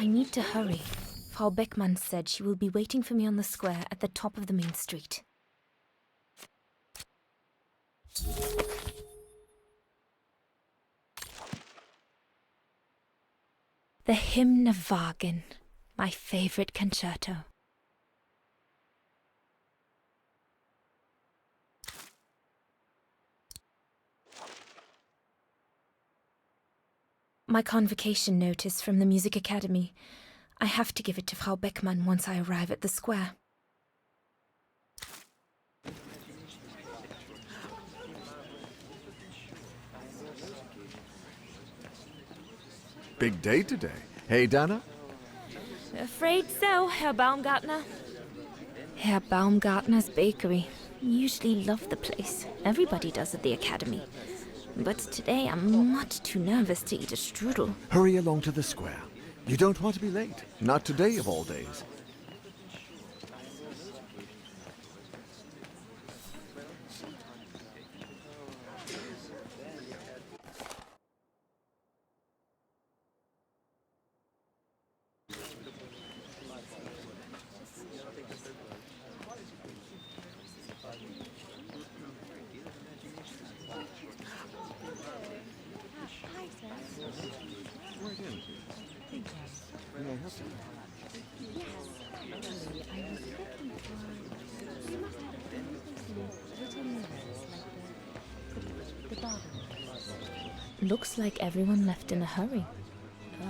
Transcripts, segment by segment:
I need to hurry. Frau Beckmann said she will be waiting for me on the square at the top of the main street. The Hymn of Wagen, my favorite concerto. My convocation notice from the Music Academy. I have to give it to Frau Beckmann once I arrive at the square. Big day today. Hey, Dana? Afraid so, Herr Baumgartner. Herr Baumgartner's bakery. Usually love the place. Everybody does at the academy. But today I'm much too nervous to eat a strudel. Hurry along to the square. You don't want to be late. Not today of all days. Looks like everyone left in a hurry.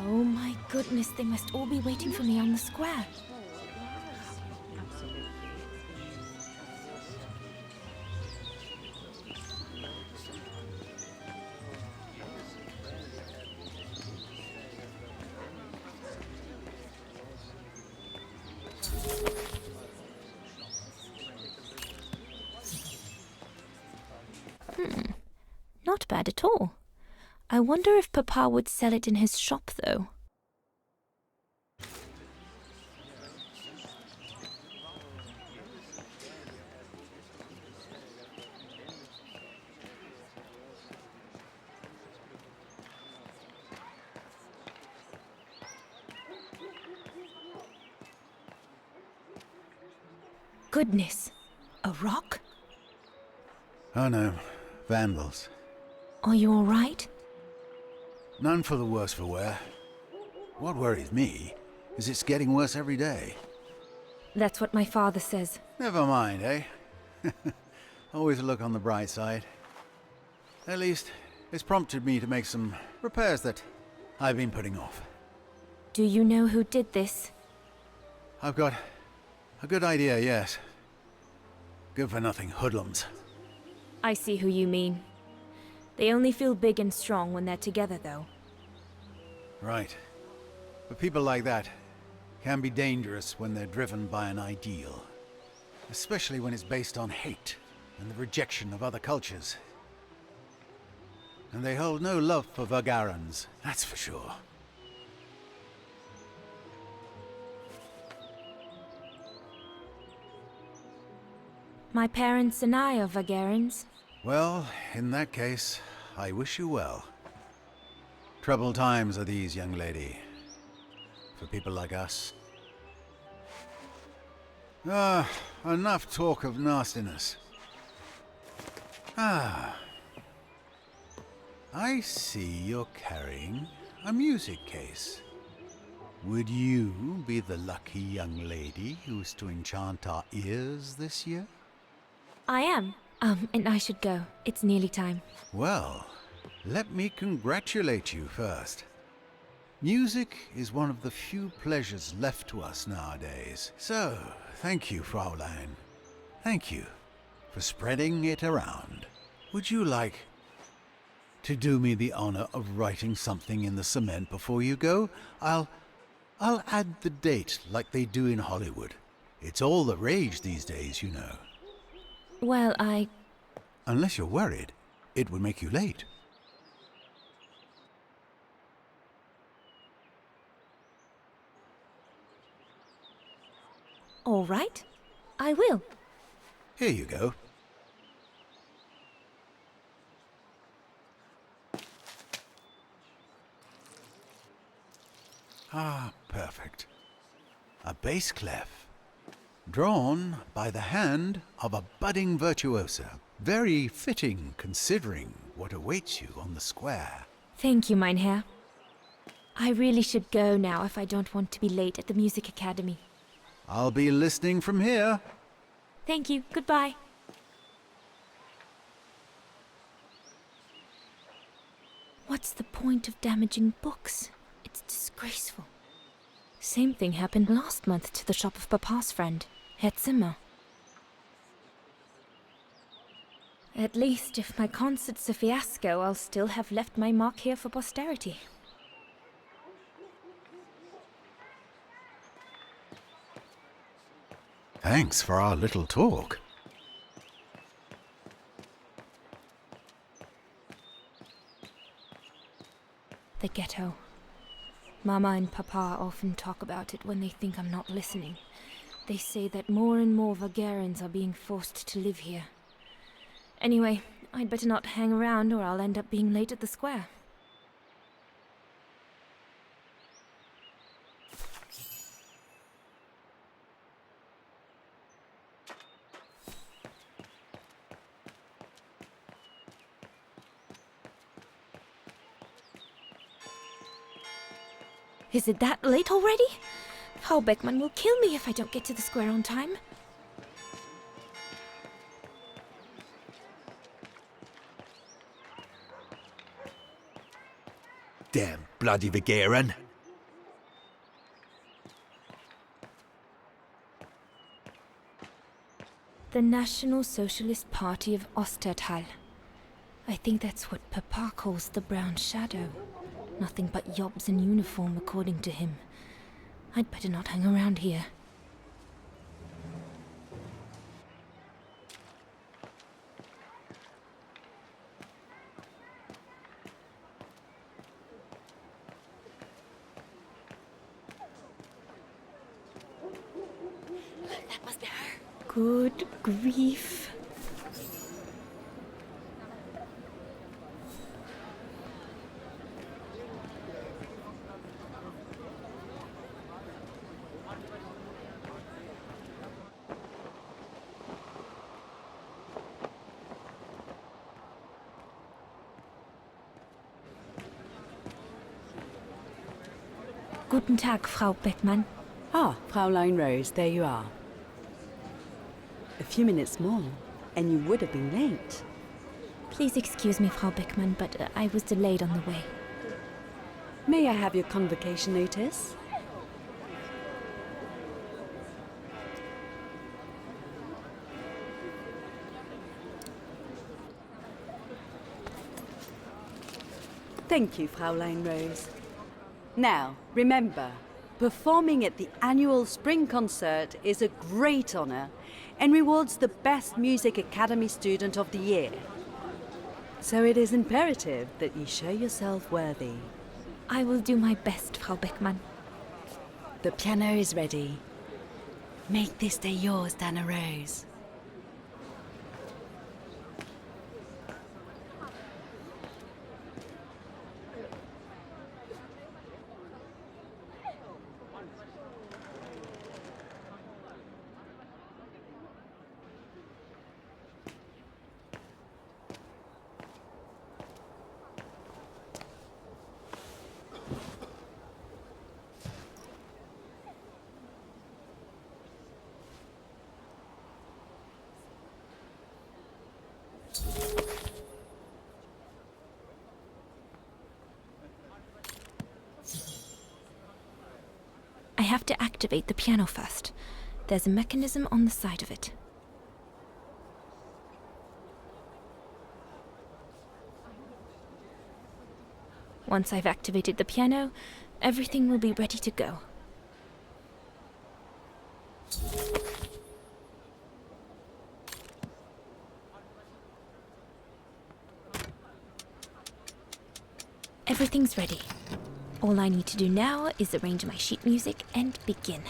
Oh my goodness, they must all be waiting for me on the square. Not bad at all. I wonder if Papa would sell it in his shop, though. Goodness, a rock? Oh no, vandals. Are you all right? None for the worse for wear. What worries me is it's getting worse every day. That's what my father says. Never mind, eh? Always look on the bright side. At least, it's prompted me to make some repairs that I've been putting off. Do you know who did this? I've got a good idea, yes. Good-for-nothing hoodlums. I see who you mean. They only feel big and strong when they're together, though. Right. But people like that can be dangerous when they're driven by an ideal. Especially when it's based on hate and the rejection of other cultures. And they hold no love for Vagarans, that's for sure. My parents and I are Vagarans. Well, in that case, I wish you well. Troubled times are these, young lady. For people like us. Enough talk of nastiness. I see you're carrying a music case. Would you be the lucky young lady who's to enchant our ears this year? I am. And I should go. It's nearly time. Well, let me congratulate you first. Music is one of the few pleasures left to us nowadays. So, thank you, Fraulein. Thank you for spreading it around. Would you like to do me the honor of writing something in the cement before you go? I'll add the date like they do in Hollywood. It's all the rage these days, you know. Well, Unless you're worried, it would make you late. All right. I will. Here you go. perfect. A bass clef, drawn by the hand of a budding virtuoso. Very fitting considering what awaits you on the square. Thank you, mein Herr. I really should go now if I don't want to be late at the Music Academy. I'll be listening from here. Thank you. Goodbye. What's the point of damaging books? It's disgraceful. Same thing happened last month to the shop of Papa's friend, Herr Zimmer. At least if my concert's a fiasco, I'll still have left my mark here for posterity. Thanks for our little talk. The ghetto. Mama and Papa often talk about it when they think I'm not listening. They say that more and more Vulgarians are being forced to live here. Anyway, I'd better not hang around or I'll end up being late at the square. Is it that late already? Frau Beckmann will kill me if I don't get to the square on time. Damn bloody Vulgarian. The National Socialist Party of Ostertal. I think that's what Papa calls the Brown Shadow. Nothing but yobs in uniform, according to him. I'd better not hang around here. That must be her. Good grief. Guten Tag, Frau Beckmann. Ah, Fraulein Rose, there you are. A few minutes more, and you would have been late. Please excuse me, Frau Beckmann, but I was delayed on the way. May I have your convocation notice? Thank you, Fraulein Rose. Now, remember, performing at the annual spring concert is a great honor and rewards the best Music Academy student of the year. So it is imperative that you show yourself worthy. I will do my best, Frau Beckmann. The piano is ready. Make this day yours, Dana Rose. I have to activate the piano first. There's a mechanism on the side of it. Once I've activated the piano, everything will be ready to go. Everything's ready. All I need to do now is arrange my sheet music and begin.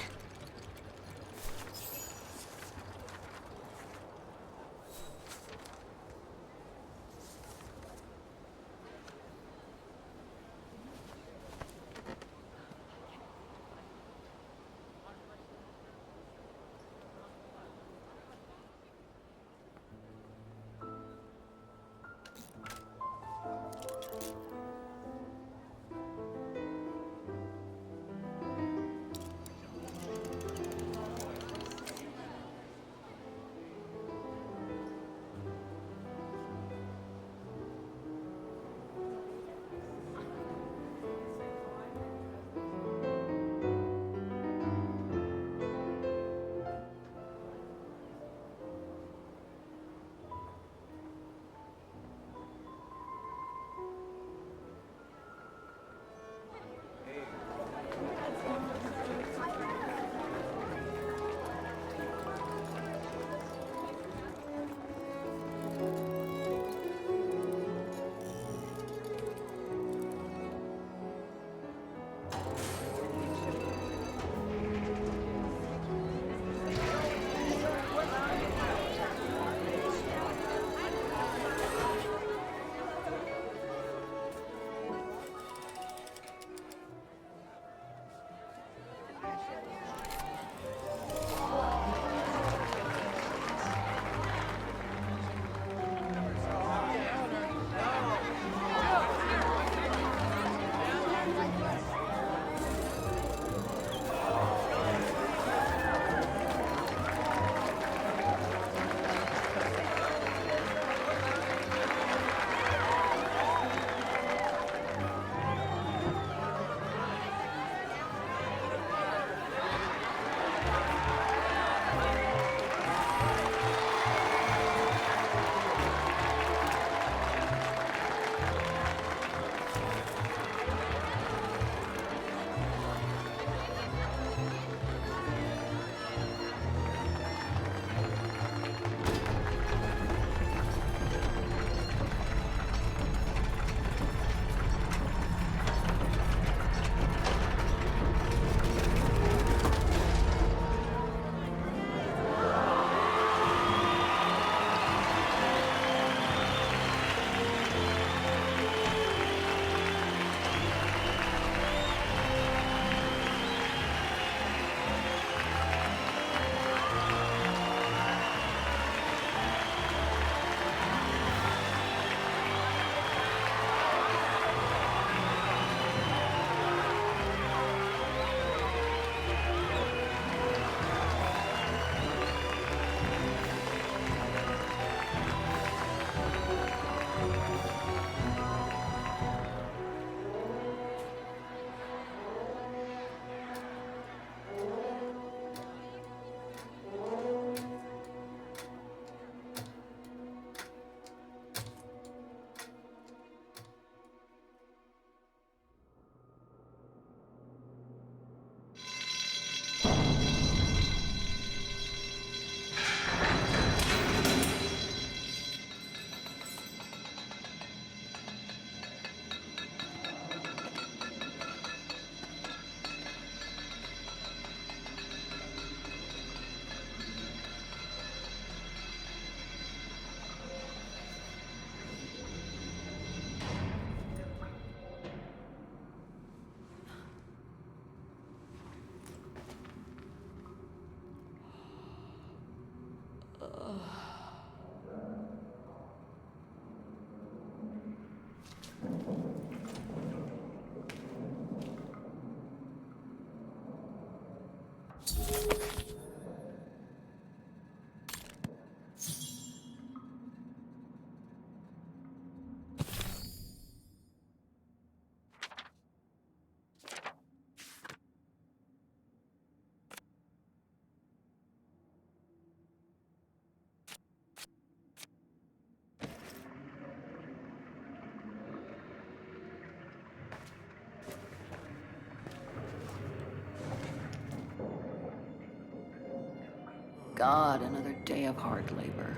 God, another day of hard labor.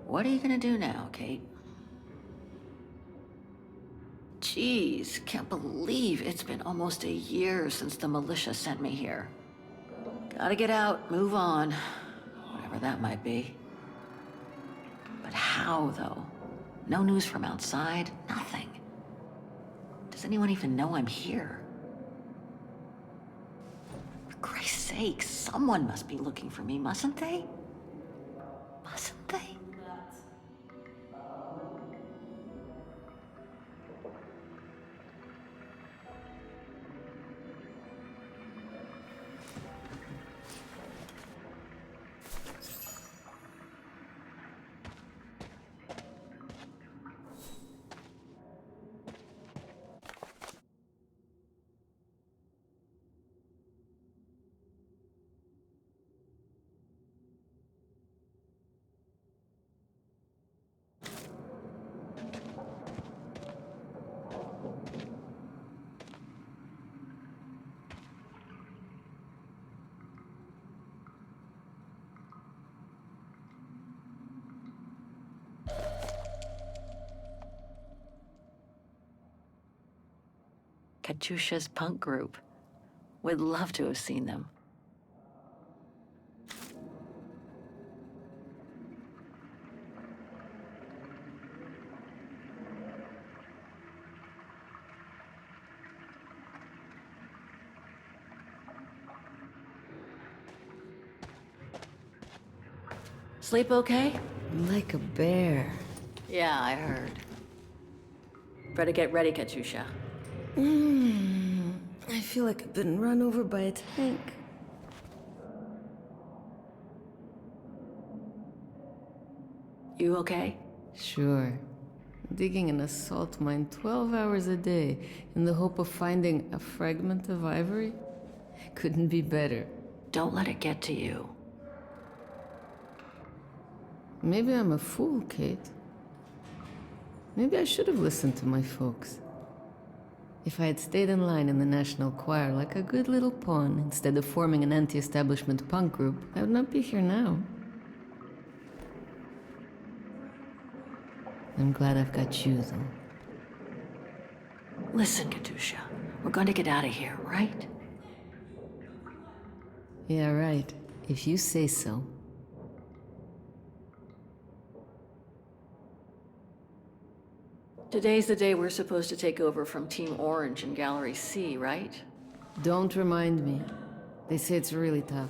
What are you gonna do now, Kate? Jeez, can't believe it's been almost a year since the militia sent me here. Gotta get out, move on, whatever that might be. But how, though? No news from outside, nothing. Does anyone even know I'm here? For Christ's sake, someone must be looking for me, mustn't they? Mustn't they? Katyusha's punk group. Would love to have seen them. Sleep okay? Like a bear. Yeah, I heard. Better get ready, Katyusha. I feel like I've been run over by a tank. You okay? Sure. Digging an assault mine 12 hours a day in the hope of finding a fragment of ivory? Couldn't be better. Don't let it get to you. Maybe I'm a fool, Kate. Maybe I should have listened to my folks. If I had stayed in line in the National Choir like a good little pawn instead of forming an anti-establishment punk group, I would not be here now. I'm glad I've got you, though. Listen, Katyusha. We're going to get out of here, right? Yeah, right. If you say so. Today's the day we're supposed to take over from Team Orange in Gallery C, right? Don't remind me. They say it's really tough.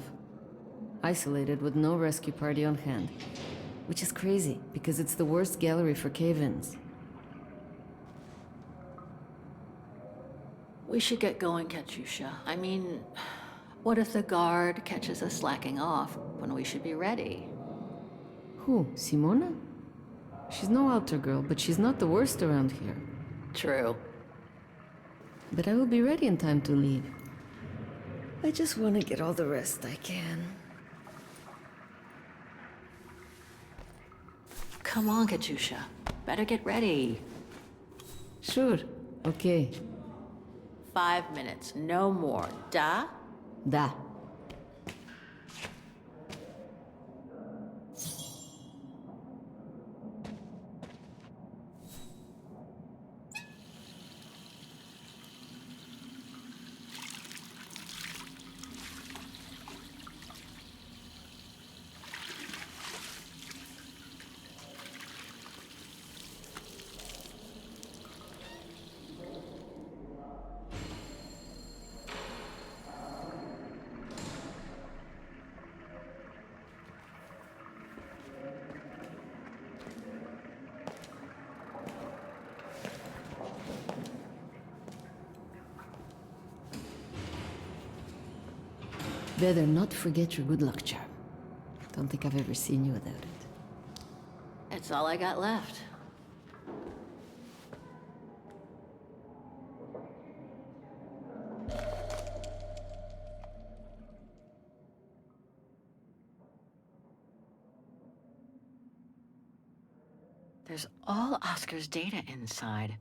Isolated with no rescue party on hand. Which is crazy, because it's the worst gallery for cave-ins. We should get going, Katyusha. I mean, what if the guard catches us slacking off when we should be ready? Who, Simona? She's no altar girl, but she's not the worst around here. True. But I will be ready in time to leave. I just want to get all the rest I can. Come on, Katyusha. Better get ready. Sure, okay. 5 minutes, no more. Da? Da. better not forget your good luck charm. Don't think I've ever seen you without it. It's all I got left. There's all Oscar's data inside.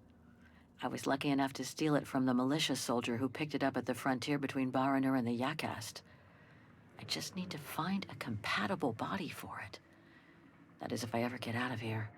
I was lucky enough to steal it from the militia soldier who picked it up at the frontier between Baranur and the Yakast. I just need to find a compatible body for it. That is, if I ever get out of here.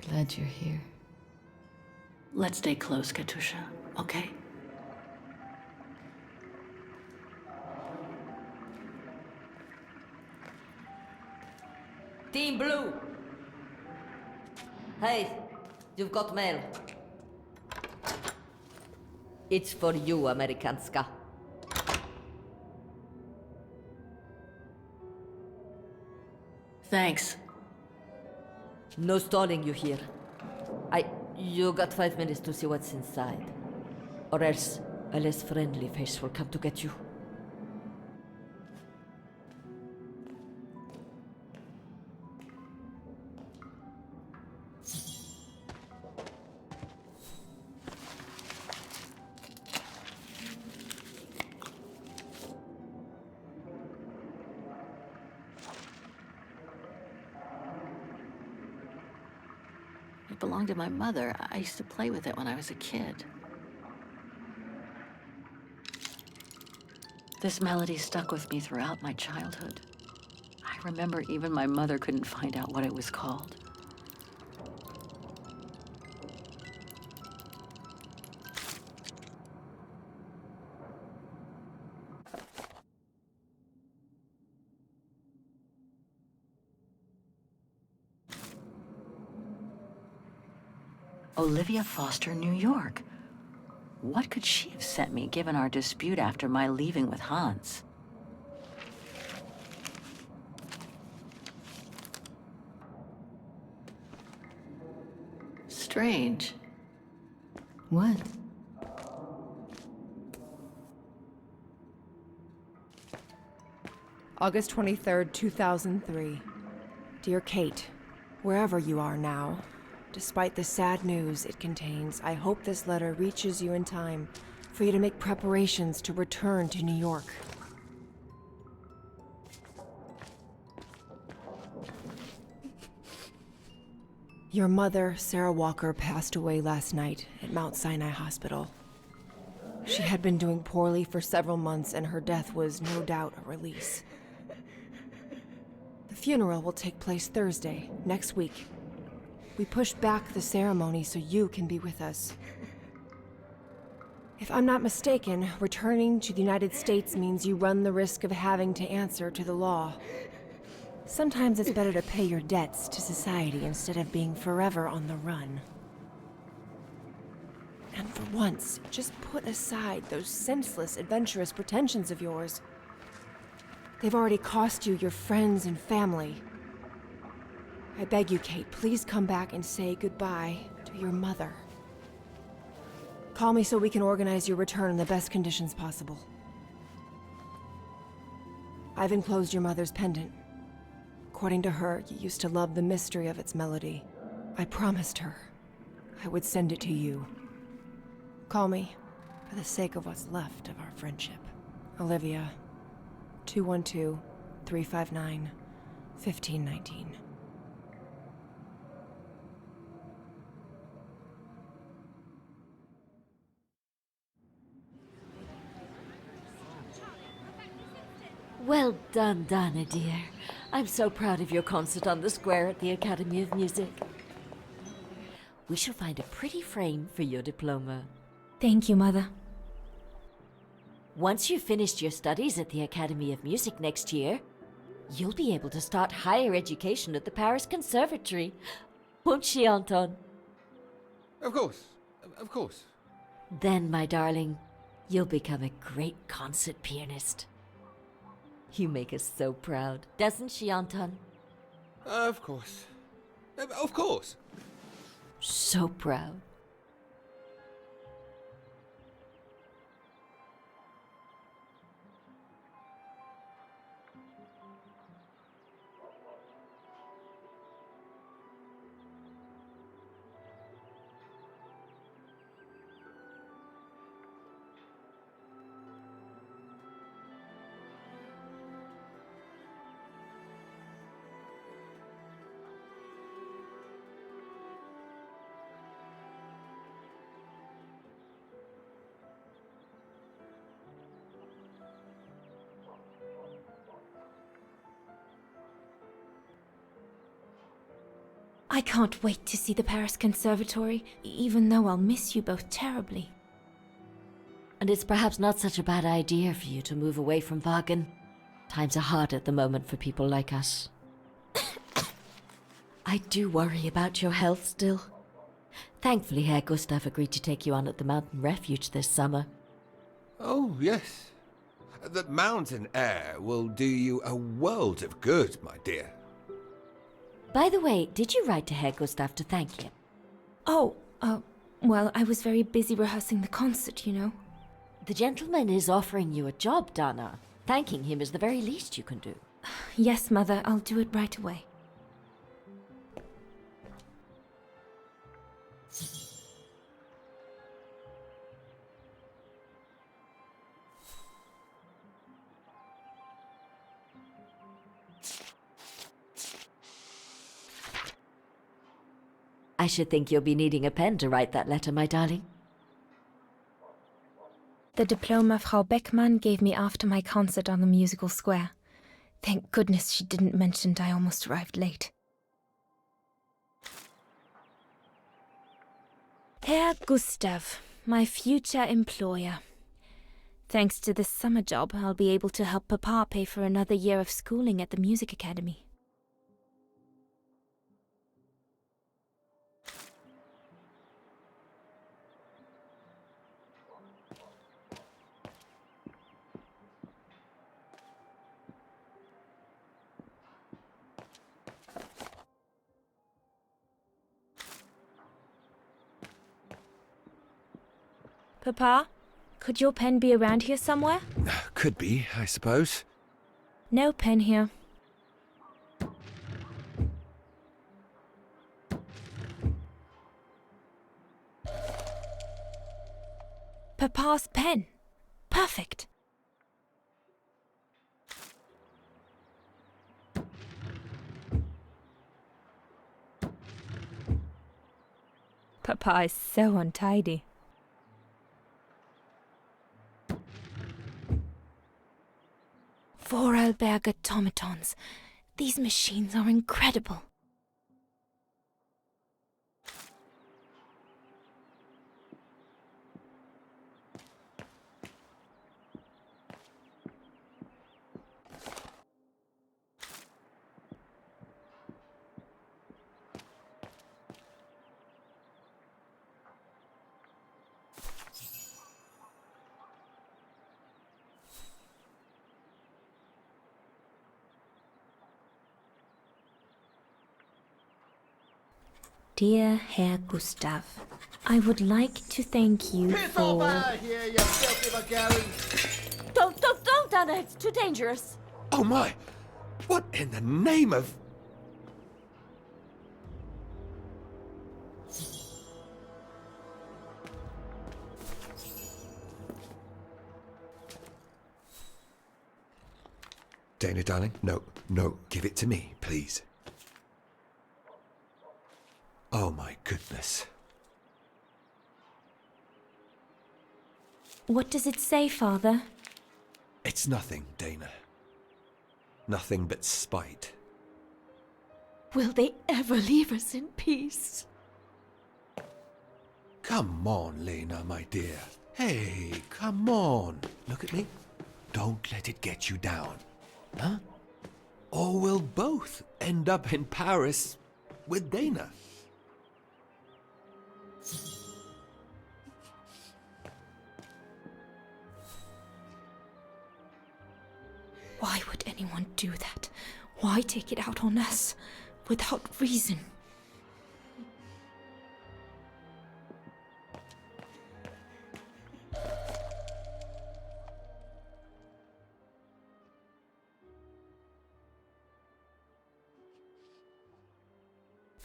Glad you're here. Let's stay close, Katusha, okay? Team Blue! Hey, you've got mail. It's for you, Amerikanska. Thanks. No stalling you here. You got 5 minutes to see what's inside. Or else a less friendly face will come to get you. It belonged to my mother. I used to play with it when I was a kid. This melody stuck with me throughout my childhood. I remember even my mother couldn't find out what it was called. Olivia Foster, New York. What could she have sent me, given our dispute after my leaving with Hans? Strange. What? August 23rd, 2003. Dear Kate, wherever you are now, despite the sad news it contains, I hope this letter reaches you in time for you to make preparations to return to New York. Your mother, Sarah Walker, passed away last night at Mount Sinai Hospital. She had been doing poorly for several months, and her death was no doubt a release. The funeral will take place Thursday, next week. We pushed back the ceremony so you can be with us. If I'm not mistaken, returning to the United States means you run the risk of having to answer to the law. Sometimes it's better to pay your debts to society instead of being forever on the run. And for once, just put aside those senseless, adventurous pretensions of yours. They've already cost you your friends and family. I beg you, Kate, please come back and say goodbye to your mother. Call me so we can organize your return in the best conditions possible. I've enclosed your mother's pendant. According to her, you used to love the mystery of its melody. I promised her I would send it to you. Call me, for the sake of what's left of our friendship. Olivia, 212-359-1519. Well done, Dana, dear. I'm so proud of your concert on the square at the Academy of Music. We shall find a pretty frame for your diploma. Thank you, Mother. Once you've finished your studies at the Academy of Music next year, you'll be able to start higher education at the Paris Conservatory. Won't she, Anton? Of course. Of course. Then, my darling, you'll become a great concert pianist. You make us so proud, doesn't she, Anton? Of course. Of course. So proud. I can't wait to see the Paris Conservatory, even though I'll miss you both terribly. And it's perhaps not such a bad idea for you to move away from Wagen. Times are hard at the moment for people like us. I do worry about your health still. Thankfully, Herr Gustav agreed to take you on at the mountain refuge this summer. Oh, yes. The mountain air will do you a world of good, my dear. By the way, did you write to Herr Gustav to thank him? Oh, well, I was very busy rehearsing the concert, you know. The gentleman is offering you a job, Dana. Thanking him is the very least you can do. Yes, Mother, I'll do it right away. I should think you'll be needing a pen to write that letter, my darling. The diploma Frau Beckmann gave me after my concert on the musical square. Thank goodness she didn't mention I almost arrived late. Herr Gustav, my future employer. Thanks to this summer job, I'll be able to help Papa pay for another year of schooling at the music academy. Papa, could your pen be around here somewhere? Could be, I suppose. No pen here. Papa's pen. Perfect. Papa is so untidy. Vorarlberg automatons. These machines are incredible. Dear Herr Gustav, I would like to thank you for... here, you filthy Bulgarian! Don't, Dana, it's too dangerous. Oh my! What in the name of... Dana, darling, no, give it to me, please. Oh my goodness. What does it say, Father? It's nothing, Dana. Nothing but spite. Will they ever leave us in peace? Come on, Lena, my dear. Hey, come on. Look at me. Don't let it get you down. Huh? Or we'll both end up in Paris with Dana. Why would anyone do that? Why take it out on us? Without reason.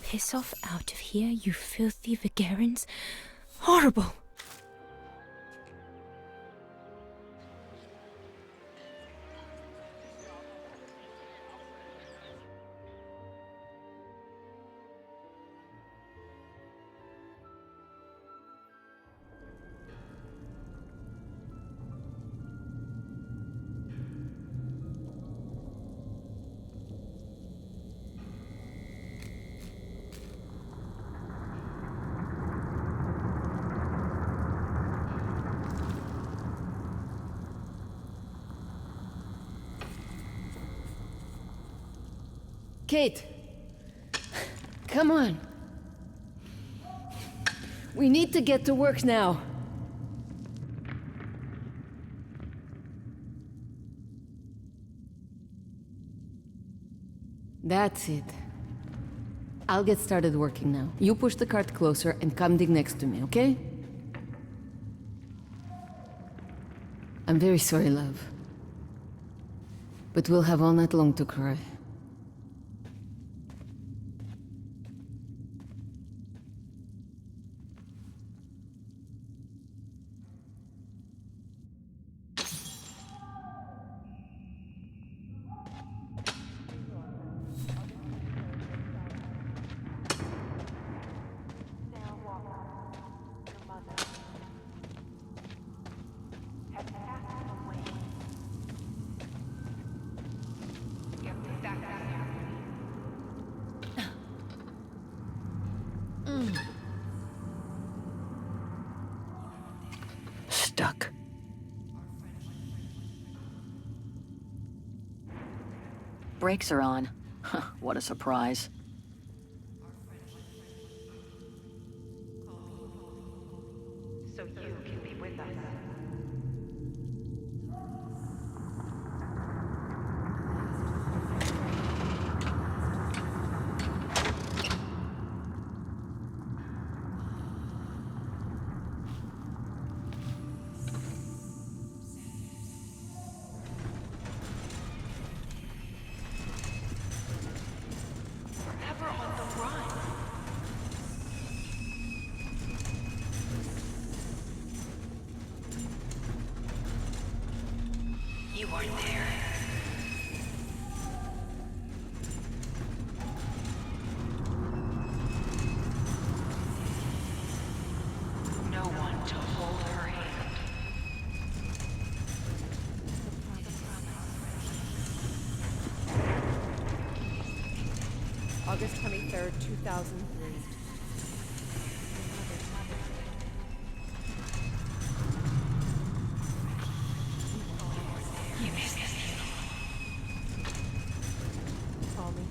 Piss off out of here, you filthy Vagarans. Horrible! Kate! Come on! We need to get to work now! That's it. I'll get started working now. You push the cart closer and come dig next to me, okay? I'm very sorry, love. But we'll have all night long to cry. Stuck. Brakes are on. Huh, what a surprise. So you can be with us. Ever on the run. You weren't there. No one to hold her hand. August 23rd, 2003. You missed it. Call me.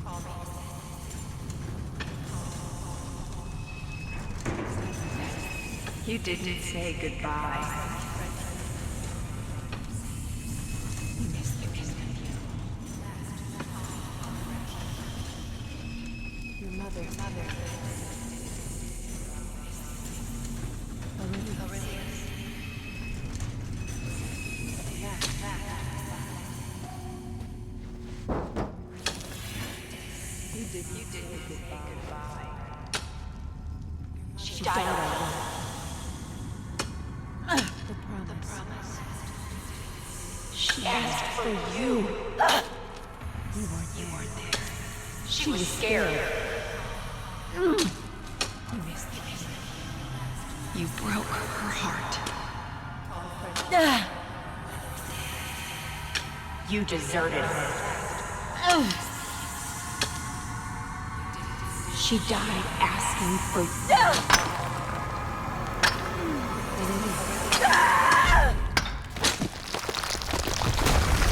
You didn't say goodbye. You missed it. Your mother. You didn't say goodbye. She died alone. The promise. She asked for you. You weren't there. She was scared. You missed it. You broke her heart. You deserted her. She died asking for...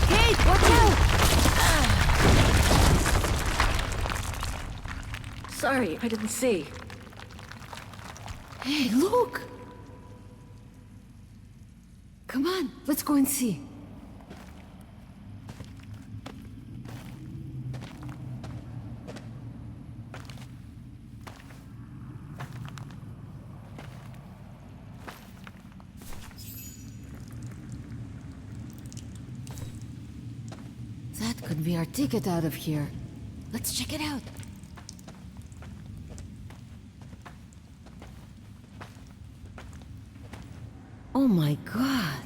Kate, watch out! Sorry, I didn't see. Hey, look! Come on, let's go and see. That could be our ticket out of here. Let's check it out. Oh my god.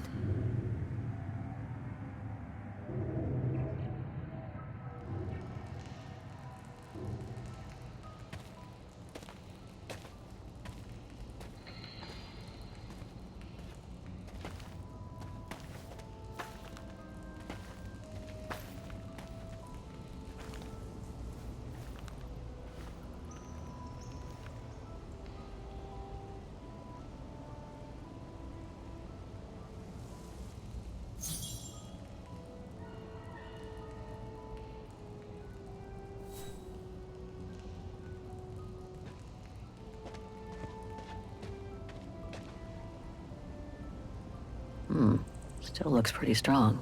Still looks pretty strong.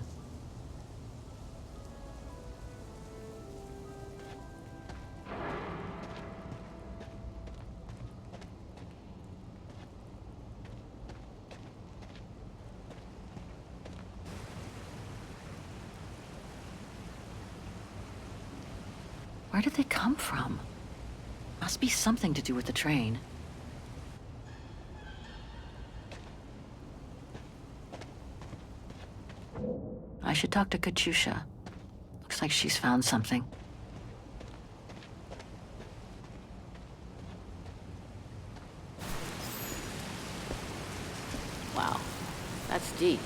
Where did they come from? Must be something to do with the train. I should talk to Katyusha. Looks like she's found something. Wow, that's deep.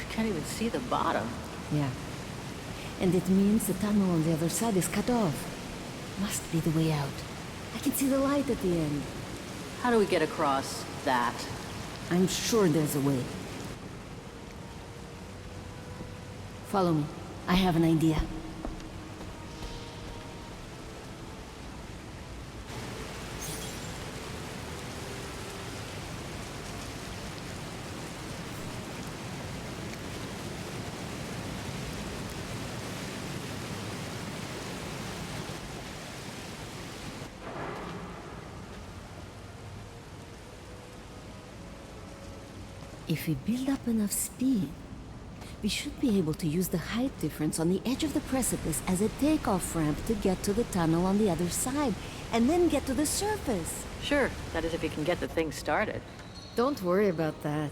Can't even see the bottom. Yeah. And it means the tunnel on the other side is cut off. Must be the way out. I can see the light at the end. How do we get across that? I'm sure there's a way. Follow me. I have an idea. If we build up enough speed, we should be able to use the height difference on the edge of the precipice as a takeoff ramp to get to the tunnel on the other side, and then get to the surface. Sure, that is if you can get the thing started. Don't worry about that.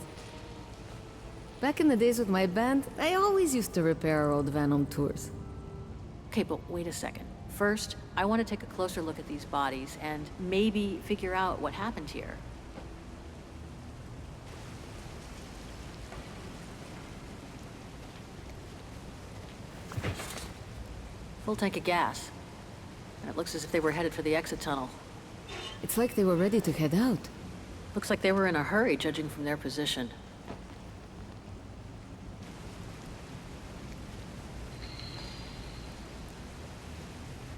Back in the days with my band, I always used to repair our old van on tours. Okay, but wait a second. First, I want to take a closer look at these bodies and maybe figure out what happened here. Full tank of gas. And it looks as if they were headed for the exit tunnel. It's like they were ready to head out. Looks like they were in a hurry, judging from their position.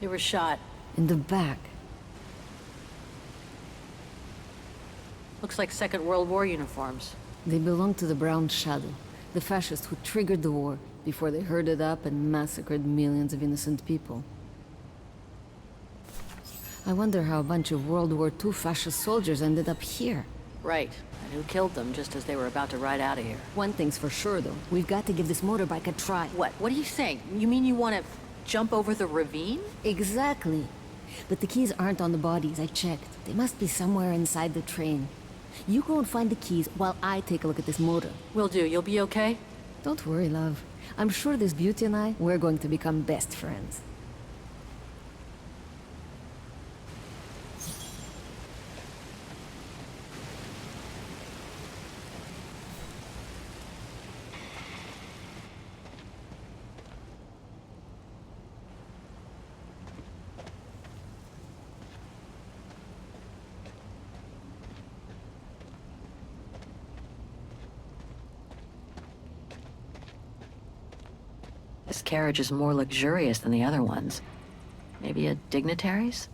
They were shot. In the back. Looks like Second World War uniforms. They belong to the Brown Shadow, the fascists who triggered the war before they herded up and massacred millions of innocent people. I wonder how a bunch of World War II fascist soldiers ended up here. Right, and who killed them just as they were about to ride out of here. One thing's for sure, though. We've got to give this motorbike a try. What? What are you saying? You mean you want to jump over the ravine? Exactly. But the keys aren't on the bodies, I checked. They must be somewhere inside the train. You go and find the keys while I take a look at this motor. Will do. You'll be okay? Don't worry, love. I'm sure this beauty and I, we're going to become best friends. This carriage is more luxurious than the other ones. Maybe a dignitary's?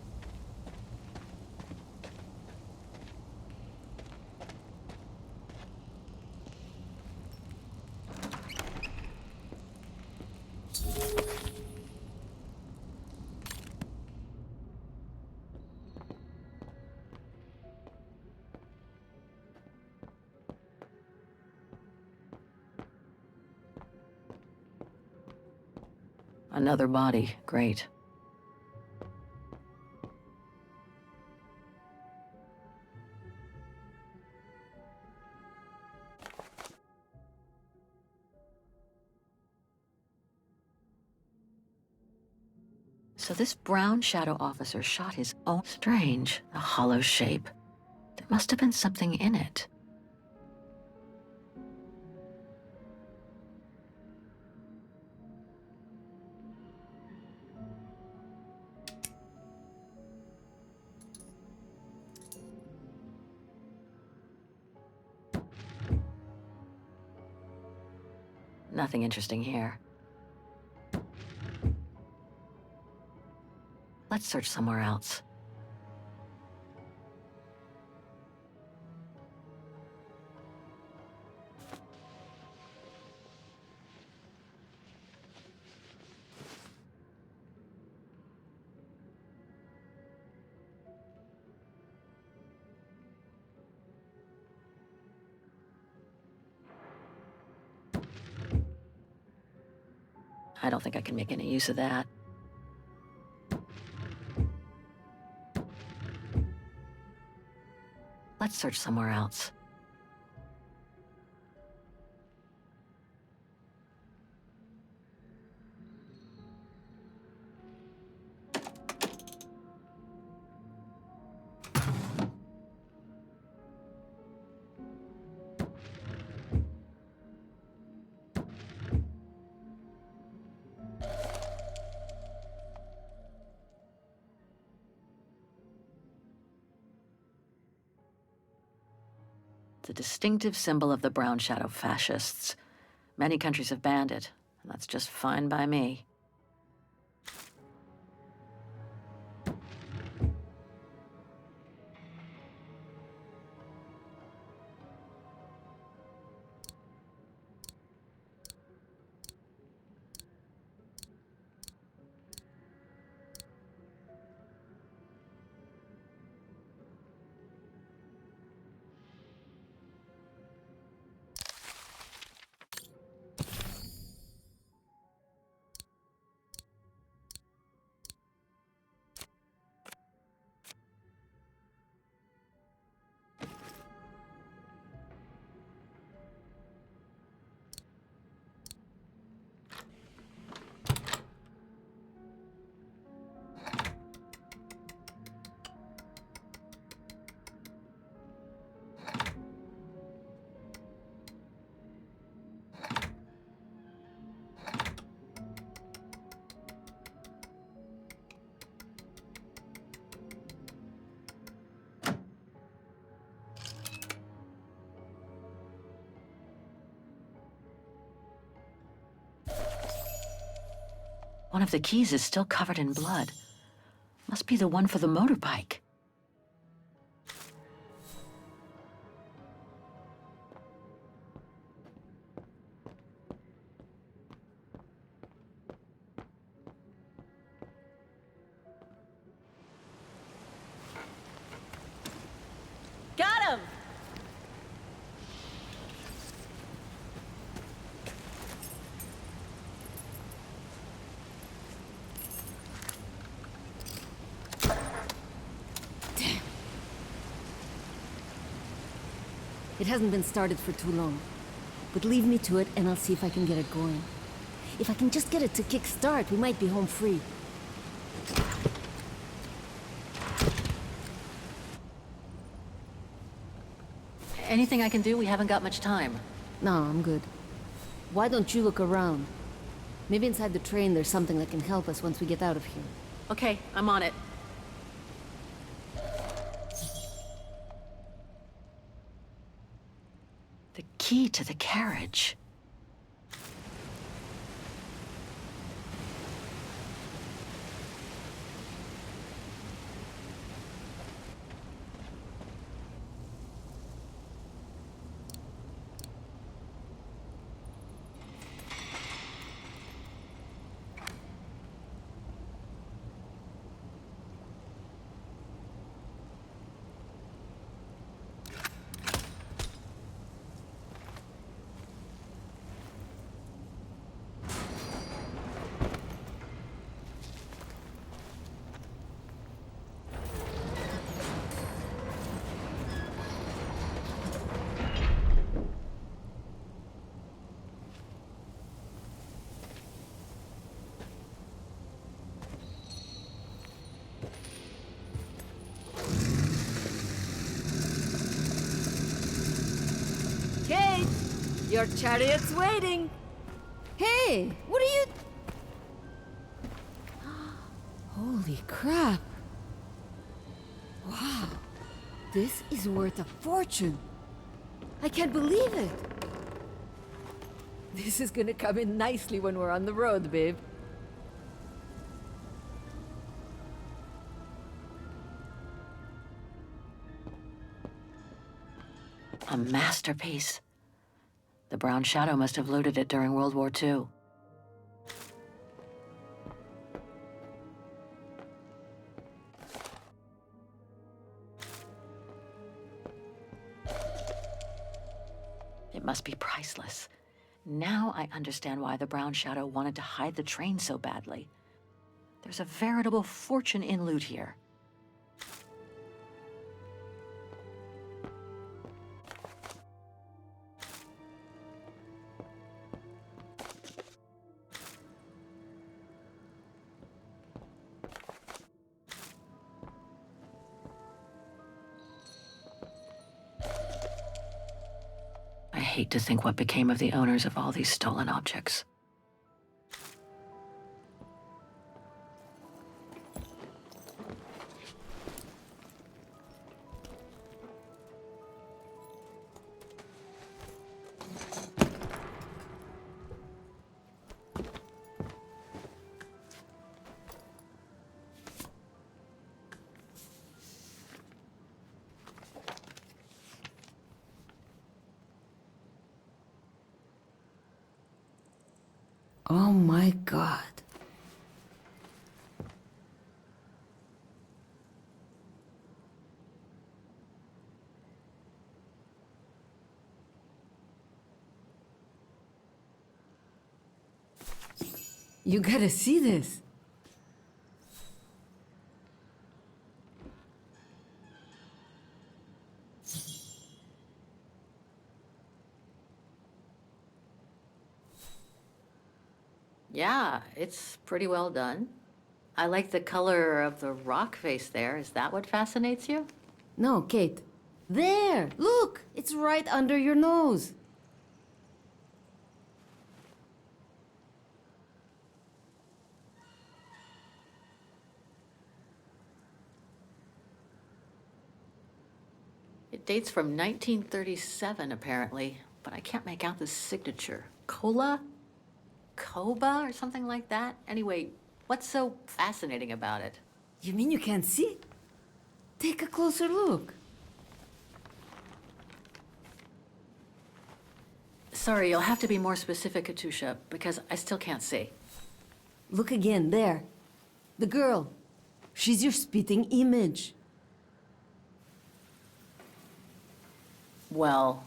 Another body. Great. So this brown shadow officer shot his own. Strange, the hollow shape. There must have been something in it. Nothing interesting here. Let's search somewhere else. I don't think I can make any use of that. Let's search somewhere else. It's a distinctive symbol of the brown shadow fascists. Many countries have banned it, and that's just fine by me. One of the keys is still covered in blood. Must be the one for the motorbike. Got him! It hasn't been started for too long. But leave me to it and I'll see if I can get it going. If I can just get it to kick-start, we might be home free. Anything I can do? We haven't got much time. No, I'm good. Why don't you look around? Maybe inside the train there's something that can help us once we get out of here. Okay, I'm on it. The key to the carriage. Your chariot's waiting. Hey, what are you... Holy crap. Wow. This is worth a fortune. I can't believe it. This is gonna come in nicely when we're on the road, babe. A masterpiece. The Brown Shadow must have looted it during World War II. It must be priceless. Now I understand why the Brown Shadow wanted to hide the train so badly. There's a veritable fortune in loot here. I hate to think what became of the owners of all these stolen objects. Oh my god. You gotta see this. Yeah, it's pretty well done. I like the color of the rock face there. Is that what fascinates you? No, Kate. There! Look! It's right under your nose. It dates from 1937, apparently, but I can't make out the signature. Cola? Koba or something like that? Anyway, what's so fascinating about it? You mean you can't see? Take a closer look. Sorry, you'll have to be more specific, Katusha, because I still can't see. Look again, there. The girl. She's your spitting image. Well...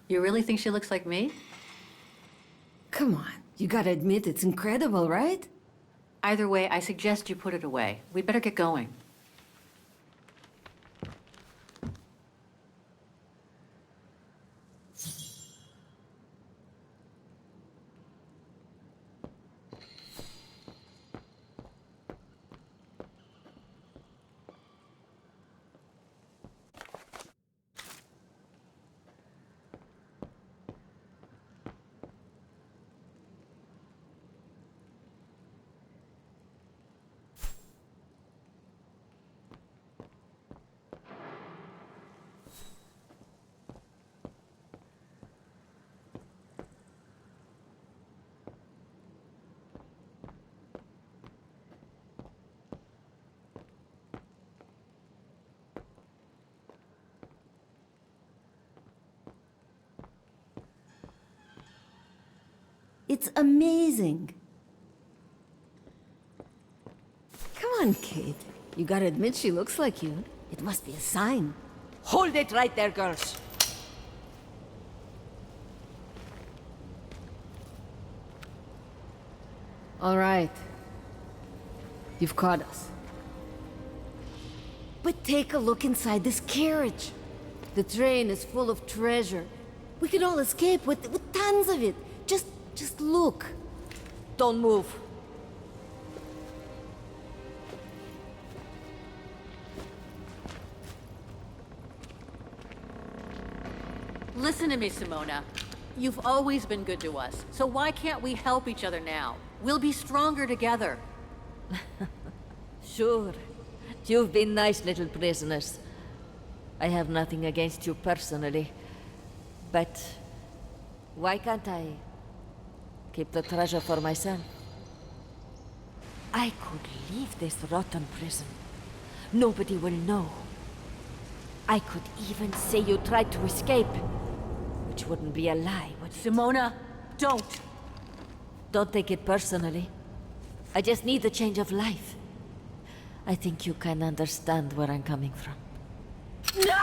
You really think she looks like me? Come on, you gotta admit it's incredible, right? Either way, I suggest you put it away. We'd better get going. It's amazing. Come on, Kate. You gotta admit she looks like you. It must be a sign. Hold it right there, girls. All right. You've caught us. But take a look inside this carriage. The train is full of treasure. We could all escape with tons of it. Just Just look. Don't move. Listen to me, Simona. You've always been good to us, so why can't we help each other now? We'll be stronger together. Sure. You've been nice little prisoners. I have nothing against you personally. But why can't I keep the treasure for myself? I could leave this rotten prison. Nobody will know. I could even say you tried to escape, which wouldn't be a lie, would it? Simona, don't! Don't take it personally. I just need a change of life. I think you can understand where I'm coming from. No!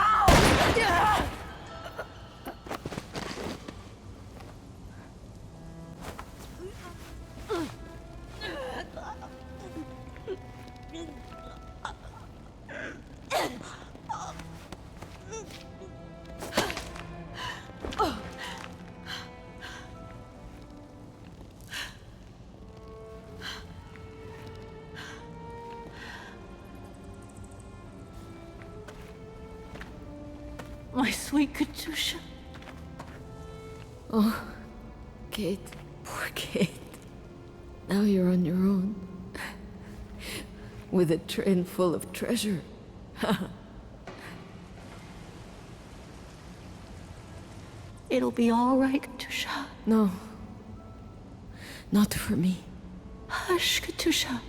My sweet Katusha. Oh, Kate. Poor Kate. Now you're on your own. With a train full of treasure. It'll be all right, Katusha. No. Not for me. Hush, Katusha.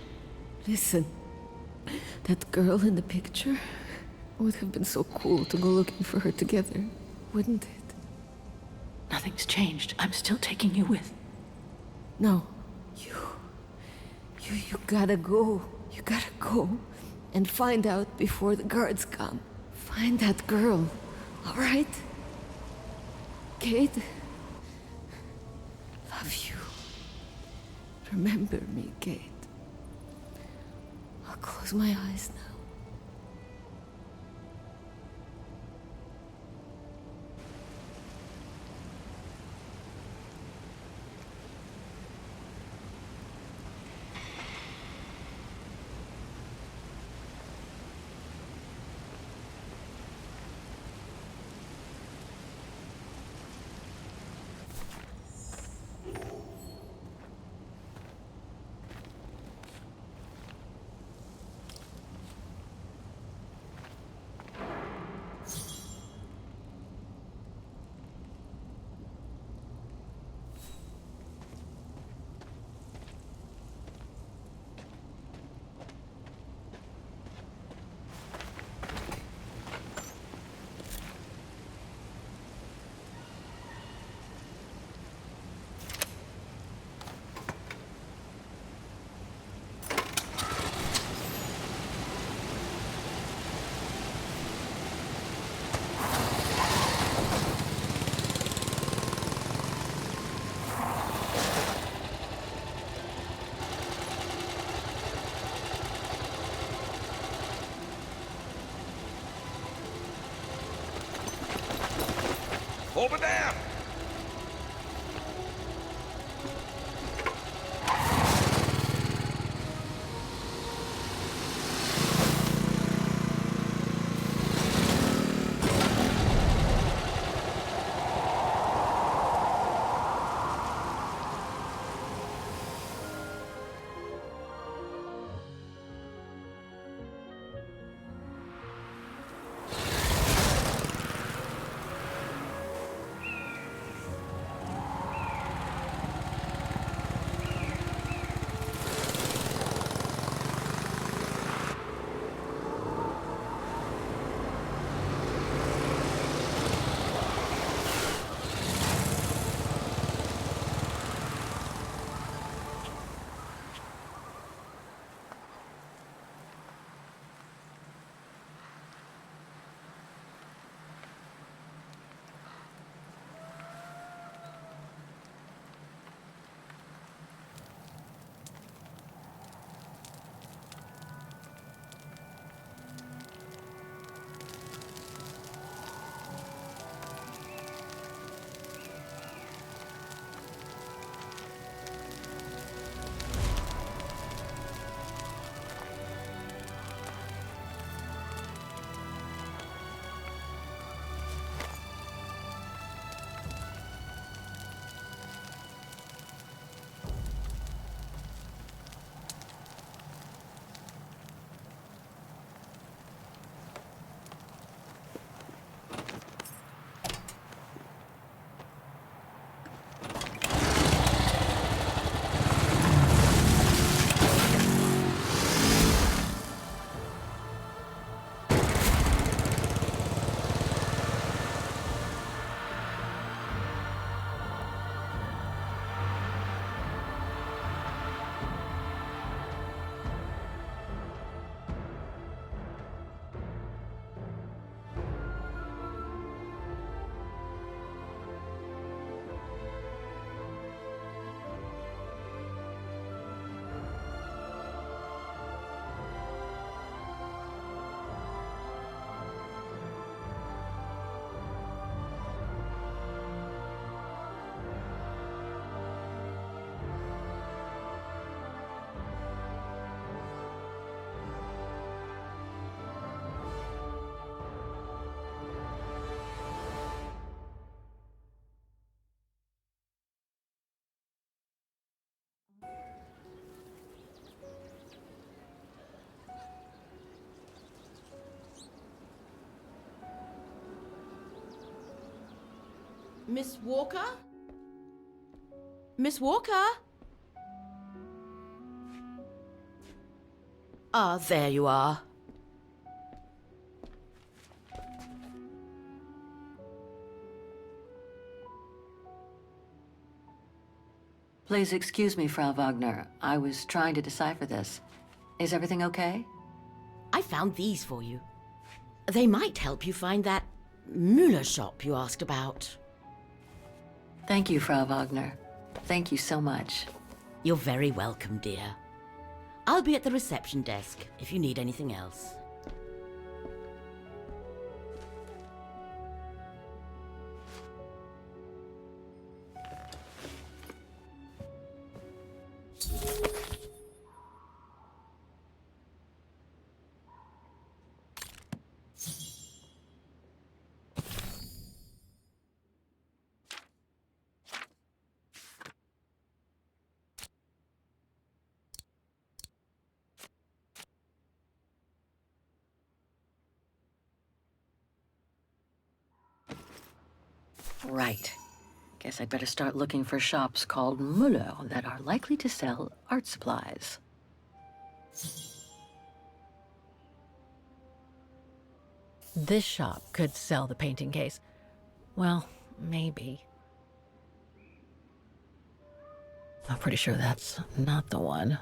Listen. That girl in the picture would have been so cool to go looking for her together, wouldn't it? Nothing's changed. I'm still taking you with. No. You gotta go. You gotta go and find out before the guards come. Find that girl, all right? Kate? Love you. Remember me, Kate. I'll close my eyes now. Over there! Miss Walker? Miss Walker? Ah, there you are. Please excuse me, Frau Wagner. I was trying to decipher this. Is everything okay? I found these for you. They might help you find that Müller shop you asked about. Thank you, Frau Wagner. Thank you so much. You're very welcome, dear. I'll be at the reception desk if you need anything else. Right. Guess I'd better start looking for shops called Müller that are likely to sell art supplies. This shop could sell the painting case. Well, maybe. I'm pretty sure that's not the one.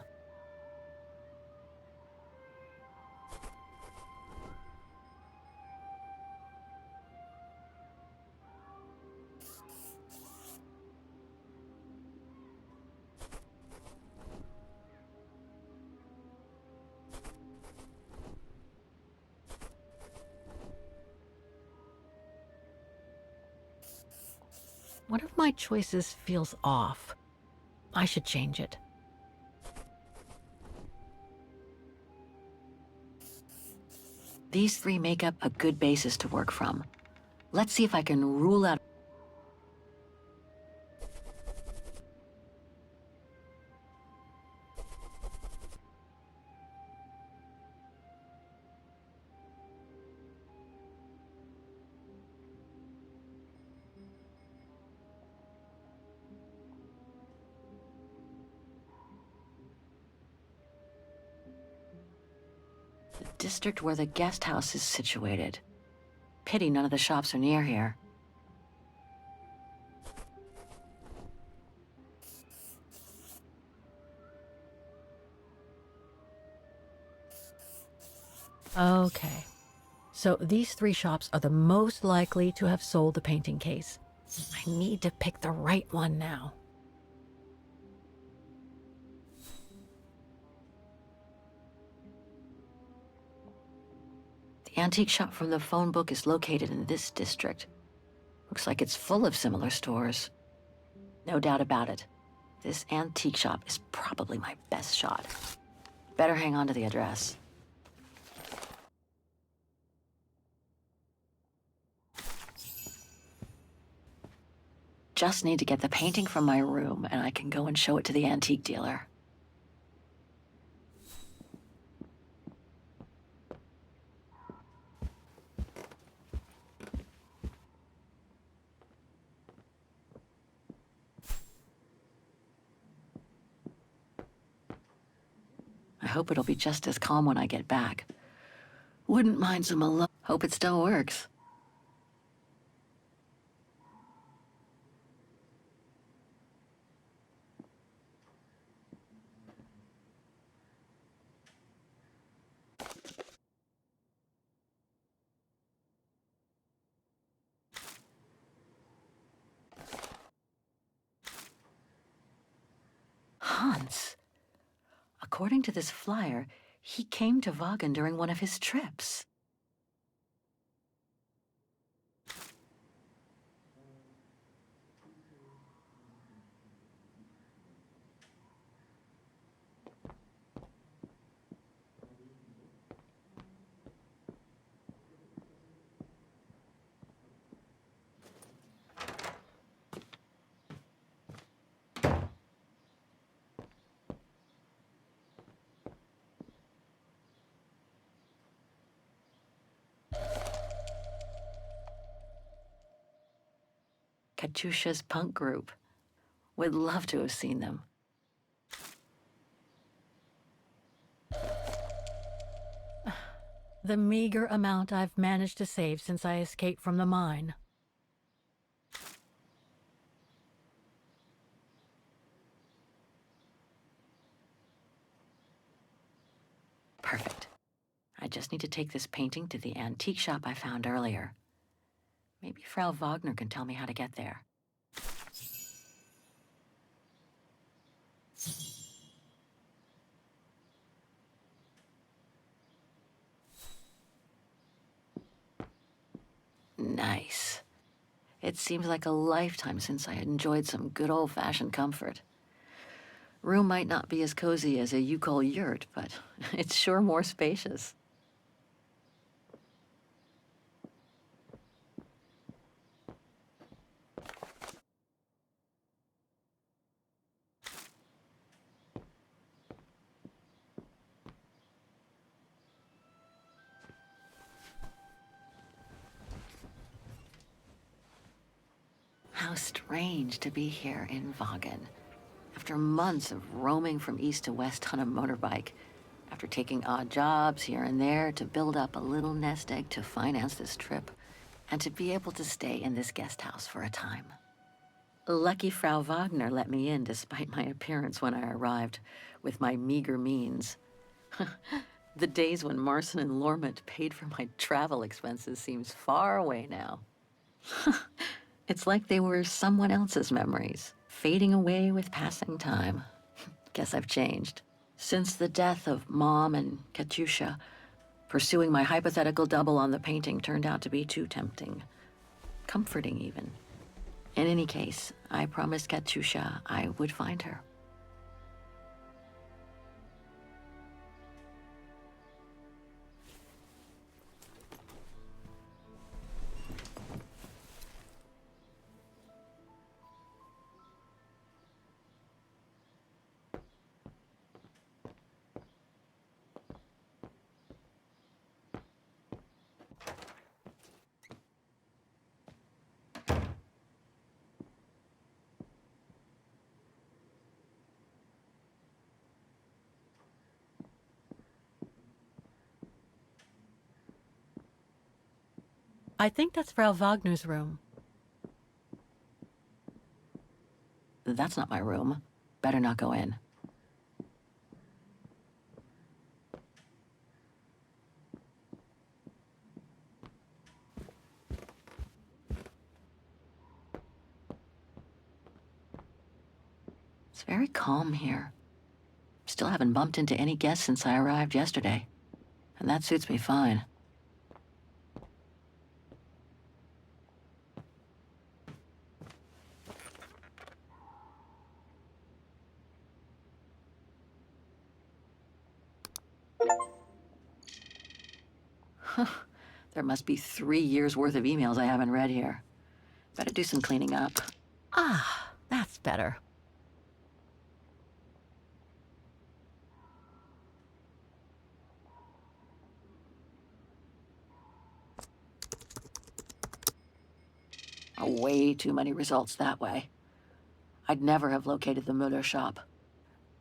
One of my choices feels off. I should change it. These three make up a good basis to work from. Let's see if I can rule out... the district where the guest house is situated. Pity none of the shops are near here. Okay. So these three shops are the most likely to have sold the painting case. I need to pick the right one now. The antique shop from the phone book is located in this district. Looks like it's full of similar stores. No doubt about it. This antique shop is probably my best shot. Better hang on to the address. Just need to get the painting from my room, and I can go and show it to the antique dealer. I hope it'll be just as calm when I get back. Wouldn't mind some alone. Hope it still works. Hans. According to this flyer, he came to Wagen during one of his trips. Katyusha's punk group. Would love to have seen them. The meager amount I've managed to save since I escaped from the mine. Perfect. I just need to take this painting to the antique shop I found earlier. Maybe Frau Wagner can tell me how to get there. Nice. It seems like a lifetime since I enjoyed some good old-fashioned comfort. Room might not be as cozy as a you-call yurt, but it's sure more spacious. How strange to be here in Vagen. After months of roaming from east to west on a motorbike, after taking odd jobs here and there to build up a little nest egg to finance this trip, and to be able to stay in this guest house for a time. Lucky Frau Wagner let me in despite my appearance when I arrived, with my meager means. The days when Marson and Lormont paid for my travel expenses seems far away now. It's like they were someone else's memories, fading away with passing time. Guess I've changed. Since the death of Mom and Katyusha, pursuing my hypothetical double on the painting turned out to be too tempting. Comforting, even. In any case, I promised Katyusha I would find her. I think that's Frau Wagner's room. That's not my room. Better not go in. It's very calm here. Still haven't bumped into any guests since I arrived yesterday. And that suits me fine. There must be 3 years' worth of emails I haven't read here. Better do some cleaning up. Ah, that's better. Way too many results that way. I'd never have located the Müller shop.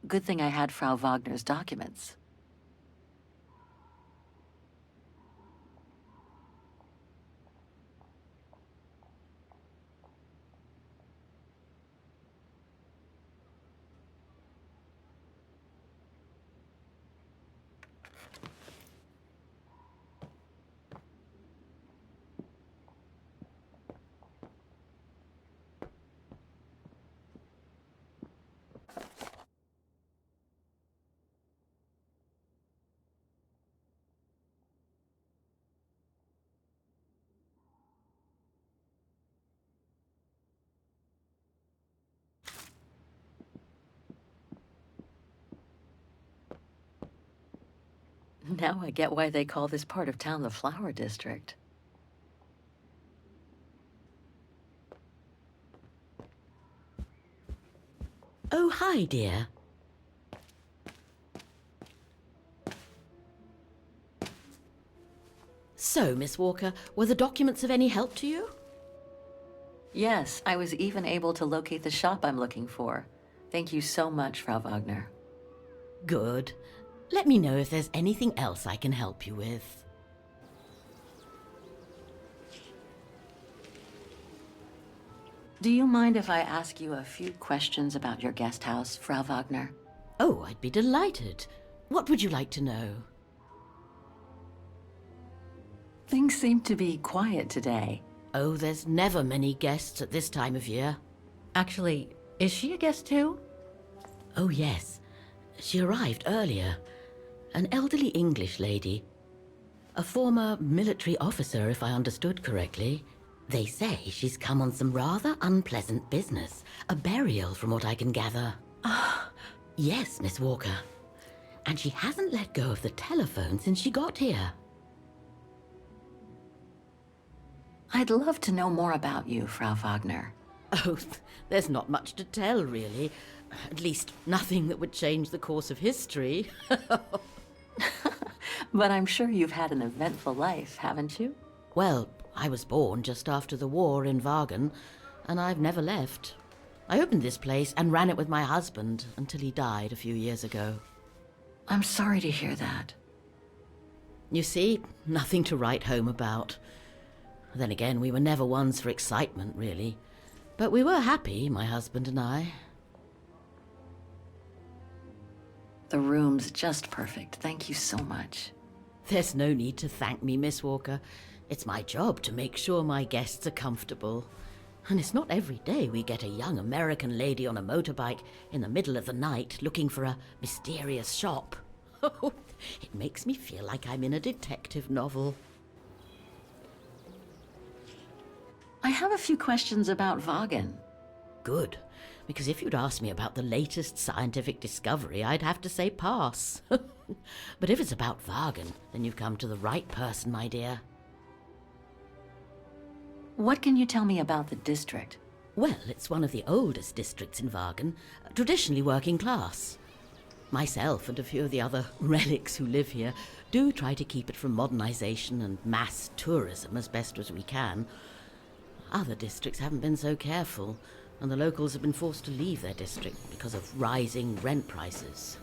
Good thing I had Frau Wagner's documents. Now I get why they call this part of town the Flower District. Oh, hi, dear. So, Miss Walker, were the documents of any help to you? Yes, I was even able to locate the shop I'm looking for. Thank you so much, Frau Wagner. Good. Let me know if there's anything else I can help you with. Do you mind if I ask you a few questions about your guest house, Frau Wagner? Oh, I'd be delighted. What would you like to know? Things seem to be quiet today. Oh, there's never many guests at this time of year. Actually, is she a guest too? Oh, yes. She arrived earlier. An elderly English lady. A former military officer, if I understood correctly. They say she's come on some rather unpleasant business. A burial, from what I can gather. Yes, Miss Walker. And she hasn't let go of the telephone since she got here. I'd love to know more about you, Frau Wagner. Oh, there's not much to tell, really. At least, nothing that would change the course of history. But I'm sure you've had an eventful life, haven't you? Well, I was born just after the war in Wagen, and I've never left. I opened this place and ran it with my husband until he died a few years ago. I'm sorry to hear that. You see, nothing to write home about. Then again, we were never ones for excitement, really. But we were happy, my husband and I. The room's just perfect. Thank you so much. There's no need to thank me, Miss Walker. It's my job to make sure my guests are comfortable. And it's not every day we get a young American lady on a motorbike in the middle of the night looking for a mysterious shop. It makes me feel like I'm in a detective novel. I have a few questions about Wagen. Good, because if you'd asked me about the latest scientific discovery, I'd have to say pass. But if it's about Wagen, then you've come to the right person, my dear. What can you tell me about the district? Well, it's one of the oldest districts in Wagen, traditionally working class. Myself and a few of the other relics who live here do try to keep it from modernization and mass tourism as best as we can. Other districts haven't been so careful, and the locals have been forced to leave their district because of rising rent prices.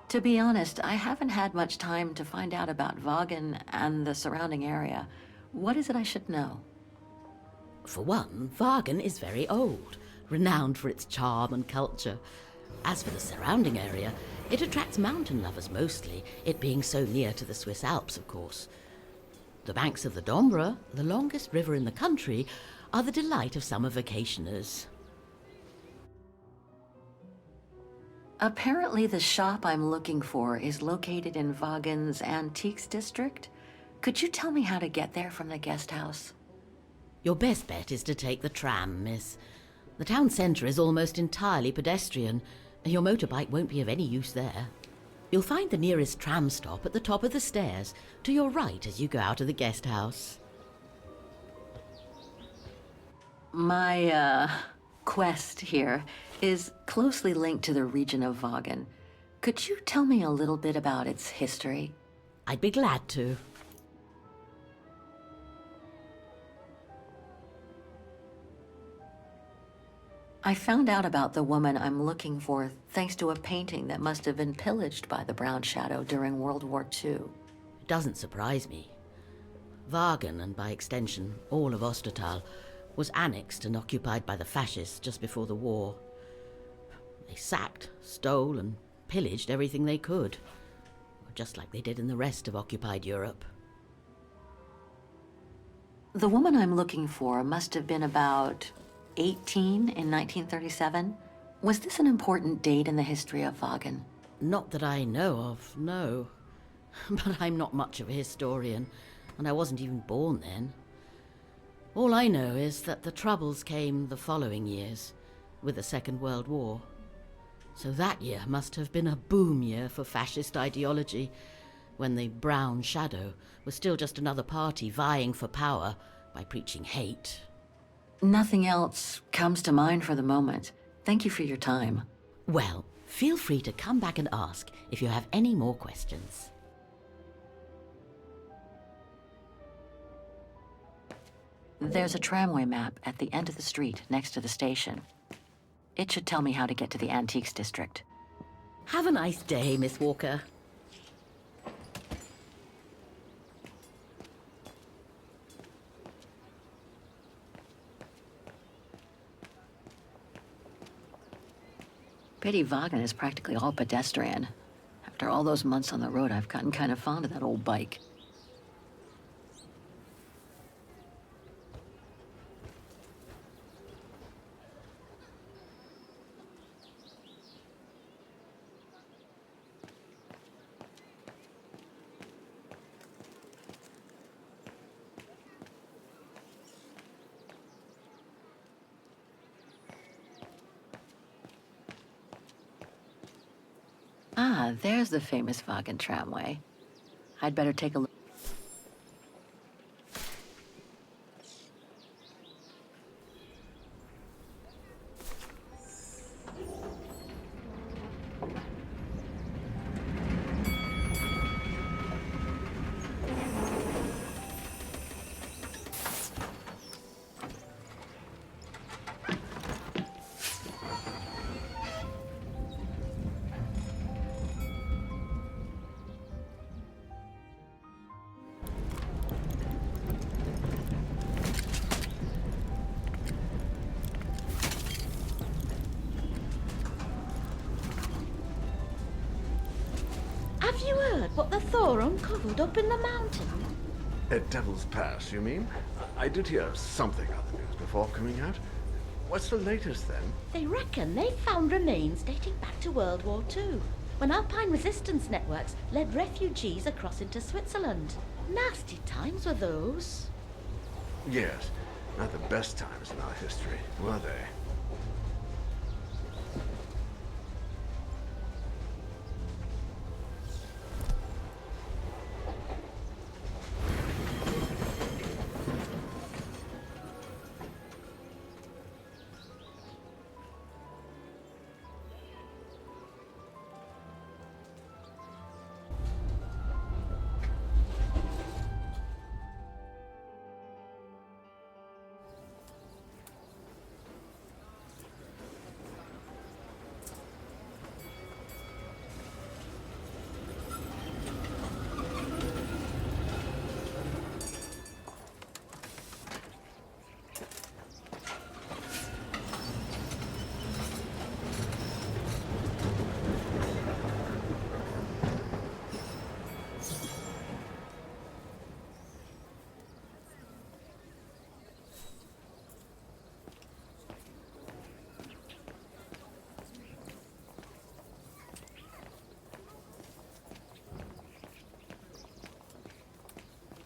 To be honest, I haven't had much time to find out about Wagen and the surrounding area. What is it I should know? For one, Wagen is very old, renowned for its charm and culture. As for the surrounding area, it attracts mountain lovers mostly, it being so near to the Swiss Alps, of course. The banks of the Dombra, the longest river in the country, are the delight of summer vacationers. Apparently the shop I'm looking for is located in Wagen's Antiques district. Could you tell me how to get there from the guest house? Your best bet is to take the tram, miss. The town centre is almost entirely pedestrian, and your motorbike won't be of any use there. You'll find the nearest tram stop at the top of the stairs, to your right as you go out of the guest house. My, quest here is closely linked to the region of Wagen. Could you tell me a little bit about its history? I'd be glad to. I found out about the woman I'm looking for thanks to a painting that must have been pillaged by the Brown Shadow during World War II. It doesn't surprise me. Wagen, and by extension all of Ostertal, was annexed and occupied by the fascists just before the war. They sacked, stole, and pillaged everything they could, just like they did in the rest of occupied Europe. The woman I'm looking for must have been about 18 in 1937. Was this an important date in the history of Wagen? Not that I know of, no. But I'm not much of a historian, and I wasn't even born then. All I know is that the Troubles came the following years, with the Second World War. So that year must have been a boom year for fascist ideology, when the Brown Shadow was still just another party vying for power by preaching hate. Nothing else comes to mind for the moment. Thank you for your time. Well, feel free to come back and ask if you have any more questions. There's a tramway map at the end of the street next to the station. It should tell me how to get to the Antiques District. Have a nice day, Miss Walker. Pity Wagen is practically all pedestrian. After all those months on the road, I've gotten kind of fond of that old bike. Ah, there's the famous Wagen tramway. I'd better take a look. Have you heard what the Thor uncovered up in the mountain? At Devil's Pass, you mean? I did hear something on the news before coming out. What's the latest, then? They reckon they found remains dating back to World War II, when Alpine resistance networks led refugees across into Switzerland. Nasty times were those. Yes, not the best times in our history, were they?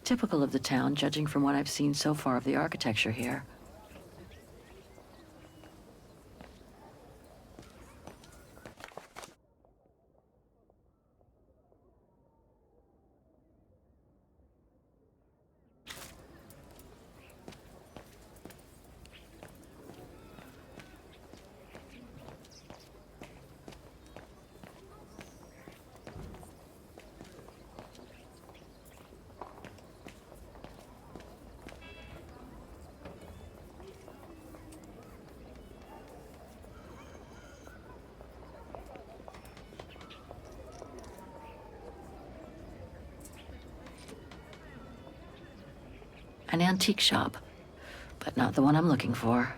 Typical of the town, judging from what I've seen so far of the architecture here. An antique shop, but not the one I'm looking for.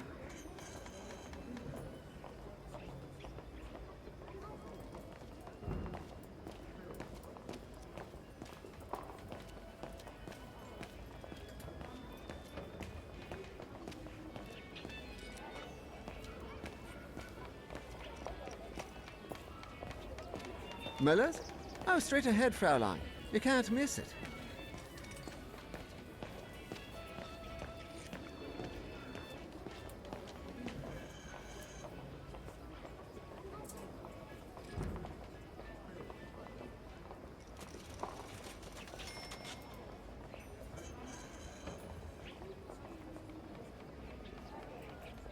Miller's? Oh, straight ahead, Fraulein. You can't miss it.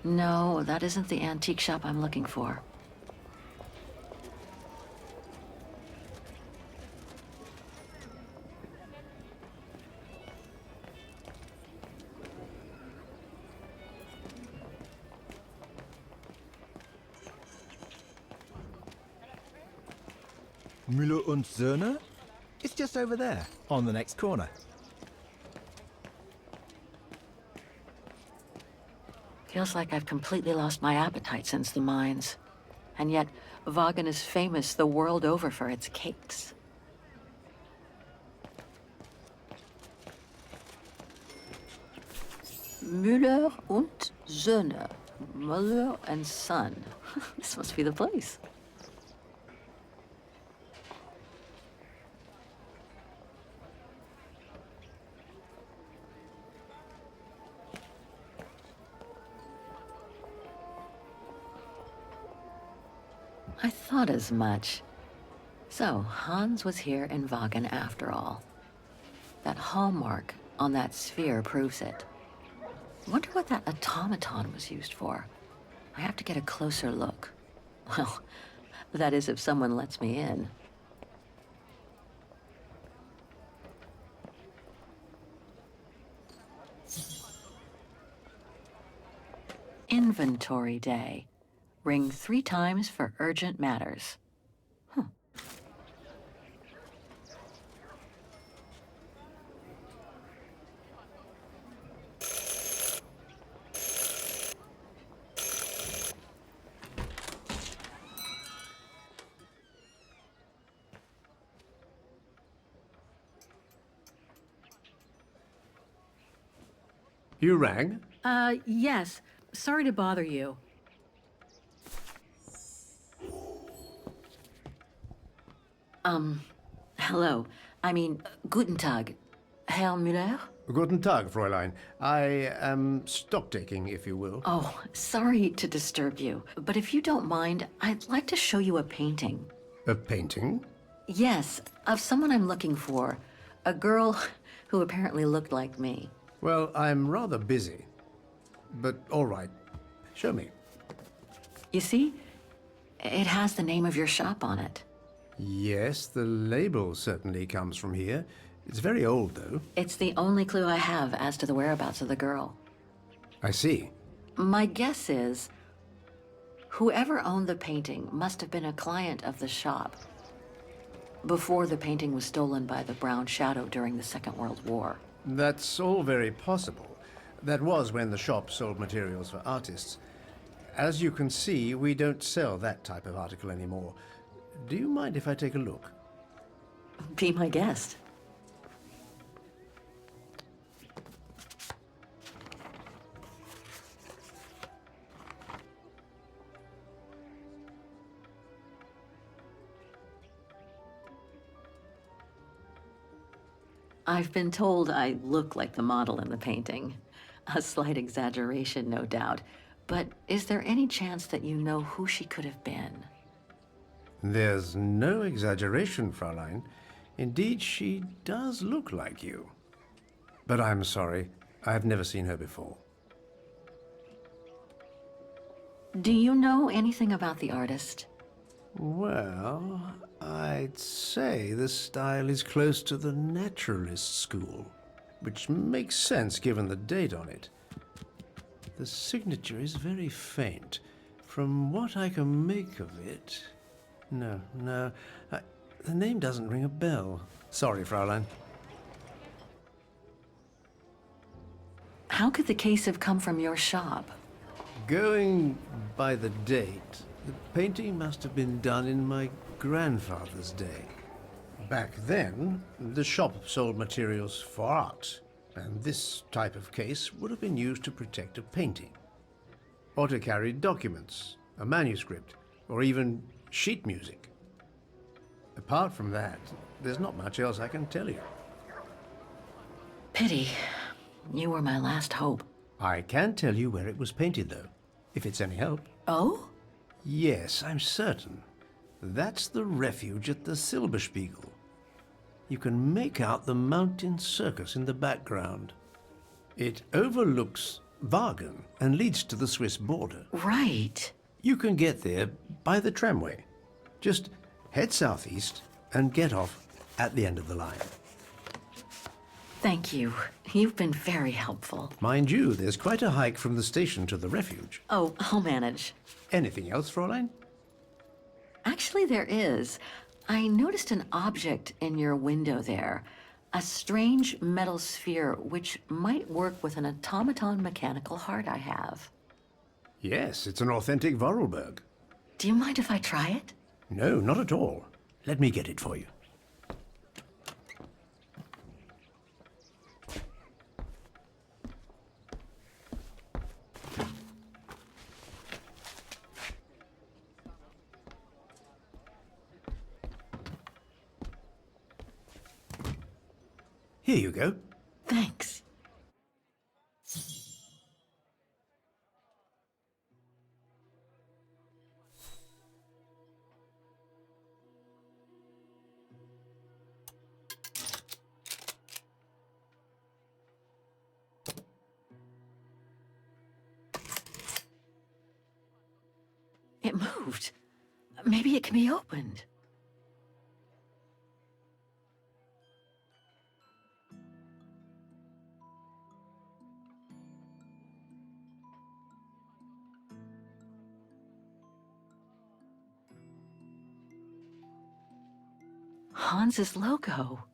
No, that isn't the antique shop I'm looking for. Müller und Söhne? It's just over there, on the next corner. Feels like I've completely lost my appetite since the mines. And yet, Wagen is famous the world over for its cakes. Müller und Söhne. Mother and son. This must be the place. I thought as much. So, Hans was here in Wagen after all. That hallmark on that sphere proves it. Wonder what that automaton was used for. I have to get a closer look. Well, that is if someone lets me in. Inventory day. Ring 3 times for urgent matters. You rang? Yes. Sorry to bother you. Hello. I mean, guten Tag. Herr Müller? Guten Tag, Fräulein. I am stock-taking, if you will. Oh, sorry to disturb you, but if you don't mind, I'd like to show you a painting. A painting? Yes, of someone I'm looking for. A girl who apparently looked like me. Well, I'm rather busy. But all right. Show me. You see? It has the name of your shop on it. Yes, the label certainly comes from here. It's very old, though. It's the only clue I have as to the whereabouts of the girl. I see. My guess is, whoever owned the painting must have been a client of the shop before the painting was stolen by the Brown Shadow during the Second World War. That's all very possible. That was when the shop sold materials for artists. As you can see, we don't sell that type of article anymore. Do you mind if I take a look? Be my guest. I've been told I look like the model in the painting. A slight exaggeration, no doubt. But is there any chance that you know who she could have been? There's no exaggeration, Fräulein. Indeed, she does look like you. But I'm sorry, I've never seen her before. Do you know anything about the artist? Well, I'd say the style is close to the naturalist school, which makes sense given the date on it. The signature is very faint. From what I can make of it... No, the name doesn't ring a bell. Sorry, Fräulein. How could the case have come from your shop? Going by the date, the painting must have been done in my grandfather's day. Back then, the shop sold materials for art, and this type of case would have been used to protect a painting. Or to carry documents, a manuscript, or even sheet music. Apart from that, there's not much else I can tell you. Pity. You were my last hope. I can tell you where it was painted, though, if it's any help. Oh? Yes, I'm certain. That's the refuge at the Silberspiegel. You can make out the mountain circus in the background. It overlooks Wagen and leads to the Swiss border. Right. You can get there by the tramway. Just head southeast and get off at the end of the line. Thank you. You've been very helpful. Mind you, there's quite a hike from the station to the refuge. Oh, I'll manage. Anything else, Fräulein? Actually, there is. I noticed an object in your window there. A strange metal sphere which might work with an automaton mechanical heart I have. Yes, it's an authentic Vorarlberg. Do you mind if I try it? No, not at all. Let me get it for you. Here you go. Thanks. It moved. Maybe it can be opened. Hans's logo.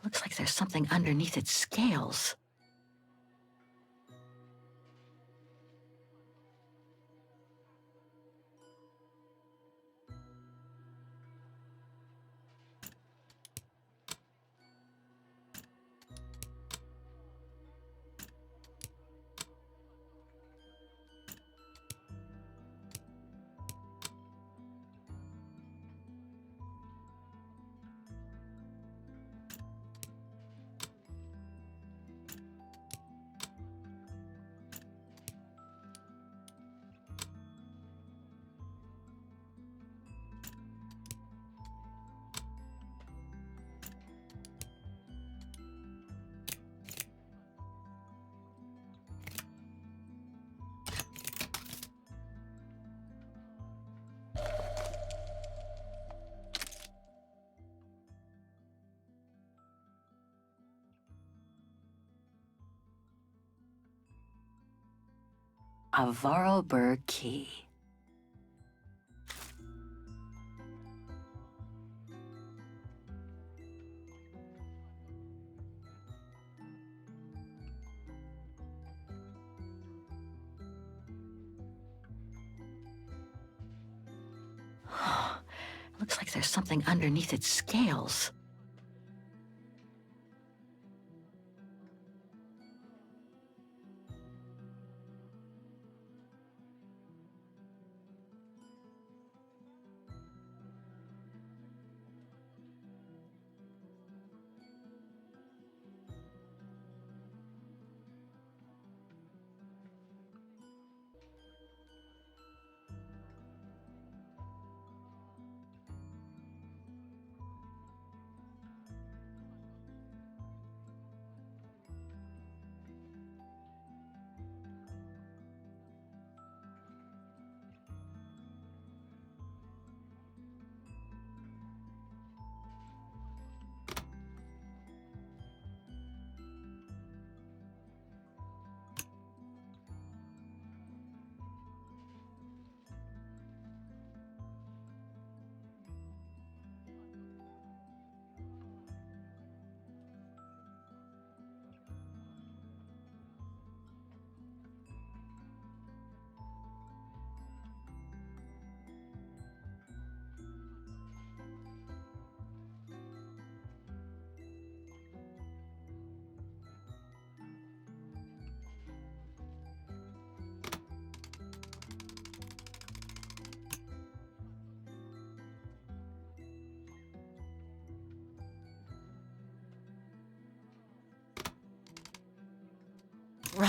Looks like there's something underneath its scales. A Vorarlberg key. Looks like there's something underneath its scales.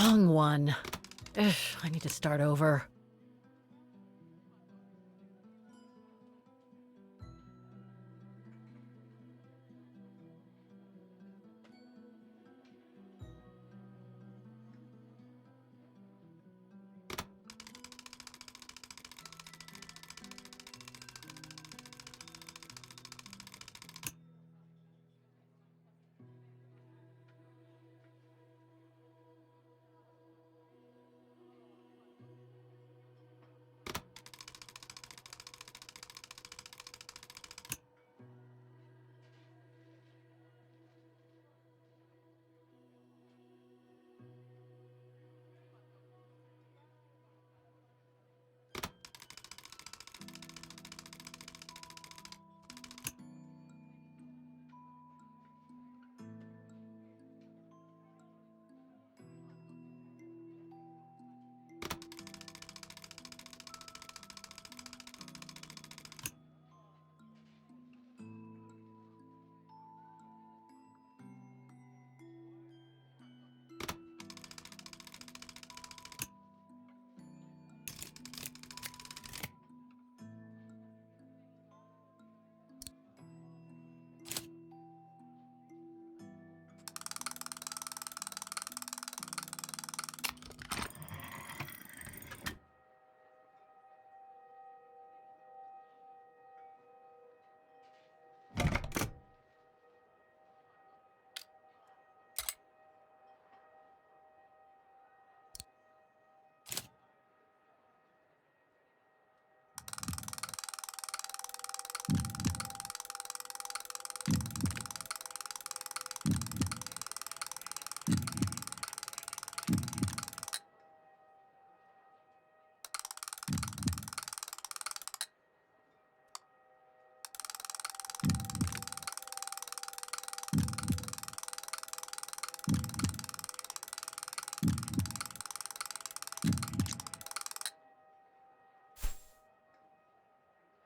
wrong one. Ugh, I need to start over.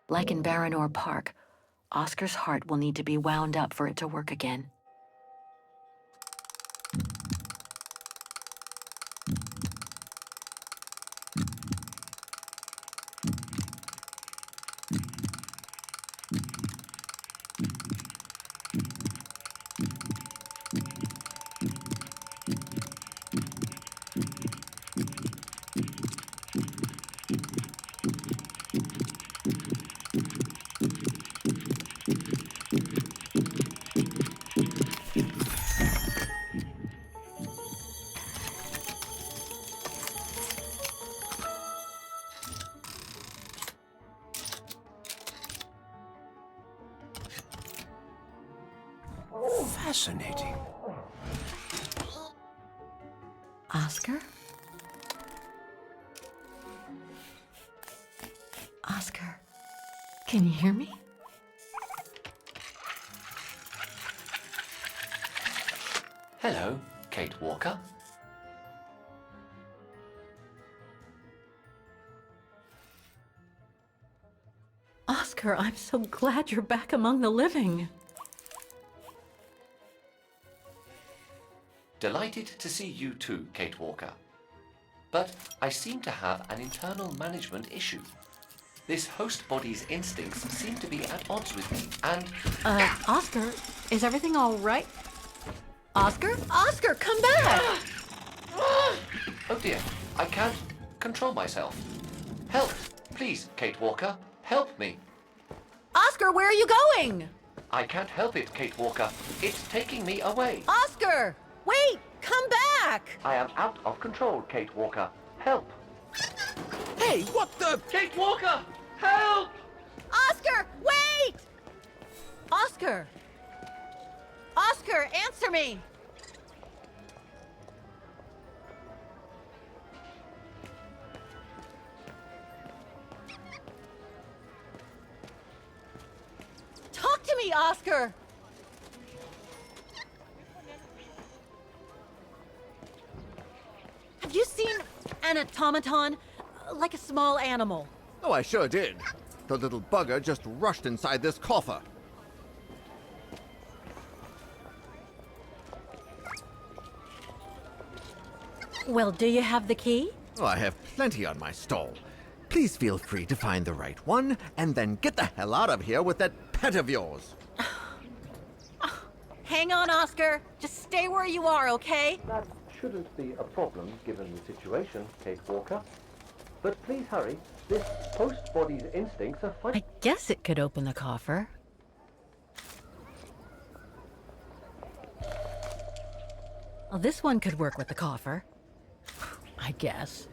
Like in Baranor Park, Oscar's heart will need to be wound up for it to work again. Fascinating. Oscar? Oscar, can you hear me? Hello, Kate Walker. Oscar, I'm so glad you're back among the living. Delighted to see you too, Kate Walker. But I seem to have an internal management issue. This host body's instincts seem to be at odds with me, and... Oscar, is everything all right? Oscar? Oscar, come back! Oh dear, I can't control myself. Help! Please, Kate Walker, help me. Oscar, where are you going? I can't help it, Kate Walker. It's taking me away. Oscar! Wait! Come back! I am out of control, Kate Walker. Help! Hey, what the? Kate Walker! Help! Oscar, wait! Oscar! Oscar, answer me! Talk to me, Oscar! Have you seen an automaton? Like a small animal. Oh, I sure did. The little bugger just rushed inside this coffer. Well, do you have the key? Oh, I have plenty on my stall. Please feel free to find the right one, and then get the hell out of here with that pet of yours. Hang on, Oscar. Just stay where you are, okay? That shouldn't be a problem given the situation, Kate Walker. But please hurry. This host body's instincts are I guess it could open the coffer. Well, this one could work with the coffer. I guess.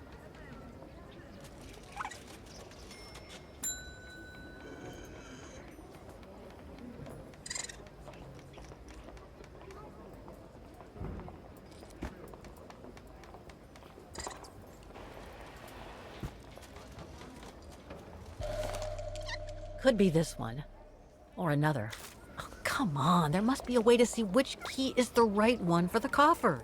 Could be this one. Or another. Oh, come on, there must be a way to see which key is the right one for the coffer.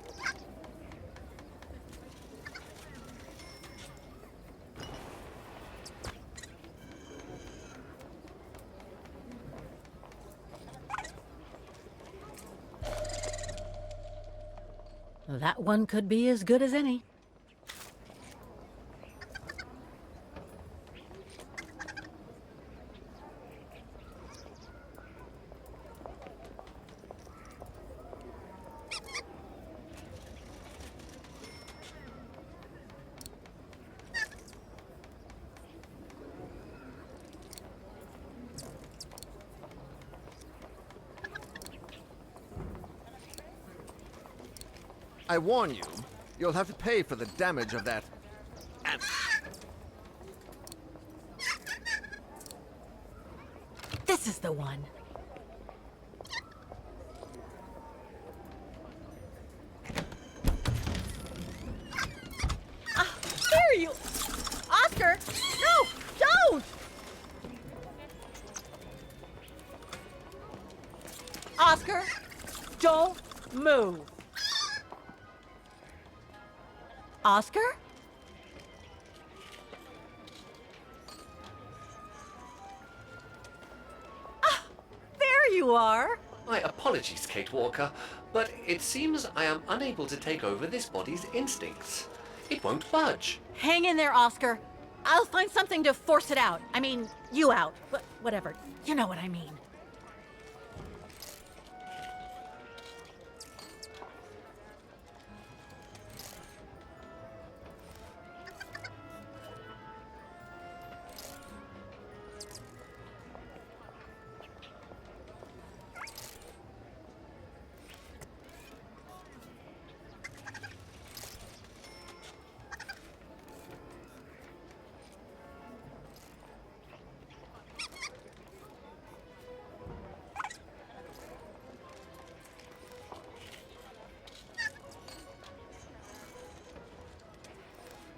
That one could be as good as any. I warn you, you'll have to pay for the damage of that ant. This is the one. There you... Oscar! No! Don't! Oscar, don't move. Oscar? Ah, there you are. My apologies, Kate Walker, but it seems I am unable to take over this body's instincts. It won't budge. Hang in there, Oscar. I'll find something to force it out. I mean, you out. Whatever. You know what I mean.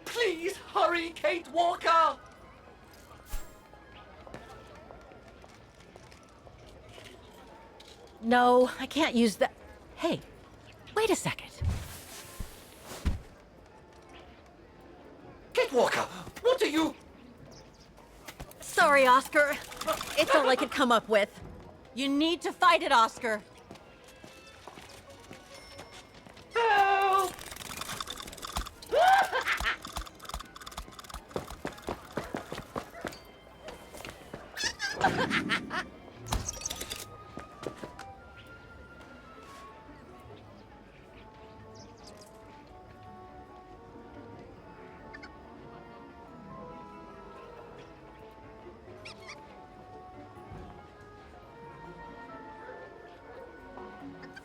Please hurry, Kate Walker! No, I can't use that. Hey, wait a second. Kate Walker, what are you... Sorry, Oscar. It's all I could come up with. You need to fight it, Oscar. Help!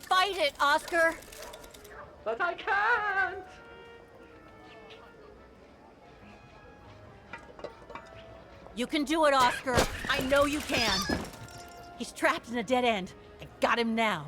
Fight it, Oscar. But I can't! You can do it, Oscar. I know you can. He's trapped in a dead end. I got him now.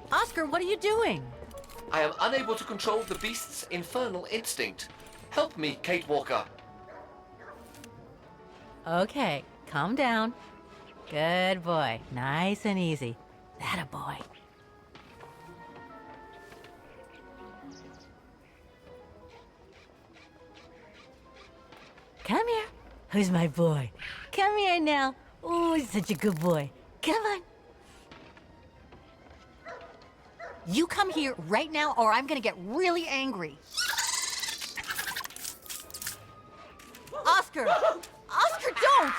Oscar, what are you doing? I am unable to control the beast's infernal instinct. Help me, Kate Walker. Okay, calm down. Good boy. Nice and easy. That a boy. Come here. Who's my boy? Come here now. Oh, he's such a good boy. Come on. You come here right now or I'm gonna get really angry. Oscar! Oscar, don't!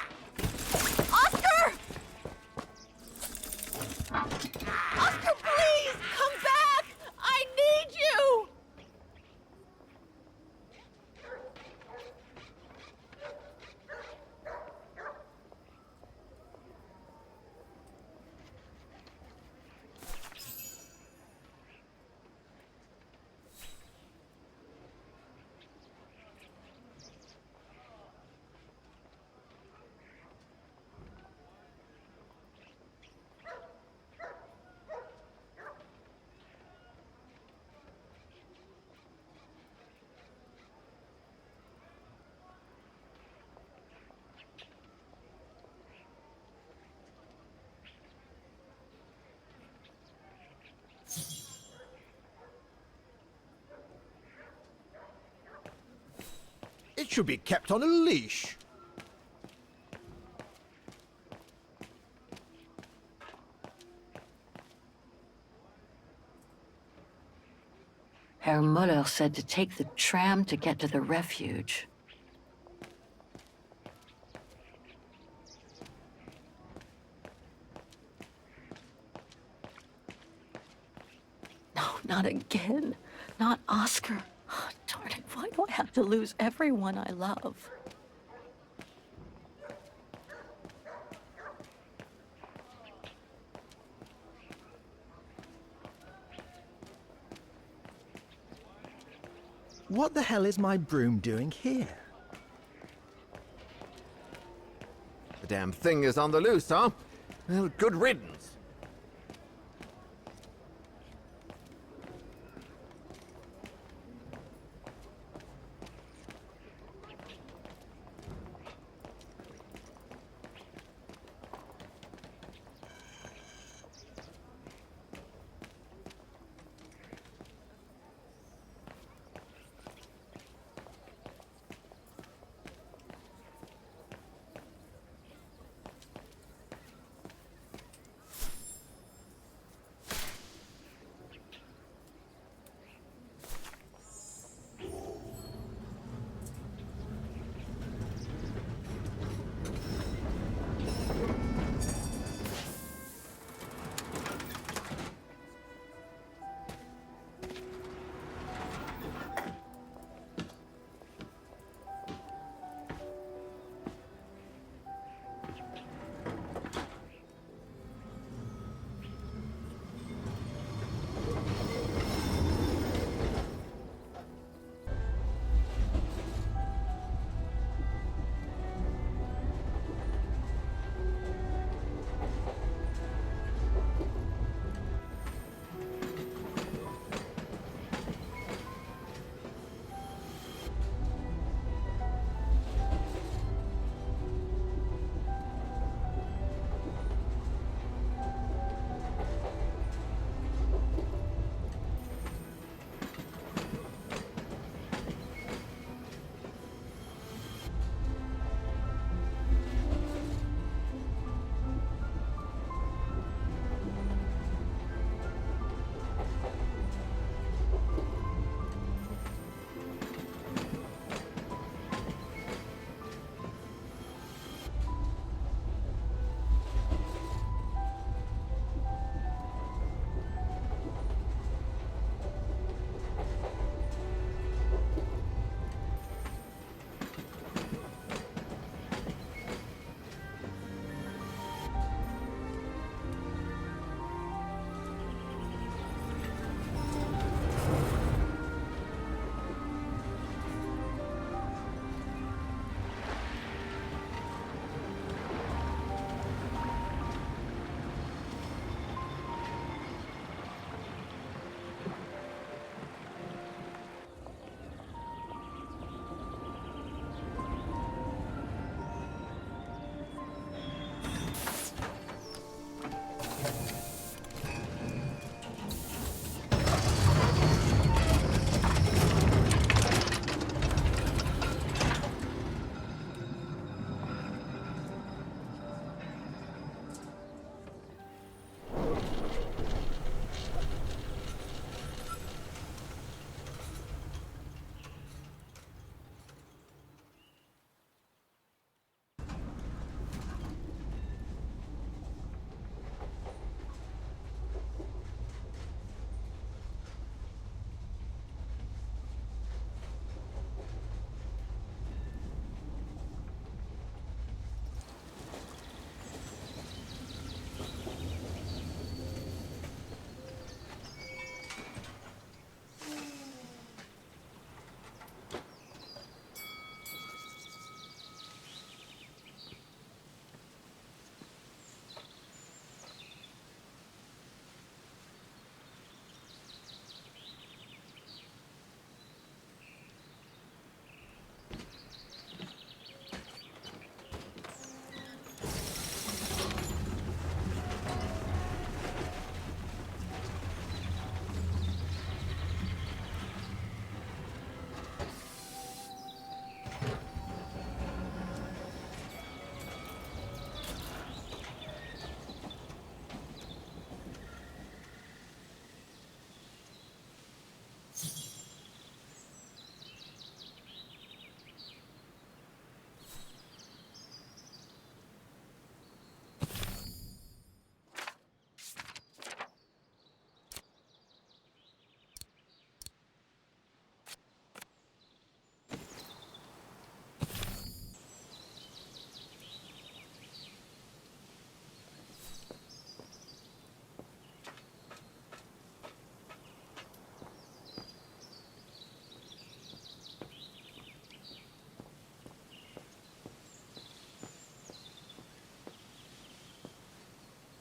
Oscar! Oscar, please! Come back! I need you! It should be kept on a leash. Herr Muller said to take the tram to get to the refuge. No, not again. Not Oscar. Oh, darn it, why do I have to lose everyone I love? What the hell is my broom doing here? The damn thing is on the loose, huh? Well, good riddance.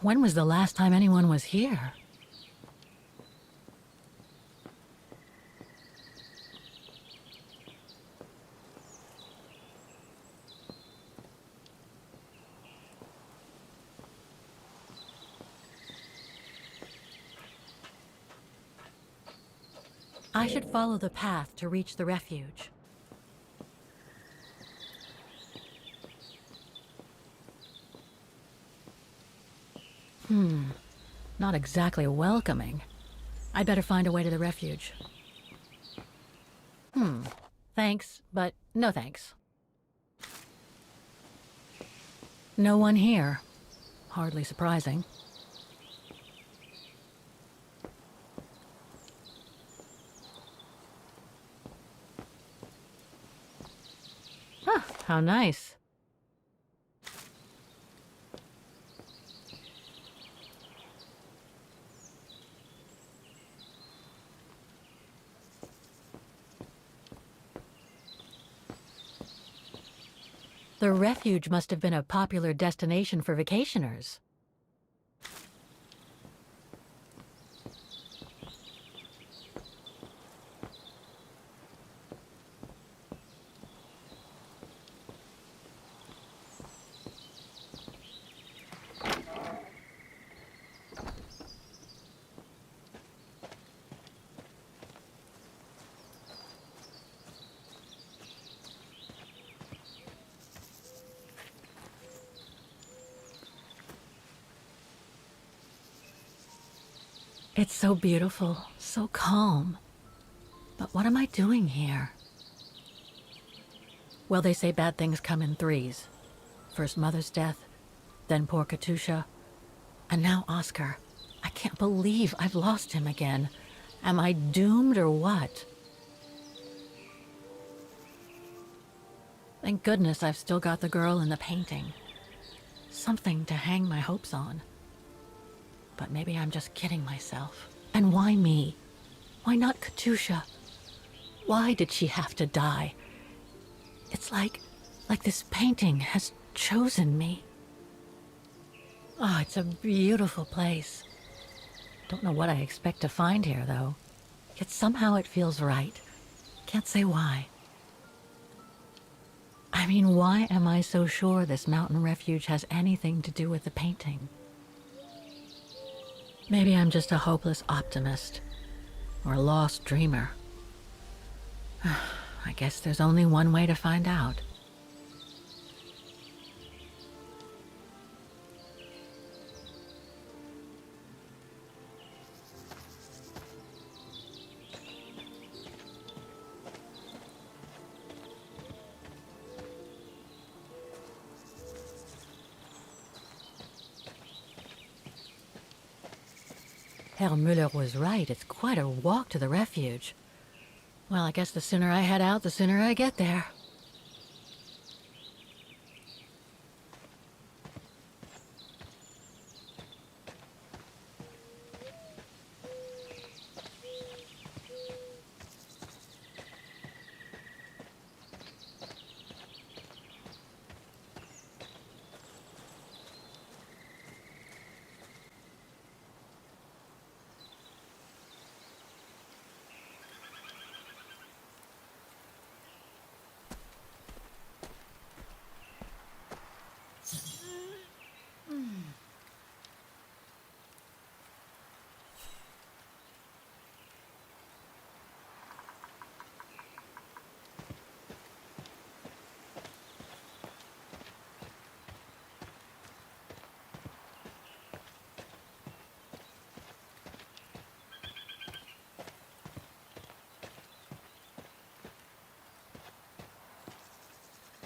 When was the last time anyone was here? I should follow the path to reach the refuge. Not exactly welcoming. I'd better find a way to the refuge. Thanks, but no thanks. No one here. Hardly surprising. Huh, how nice. The refuge must have been a popular destination for vacationers. It's so beautiful, so calm. But what am I doing here? Well, they say bad things come in threes. First Mother's death, then poor Katusha, and now Oscar. I can't believe I've lost him again. Am I doomed or what? Thank goodness I've still got the girl in the painting. Something to hang my hopes on. But maybe I'm just kidding myself. And why me? Why not Katusha? Why did she have to die? It's like this painting has chosen me. Oh, it's a beautiful place. Don't know what I expect to find here, though. Yet somehow it feels right. Can't say why. I mean, why am I so sure this mountain refuge has anything to do with the painting? Maybe I'm just a hopeless optimist, or a lost dreamer. I guess there's only one way to find out. Herr Müller was right. It's quite a walk to the refuge. Well, I guess the sooner I head out, the sooner I get there.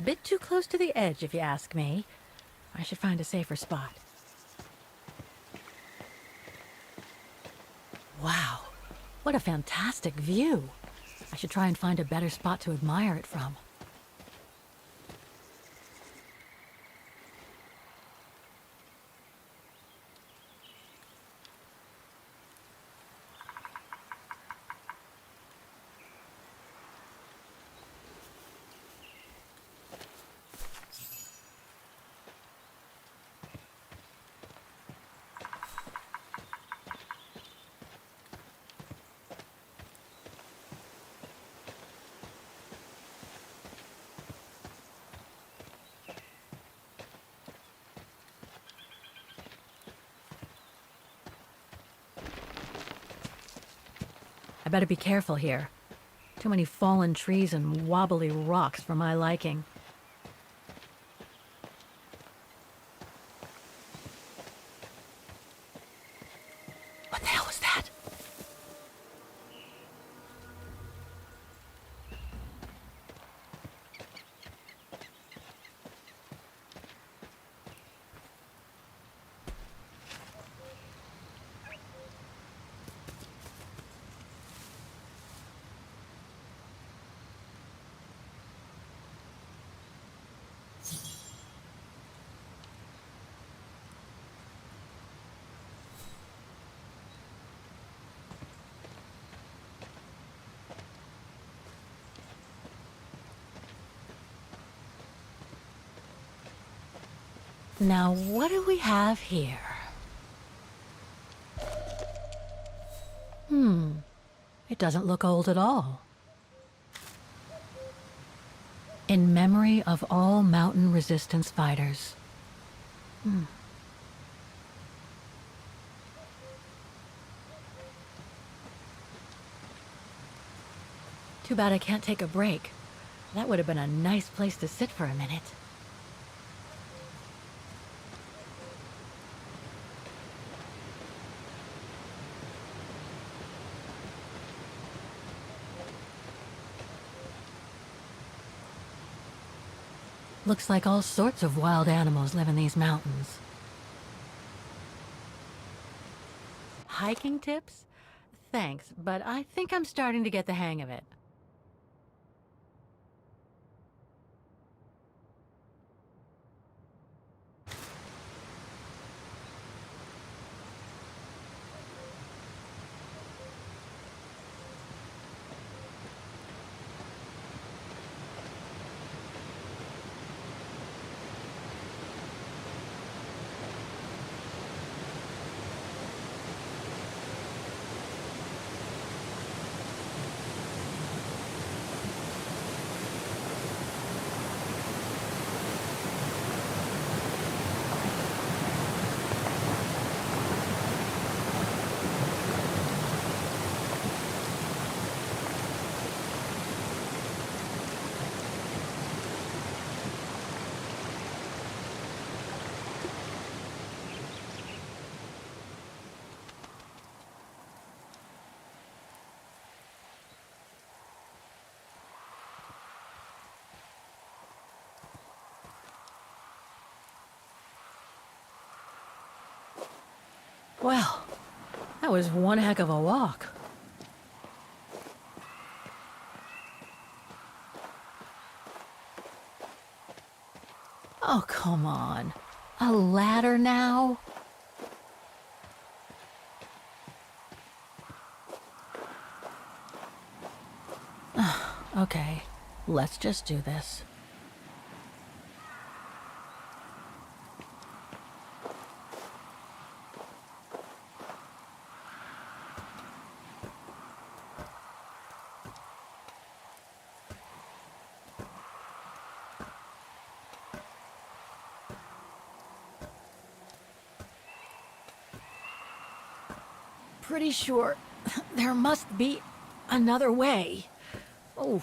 Bit too close to the edge, if you ask me. I should find a safer spot. Wow, what a fantastic view. I should try and find a better spot to admire it from. better be careful here. Too many fallen trees and wobbly rocks for my liking. What the hell was that? Now, what do we have here? It doesn't look old at all. In memory of all mountain resistance fighters. Too bad I can't take a break. That would have been a nice place to sit for a minute. Looks like all sorts of wild animals live in these mountains. Hiking tips? Thanks, but I think I'm starting to get the hang of it. Well, that was one heck of a walk. Oh, come on. A ladder now? Okay, let's just do this. Pretty sure there must be another way. Oh.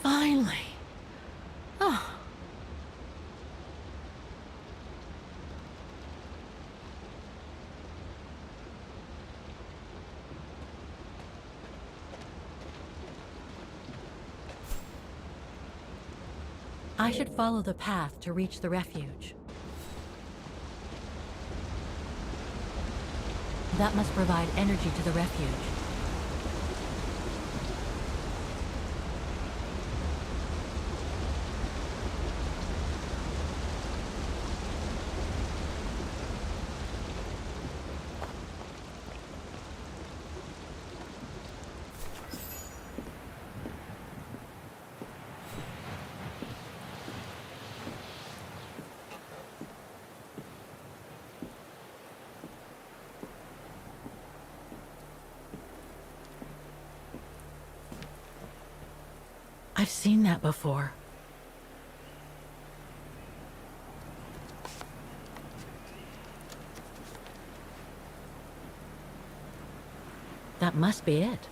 Finally. Oh. I should follow the path to reach the refuge. That must provide energy to the refuge. I've seen that before. That must be it.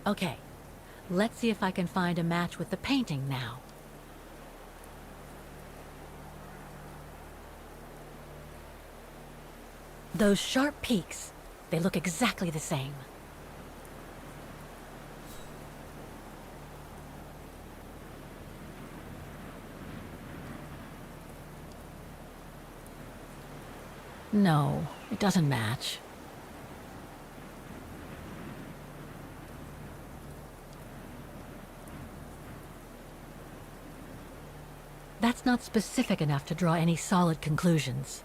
Okay, let's see if I can find a match with the painting now. Those sharp peaks, they look exactly the same. No, it doesn't match. That's not specific enough to draw any solid conclusions.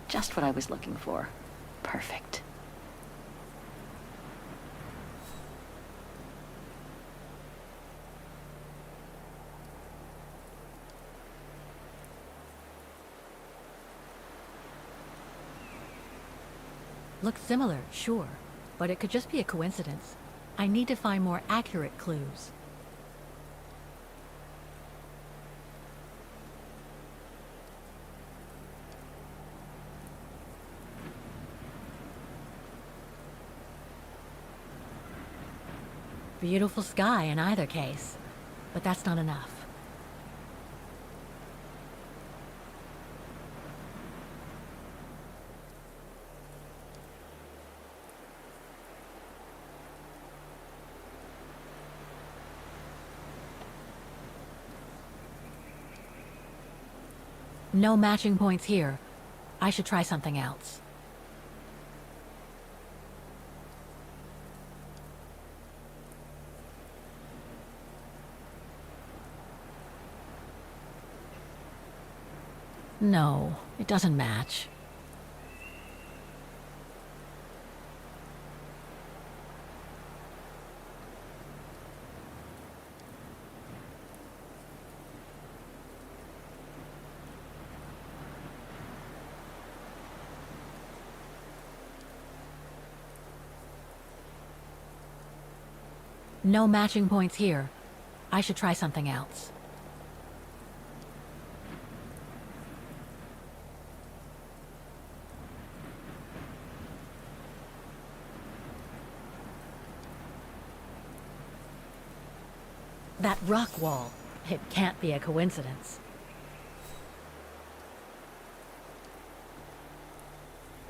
Just what I was looking for. Perfect. Looks similar, sure, but it could just be a coincidence. I need to find more accurate clues. Beautiful sky in either case, but that's not enough. No matching points here. I should try something else. No, it doesn't match. No matching points here. I should try something else. That rock wall. It can't be a coincidence.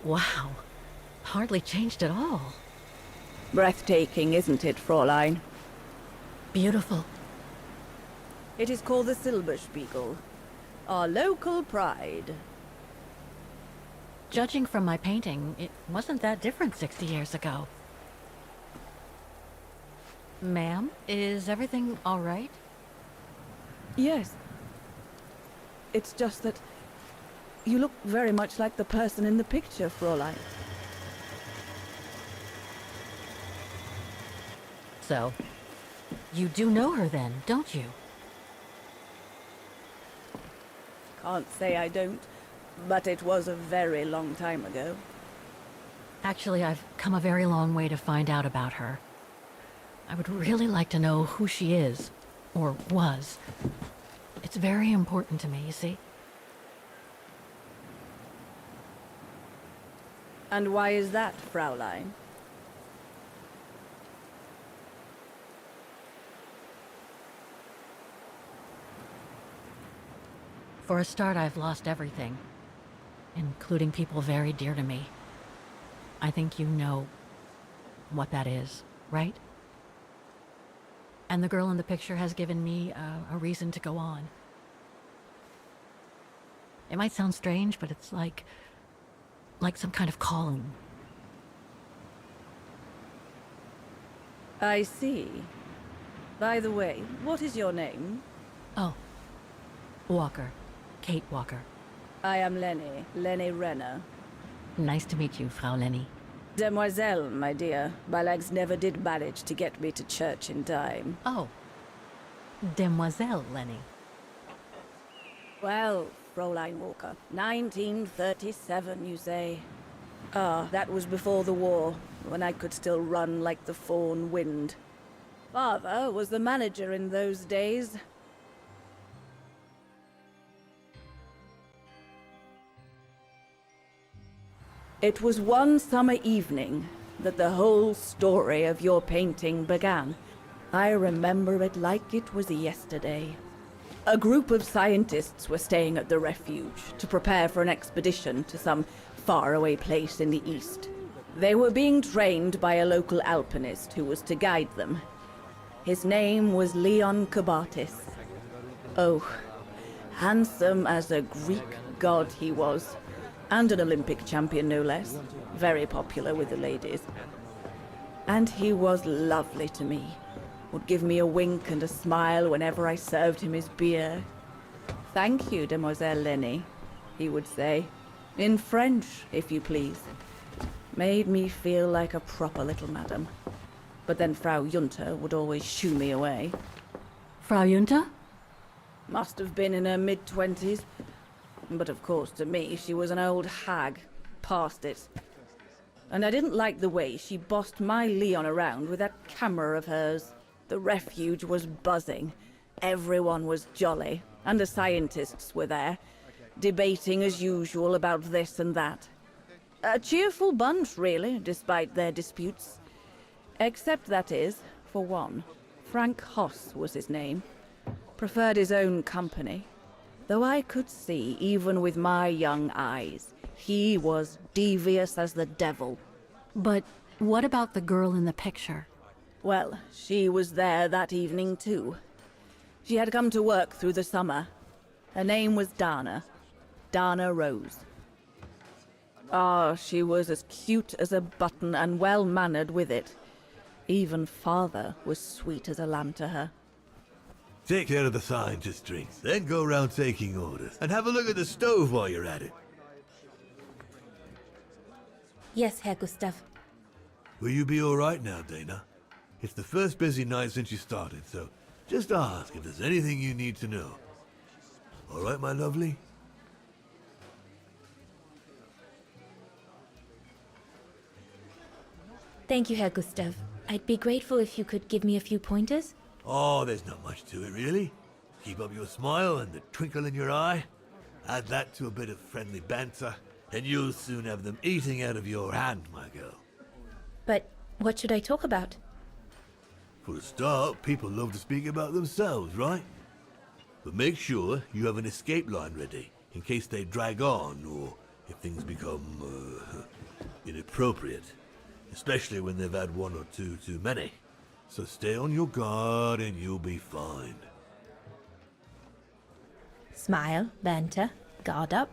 Wow. Hardly changed at all. Breathtaking, isn't it, Fräulein? Beautiful. It is called the Silberspiegel, our local pride. Judging from my painting, it wasn't that different 60 years ago. Ma'am, is everything all right? Yes. It's just that you look very much like the person in the picture, Fräulein. So, you do know her then, don't you? Can't say I don't, but it was a very long time ago. Actually, I've come a very long way to find out about her. I would really like to know who she is, or was. It's very important to me, you see? And why is that, Fräulein? For a start, I've lost everything, including people very dear to me. I think you know what that is, right? And the girl in the picture has given me a reason to go on. It might sound strange, but it's like some kind of calling. I see. By the way, what is your name? Oh, Walker. Kate Walker. I am Lenny Renner. Nice to meet you, Frau Lenny. Demoiselle, my dear. My legs never did manage to get me to church in time. Oh. Demoiselle Lenny. Well, Fräulein Walker, 1937, you say? Ah, that was before the war, when I could still run like the fawn wind. Father was the manager in those days. It was one summer evening that the whole story of your painting began. I remember it like it was yesterday. A group of scientists were staying at the refuge to prepare for an expedition to some faraway place in the east. They were being trained by a local alpinist who was to guide them. His name was Leon Kabatis. Oh, handsome as a Greek god he was, and an Olympic champion no less, very popular with the ladies. And he was lovely to me. Would give me a wink and a smile whenever I served him his beer. "Thank you, Demoiselle Lenny," he would say. In French, if you please. Made me feel like a proper little madam. But then Frau Junter would always shoo me away. Frau Junter? Must have been in her mid-20s. But of course, to me, she was an old hag. Past it. And I didn't like the way she bossed my Leon around with that camera of hers. The refuge was buzzing. Everyone was jolly. And the scientists were there, debating as usual about this and that. A cheerful bunch, really, despite their disputes. Except, that is, for one. Frank Hoss was his name. Preferred his own company. Though I could see, even with my young eyes, he was devious as the devil. But what about the girl in the picture? Well, she was there that evening too. She had come to work through the summer. Her name was Dana. Dana Rose. Ah, she was as cute as a button and well-mannered with it. Even father was sweet as a lamb to her. Take care of the scientist drinks, then go round taking orders. And have a look at the stove while you're at it. Yes, Herr Gustav. Will you be all right now, Dana? It's the first busy night since you started, so just ask if there's anything you need to know. All right, my lovely? Thank you, Herr Gustav. I'd be grateful if you could give me a few pointers. Oh, there's not much to it, really. Keep up your smile and the twinkle in your eye. Add that to a bit of friendly banter, and you'll soon have them eating out of your hand, my girl. But what should I talk about? For a start, people love to speak about themselves, right? But make sure you have an escape line ready, in case they drag on, or if things become, inappropriate. Especially when they've had one or two too many. So stay on your guard and you'll be fine. Smile, banter, guard up.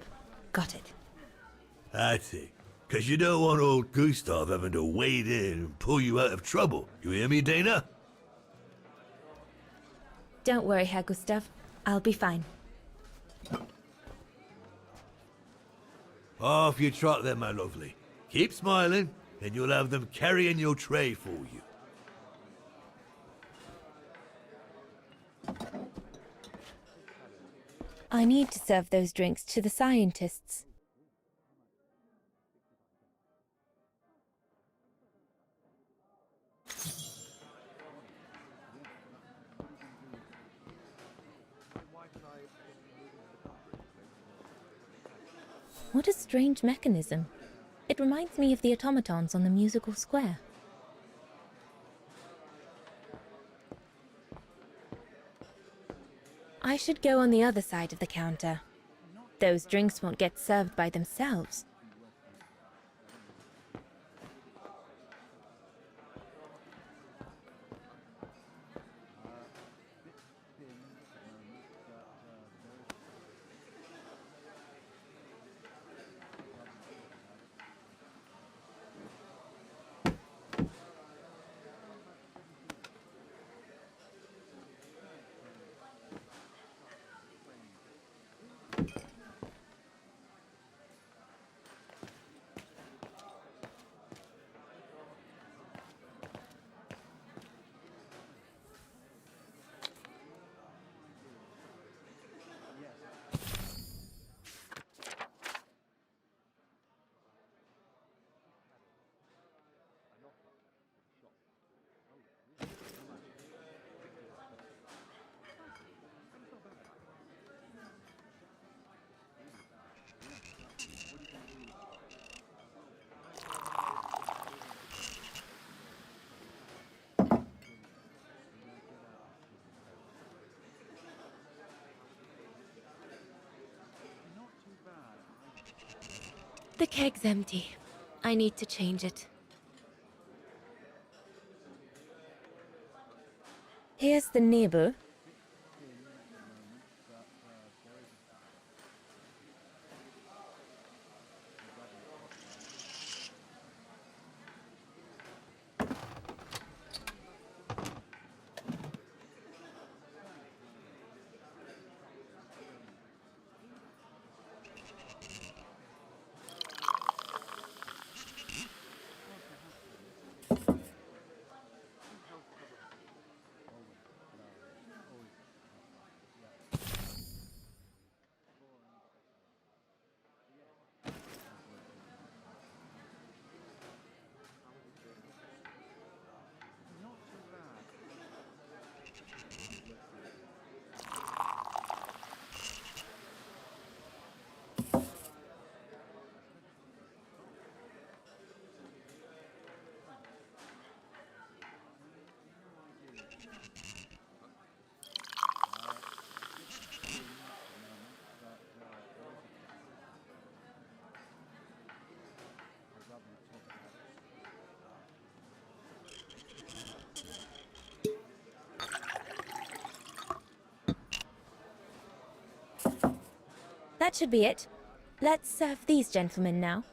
Got it. That's it. 'Cause you don't want old Gustav having to wade in and pull you out of trouble. You hear me, Dana? Don't worry, Herr Gustav. I'll be fine. Off you trot then, my lovely. Keep smiling, and you'll have them carrying your tray for you. I need to serve those drinks to the scientists. What a strange mechanism. It reminds me of the automatons on the musical square. I should go on the other side of the counter. Those drinks won't get served by themselves. The keg's empty. I need to change it. Here's the neighbor. That should be it. Let's serve these gentlemen now.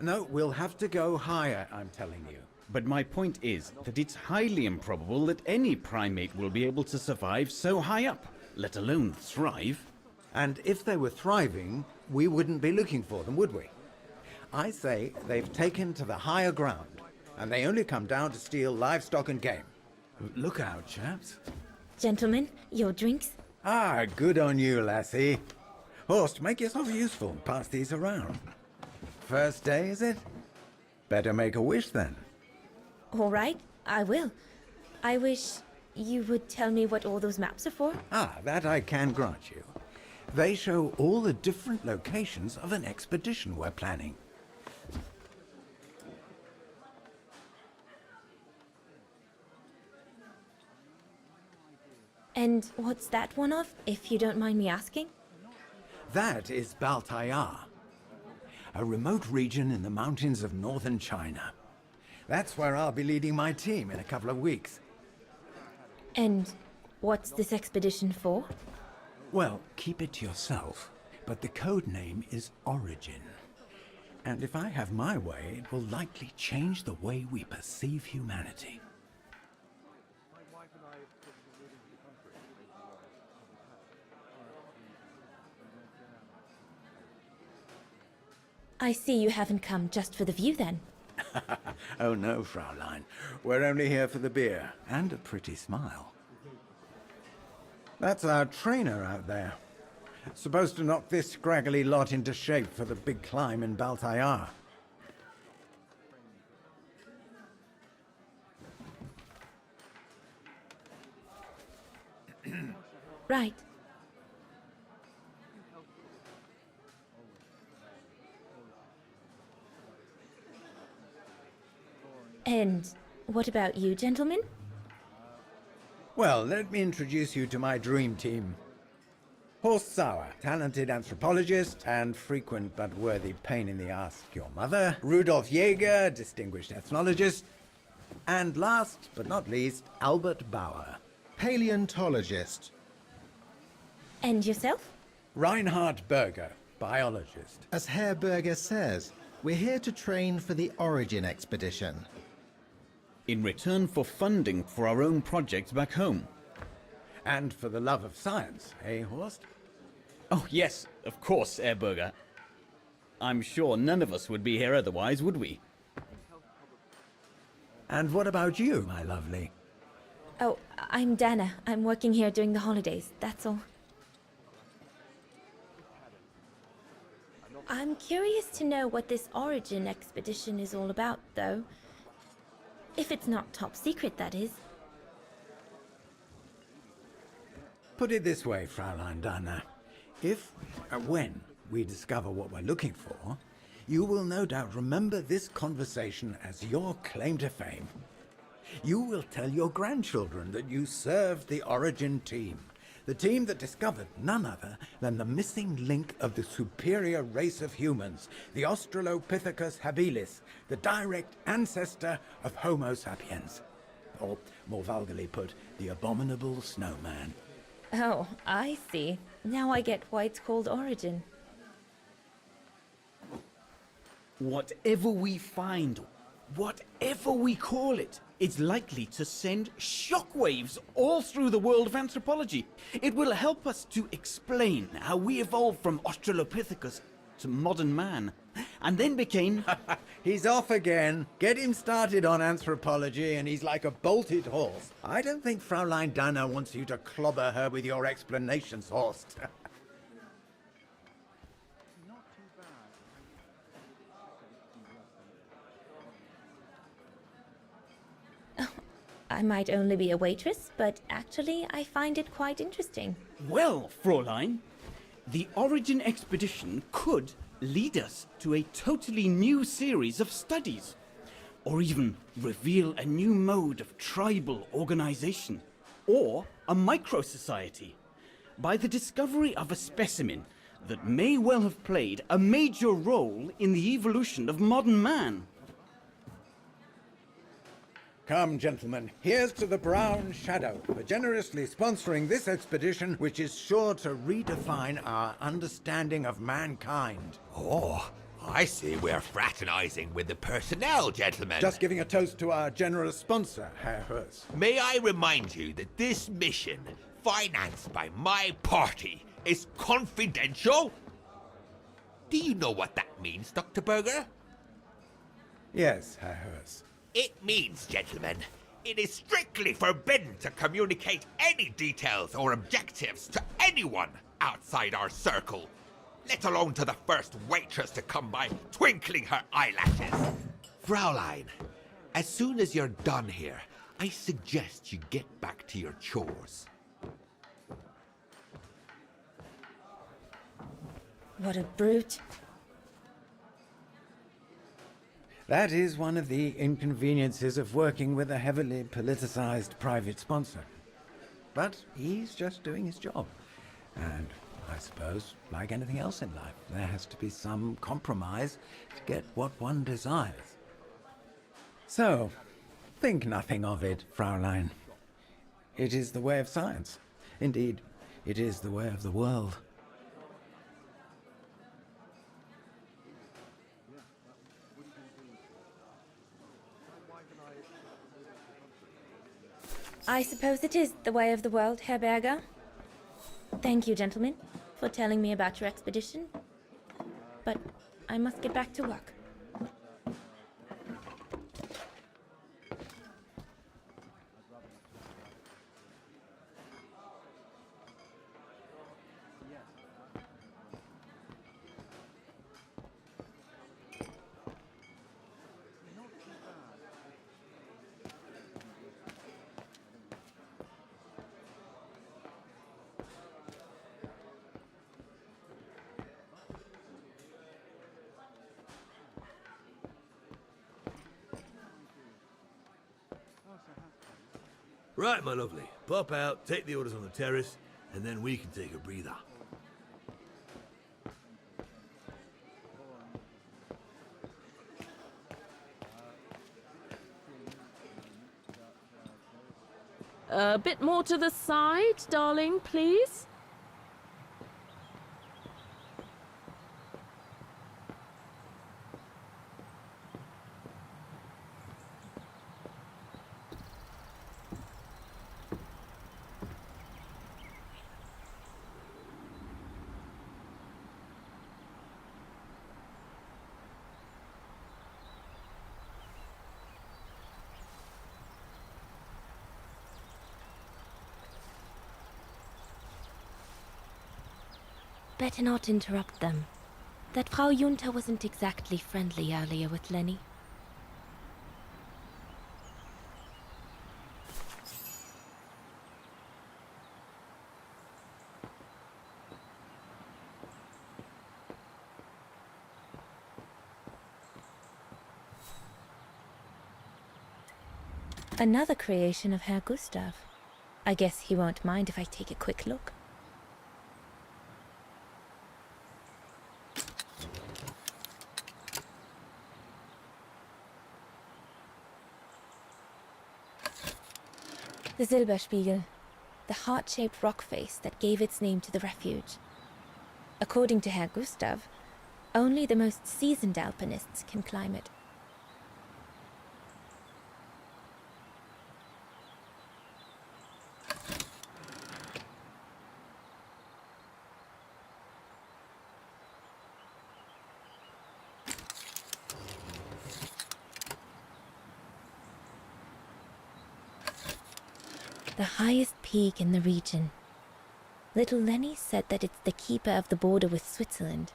No, we'll have to go higher, I'm telling you. But my point is that it's highly improbable that any primate will be able to survive so high up, let alone thrive. And if they were thriving, we wouldn't be looking for them, would we? I say they've taken to the higher ground, and they only come down to steal livestock and game. Look out, chaps. Gentlemen, your drinks? Ah, good on you, lassie. Horst, make yourself useful and pass these around. First day, is it? Better make a wish, then. All right, I will. I wish you would tell me what all those maps are for. Ah, that I can grant you. They show all the different locations of an expedition we're planning. And what's that one of, if you don't mind me asking? That is Baltayar, a remote region in the mountains of northern China. That's where I'll be leading my team in a couple of weeks. And what's this expedition for? Well, keep it to yourself, but the code name is Origin. And if I have my way, it will likely change the way we perceive humanity. I see you haven't come just for the view then. Oh no, Fraulein. We're only here for the beer and a pretty smile. That's our trainer out there. Supposed to knock this scraggly lot into shape for the big climb in Baltayar. Right. And what about you, gentlemen? Well, let me introduce you to my dream team. Horst Sauer, talented anthropologist and frequent but worthy pain in the ass your mother. Rudolf Jäger, distinguished ethnologist. And last but not least, Albert Bauer, paleontologist. And yourself? Reinhard Berger, biologist. As Herr Berger says, we're here to train for the Origin expedition. In return for funding for our own projects back home. And for the love of science, eh, Horst? Oh, yes, of course, Herr Berger. I'm sure none of us would be here otherwise, would we? And what about you, my lovely? Oh, I'm Dana. I'm working here during the holidays, that's all. I'm curious to know what this Origin expedition is all about, though. If it's not top secret, that is. Put it this way, Fraulein Dana. If, when we discover what we're looking for, you will no doubt remember this conversation as your claim to fame. You will tell your grandchildren that you served the Origin team, the team that discovered none other than the missing link of the superior race of humans, the Australopithecus habilis, the direct ancestor of Homo sapiens. Or, more vulgarly put, the abominable snowman. Oh, I see. Now I get why it's called Origin. Whatever we find, whatever we call it, it's likely to send shockwaves all through the world of anthropology. It will help us to explain how we evolved from Australopithecus to modern man, and then became... He's off again. Get him started on anthropology and he's like a bolted horse. I don't think Fraulein Dana wants you to clobber her with your explanations, Horst. I might only be a waitress, but actually I find it quite interesting. Well, Fräulein, the Origin expedition could lead us to a totally new series of studies, or even reveal a new mode of tribal organization, or a micro-society, by the discovery of a specimen that may well have played a major role in the evolution of modern man. Come, gentlemen, here's to the Brown Shadow for generously sponsoring this expedition, which is sure to redefine our understanding of mankind. Oh, I see we're fraternizing with the personnel, gentlemen. Just giving a toast to our generous sponsor, Herr Hurst. May I remind you that this mission, financed by my party, is confidential? Do you know what that means, Dr. Berger? Yes, Herr Hurst. It means, gentlemen, it is strictly forbidden to communicate any details or objectives to anyone outside our circle, let alone to the first waitress to come by twinkling her eyelashes. Fraulein, as soon as you're done here, I suggest you get back to your chores. What a brute. That is one of the inconveniences of working with a heavily politicized private sponsor. But he's just doing his job. And I suppose, like anything else in life, there has to be some compromise to get what one desires. So, think nothing of it, Fraulein. It is the way of science. Indeed, it is the way of the world. I suppose it is the way of the world, Herr Berger. Thank you, gentlemen, for telling me about your expedition. But I must get back to work. Right, my lovely. Pop out, take the orders on the terrace, and then we can take a breather. A bit more to the side, darling, please. Better not interrupt them. That Frau Junta wasn't exactly friendly earlier with Lenny. Another creation of Herr Gustav. I guess he won't mind if I take a quick look. The Silberspiegel, the heart-shaped rock face that gave its name to the refuge. According to Herr Gustav, only the most seasoned alpinists can climb it. The highest peak in the region. Little Lenny said that it's the keeper of the border with Switzerland,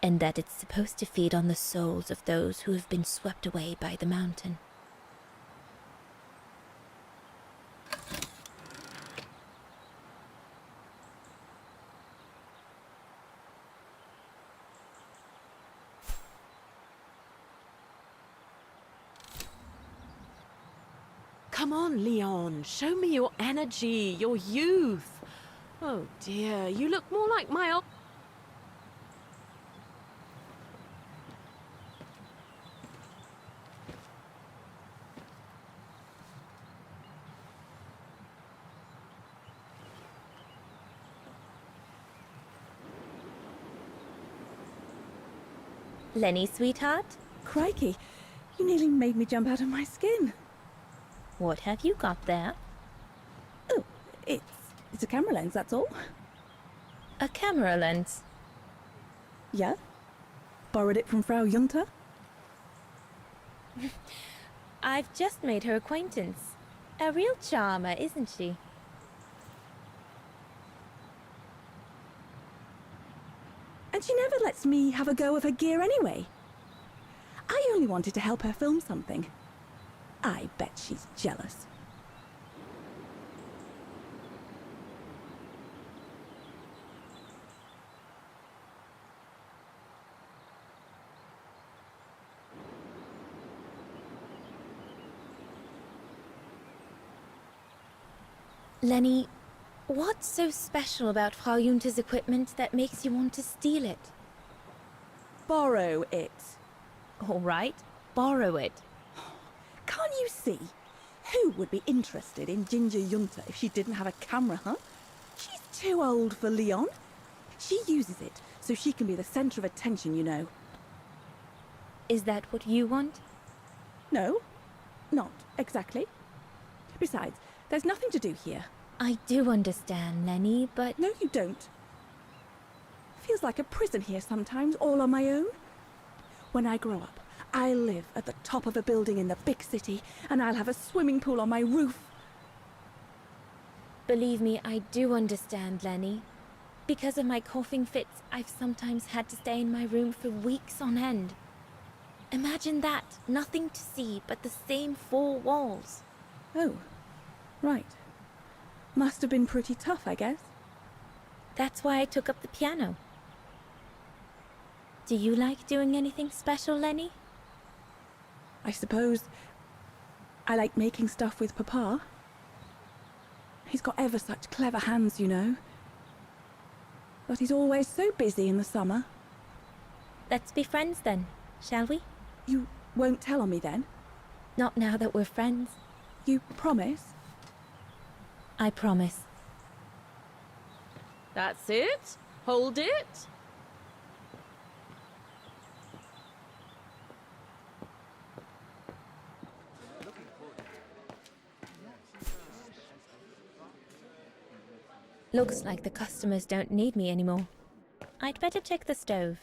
and that it's supposed to feed on the souls of those who have been swept away by the mountain. Come on, Leon. Show me your energy, your youth. Oh dear, you look more like my old... Lenny, sweetheart? Crikey, you nearly made me jump out of my skin. What have you got there? Oh, it's a camera lens, that's all. A camera lens? Yeah? Borrowed it from Frau Junta? I've just made her acquaintance. A real charmer, isn't she? And she never lets me have a go of her gear anyway. I only wanted to help her film something. I bet she's jealous. Lenny, what's so special about Frau Junta's equipment that makes you want to steal it? Borrow it. All right, borrow it. Can't you see? Who would be interested in Ginger Junta if she didn't have a camera, huh? She's too old for Leon. She uses it so she can be the centre of attention, you know. Is that what you want? No, not exactly. Besides, there's nothing to do here. I do understand, Lenny, but... No, you don't. Feels like a prison here sometimes, all on my own. When I grow up, I'll live at the top of a building in the big city, and I'll have a swimming pool on my roof. Believe me, I do understand, Lenny. Because of my coughing fits, I've sometimes had to stay in my room for weeks on end. Imagine that, nothing to see but the same four walls. Oh, right. Must have been pretty tough, I guess. That's why I took up the piano. Do you like doing anything special, Lenny? I suppose I like making stuff with Papa. He's got ever such clever hands, you know. But he's always so busy in the summer. Let's be friends then, shall we? You won't tell on me then? Not now that we're friends. You promise? I promise. That's it. Hold it. Looks like the customers don't need me anymore. I'd better check the stove.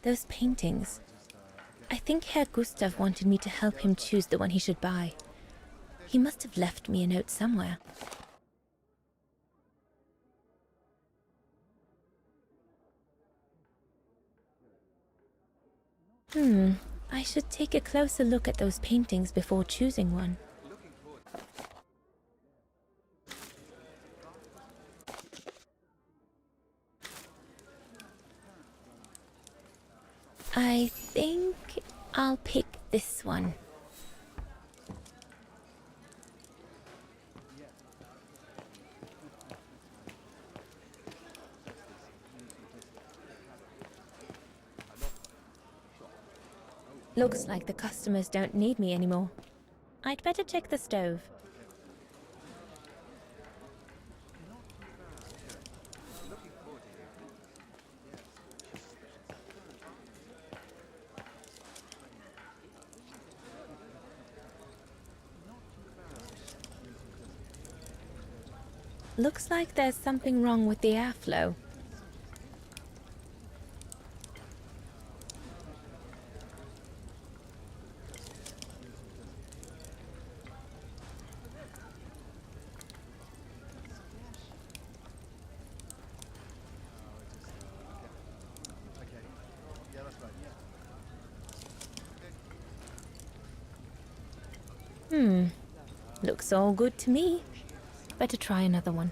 Those paintings. I think Herr Gustav wanted me to help him choose the one he should buy. He must have left me a note somewhere. I should take a closer look at those paintings before choosing one. I think I'll pick this one. Looks like the customers don't need me anymore. I'd better check the stove. Looks like there's something wrong with the airflow. Looks all good to me. Better try another one.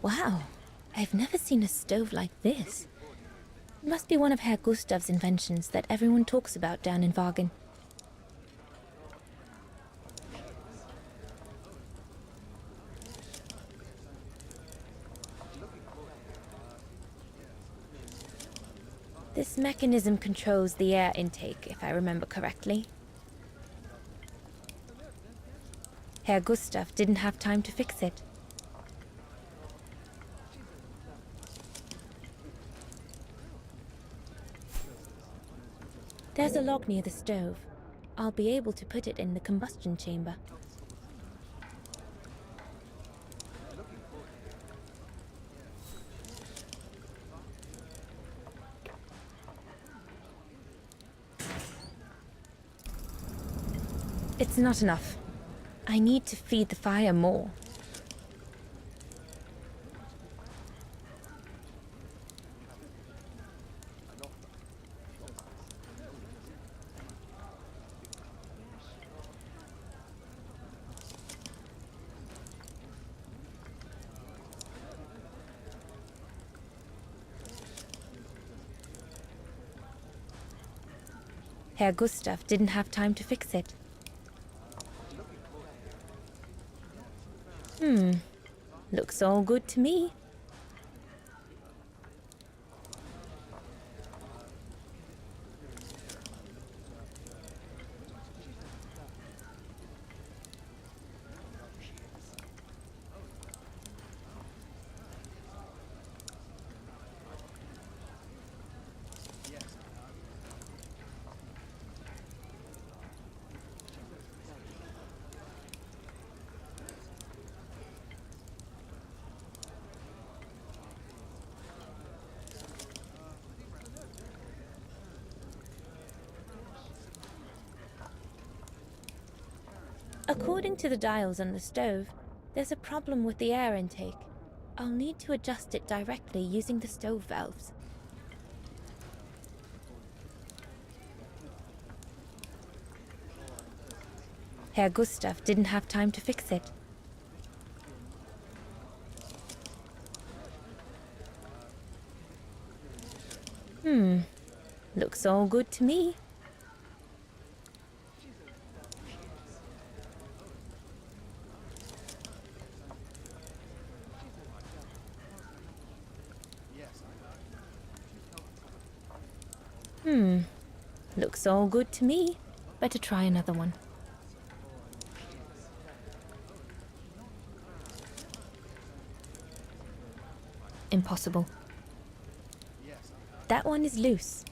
Wow, I've never seen a stove like this. It must be one of Herr Gustav's inventions that everyone talks about down in Wagen. This mechanism controls the air intake, if I remember correctly. Herr Gustav didn't have time to fix it. There's a log near the stove. I'll be able to put it in the combustion chamber. It's not enough. I need to feed the fire more. Herr Gustav didn't have time to fix it. Looks all good to me. According to the dials on the stove, there's a problem with the air intake. I'll need to adjust it directly using the stove valves. Herr Gustav didn't have time to fix it. Looks all good to me. Looks all good to me. Better try another one. Impossible. That one is loose.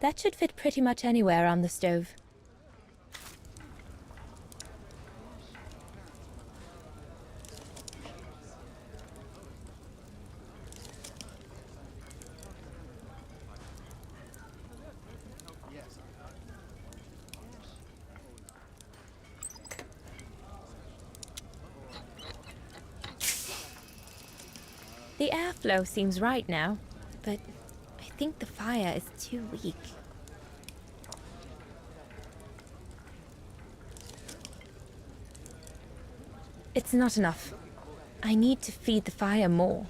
That should fit pretty much anywhere on the stove. The airflow seems right now, but I think the fire is too weak. It's not enough. I need to feed the fire more.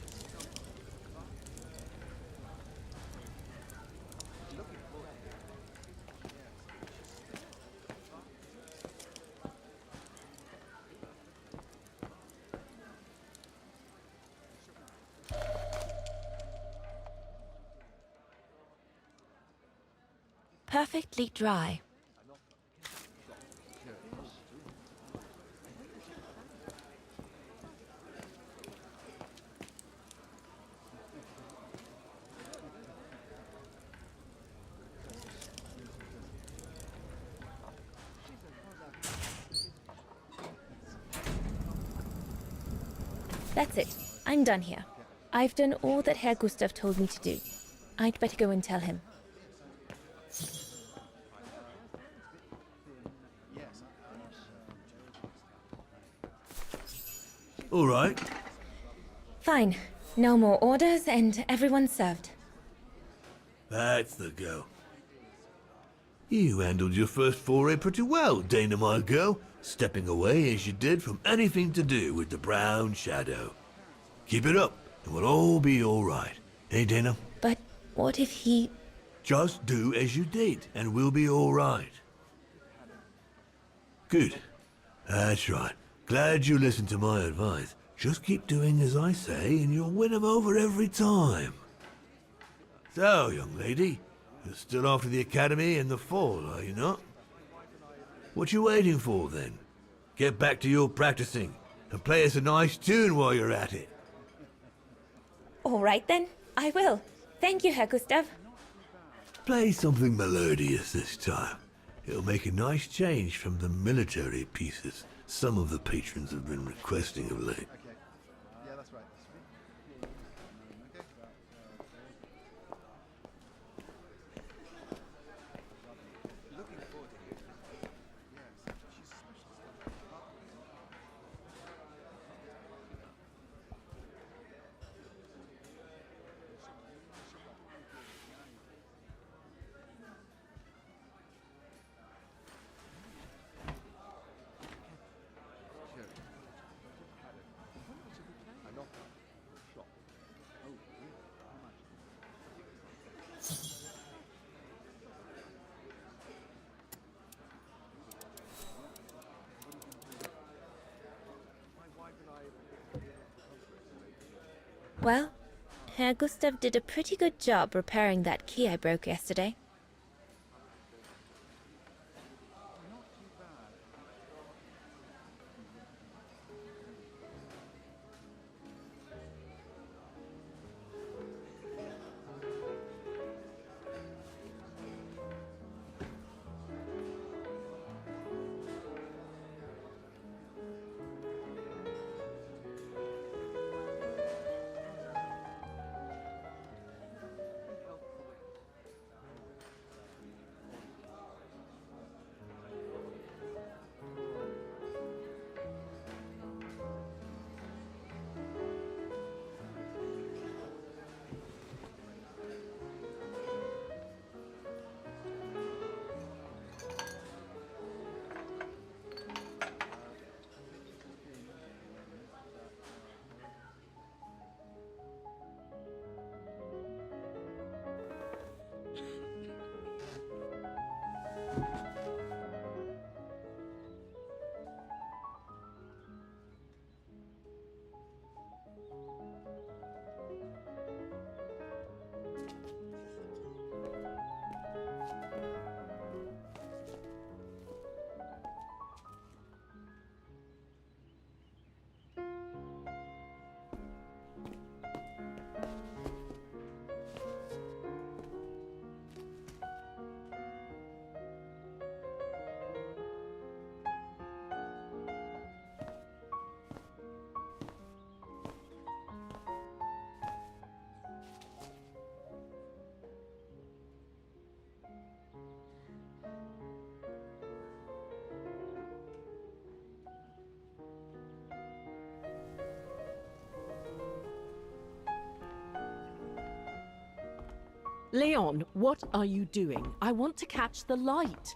Perfectly dry. That's it. I'm done here. I've done all that Herr Gustav told me to do. I'd better go and tell him. All right. Fine. No more orders and everyone's served. That's the go. You handled your first foray pretty well, Dana, my girl, stepping away as you did from anything to do with the Brown Shadow. Keep it up, and we'll all be all right. Hey, Dana? But what if he... Just do as you did, and we'll be all right. Good. That's right. Glad you listened to my advice. Just keep doing as I say, and you'll win 'em over every time. So, young lady, you're still off to the academy in the fall, are you not? What you waiting for, then? Get back to your practicing, and play us a nice tune while you're at it. All right then, I will. Thank you, Herr Gustav. Play something melodious this time. It'll make a nice change from the military pieces some of the patrons have been requesting of late. Well, Herr Gustav did a pretty good job repairing that key I broke yesterday. Leon, what are you doing? I want to catch the light.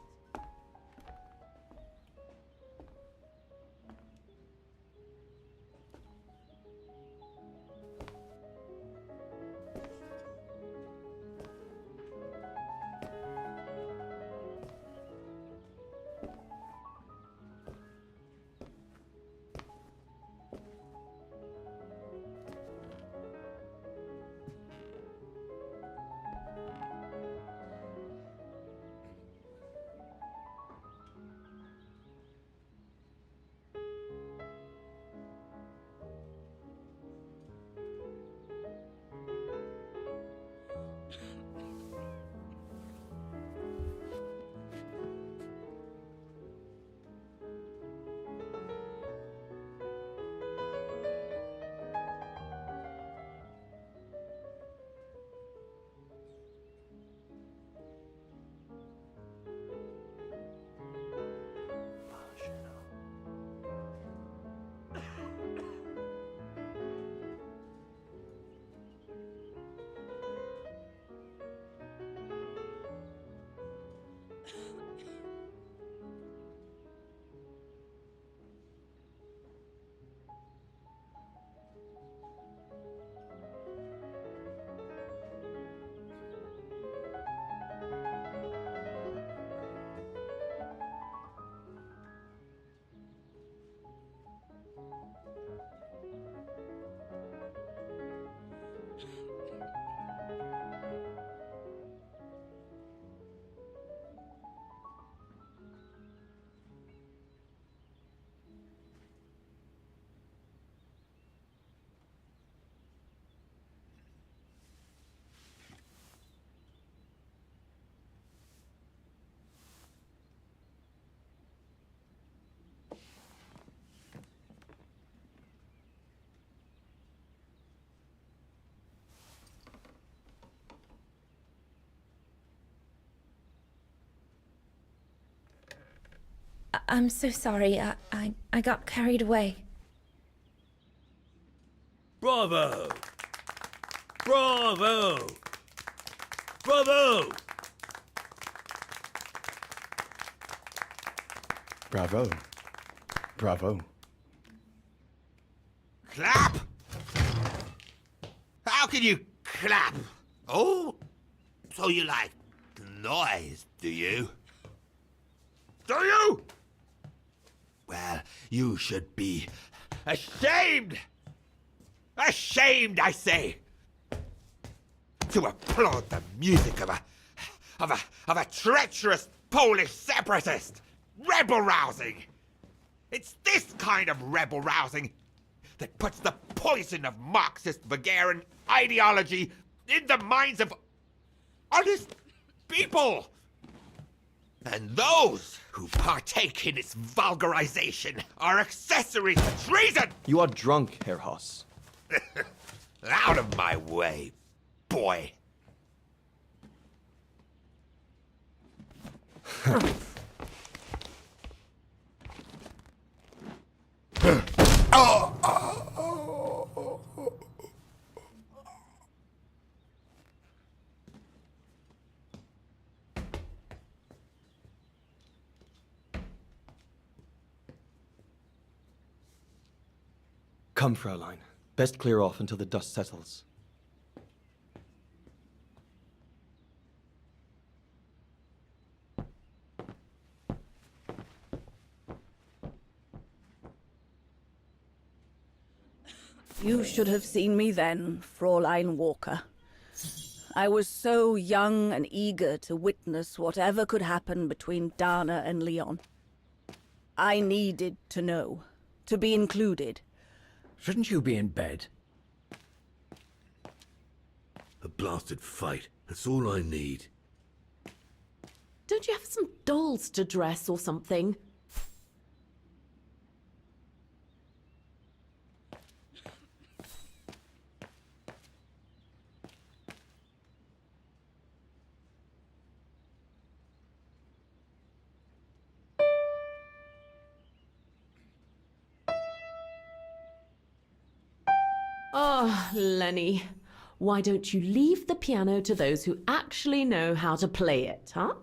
I'm so sorry. I got carried away. Bravo! Bravo! Bravo! Bravo. Bravo. Clap? How can you clap? Oh? So you like noise, do you? Do you? Well, you should be ashamed! Ashamed, I say! To applaud the music of a treacherous Polish separatist! Rebel-rousing! It's this kind of rebel-rousing that puts the poison of Marxist Wagerian ideology in the minds of honest people! And those who partake in its vulgarization are accessories to treason! You are drunk, Herr Hoss. Out of my way, boy. Come, Fraulein. Best clear off until the dust settles. You should have seen me then, Fräulein Walker. I was so young and eager to witness whatever could happen between Dana and Leon. I needed to know, to be included. Shouldn't you be in bed? A blasted fight. That's all I need. Don't you have some dolls to dress or something? Oh, Lenny. Why don't you leave the piano to those who actually know how to play it, huh?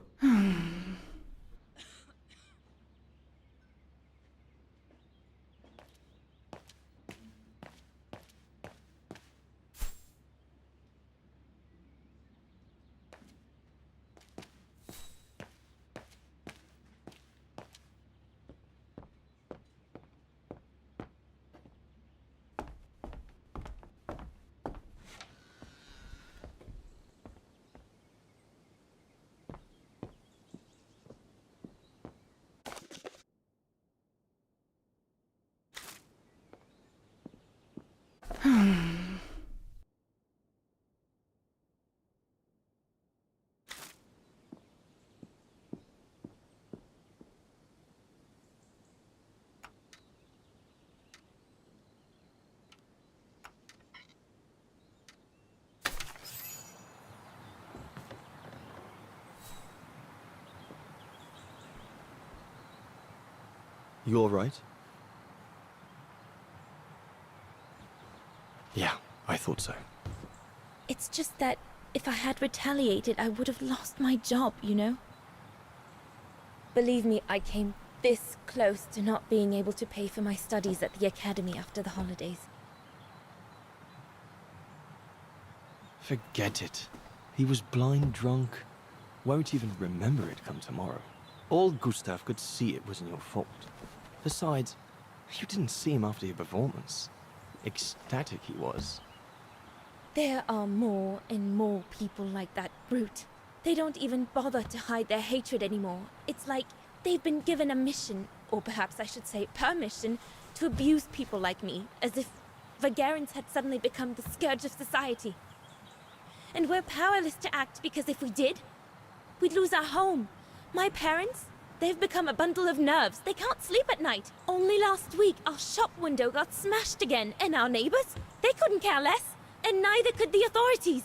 You all right? Yeah, I thought so. It's just that if I had retaliated, I would have lost my job, you know? Believe me, I came this close to not being able to pay for my studies at the academy after the holidays. Forget it. He was blind drunk. Won't even remember it come tomorrow. Old Gustav could see it wasn't your fault. Besides, you didn't see him after your performance. Ecstatic he was. There are more and more people like that brute. They don't even bother to hide their hatred anymore. It's like they've been given a mission, or perhaps I should say permission, to abuse people like me, as if Vagarans had suddenly become the scourge of society. And we're powerless to act because if we did, we'd lose our home. My parents, they've become a bundle of nerves. They can't sleep at night. Only last week, our shop window got smashed again, and our neighbors, they couldn't care less. And neither could the authorities.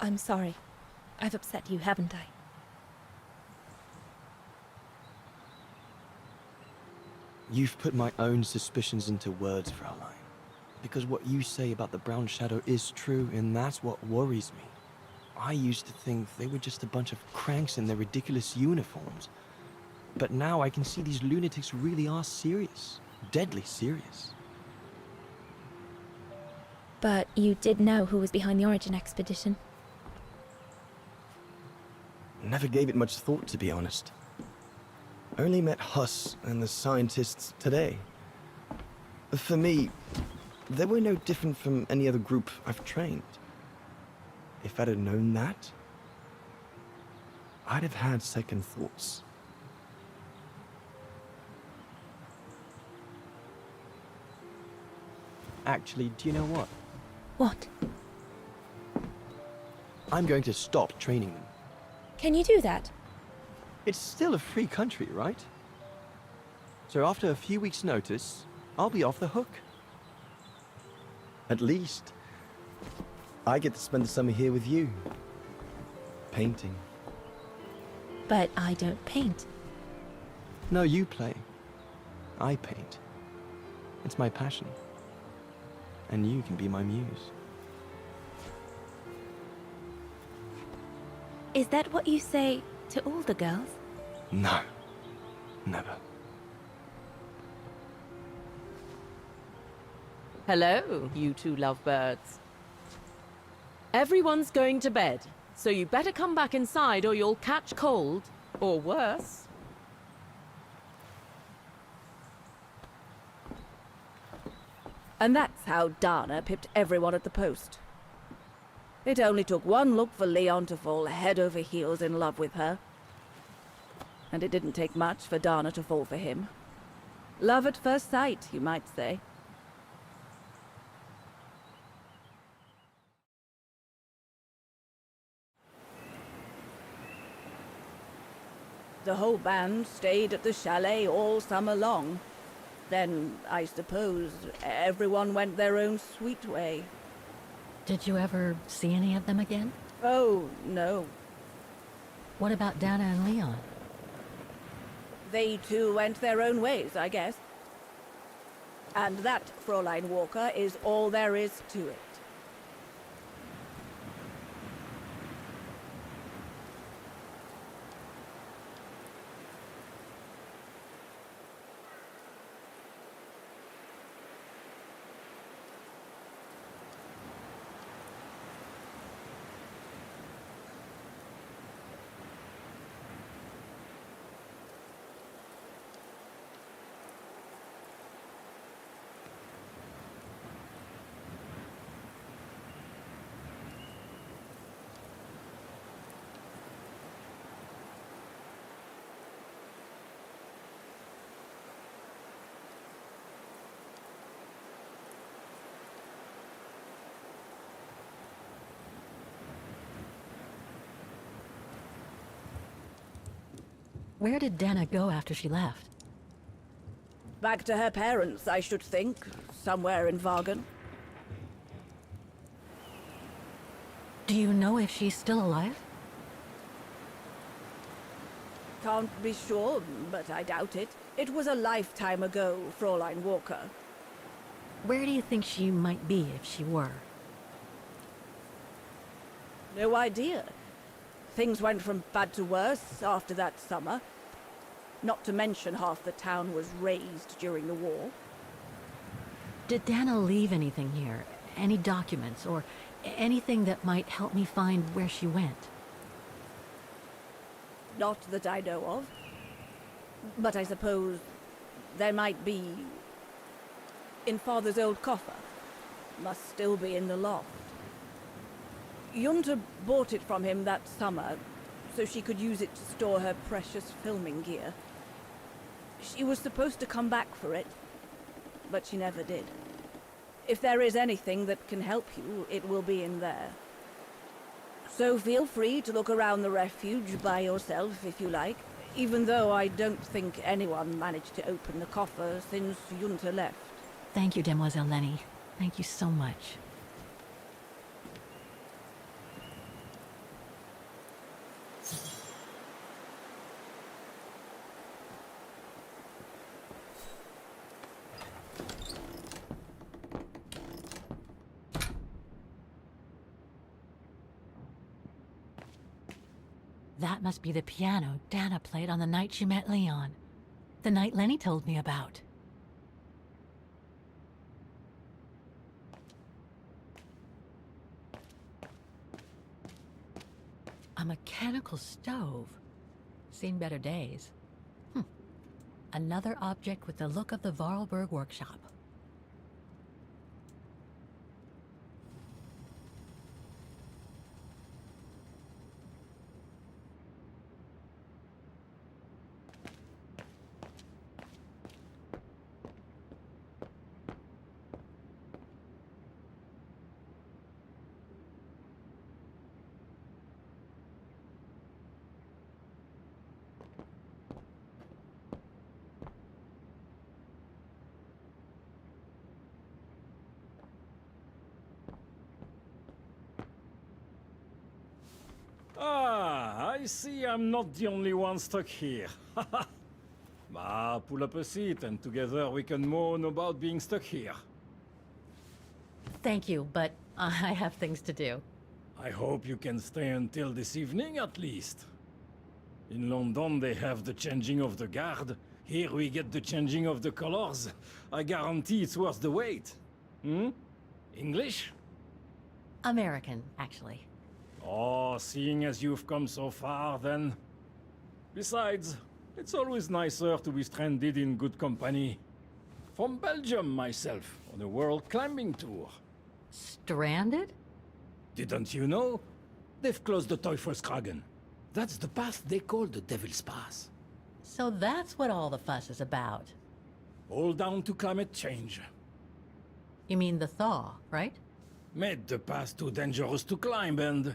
I'm sorry. I've upset you, haven't I? You've put my own suspicions into words, Fraulein. Because what you say about the Brown Shadow is true, and that's what worries me. I used to think they were just a bunch of cranks in their ridiculous uniforms. But now I can see these lunatics really are serious. Deadly serious. But you did know who was behind the Origin expedition. Never gave it much thought, to be honest. Only met Huss and the scientists today. For me, they were no different from any other group I've trained. If I'd have known that, I'd have had second thoughts. Actually, do you know what? What? I'm going to stop training them. Can you do that? It's still a free country, right? So after a few weeks' notice, I'll be off the hook. At least, I get to spend the summer here with you. Painting. But I don't paint. No, you play. I paint. It's my passion. And you can be my muse. Is that what you say to all the girls? No. Never. Hello, you two lovebirds. Everyone's going to bed, so you better come back inside or you'll catch cold, or worse. And that's how Dana pipped everyone at the post. It only took one look for Leon to fall head over heels in love with her. And it didn't take much for Dana to fall for him. Love at first sight, you might say. The whole band stayed at the chalet all summer long. Then, I suppose, everyone went their own sweet way. Did you ever see any of them again? Oh, no. What about Dana and Leon? They too went their own ways, I guess. And that, Fräulein Walker, is all there is to it. Where did Dana go after she left? Back to her parents, I should think. Somewhere in Vagen. Do you know if she's still alive? Can't be sure, but I doubt it. It was a lifetime ago, Fräulein Walker. Where do you think she might be if she were? No idea. Things went from bad to worse after that summer. Not to mention half the town was razed during the war. Did Dana leave anything here? Any documents or anything that might help me find where she went? Not that I know of. But I suppose there might be in Father's old coffer. Must still be in the loft. Junta bought it from him that summer, so she could use it to store her precious filming gear. She was supposed to come back for it, but she never did. If there is anything that can help you, it will be in there. So feel free to look around the refuge by yourself if you like, even though I don't think anyone managed to open the coffer since Junta left. Thank you, Demoiselle Lenny. Thank you so much. That must be the piano Dana played on the night she met Leon. The night Lenny told me about. A mechanical stove. Seen better days. Another object with the look of the Vorarlberg workshop. Ah, I see I'm not the only one stuck here. Pull up a seat and together we can moan about being stuck here. Thank you, but I have things to do. I hope you can stay until this evening at least. In London they have the changing of the guard. Here we get the changing of the colors. I guarantee it's worth the wait. English? American, actually. Oh, seeing as you've come so far, then. Besides, it's always nicer to be stranded in good company. From Belgium, myself, on a world climbing tour. Stranded? Didn't you know? They've closed the Teufelskragen. That's the path they call the Devil's Pass. So that's what all the fuss is about. All down to climate change. You mean the thaw, right? Made the path too dangerous to climb and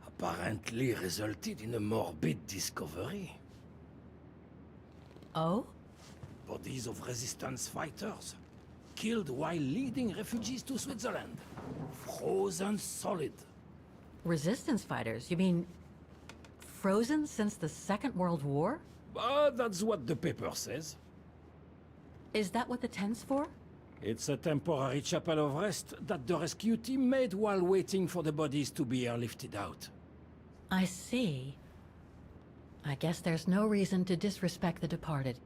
apparently resulted in a morbid discovery. Oh? Bodies of resistance fighters, killed while leading refugees to Switzerland. Frozen solid. Resistance fighters? You mean frozen since the Second World War? That's what the paper says. Is that what the tent's for? It's a temporary chapel of rest that the rescue team made while waiting for the bodies to be airlifted out. I see. I guess there's no reason to disrespect the departed,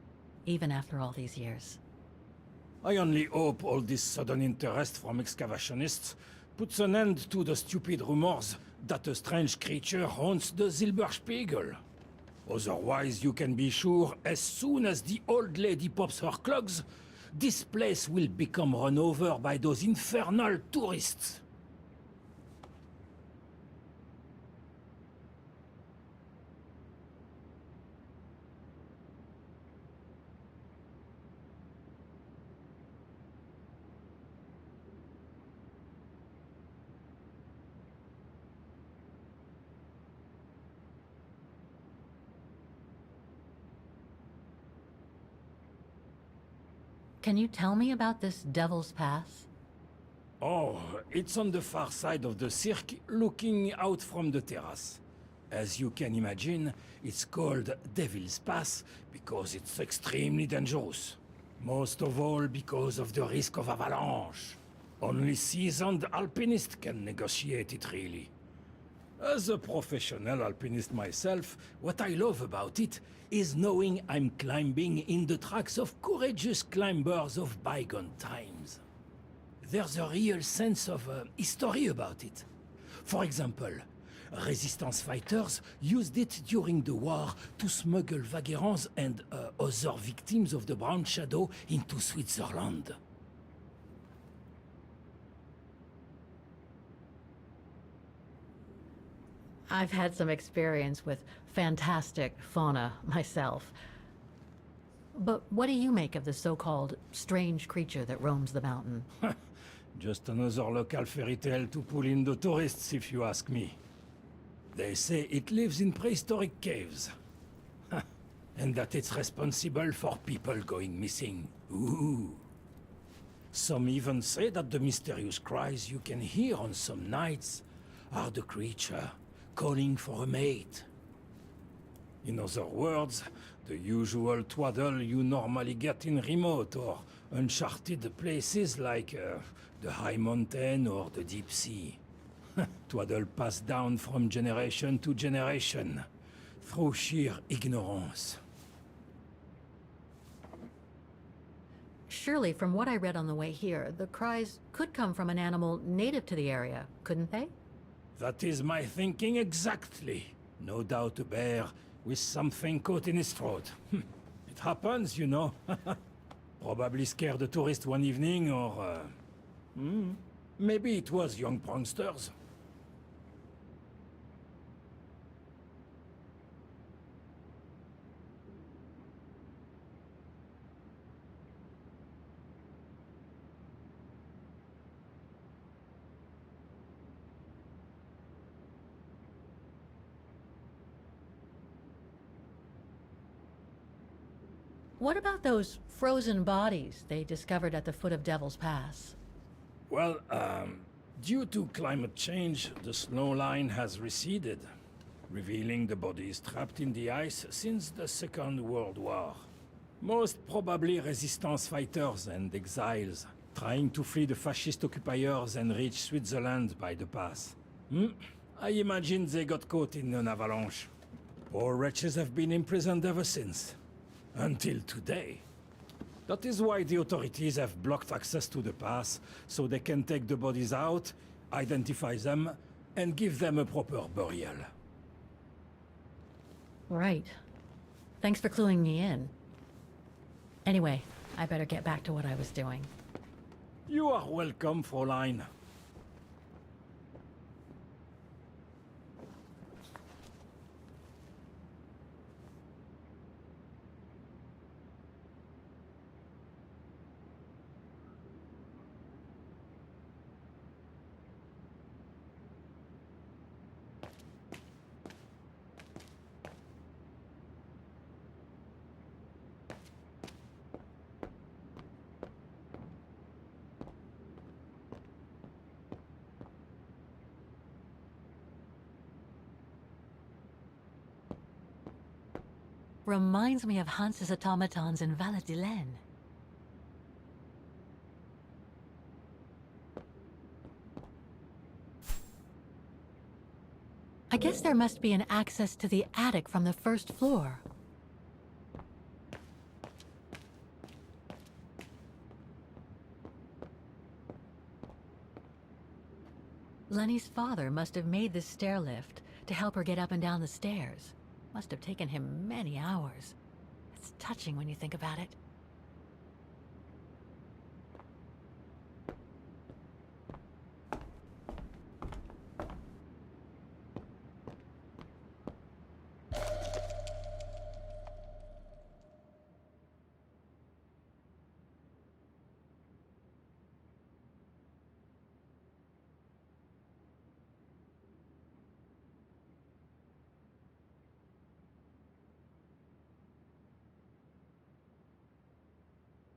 even after all these years. I only hope all this sudden interest from excavationists puts an end to the stupid rumors that a strange creature haunts the Silberspiegel. Otherwise, you can be sure, as soon as the old lady pops her clogs, this place will become run over by those infernal tourists. Can you tell me about this Devil's Pass? Oh, it's on the far side of the cirque, looking out from the terrace. As you can imagine, it's called Devil's Pass because it's extremely dangerous. Most of all because of the risk of avalanche. Only seasoned alpinists can negotiate it, really. As a professional alpinist myself, what I love about it is knowing I'm climbing in the tracks of courageous climbers of bygone times. There's a real sense of history about it. For example, resistance fighters used it during the war to smuggle vagrants and other victims of the Brown Shadow into Switzerland. I've had some experience with fantastic fauna myself. But what do you make of the so-called strange creature that roams the mountain? Just another local fairy tale to pull in the tourists, if you ask me. They say it lives in prehistoric caves. And that it's responsible for people going missing. Ooh. Some even say that the mysterious cries you can hear on some nights are the creature calling for a mate. In other words, the usual twaddle you normally get in remote or uncharted places like the high mountain or the deep sea. Twaddle passed down from generation to generation, through sheer ignorance. Surely, from what I read on the way here, the cries could come from an animal native to the area, couldn't they? That is my thinking exactly. No doubt a bear with something caught in his throat. It happens, you know. Probably scared a tourist one evening, or... maybe it was young pranksters. What about those frozen bodies they discovered at the foot of Devil's Pass? Well, due to climate change, the snow line has receded, revealing the bodies trapped in the ice since the Second World War. Most probably resistance fighters and exiles, trying to flee the fascist occupiers and reach Switzerland by the pass. I imagine they got caught in an avalanche. Poor wretches have been imprisoned ever since. Until today. That is why the authorities have blocked access to the pass, so they can take the bodies out, identify them, and give them a proper burial. Right. Thanks for cluing me in. Anyway, I better get back to what I was doing. You are welcome, Fräulein. Reminds me of Hans's automatons in Valladolid. I guess there must be an access to the attic from the first floor. Lenny's father must have made this stair lift to help her get up and down the stairs. Must have taken him many hours. It's touching when you think about it.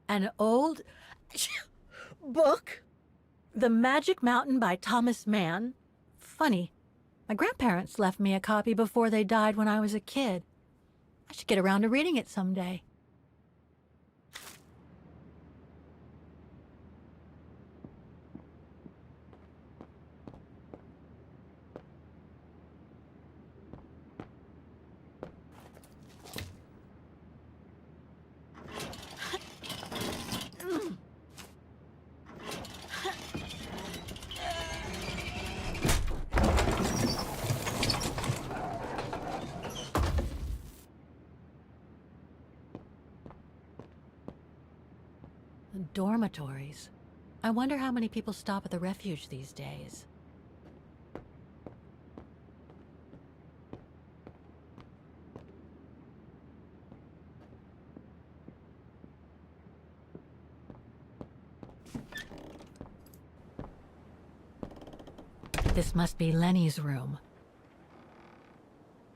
An old book? The Magic Mountain by Thomas Mann? Funny. My grandparents left me a copy before they died when I was a kid. I should get around to reading it someday. Dormitories. I wonder how many people stop at the refuge these days. This must be Lenny's room.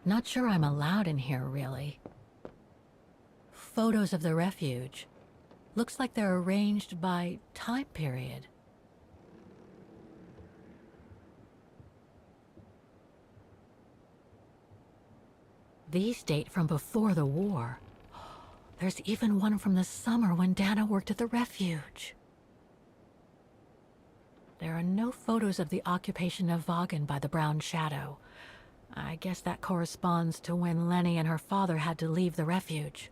Not sure I'm allowed in here, really. Photos of the refuge. Looks like they're arranged by time period. These date from before the war. There's even one from the summer when Dana worked at the refuge. There are no photos of the occupation of Vaughan by the Brown Shadow. I guess that corresponds to when Lenny and her father had to leave the refuge.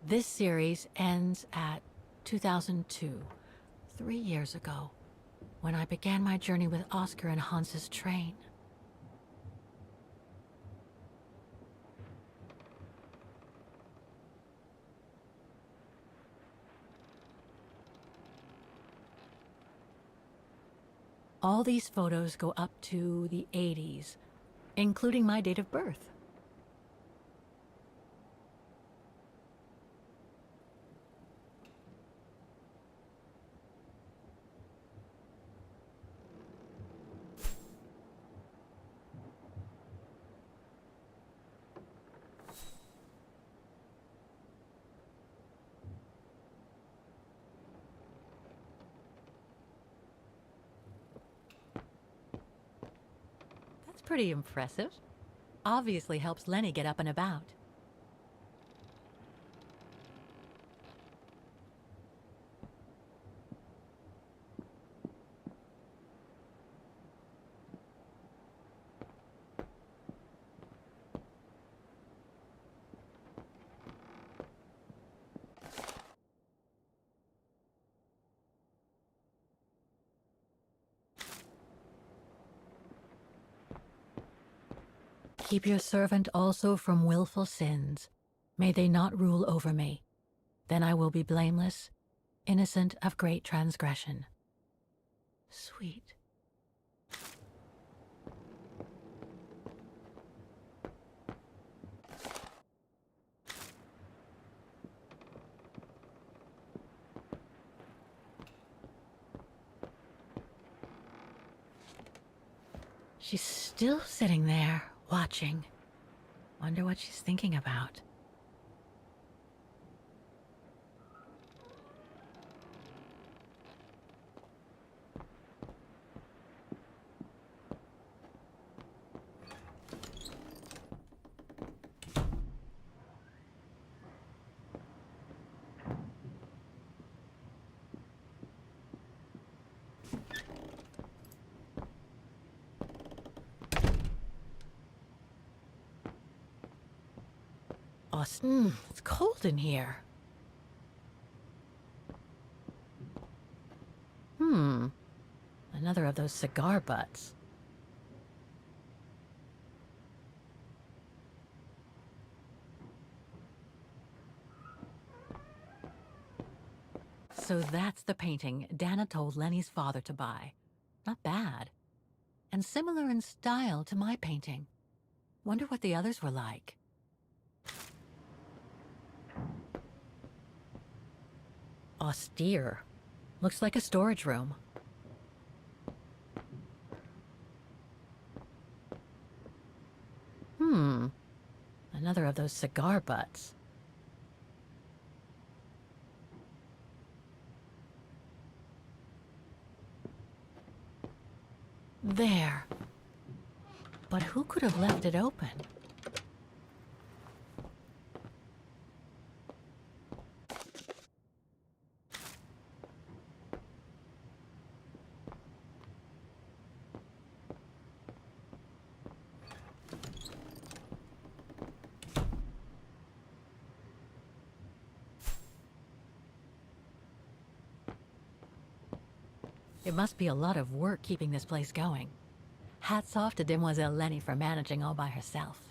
This series ends at 2002, 3 years ago, when I began my journey with Oscar and Hans's train. All these photos go up to the 80s, including my date of birth. Pretty impressive. Obviously helps Lenny get up and about. Keep your servant also from willful sins. May they not rule over me. Then I will be blameless, innocent of great transgression. Sweet. She's still sitting there, watching. Wonder what she's thinking about. It's cold in here. Another of those cigar butts. So that's the painting Dana told Lenny's father to buy. Not bad. And similar in style to my painting. Wonder what the others were like. Austere. Looks like a storage room. Another of those cigar butts. There. But who could have left it open? It must be a lot of work keeping this place going. Hats off to Demoiselle Lenny for managing all by herself.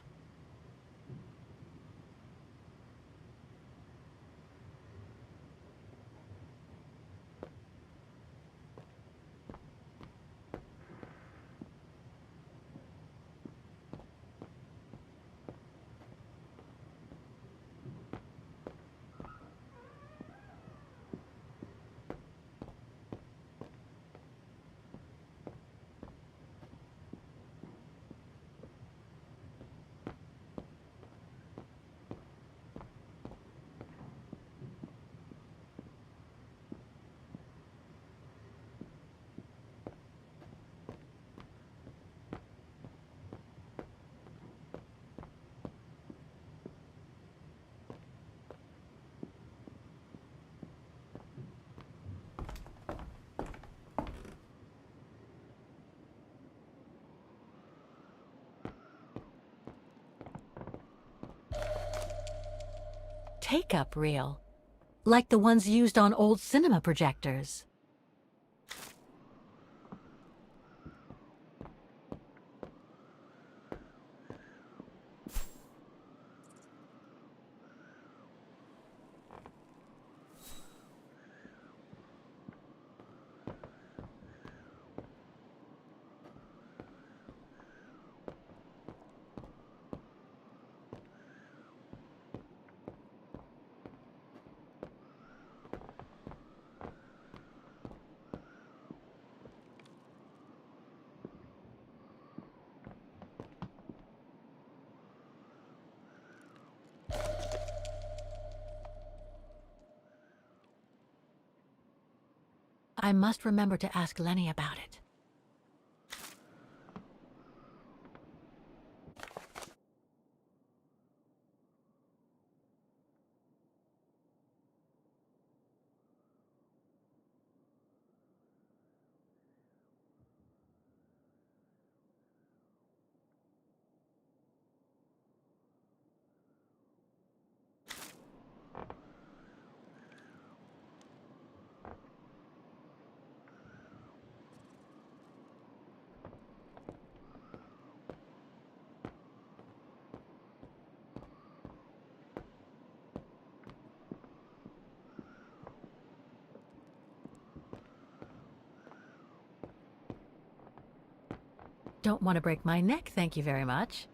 Take-up reel, like the ones used on old cinema projectors. I must remember to ask Lenny about it. don't want to break my neck, thank you very much.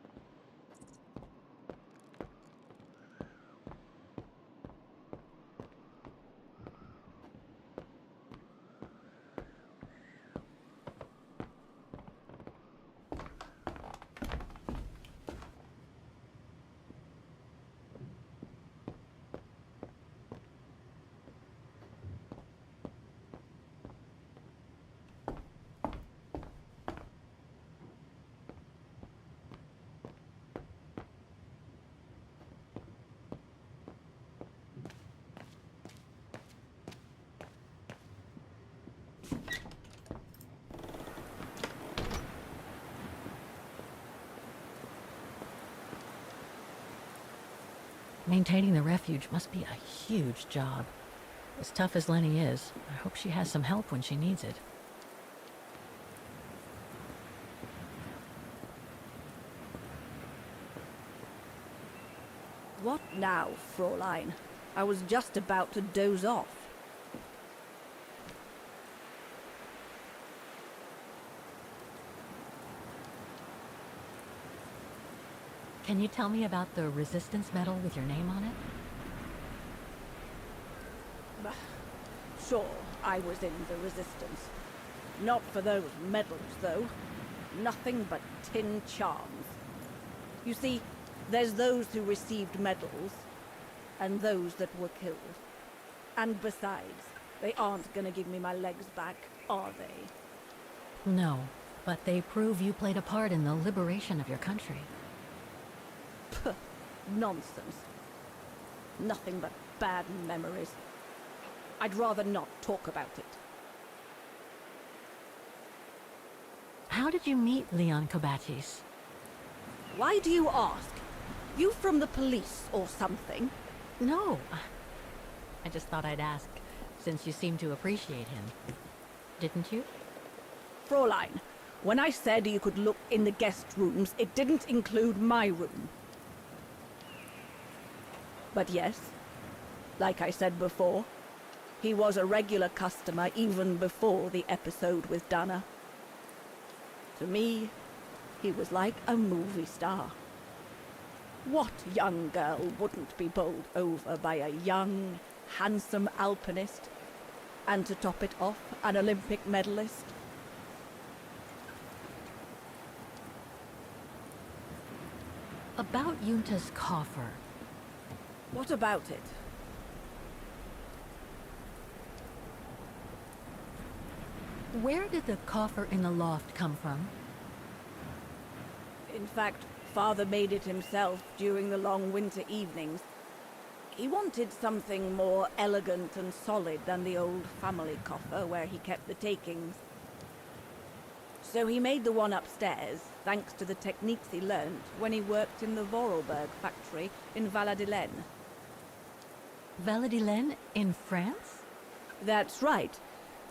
Maintaining the refuge must be a huge job. As tough as Lenny is, I hope she has some help when she needs it. What now, Fräulein? I was just about to doze off. Can you tell me about the resistance medal with your name on it? Sure, I was in the Resistance. Not for those medals, though. Nothing but tin charms. You see, there's those who received medals, and those that were killed. And besides, they aren't gonna give me my legs back, are they? No, but they prove you played a part in the liberation of your country. Puh, nonsense. Nothing but bad memories. I'd rather not talk about it. How did you meet Leon Kobatis? Why do you ask? You from the police or something? No. I just thought I'd ask, since you seem to appreciate him. Didn't you? Fräulein, when I said you could look in the guest rooms, it didn't include my room. But yes, like I said before, he was a regular customer even before the episode with Dana. To me, he was like a movie star. What young girl wouldn't be bowled over by a young, handsome alpinist? And to top it off, an Olympic medalist? About Junta's coffer. What about it? Where did the coffer in the loft come from? In fact, Father made it himself during the long winter evenings. He wanted something more elegant and solid than the old family coffer where he kept the takings. So he made the one upstairs, thanks to the techniques he learned when he worked in the Vorarlberg factory in Valladolid. Valladolid in France? That's right.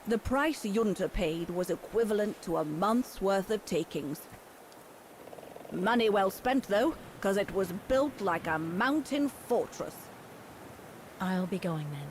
The price Junta paid was equivalent to a month's worth of takings. Money well spent, though, because it was built like a mountain fortress. I'll be going then.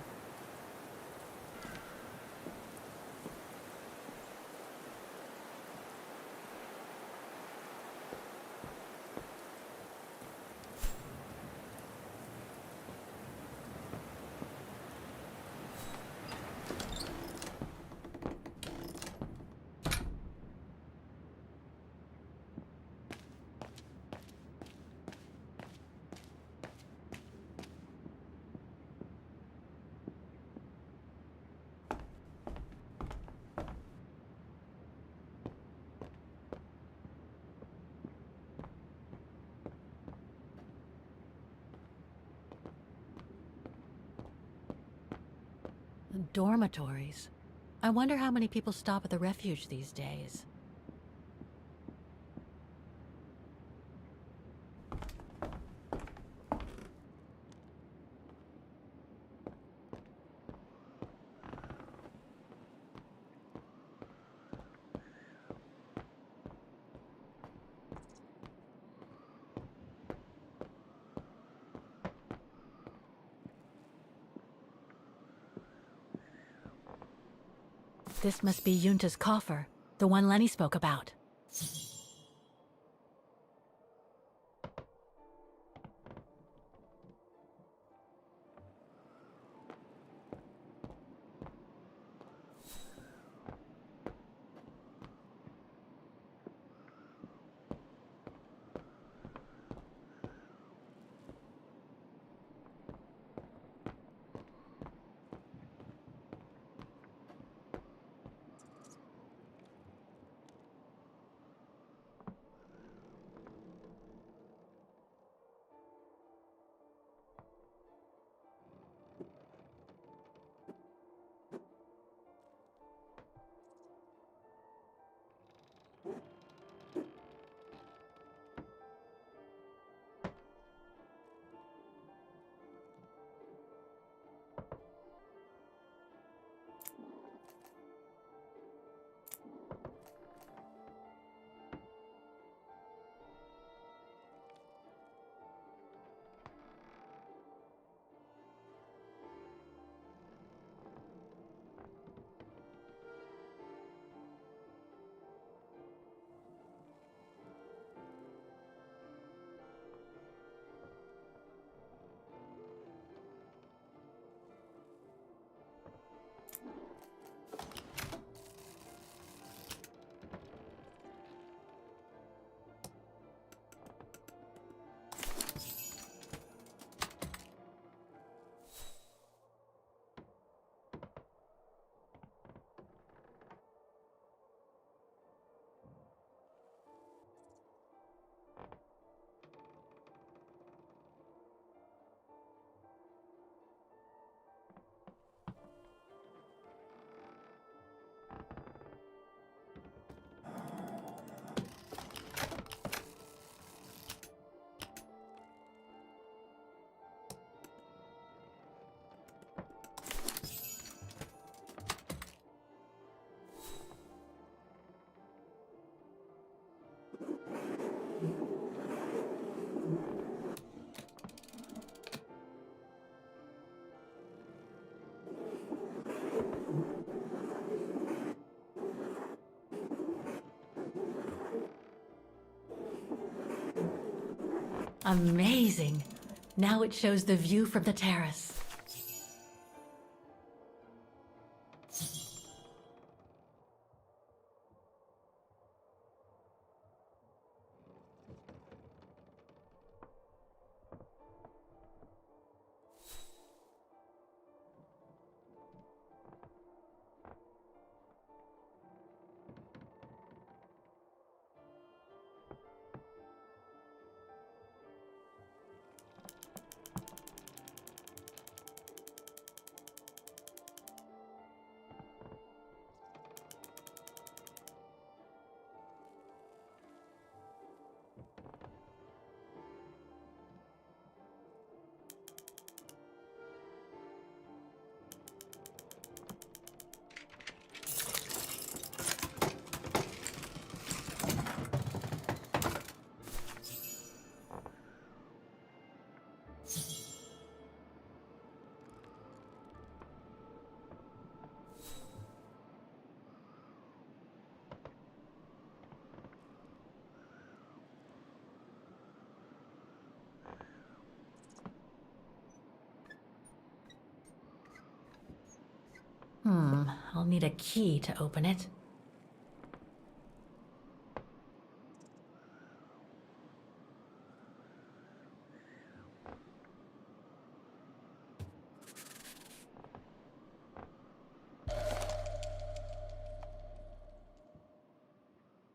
Dormitories. I wonder how many people stop at the refuge these days. This must be Junta's coffer, the one Lenny spoke about. Amazing. Now it shows the view from the terrace. I'll need a key to open it.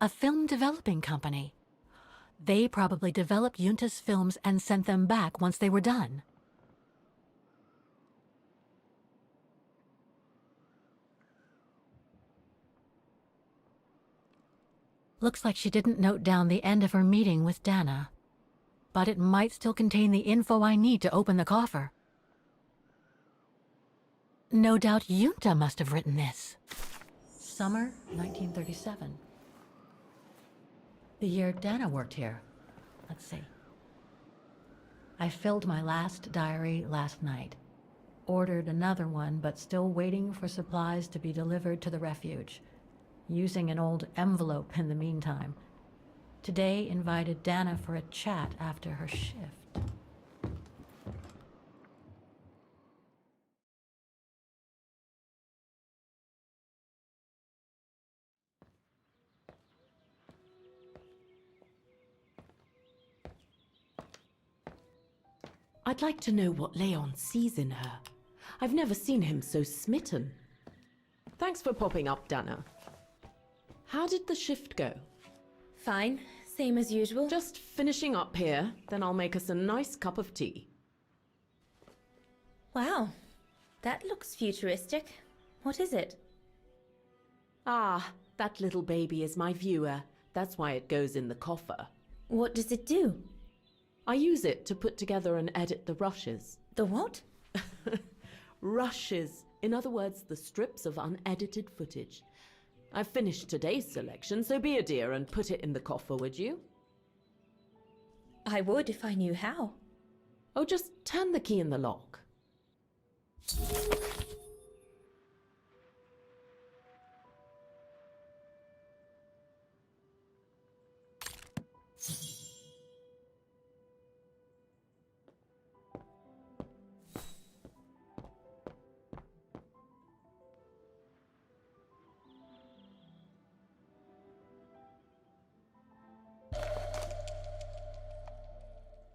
A film developing company. They probably developed Yunta's films and sent them back once they were done. Looks like she didn't note down the end of her meeting with Dana. But it might still contain the info I need to open the coffer. No doubt Yunta must have written this. Summer 1937. The year Dana worked here. Let's see. I filled my last diary last night. Ordered another one, but still waiting for supplies to be delivered to the refuge. Using an old envelope in the meantime. Today invited Dana for a chat after her shift. I'd like to know what Leon sees in her. I've never seen him so smitten. Thanks for popping up, Dana. How did the shift go? Fine, same as usual. Just finishing up here, then I'll make us a nice cup of tea. Wow, that looks futuristic. What is it? Ah, that little baby is my viewer. That's why it goes in the coffer. What does it do? I use it to put together and edit the rushes. The what? Rushes. In other words, the strips of unedited footage. I've finished today's selection, so be a dear and put it in the coffer, would you? I would if I knew how. Oh, just turn the key in the lock.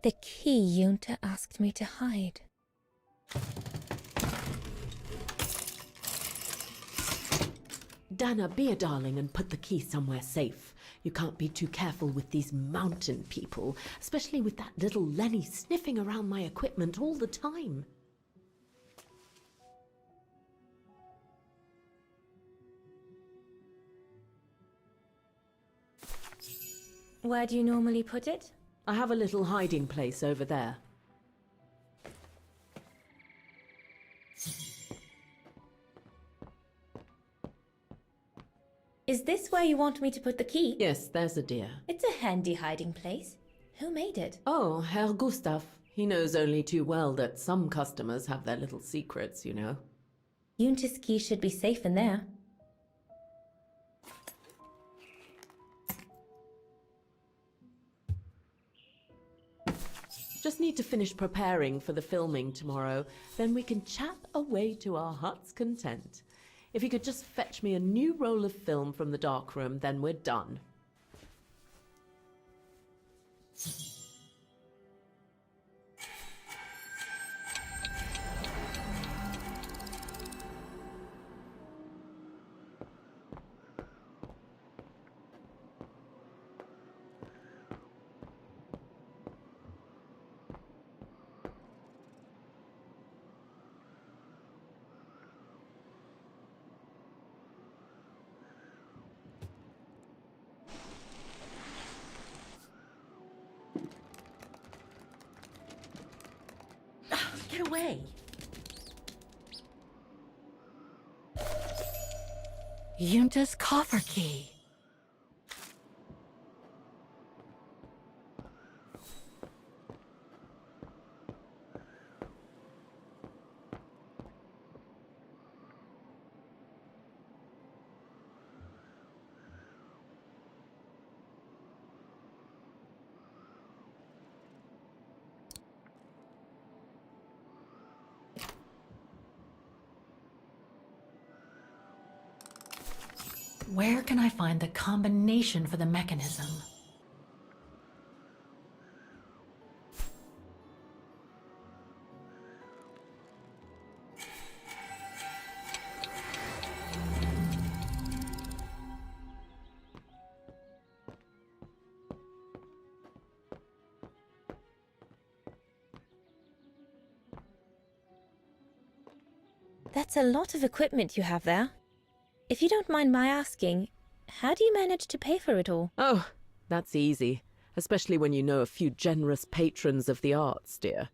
The key Yunta asked me to hide. Dana, be a darling and put the key somewhere safe. You can't be too careful with these mountain people, especially with that little Lenny sniffing around my equipment all the time. Where do you normally put it? I have a little hiding place over there. Is this where you want me to put the key? Yes, there's a dear. It's a handy hiding place. Who made it? Oh, Herr Gustav. He knows only too well that some customers have their little secrets, you know. Yunta's key should be safe in there. Just need to finish preparing for the filming tomorrow, then we can chat away to our heart's content. If you could just fetch me a new roll of film from the darkroom, then we're done. Get away! Yunta's coffer key. Where can I find the combination for the mechanism? That's a lot of equipment you have there. If you don't mind my asking, how do you manage to pay for it all? Oh, that's easy, especially when you know a few generous patrons of the arts, dear.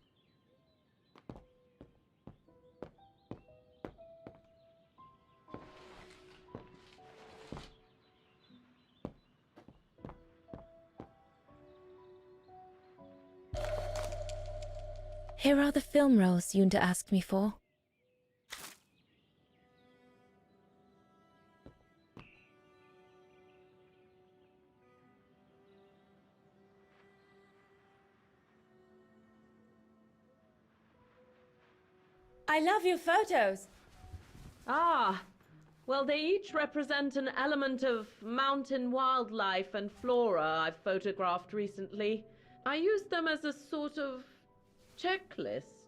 Here are the film rolls Yunta asked me for. I love your photos. Ah, well, they each represent an element of mountain wildlife and flora I've photographed recently. I use them as a sort of checklist.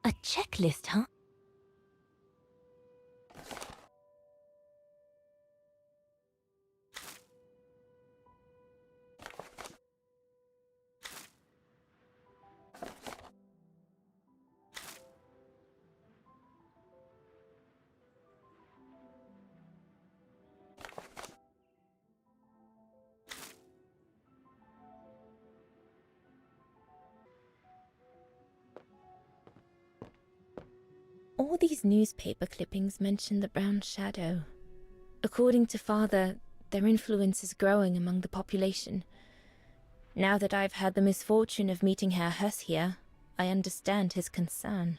A checklist, huh? All these newspaper clippings mention the brown shadow. According to Father, their influence is growing among the population. Now that I've had the misfortune of meeting Herr Huss here, I understand his concern.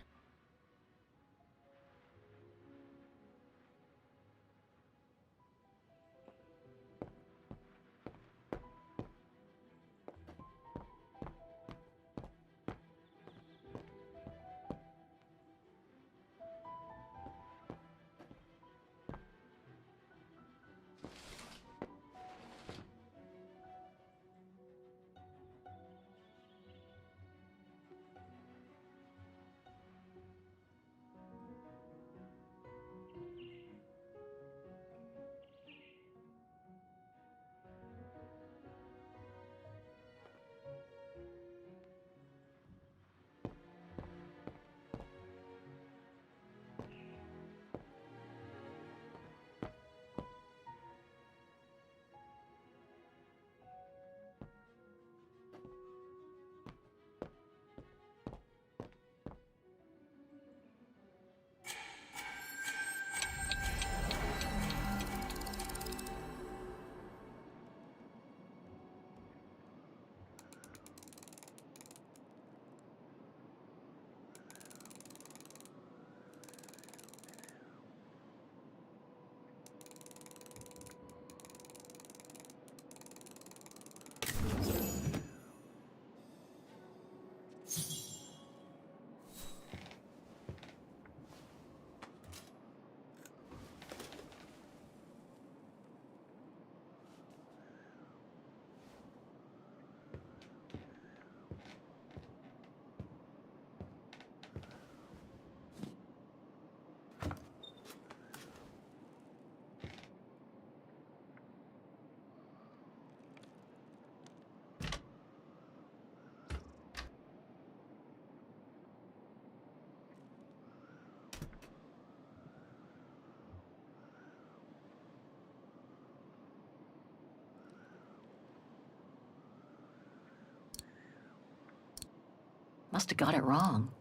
Must have got it wrong.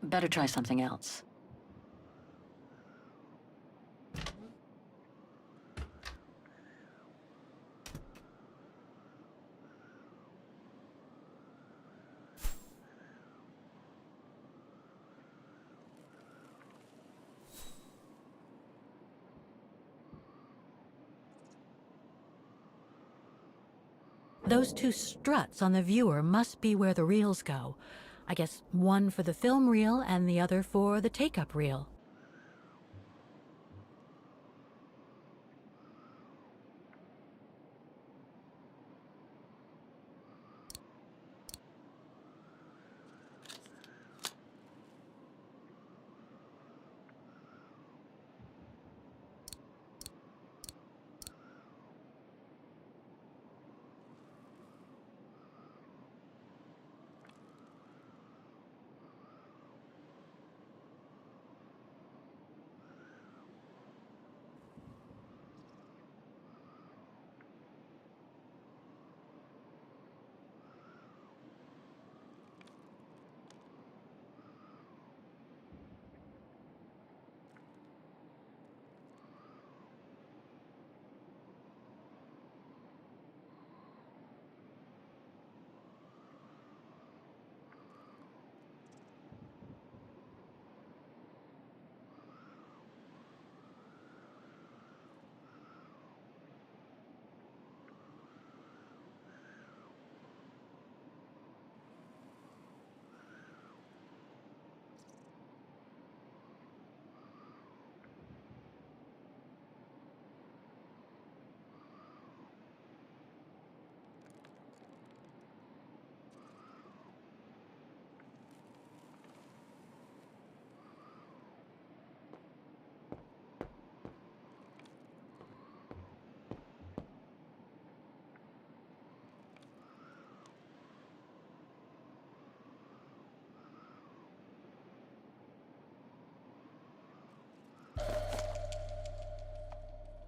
Better try something else. Those two struts on the viewer must be where the reels go. I guess one for the film reel and the other for the take-up reel.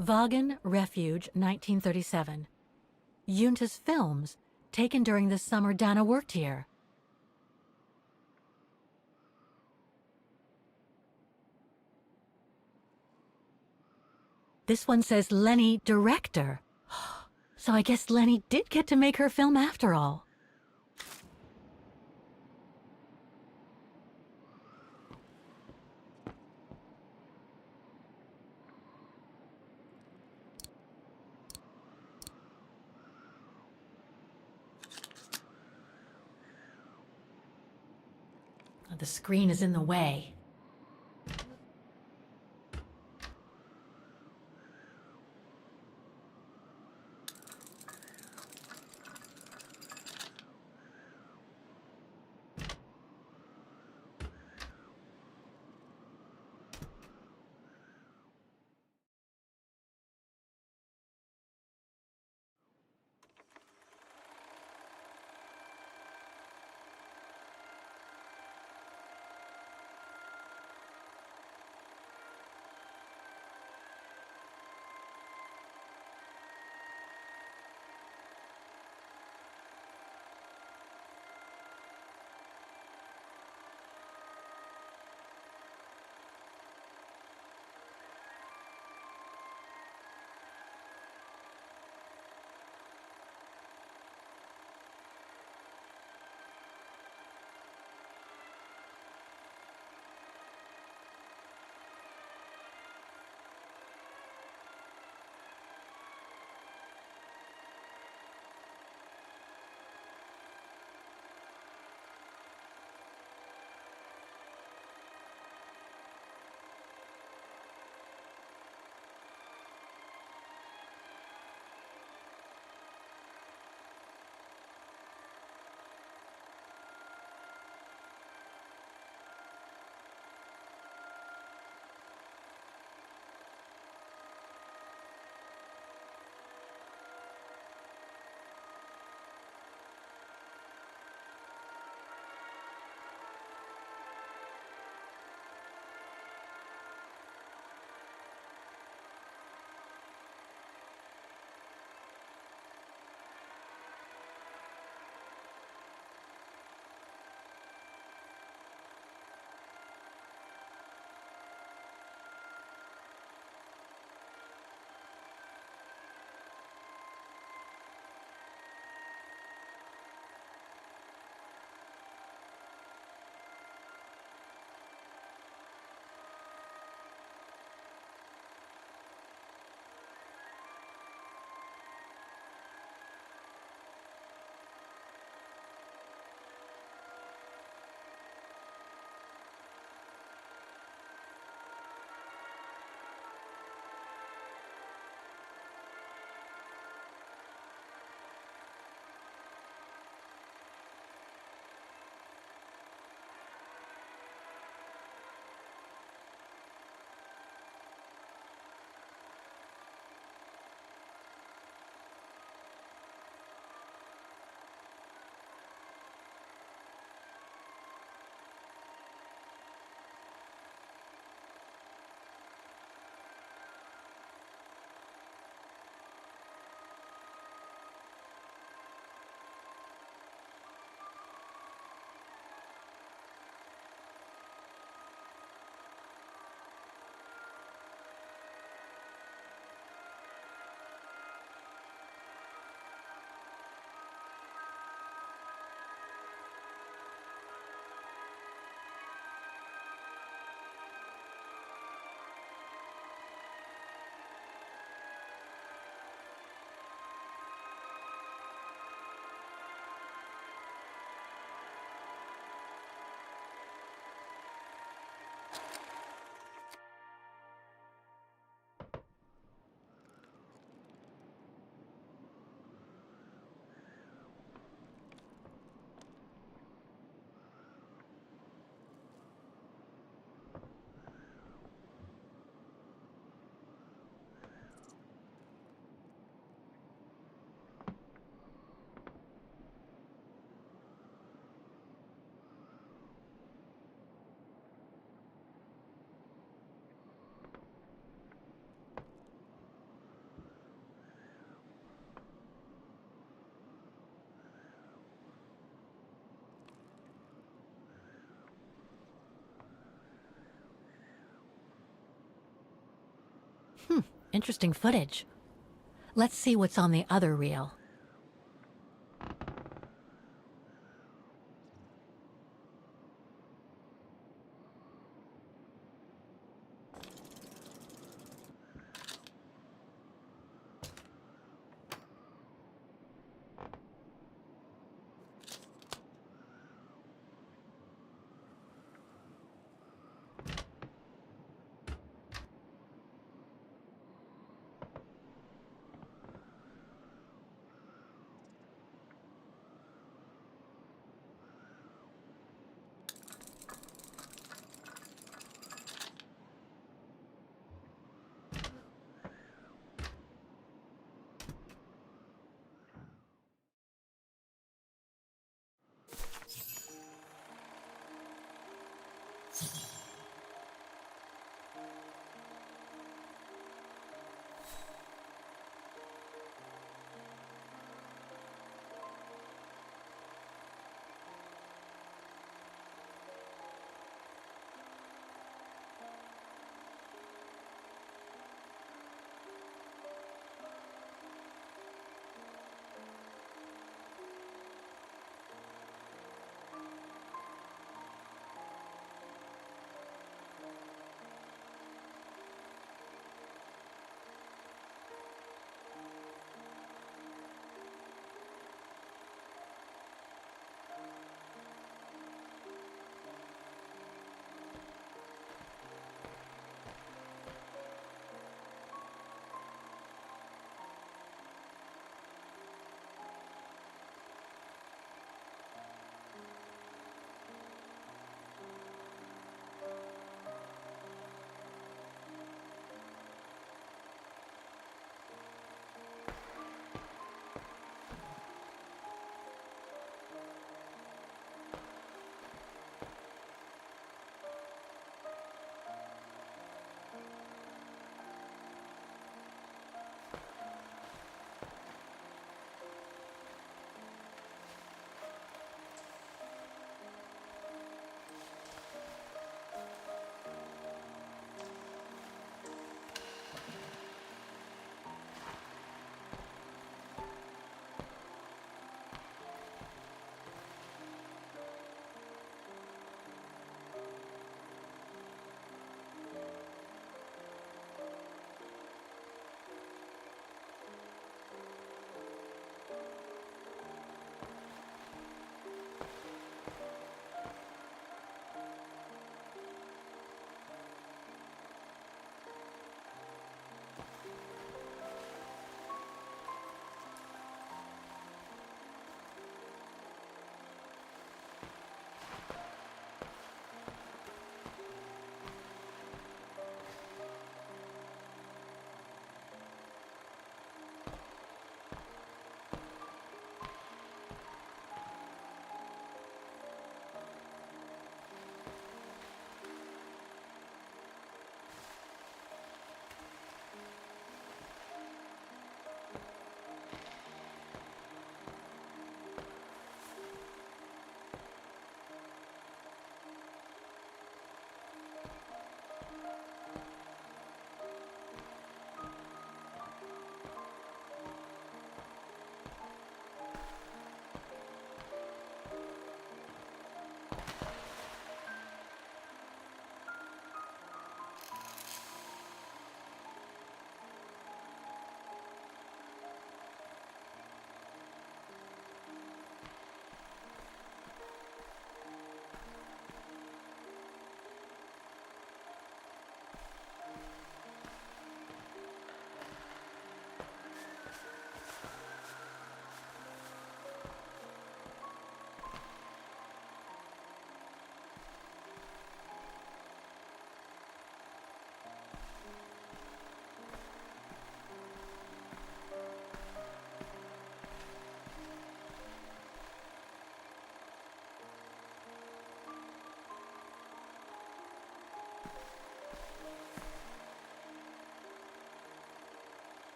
Vaughan Refuge, 1937. Yunta's films, taken during the summer Dana worked here. This one says Lenny, director. So I guess Lenny did get to make her film after all. The screen is in the way. Interesting footage. Let's see what's on the other reel.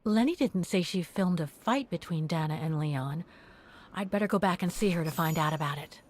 Lenny didn't say she filmed a fight between Dana and Leon. I'd better go back and see her to find out about it.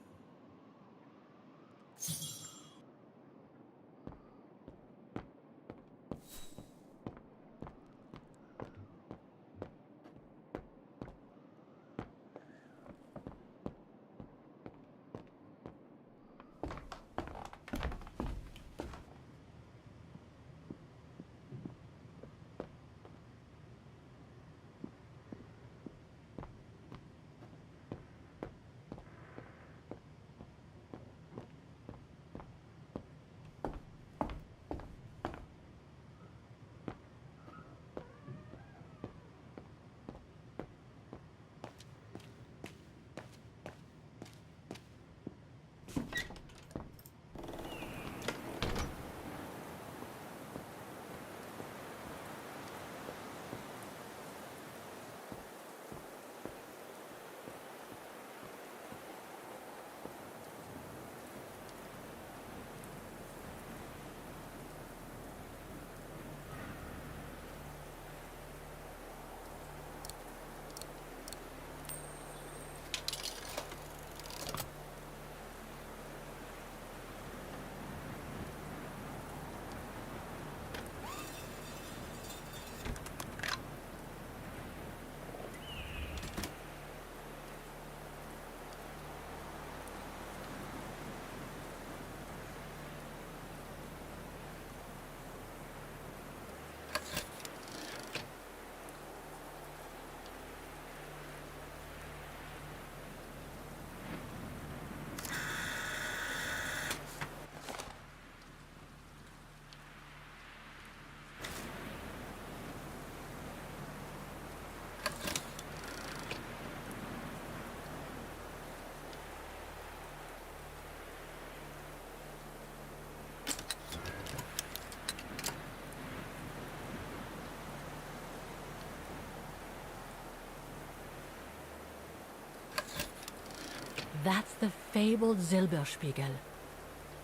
That's the fabled Silberspiegel.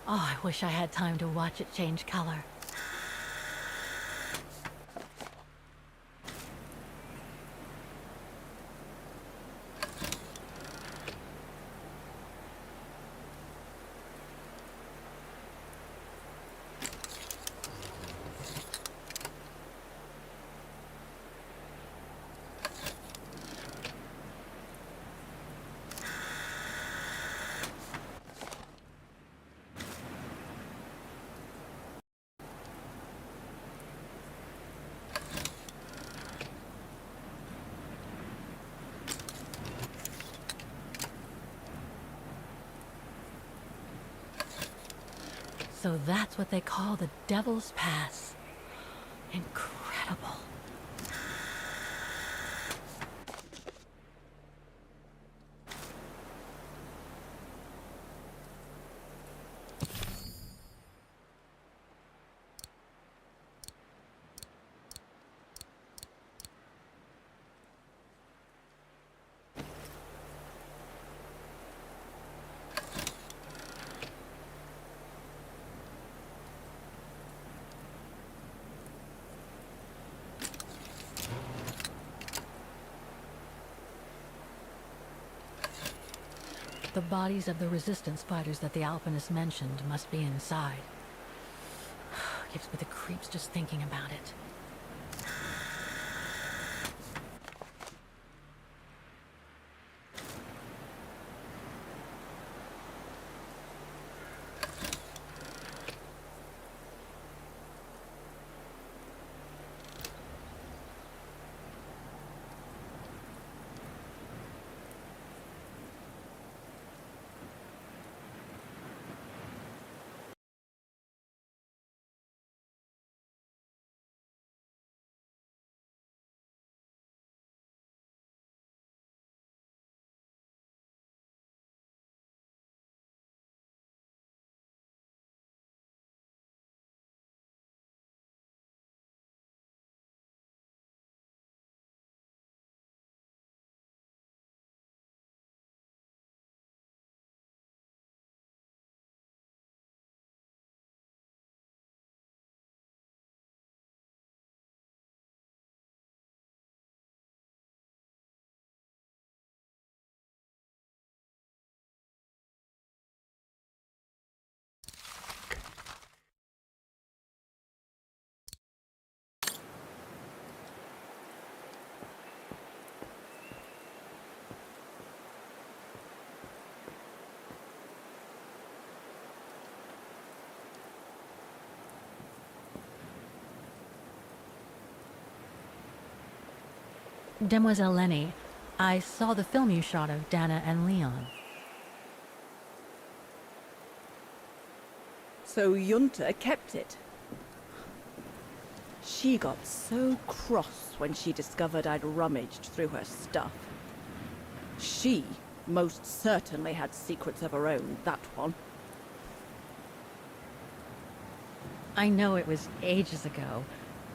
Oh, I wish I had time to watch it change color. So that's what they call the Devil's Pass. Incredible. The bodies of the resistance fighters that the Alpinist mentioned must be inside. Gives me the creeps just thinking about it. Demoiselle Lenny, I saw the film you shot of Dana and Leon. So Junta kept it. She got so cross when she discovered I'd rummaged through her stuff. She most certainly had secrets of her own, that one. I know it was ages ago,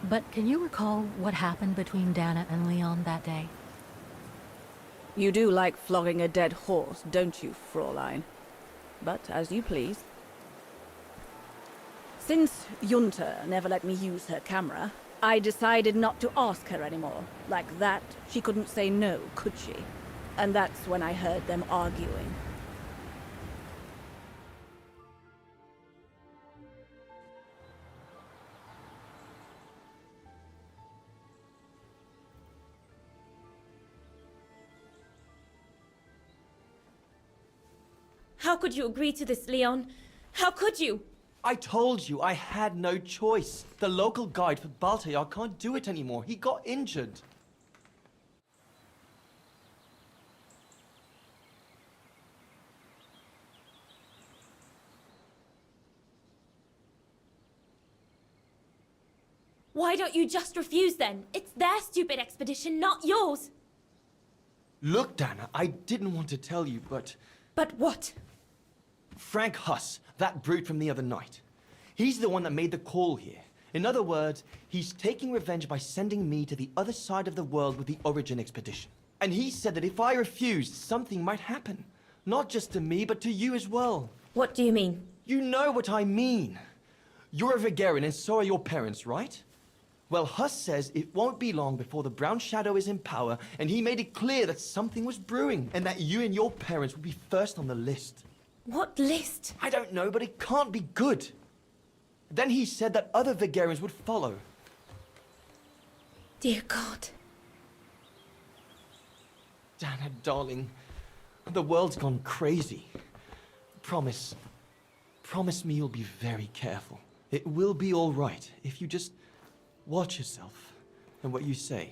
but can you recall what happened between Dana and Leon that day? You do like flogging a dead horse, don't you, Fraulein? But as you please. Since Junta never let me use her camera, I decided not to ask her anymore. Like that, she couldn't say no, could she? And that's when I heard them arguing. How could you agree to this, Leon? How could you? I told you I had no choice. The local guide for Baltayar can't do it anymore. He got injured. Why don't you just refuse then? It's their stupid expedition, not yours. Look, Dana, I didn't want to tell you, but... But what? Frank Huss, that brute from the other night. He's the one that made the call here. In other words, he's taking revenge by sending me to the other side of the world with the Origin expedition. And he said that if I refused, something might happen. Not just to me, but to you as well. What do you mean? You know what I mean. You're a Vegarian and so are your parents, right? Well, Huss says it won't be long before the Brown Shadow is in power, and he made it clear that something was brewing, and that you and your parents would be first on the list. What list? I don't know, but it can't be good. Then he said that other Vegarians would follow. Dear God. Dana, darling, the world's gone crazy. Promise me you'll be very careful. It will be all right if you just watch yourself and what you say.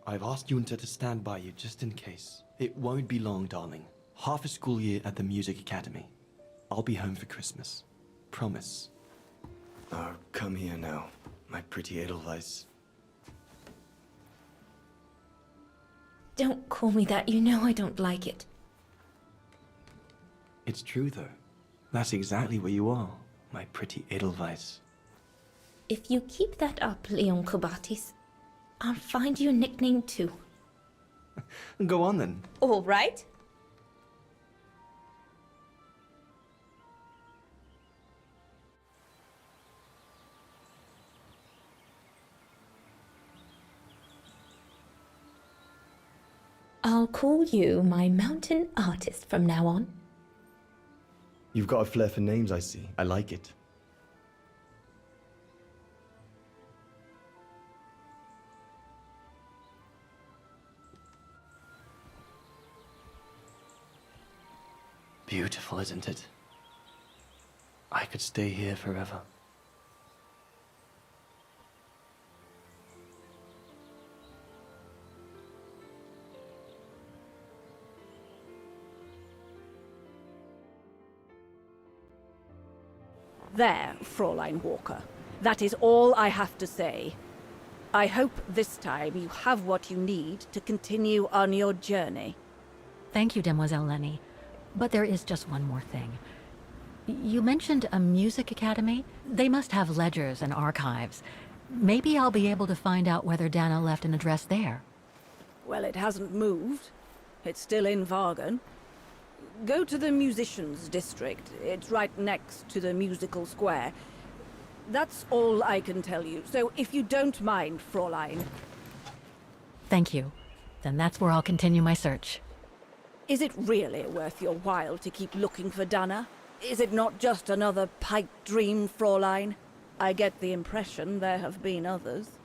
I've asked Junta to stand by you just in case. It won't be long, darling. Half a school year at the Music Academy. I'll be home for Christmas. Promise. Oh, come here now, my pretty Edelweiss. Don't call me that. You know I don't like it. It's true, though. That's exactly where you are, my pretty Edelweiss. If you keep that up, Leon Kobatis, I'll find you a nickname too. Go on then. All right. I'll call you my mountain artist from now on. You've got a flair for names, I see. I like it. Beautiful, isn't it? I could stay here forever. There, Fraulein Walker. That is all I have to say. I hope this time you have what you need to continue on your journey. Thank you, Demoiselle Lenny. But there is just one more thing. You mentioned a music academy? They must have ledgers and archives. Maybe I'll be able to find out whether Dana left an address there. Well, it hasn't moved. It's still in Vargan. Go to the musicians' district. It's right next to the musical square. That's all I can tell you. So if you don't mind, Fraulein. Thank you. Then that's where I'll continue my search. Is it really worth your while to keep looking for Dana? Is it not just another pipe dream, Fraulein? I get the impression there have been others.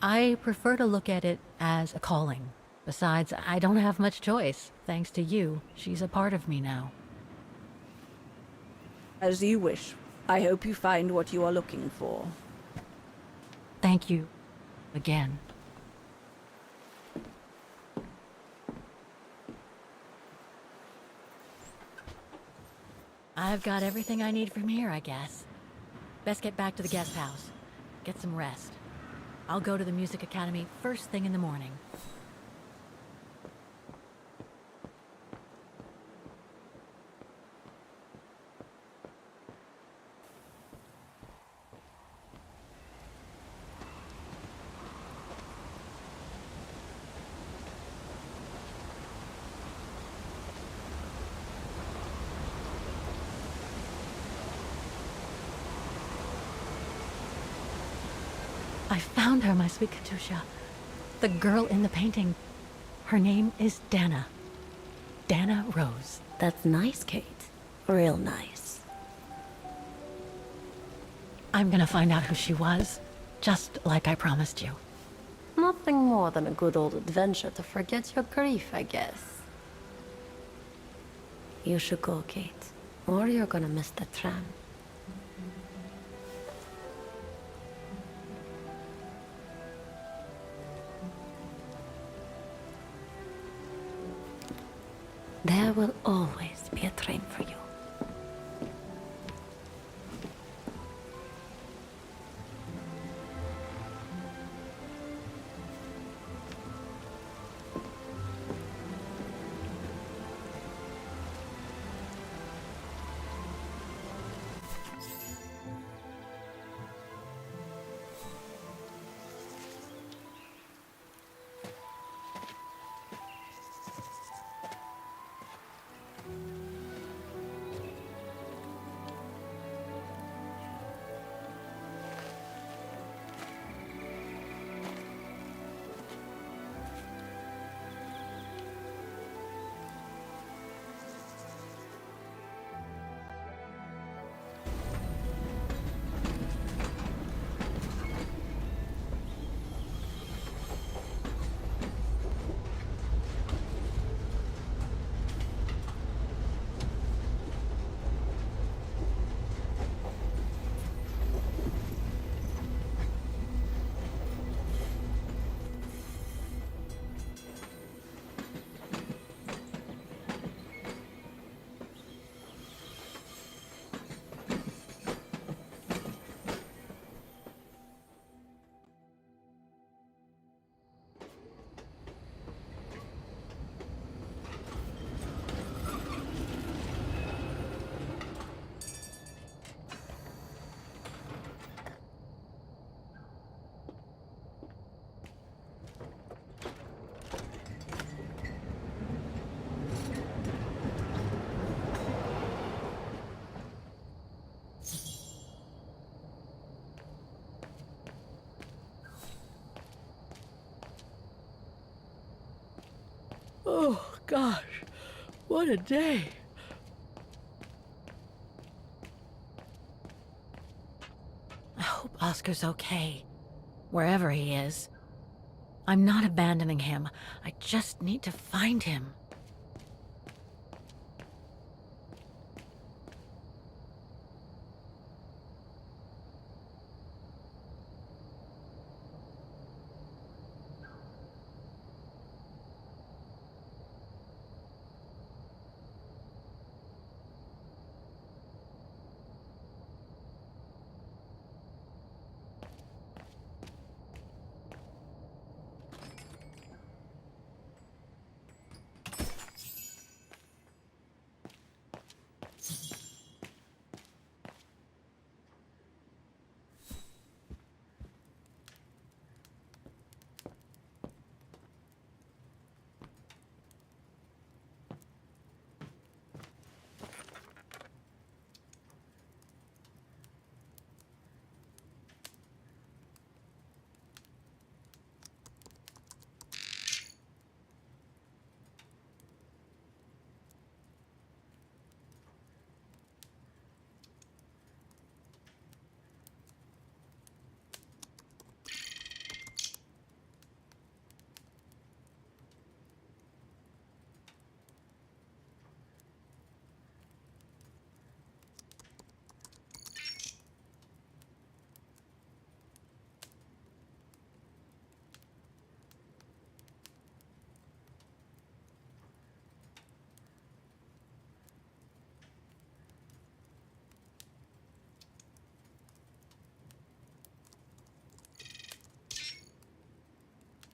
I prefer to look at it as a calling. Besides, I don't have much choice. Thanks to you, she's a part of me now. As you wish. I hope you find what you are looking for. Thank you. Again. I've got everything I need from here, I guess. Best get back to the guest house. Get some rest. I'll go to the music academy first thing in the morning. I found her, my sweet Katusha. The girl in the painting. Her name is Dana. Dana Rose. That's nice, Kate. Real nice. I'm gonna find out who she was, just like I promised you. Nothing more than a good old adventure to forget your grief, I guess. You should go, Kate, or you're gonna miss the tram. There will always be a train for you. Oh, gosh. What a day. I hope Oscar's okay, wherever he is. I'm not abandoning him. I just need to find him.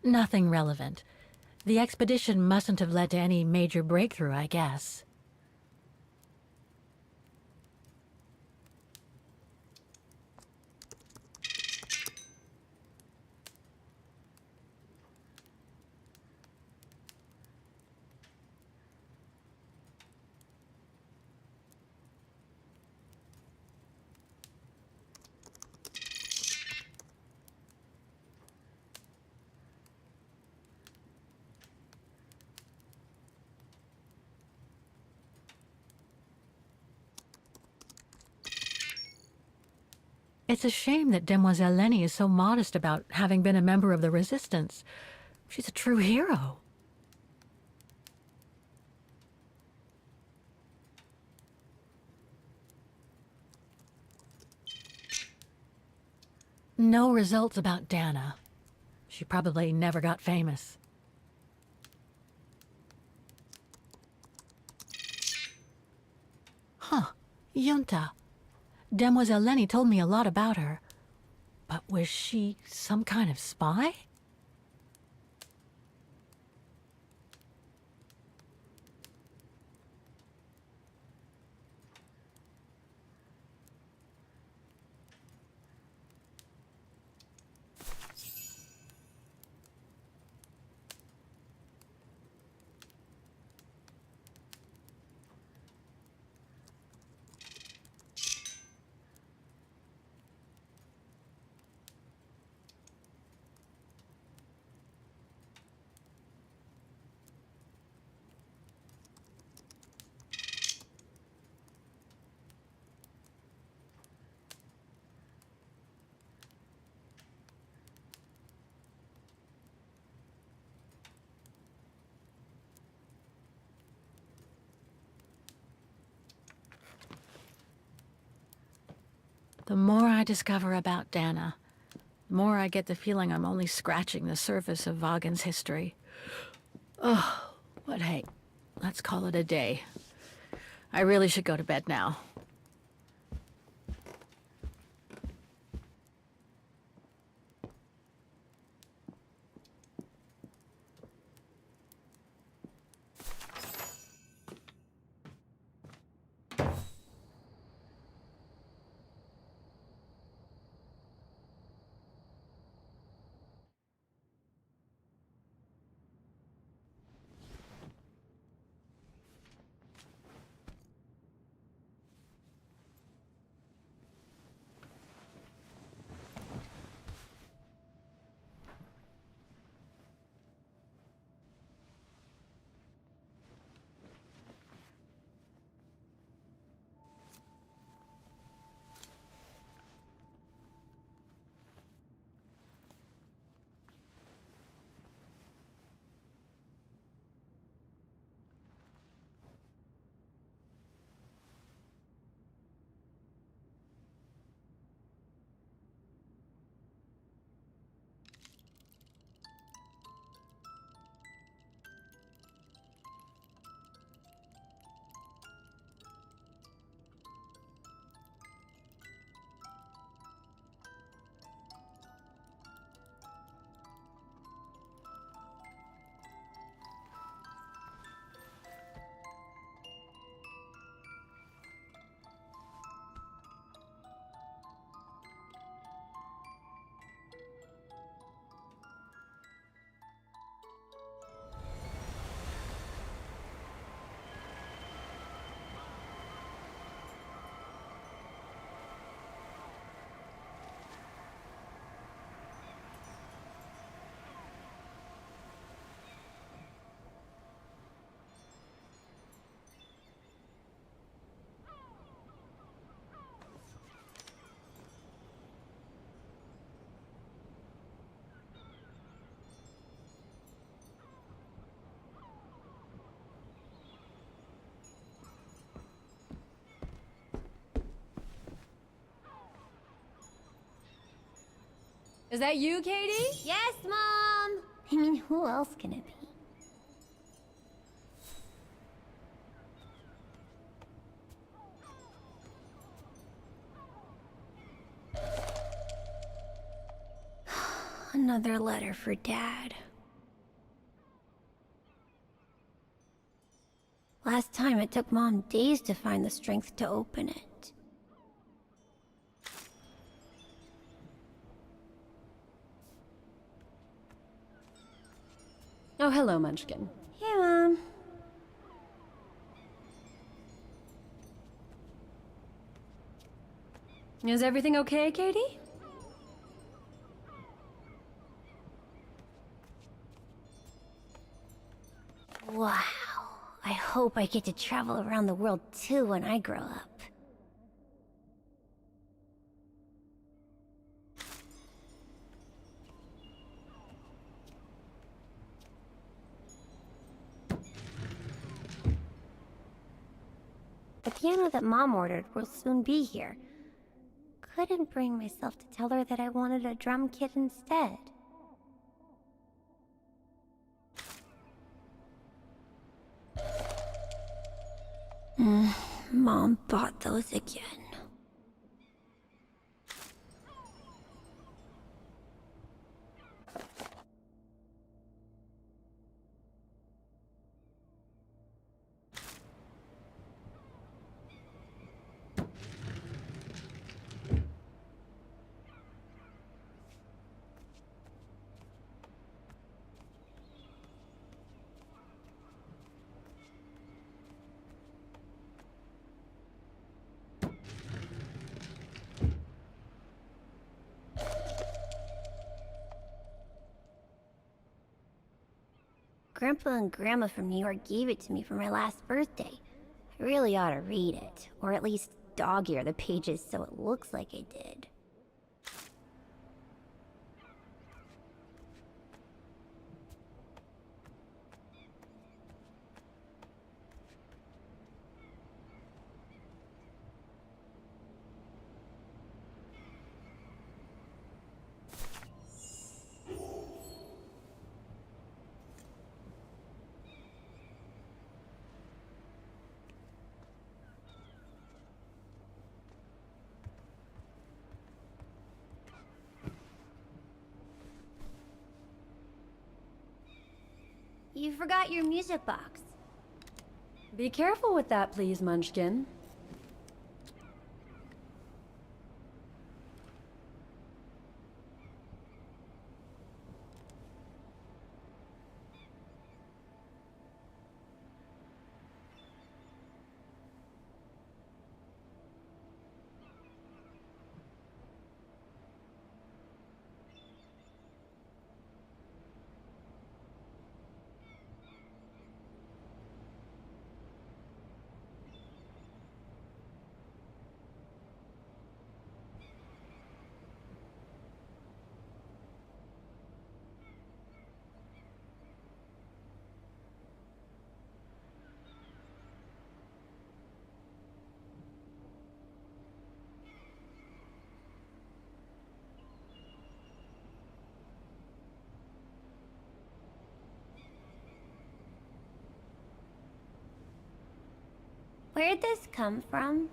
Nothing relevant. The expedition mustn't have led to any major breakthrough, I guess. It's a shame that Demoiselle Lenny is so modest about having been a member of the Resistance. She's a true hero. No results about Dana. She probably never got famous. Huh. Junta. Demoiselle Lenny told me a lot about her. But was she some kind of spy? The more I discover about Dana, the more I get the feeling I'm only scratching the surface of Vaughan's history. Oh, but hey, let's call it a day. I really should go to bed now. Is that you, Katie? Yes, Mom! I mean, who else can it be? Another letter for Dad. time it took Mom days to find the strength to open it. Oh, hello, Munchkin. Hey, Mom. Is everything okay, Katie? Wow. I hope I get to travel around the world too when I grow up. The piano that Mom ordered will soon be here. Couldn't bring myself to tell her that I wanted a drum kit instead. Mom bought those again. Grandpa and Grandma from New York gave it to me for my last birthday. I really ought to read it, or at least dog-ear the pages so it looks like I did. You forgot your music box. Be careful with that, please, Munchkin. Where'd this come from?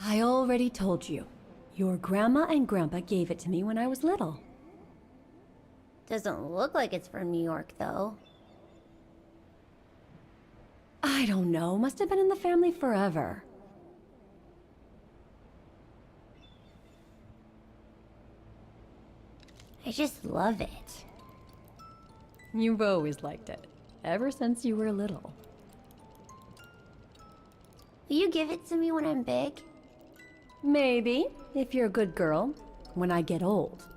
I already told you. Your Grandma and Grandpa gave it to me when I was little. Doesn't look like it's from New York, though. I don't know. Must have been in the family forever. I just love it. You've always liked it. Ever since you were little. Will you give it to me when I'm big? Maybe, if you're a good girl. When I get old.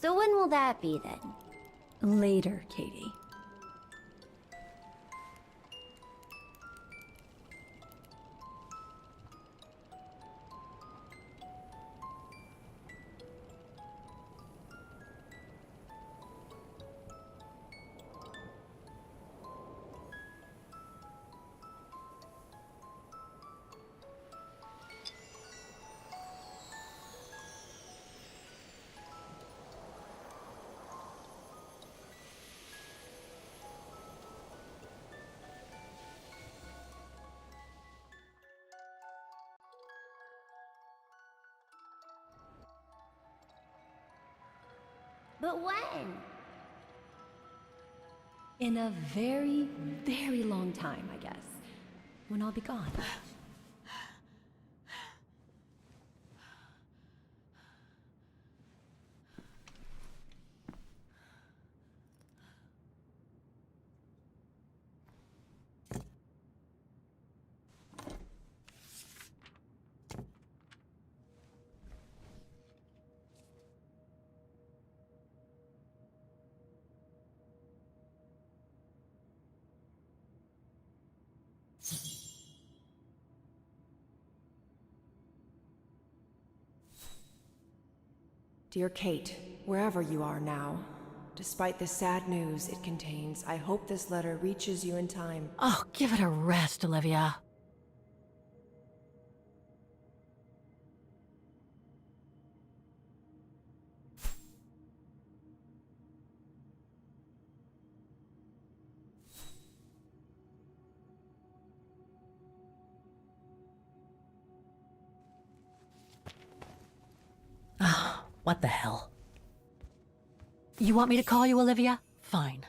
So when will that be, then? Later, Katie. But when? In a very, very long time, I guess. When I'll be gone. Dear Kate, wherever you are now, despite the sad news it contains, I hope this letter reaches you in time. Oh, give it a rest, Olivia. Ah, what the hell? You want me to call you Olivia? Fine.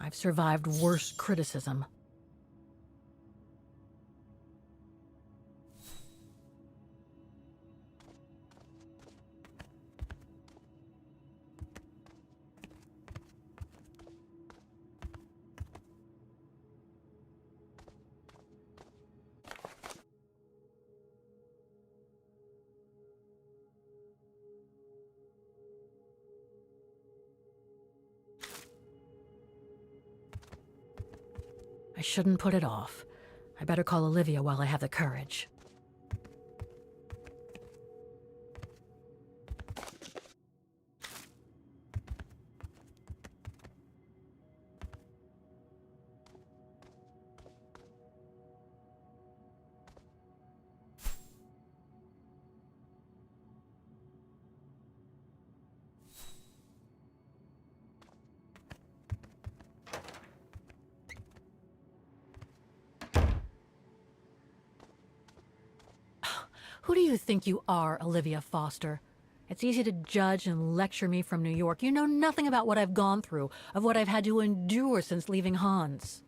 I've survived worse criticism. I shouldn't put it off. I better call Olivia while I have the courage. Who do you think you are, Olivia Foster? It's easy to judge and lecture me from New York. You know nothing about what I've gone through, of what I've had to endure since leaving Hans.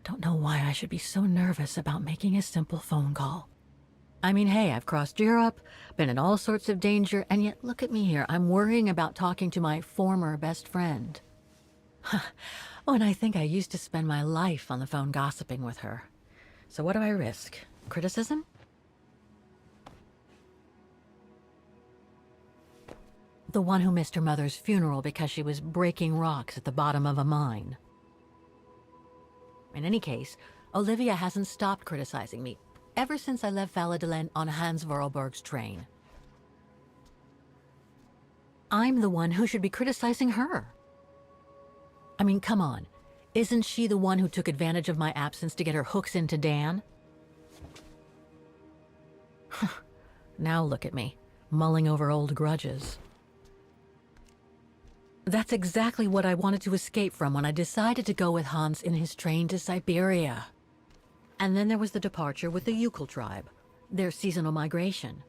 Don't know why I should be so nervous about making a simple phone call. I mean, hey, I've crossed Europe, been in all sorts of danger, and yet look at me here. I'm worrying about talking to my former best friend. Oh, and I think I used to spend my life on the phone gossiping with her. So what do I risk? Criticism? The one who missed her mother's funeral because she was breaking rocks at the bottom of a mine. In any case, Olivia hasn't stopped criticizing me ever since I left Valladolid on Hans Vorarlberg's train. I'm the one who should be criticizing her. I mean, come on. Isn't she the one who took advantage of my absence to get her hooks into Dan? Now look at me, mulling over old grudges. That's exactly what I wanted to escape from when I decided to go with Hans in his train to Syberia. And then there was the departure with the Yukon tribe, their seasonal migration.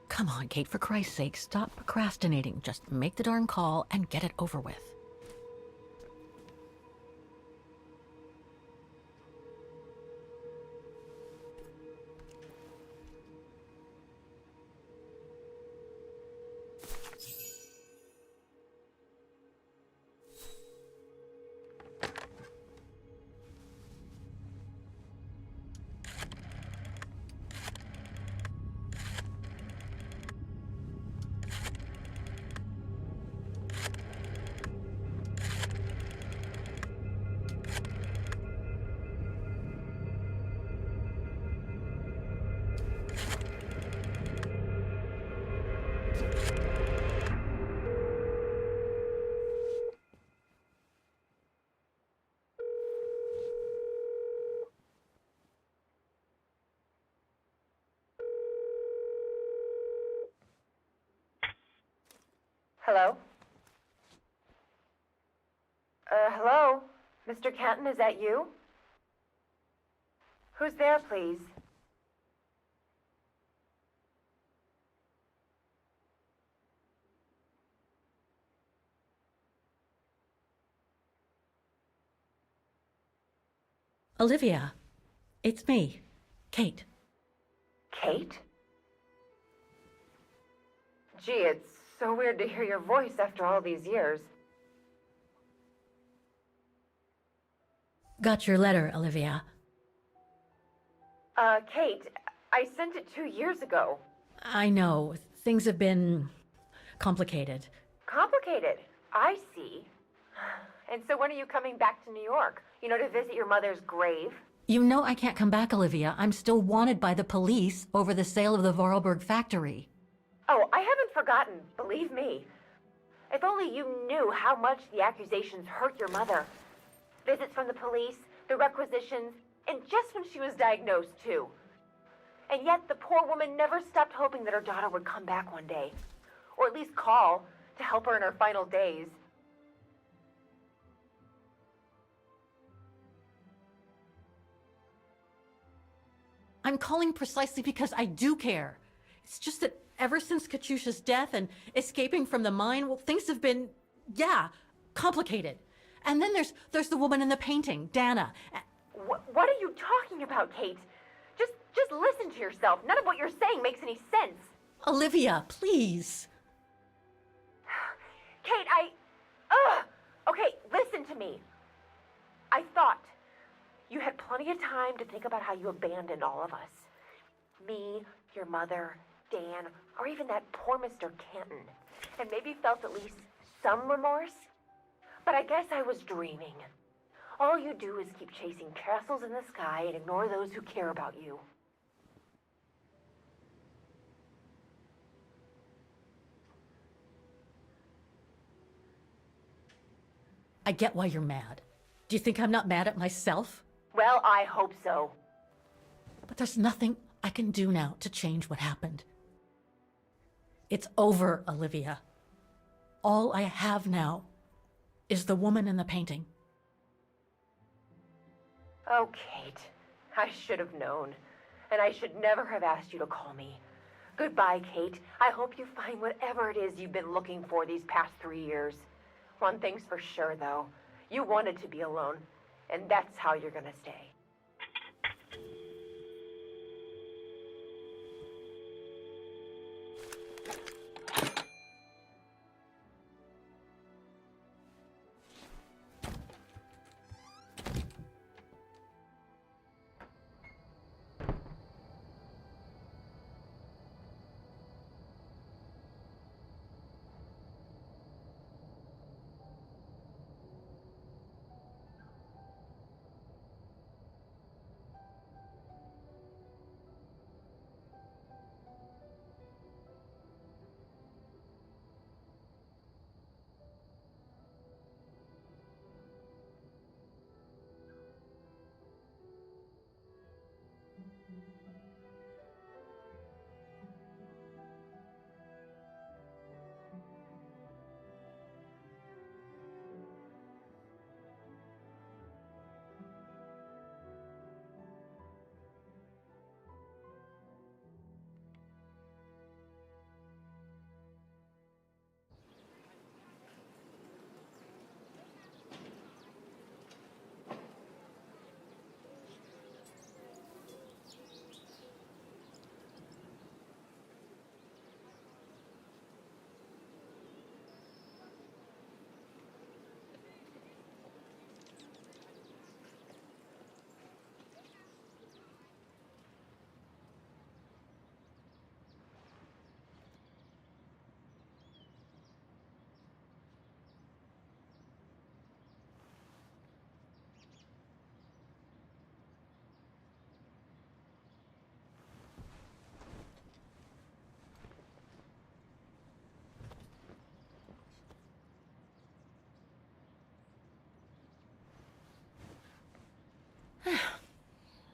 Come on, Kate, for Christ's sake, stop procrastinating. Just make the darn call and get it over with. Hello? Hello? Mr. Canton, is that you? Who's there, please? Olivia, it's me, Kate. Kate? Gee, it's so weird to hear your voice after all these years. Got your letter, Olivia. Kate, I sent it 2 years ago. I know, things have been complicated. Complicated. I see. And so when are you coming back to New York? You know, to visit your mother's grave? You know I can't come back, Olivia. I'm still wanted by the police over the sale of the Vorarlberg factory. Oh, I haven't forgotten, believe me. If only you knew how much the accusations hurt your mother. Visits from the police, the requisitions, and just when she was diagnosed, too. And yet the poor woman never stopped hoping that her daughter would come back one day. Or at least call to help her in her final days. I'm calling precisely because I do care. It's just that ever since Katyusha's death and escaping from the mine, well, things have been, complicated. And then there's the woman in the painting, Dana. What are you talking about, Kate? Just listen to yourself. None of what you're saying makes any sense. Olivia, please. Kate, Okay, listen to me. I thought you had plenty of time to think about how you abandoned all of us. Me, your mother, Dan, or even that poor Mr. Canton. And maybe felt at least some remorse. But I guess I was dreaming. All you do is keep chasing castles in the sky and ignore those who care about you. I get why you're mad. Do you think I'm not mad at myself? Well, I hope so. But there's nothing I can do now to change what happened. It's over, Olivia. All I have now is the woman in the painting. Oh, Kate, I should have known. And I should never have asked you to call me. Goodbye, Kate. I hope you find whatever it is you've been looking for these past 3 years. One thing's for sure, though. You wanted to be alone, and that's how you're gonna stay.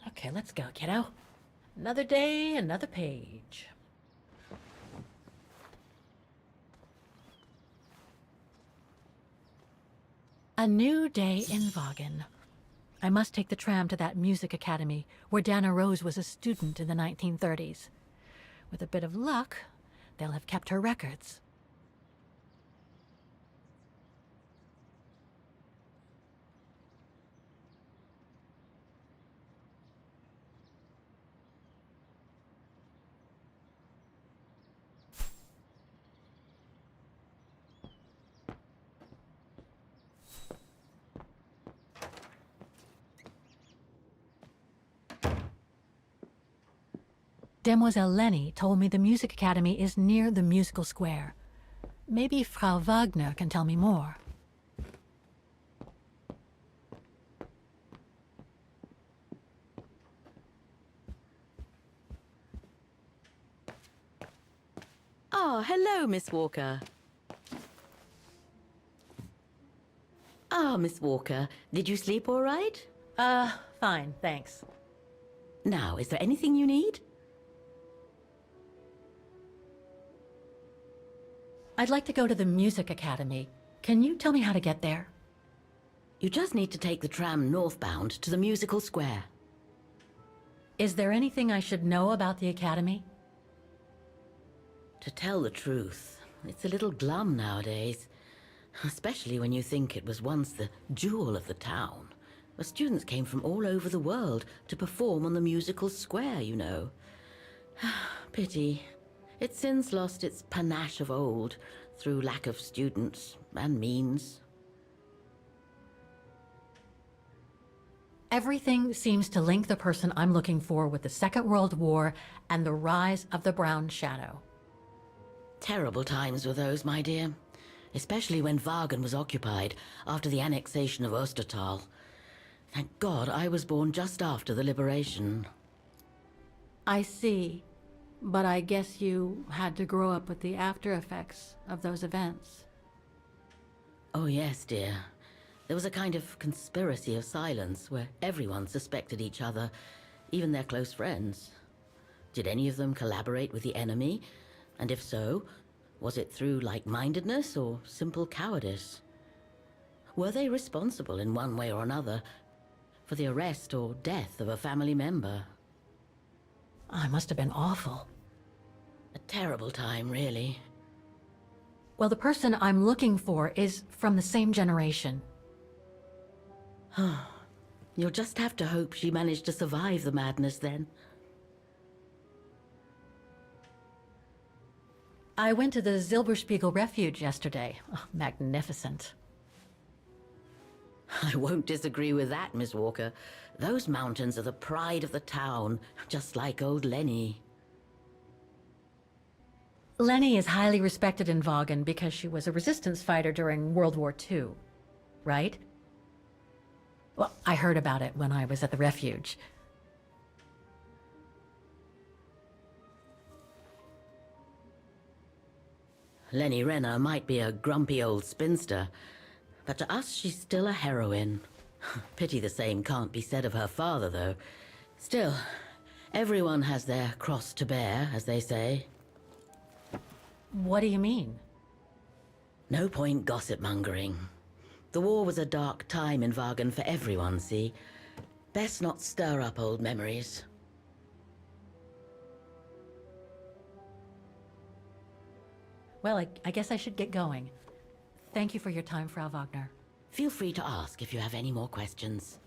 Okay, let's go, kiddo. Another day, another page. A new day in Vaughan. I must take the tram to that music academy where Dana Rose was a student in the 1930s. With a bit of luck, they'll have kept her records. Demoiselle Lenny told me the Music Academy is near the musical square. Maybe Frau Wagner can tell me more. Ah, hello, Miss Walker. Ah, Miss Walker, did you sleep all right? Fine, thanks. Now, is there anything you need? I'd like to go to the Music Academy. Can you tell me how to get there? You just need to take the tram northbound to the musical square. Is there anything I should know about the Academy? To tell the truth, it's a little glum nowadays. Especially when you think it was once the jewel of the town, where students came from all over the world to perform on the musical square, you know. Pity. It's since lost its panache of old through lack of students and means. Everything seems to link the person I'm looking for with the Second World War and the rise of the Brown Shadow. Terrible times were those, my dear. Especially when Vaughan was occupied after the annexation of Ostertal. Thank God I was born just after the liberation. I see. But I guess you had to grow up with the after effects of those events. Oh yes, dear. There was a kind of conspiracy of silence where everyone suspected each other, even their close friends. Did any of them collaborate with the enemy? And if so, was it through like-mindedness or simple cowardice? Were they responsible in one way or another for the arrest or death of a family member? Oh, it must have been awful. A terrible time, really. Well, the person I'm looking for is from the same generation. You'll just have to hope she managed to survive the madness then. I went to the Silberspiegel Refuge yesterday. Oh, magnificent. I won't disagree with that, Miss Walker. Those mountains are the pride of the town, just like old Lenny. Lenny is highly respected in Vaughan because she was a resistance fighter during World War II, right? Well, I heard about it when I was at the refuge. Lenny Renner might be a grumpy old spinster, but to us she's still a heroine. Pity the same can't be said of her father, though. Still, everyone has their cross to bear, as they say. What do you mean? No point gossip-mongering. The war was a dark time in Vaughan for everyone, see? Best not stir up old memories. Well, I guess I should get going. Thank you for your time, Frau Wagner. Feel free to ask if you have any more questions.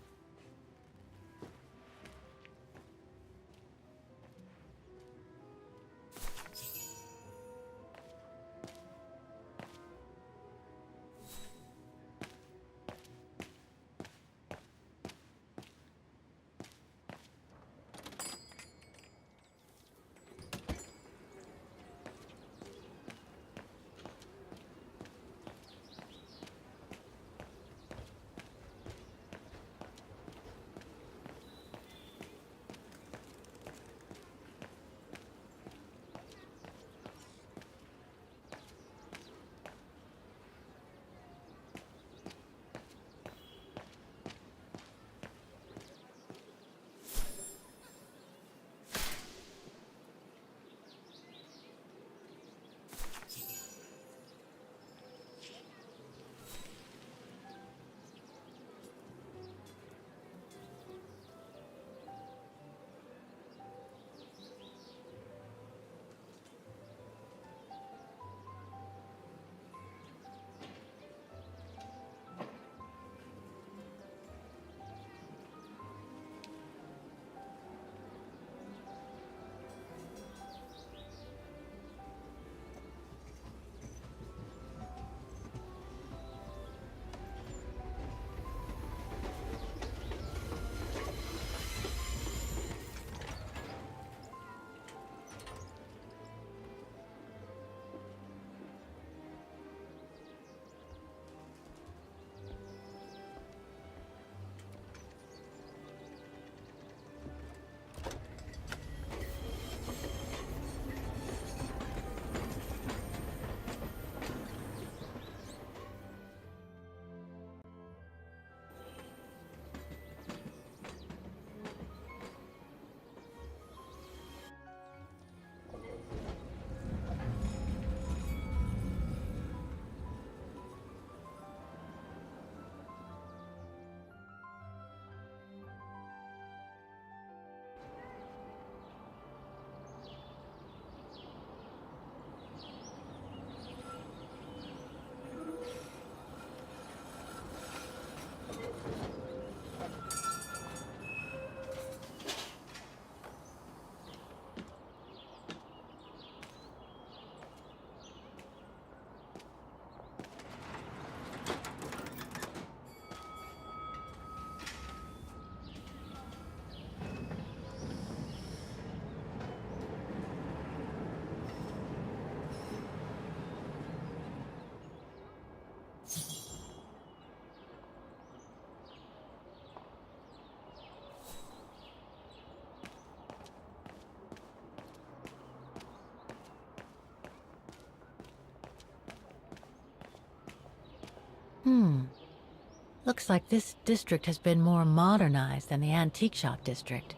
Looks like this district has been more modernized than the antique shop district.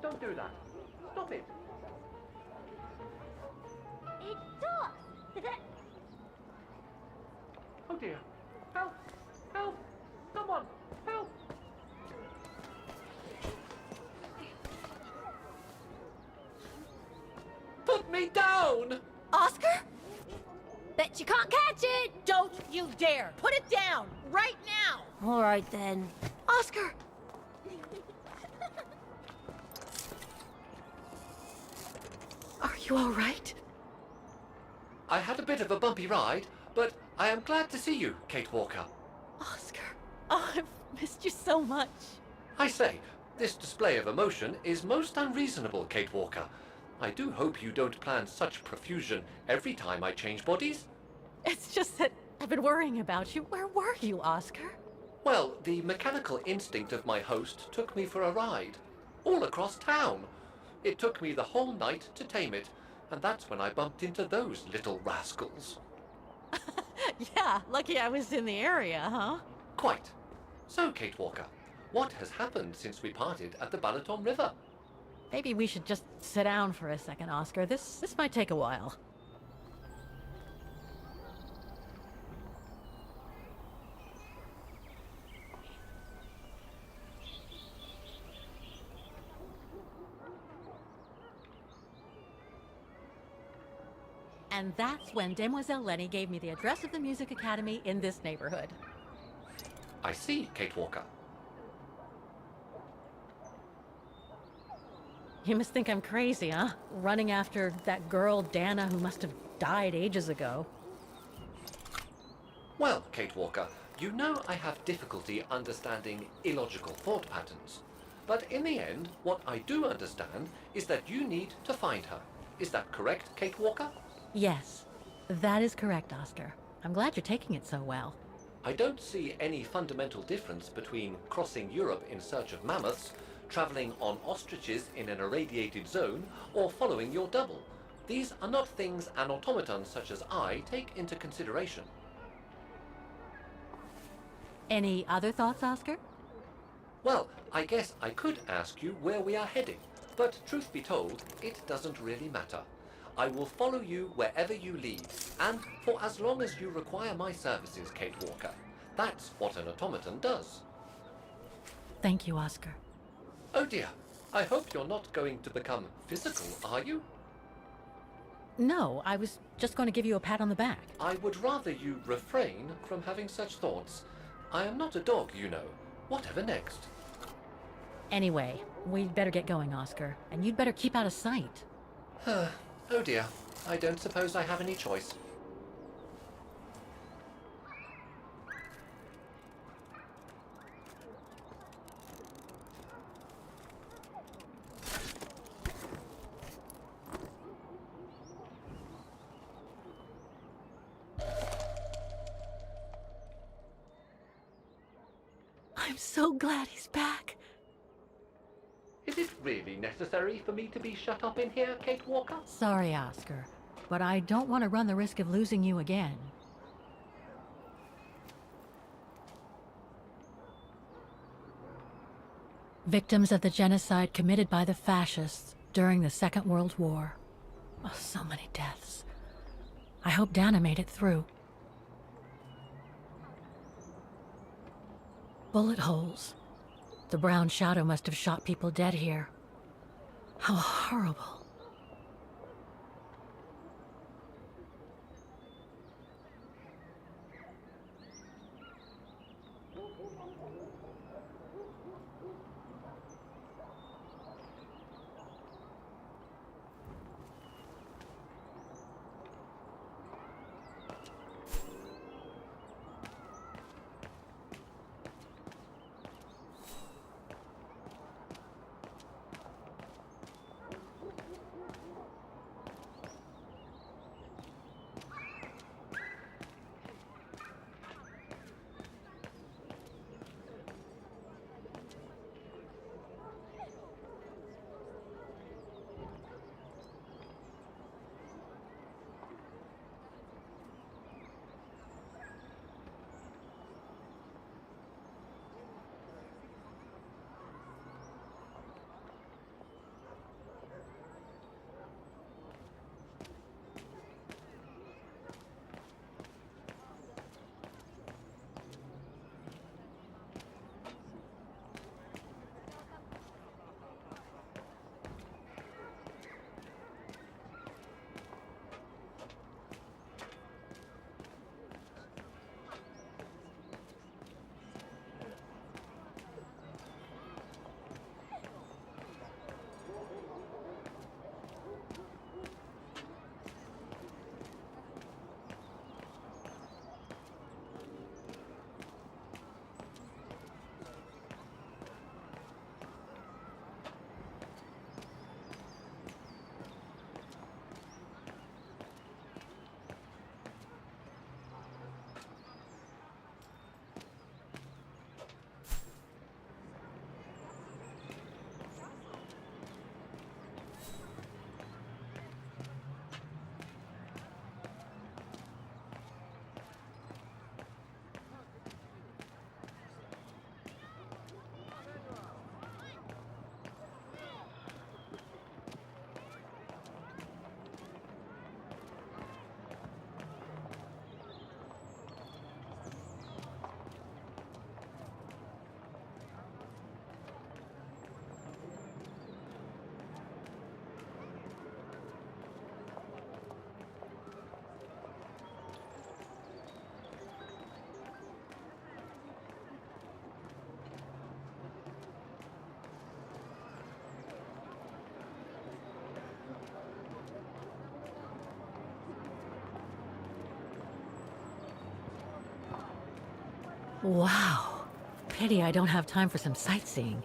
Don't do that. Stop it. It talks! Oh dear. Help! Help! Someone! Help! Put me down! Oscar? Bet you can't catch it! Don't you dare! Put it down! Right now! All right then. Oscar! Are you all right? I had a bit of a bumpy ride, but I am glad to see you, Kate Walker. Oscar, oh, I've missed you so much. I say, this display of emotion is most unreasonable, Kate Walker. I do hope you don't plan such profusion every time I change bodies. It's just that I've been worrying about you. Where were you, Oscar? Well, the mechanical instinct of my host took me for a ride, all across town. It took me the whole night to tame it, and that's when I bumped into those little rascals. Yeah, lucky I was in the area, huh? Quite. So, Kate Walker, what has happened since we parted at the Balaton River? Maybe we should just sit down for a second, Oscar. This might take a while. And that's when Demoiselle Lenny gave me the address of the Music Academy in this neighborhood. I see, Kate Walker. You must think I'm crazy, huh? Running after that girl, Dana, who must have died ages ago. Well, Kate Walker, you know I have difficulty understanding illogical thought patterns. But in the end, what I do understand is that you need to find her. Is that correct, Kate Walker? Yes, that is correct, Oscar. I'm glad you're taking it so well. I don't see any fundamental difference between crossing Europe in search of mammoths, traveling on ostriches in an irradiated zone, or following your double. These are not things an automaton such as I take into consideration. Any other thoughts, Oscar? Well, I guess I could ask you where we are heading, but truth be told, it doesn't really matter. I will follow you wherever you lead, and for as long as you require my services, Kate Walker. That's what an automaton does. Thank you, Oscar. Oh dear, I hope you're not going to become physical, are you? No, I was just going to give you a pat on the back. I would rather you refrain from having such thoughts. I am not a dog, you know. Whatever next? Anyway, we'd better get going, Oscar, and you'd better keep out of sight. Oh dear, I don't suppose I have any choice. I'm so glad he's back. Is it really necessary for me to be shut up in here, Kate Walker? Sorry, Oscar, but I don't want to run the risk of losing you again. Victims of the genocide committed by the fascists during the Second World War. Oh, so many deaths. I hope Dana made it through. Bullet holes. The brown shadow must have shot people dead here. How horrible. Wow. Pity I don't have time for some sightseeing.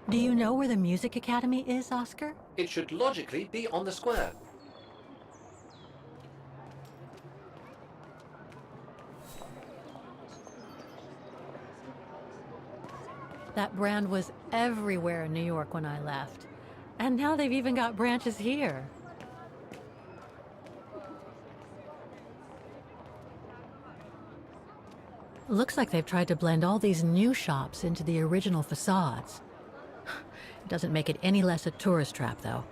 Do you know where the Music Academy is, Oscar? It should logically be on the square. That brand was everywhere in New York when I left. And now they've even got branches here. Looks like they've tried to blend all these new shops into the original facades. It doesn't make it any less a tourist trap, though.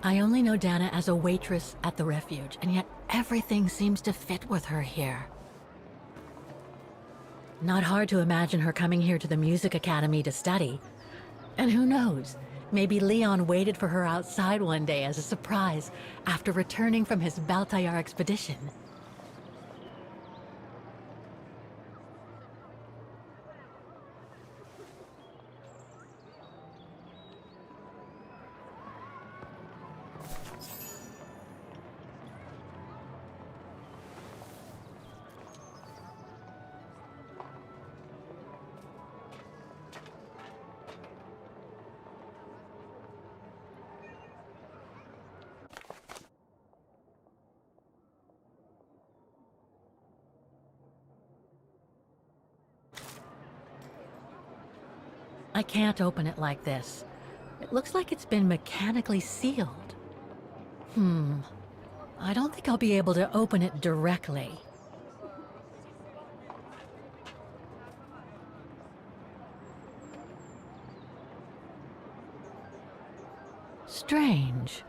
I only know Dana as a waitress at the refuge, and yet everything seems to fit with her here. Not hard to imagine her coming here to the Music Academy to study. And who knows, maybe Leon waited for her outside one day as a surprise after returning from his Baltayar expedition. I can't open it like this. It looks like it's been mechanically sealed. I don't think I'll be able to open it directly. Strange.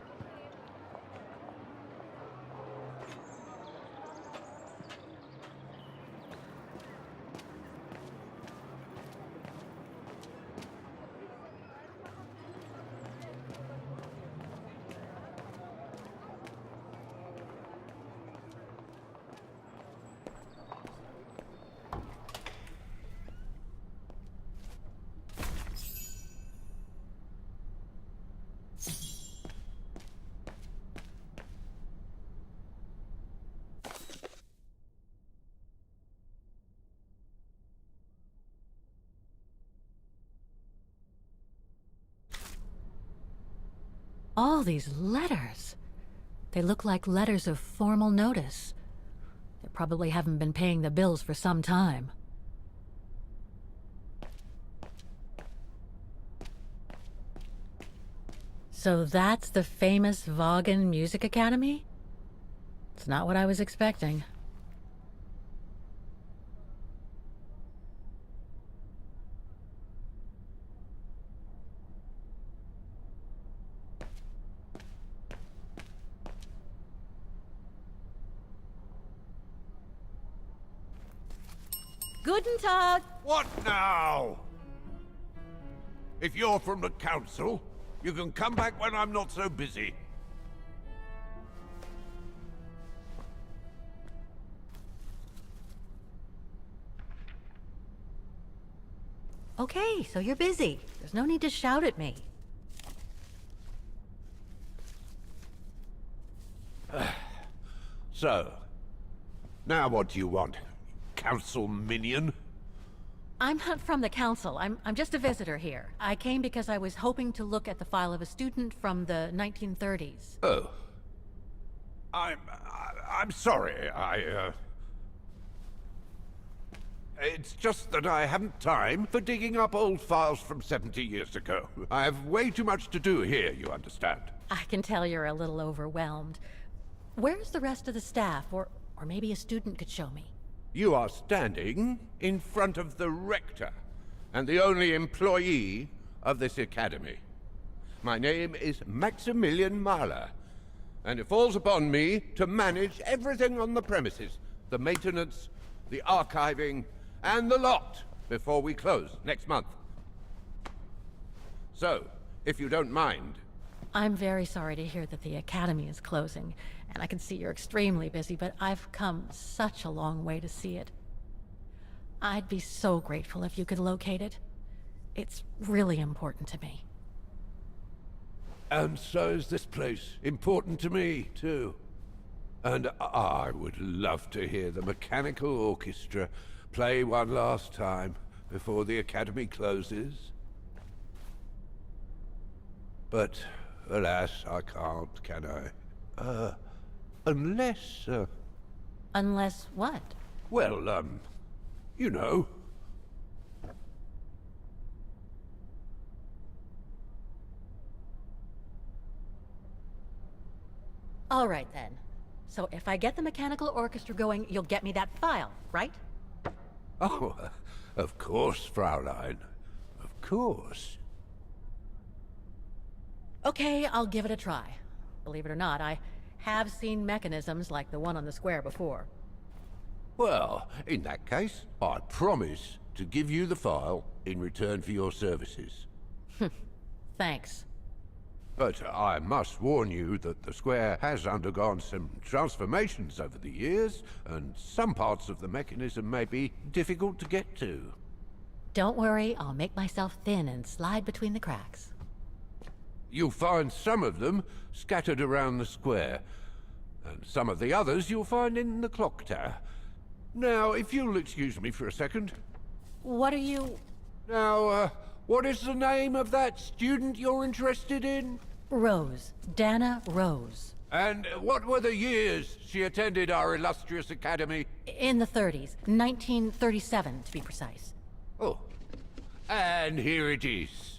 All these letters. They look like letters of formal notice. They probably haven't been paying the bills for some time. So that's the famous Vaughan Music Academy? It's not what I was expecting. Guten Tag! What now? If you're from the council, you can come back when I'm not so busy. Okay, so you're busy. There's no need to shout at me. So, now what do you want? Council minion? I'm not from the council. I'm just a visitor here. I came because I was hoping to look at the file of a student from the 1930s. Oh. I'm sorry, It's just that I haven't time for digging up old files from 70 years ago. I have way too much to do here, you understand. I can tell you're a little overwhelmed. Where's the rest of the staff? Or maybe a student could show me. You are standing in front of the rector, and the only employee of this academy. My name is Maximilian Mahler, and it falls upon me to manage everything on the premises. The maintenance, the archiving, and the lot before we close next month. So, if you don't mind... I'm very sorry to hear that the academy is closing, and I can see you're extremely busy, but I've come such a long way to see it. I'd be so grateful if you could locate it. It's really important to me. And so is this place important to me, too. And I would love to hear the mechanical orchestra play one last time before the academy closes. But, alas, I can't, can I? Unless, Unless what? Well, you know. All right, then. So if I get the mechanical orchestra going, you'll get me that file, right? Oh, of course, Fraulein. Of course. Okay, I'll give it a try. believe it or not. I have seen mechanisms like the one on the square before. Well, in that case, I promise to give you the file in return for your services. Thanks. But I must warn you that the square has undergone some transformations over the years, and some parts of the mechanism may be difficult to get to. Don't worry, I'll make myself thin and slide between the cracks. You'll find some of them scattered around the square, and some of the others you'll find in the clock tower. Now, if you'll excuse me for a second. What are you... Now, what is the name of that student you're interested in? Rose. Dana Rose. And what were the years she attended our illustrious academy? In the 30s. 1937, to be precise. Oh. And here it is.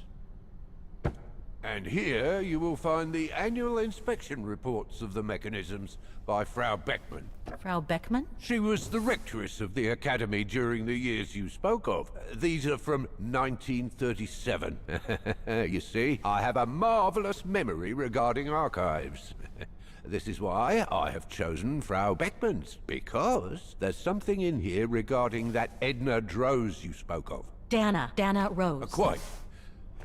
And here you will find the annual inspection reports of the mechanisms by Frau Beckmann. Frau Beckmann? She was the rectoress of the academy during the years you spoke of. These are from 1937. You see, I have a marvelous memory regarding archives. This is why I have chosen Frau Beckmann's, because there's something in here regarding that Edna Droz you spoke of. Dana Rose. Quite.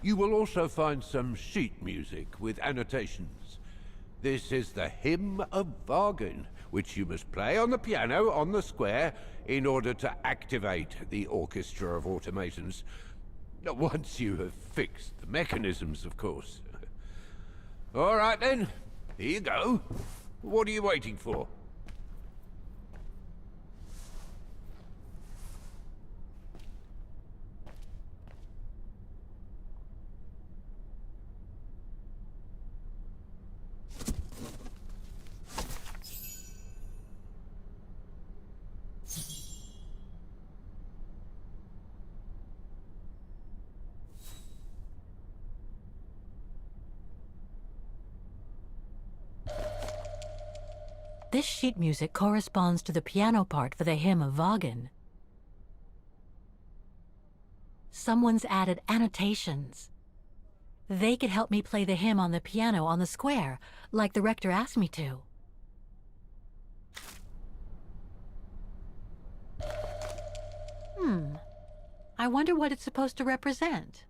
You will also find some sheet music with annotations. This is the Hymn of Wagen, which you must play on the piano on the square in order to activate the Orchestra of Automatons. Once you have fixed the mechanisms, of course. All right then, here you go. What are you waiting for? This sheet music corresponds to the piano part for the Hymn of Wagen. Someone's added annotations. They could help me play the hymn on the piano on the square, like the rector asked me to. I wonder what it's supposed to represent.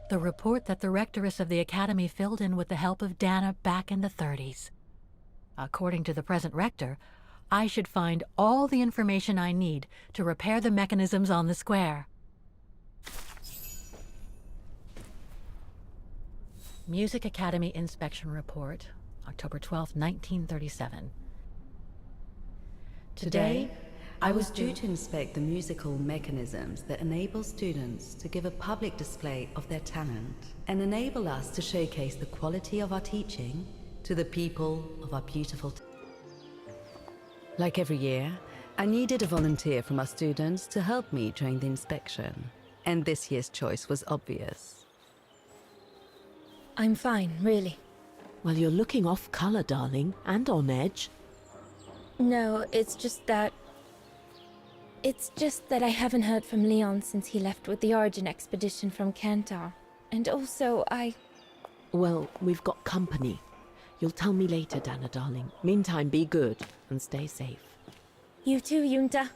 The report that the rectoress of the academy filled in with the help of Dana back in the 30s. According to the present rector, I should find all the information I need to repair the mechanisms on the square. Music Academy Inspection Report, October 12, 1937. Today, I was due to inspect the musical mechanisms that enable students to give a public display of their talent and enable us to showcase the quality of our teaching to the people of our beautiful Like every year, I needed a volunteer from our students to help me during the inspection, and this year's choice was obvious. I'm fine, really. Well, you're looking off color, darling, and on edge. No, it's just that I haven't heard from Leon since he left with the Origin expedition from Kantar. And also, Well, we've got company. You'll tell me later, Dana, darling. Meantime, be good and stay safe. You too, Yunta.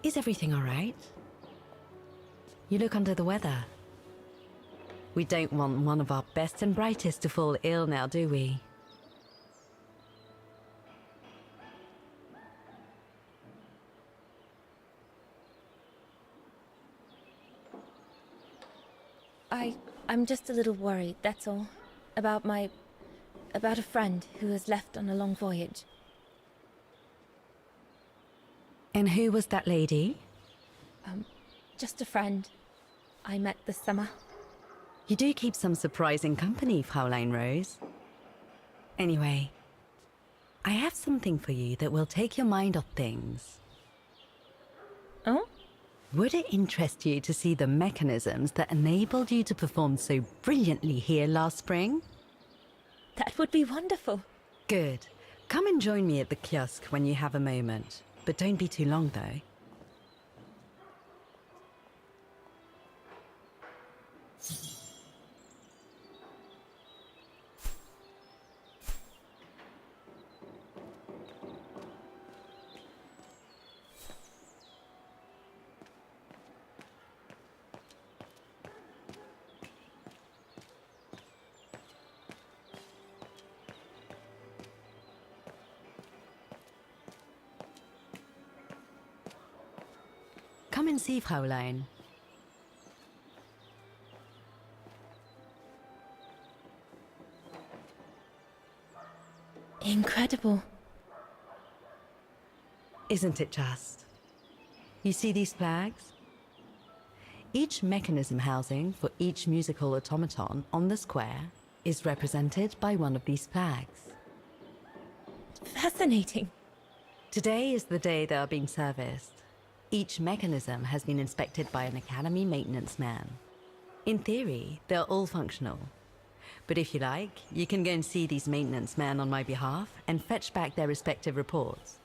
Is everything all right? You look under the weather. We don't want one of our best and brightest to fall ill now, do we? I'm just a little worried, that's all. About a friend who has left on a long voyage. And who was that lady? Just a friend I met this summer. You do keep some surprising company, Fraulein Rose. Anyway, I have something for you that will take your mind off things. Oh? Would it interest you to see the mechanisms that enabled you to perform so brilliantly here last spring? That would be wonderful. Good. Come and join me at the kiosk when you have a moment. But don't be too long, though. Come and see, Fräulein. Incredible. Isn't it just? You see these flags? Each mechanism housing for each musical automaton on the square is represented by one of these flags. Fascinating. Today is the day they are being serviced. Each mechanism has been inspected by an Academy maintenance man. In theory, they're all functional. But if you like, you can go and see these maintenance men on my behalf and fetch back their respective reports.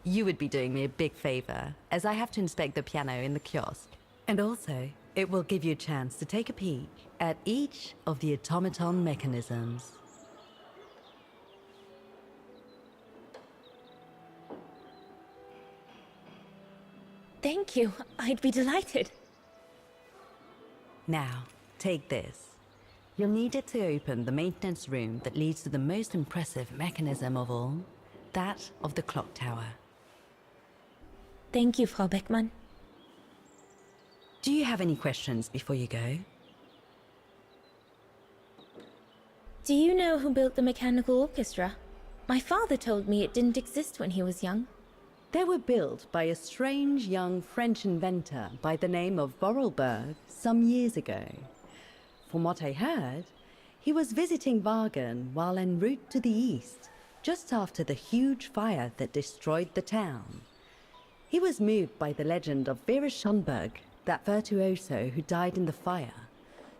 You would be doing me a big favor, as I have to inspect the piano in the kiosk. And also, it will give you a chance to take a peek at each of the automaton mechanisms. Thank you. I'd be delighted. Now, take this. You'll need it to open the maintenance room that leads to the most impressive mechanism of all, that of the clock tower. Thank you, Frau Beckmann. Do you have any questions before you go? Do you know who built the mechanical orchestra? My father told me it didn't exist when he was young. They were built by a strange young French inventor by the name of Vorarlberg some years ago. From what I heard, he was visiting Wagen while en route to the east, just after the huge fire that destroyed the town. He was moved by the legend of Vera Schönberg, that virtuoso who died in the fire,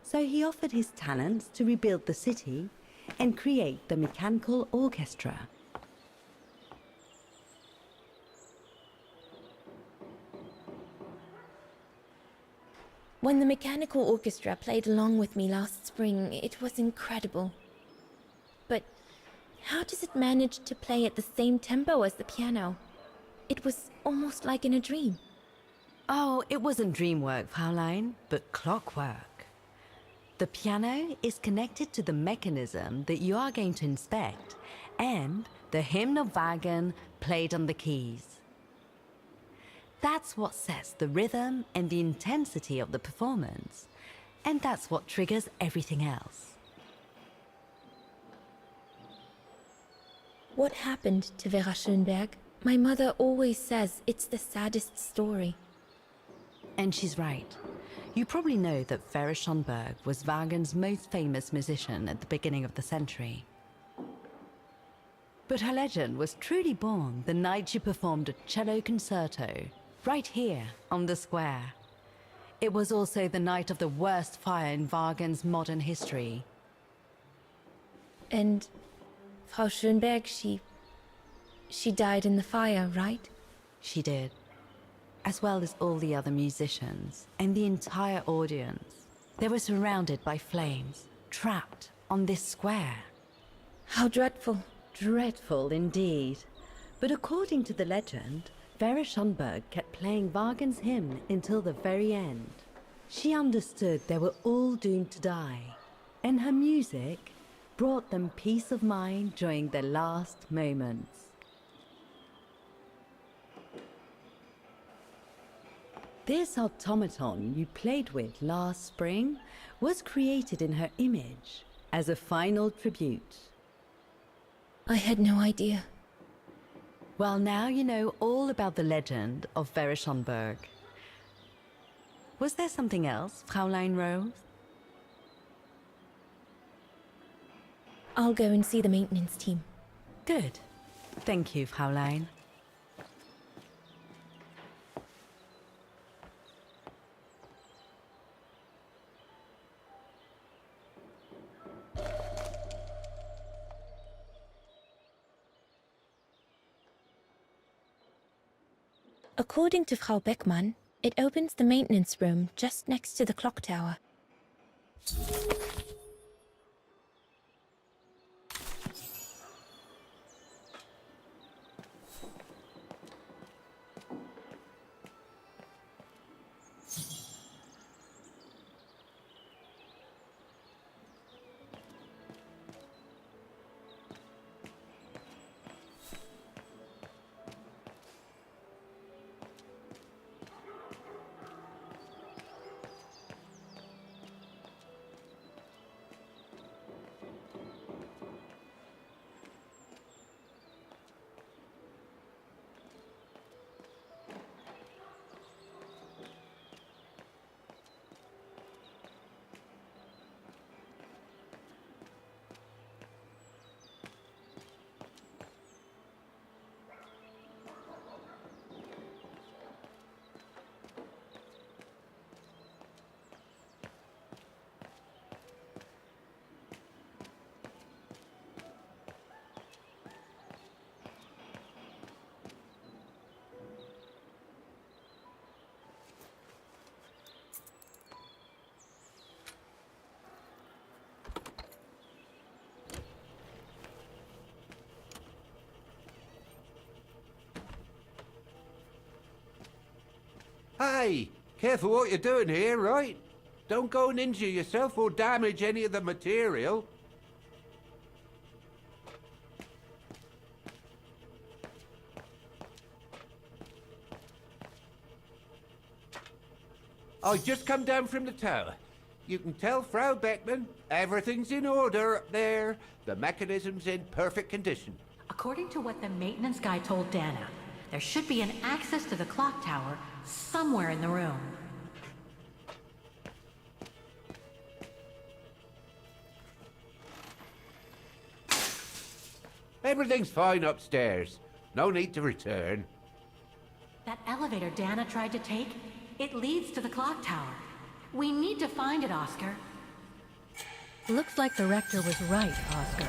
so he offered his talents to rebuild the city and create the mechanical orchestra. When the mechanical orchestra played along with me last spring, it was incredible. But how does it manage to play at the same tempo as the piano? It was almost like in a dream. Oh, it wasn't dream work, Fräulein, but clockwork. The piano is connected to the mechanism that you are going to inspect, and the hymn of Wagen played on the keys. That's what sets the rhythm and the intensity of the performance, and that's what triggers everything else. What happened to Vera Schönberg? My mother always says it's the saddest story. And she's right. You probably know that Vera Schönberg was Wagen's most famous musician at the beginning of the century. But her legend was truly born the night she performed a cello concerto, right here on the square. It was also the night of the worst fire in Wagen's modern history. And Frau Schönberg, she died in the fire, right? She did. As well as all the other musicians and the entire audience. They were surrounded by flames, trapped on this square. How dreadful. Dreadful indeed. But according to the legend, Vera Schönberg kept playing Wagen's hymn until the very end. She understood they were all doomed to die, and her music brought them peace of mind during their last moments. This automaton you played with last spring was created in her image as a final tribute. I had no idea. Well, now you know all about the legend of Vera Schönberg. Was there something else, Fräulein Rose? I'll go and see the maintenance team. Good. Thank you, Fräulein. According to Frau Beckmann, it opens the maintenance room just next to the clock tower. Hey, careful what you're doing here, right? Don't go and injure yourself or damage any of the material. I just come down from the tower. You can tell Frau Beckman everything's in order up there. The mechanism's in perfect condition. According to what the maintenance guy told Dana, there should be an access to the clock tower somewhere in the room. Everything's fine upstairs. No need to return. That elevator Dana tried to take, it leads to the clock tower. We need to find it, Oscar. Looks like the rector was right, Oscar.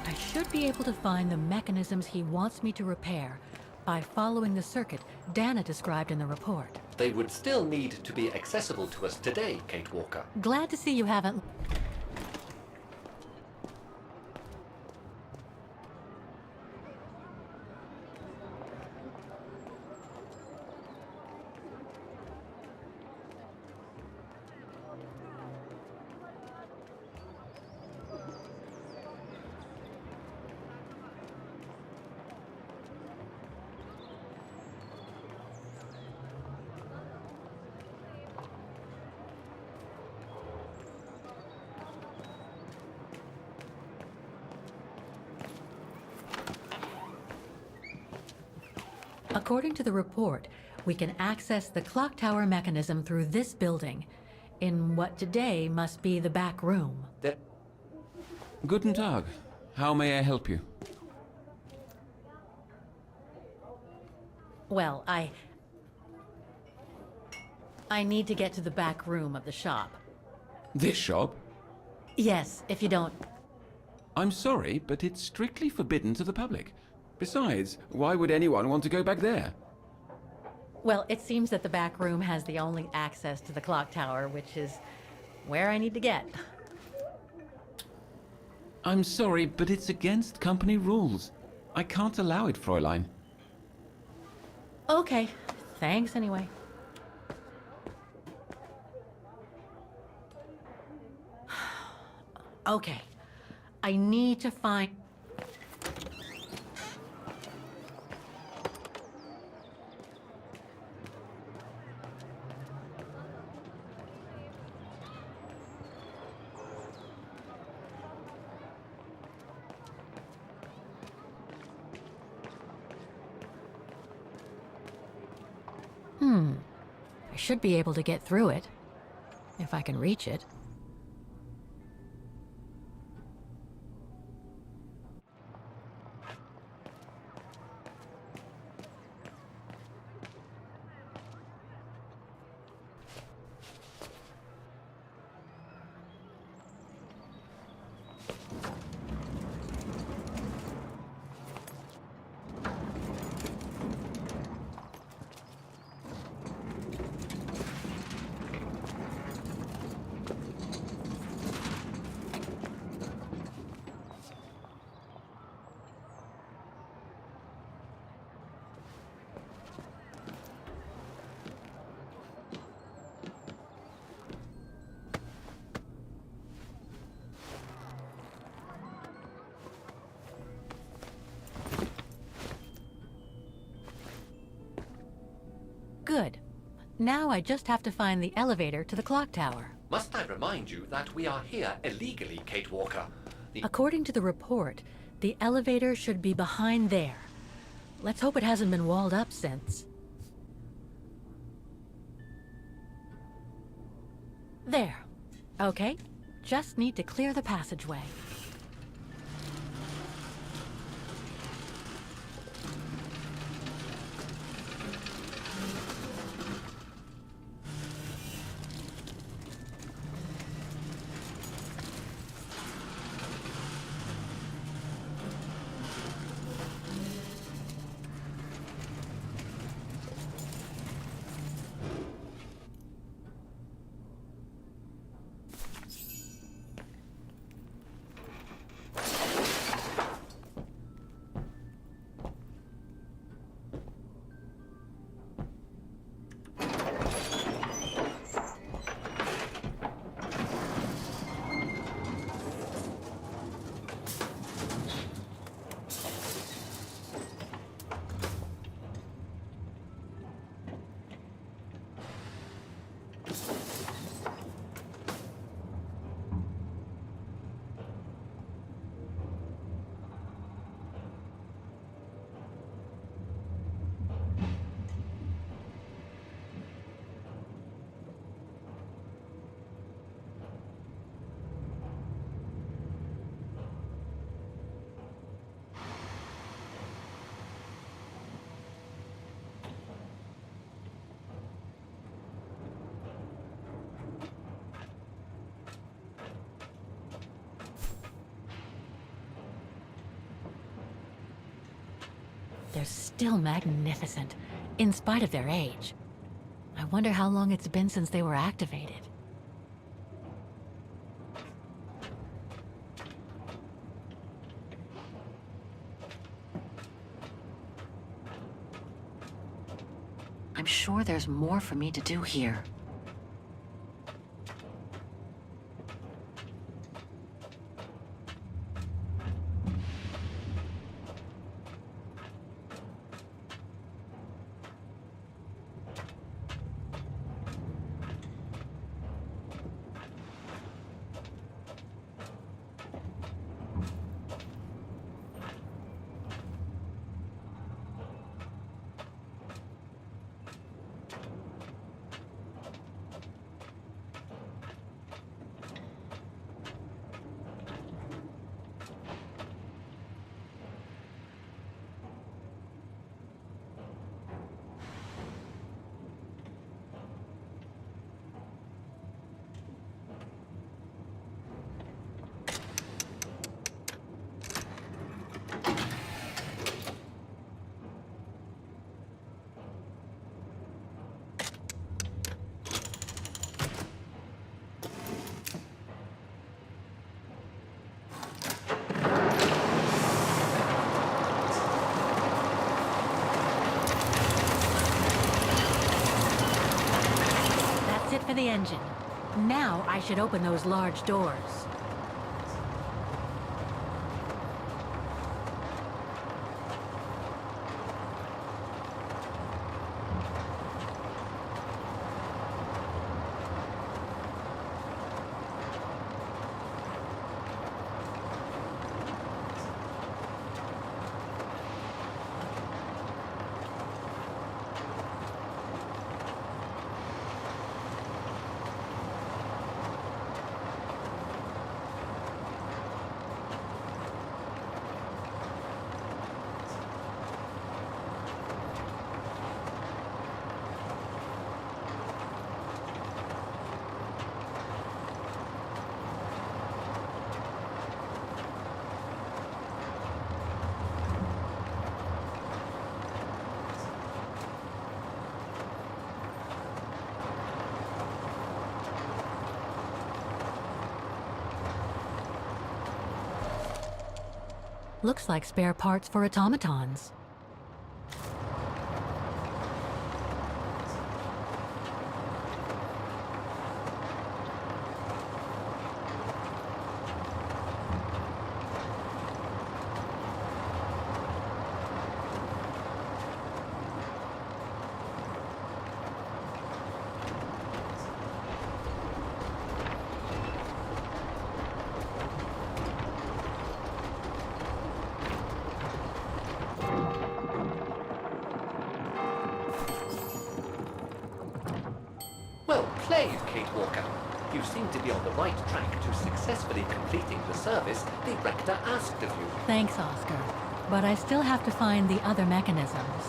I should be able to find the mechanisms he wants me to repair by following the circuit Dana described in the report. They would still need to be accessible to us today, Kate Walker. Glad to see you haven't... According to the report, we can access the clock tower mechanism through this building, in what today must be the back room. Guten Tag. How may I help you? Well, I need to get to the back room of the shop. This shop? Yes, if you don't... I'm sorry, but it's strictly forbidden to the public. Besides, why would anyone want to go back there? Well, it seems that the back room has the only access to the clock tower, which is where I need to get. I'm sorry, but it's against company rules. I can't allow it, Fräulein. Okay, thanks anyway. Okay, I need to find... I should be able to get through it, if I can reach it. Good. Now I just have to find the elevator to the clock tower. Must I remind you that we are here illegally, Kate Walker? According to the report, the elevator should be behind there. Let's hope it hasn't been walled up since. There. Okay. Just need to clear the passageway. They're still magnificent, in spite of their age. I wonder how long it's been since they were activated. I'm sure there's more for me to do here. That's it for the engine. Now I should open those large doors. Looks like spare parts for automatons. Well played, Kate Walker. You seem to be on the right track to successfully completing the service the Rector asked of you. Thanks, Oscar. But I still have to find the other mechanisms.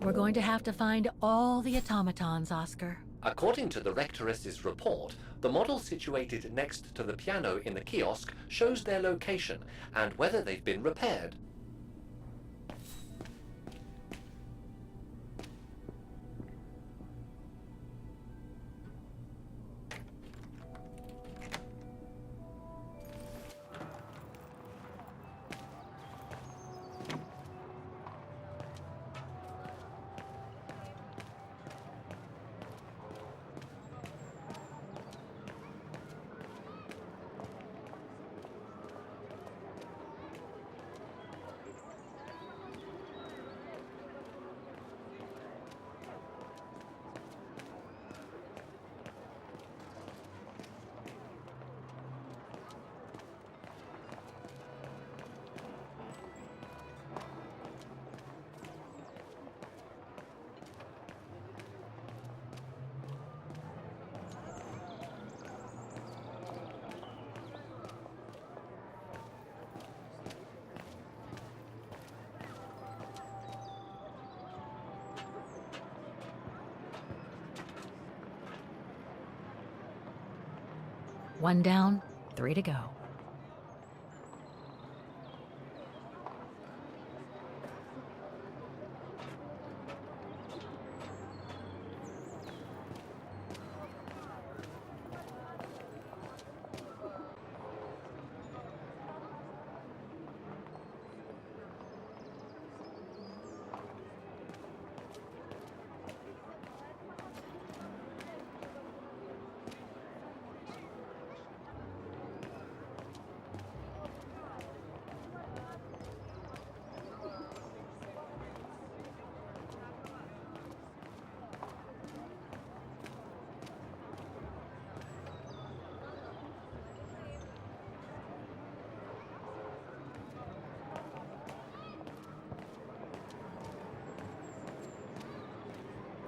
We're going to have to find all the automatons, Oscar. According to the Rectoress's report, the model situated next to the piano in the kiosk shows their location and whether they've been repaired. 1 down, 3 to go.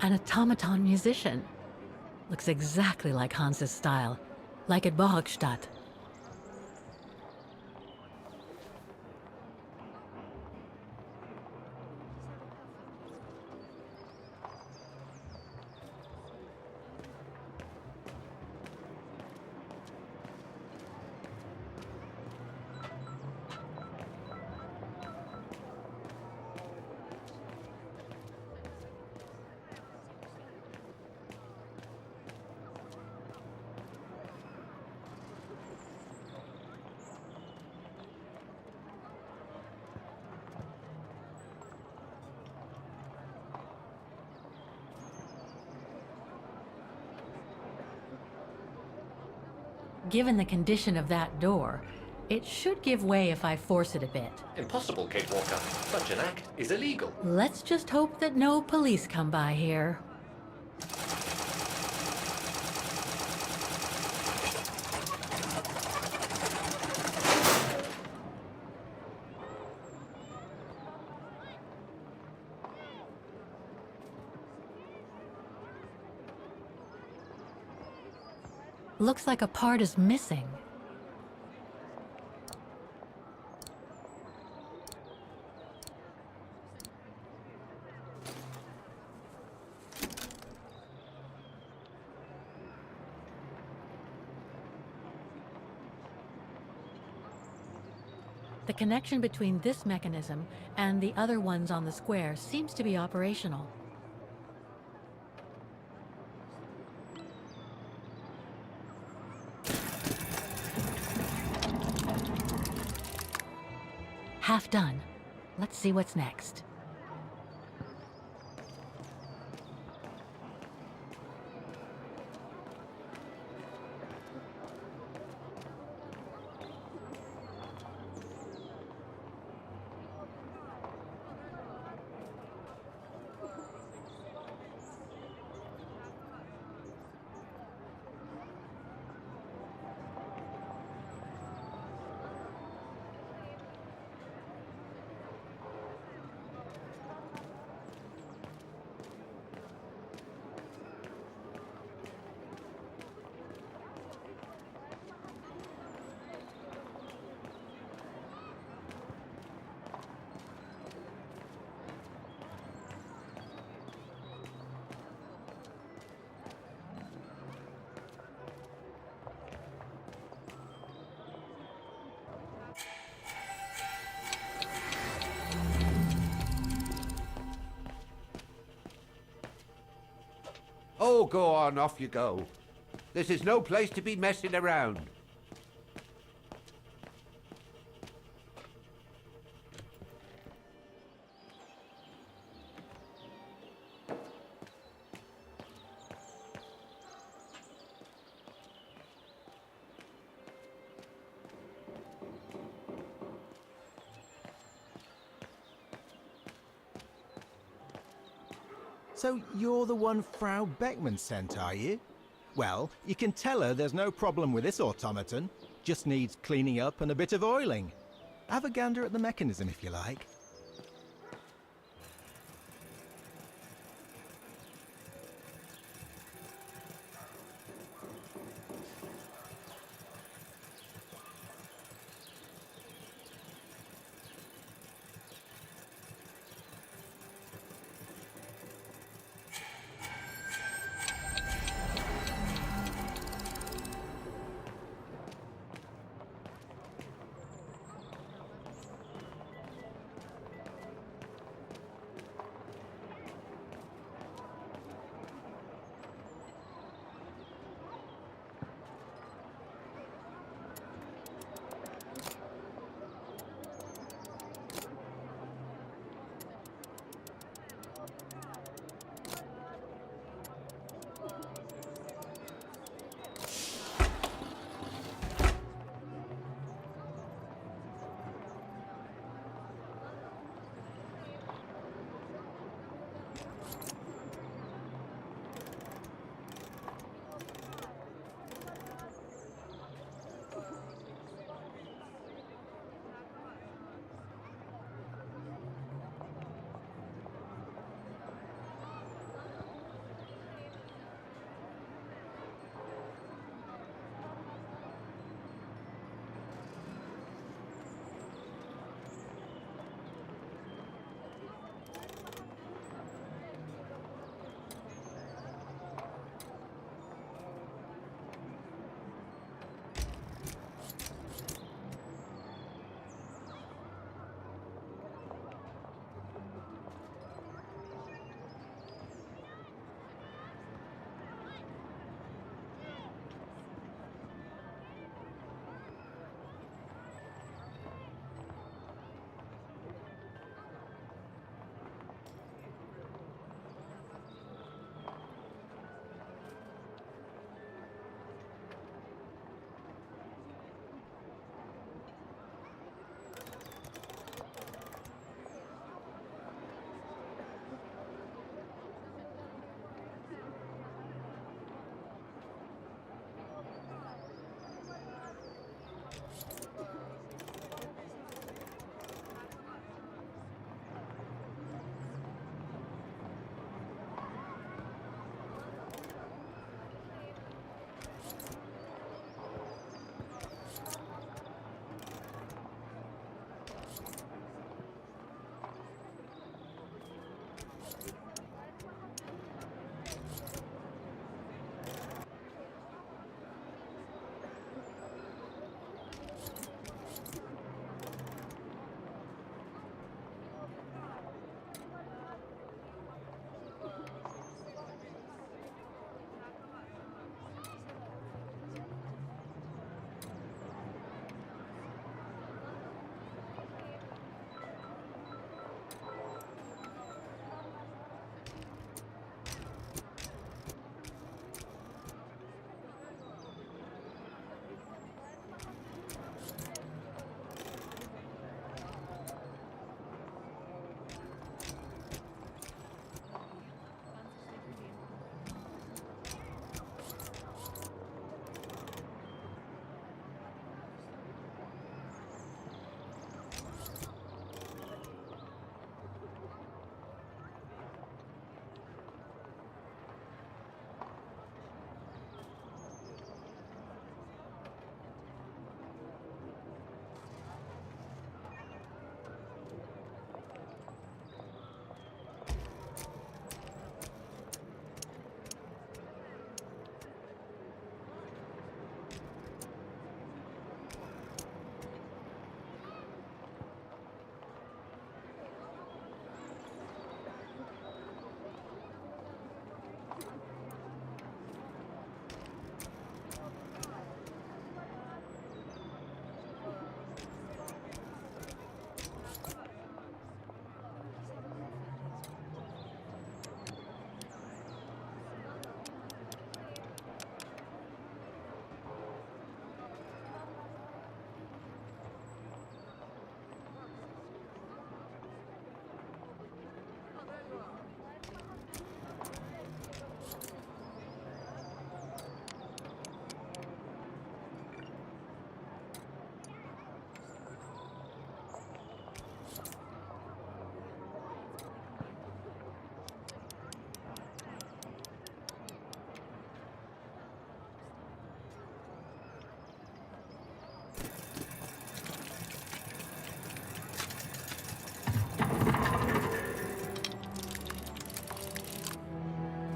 An automaton musician. Looks exactly like Hans's style, like at Bohogstadt. Given the condition of that door, it should give way if I force it a bit. Impossible, Kate Walker. Such an act is illegal. Let's just hope that no police come by here. Looks like a part is missing. The connection between this mechanism and the other ones on the square seems to be operational. Half done. Let's see what's next. Oh, go on, off you go. This is no place to be messing around. So you're the one Frau Beckman sent, are you? Well, you can tell her there's no problem with this automaton. Just needs cleaning up and a bit of oiling. Have a gander at the mechanism if you like.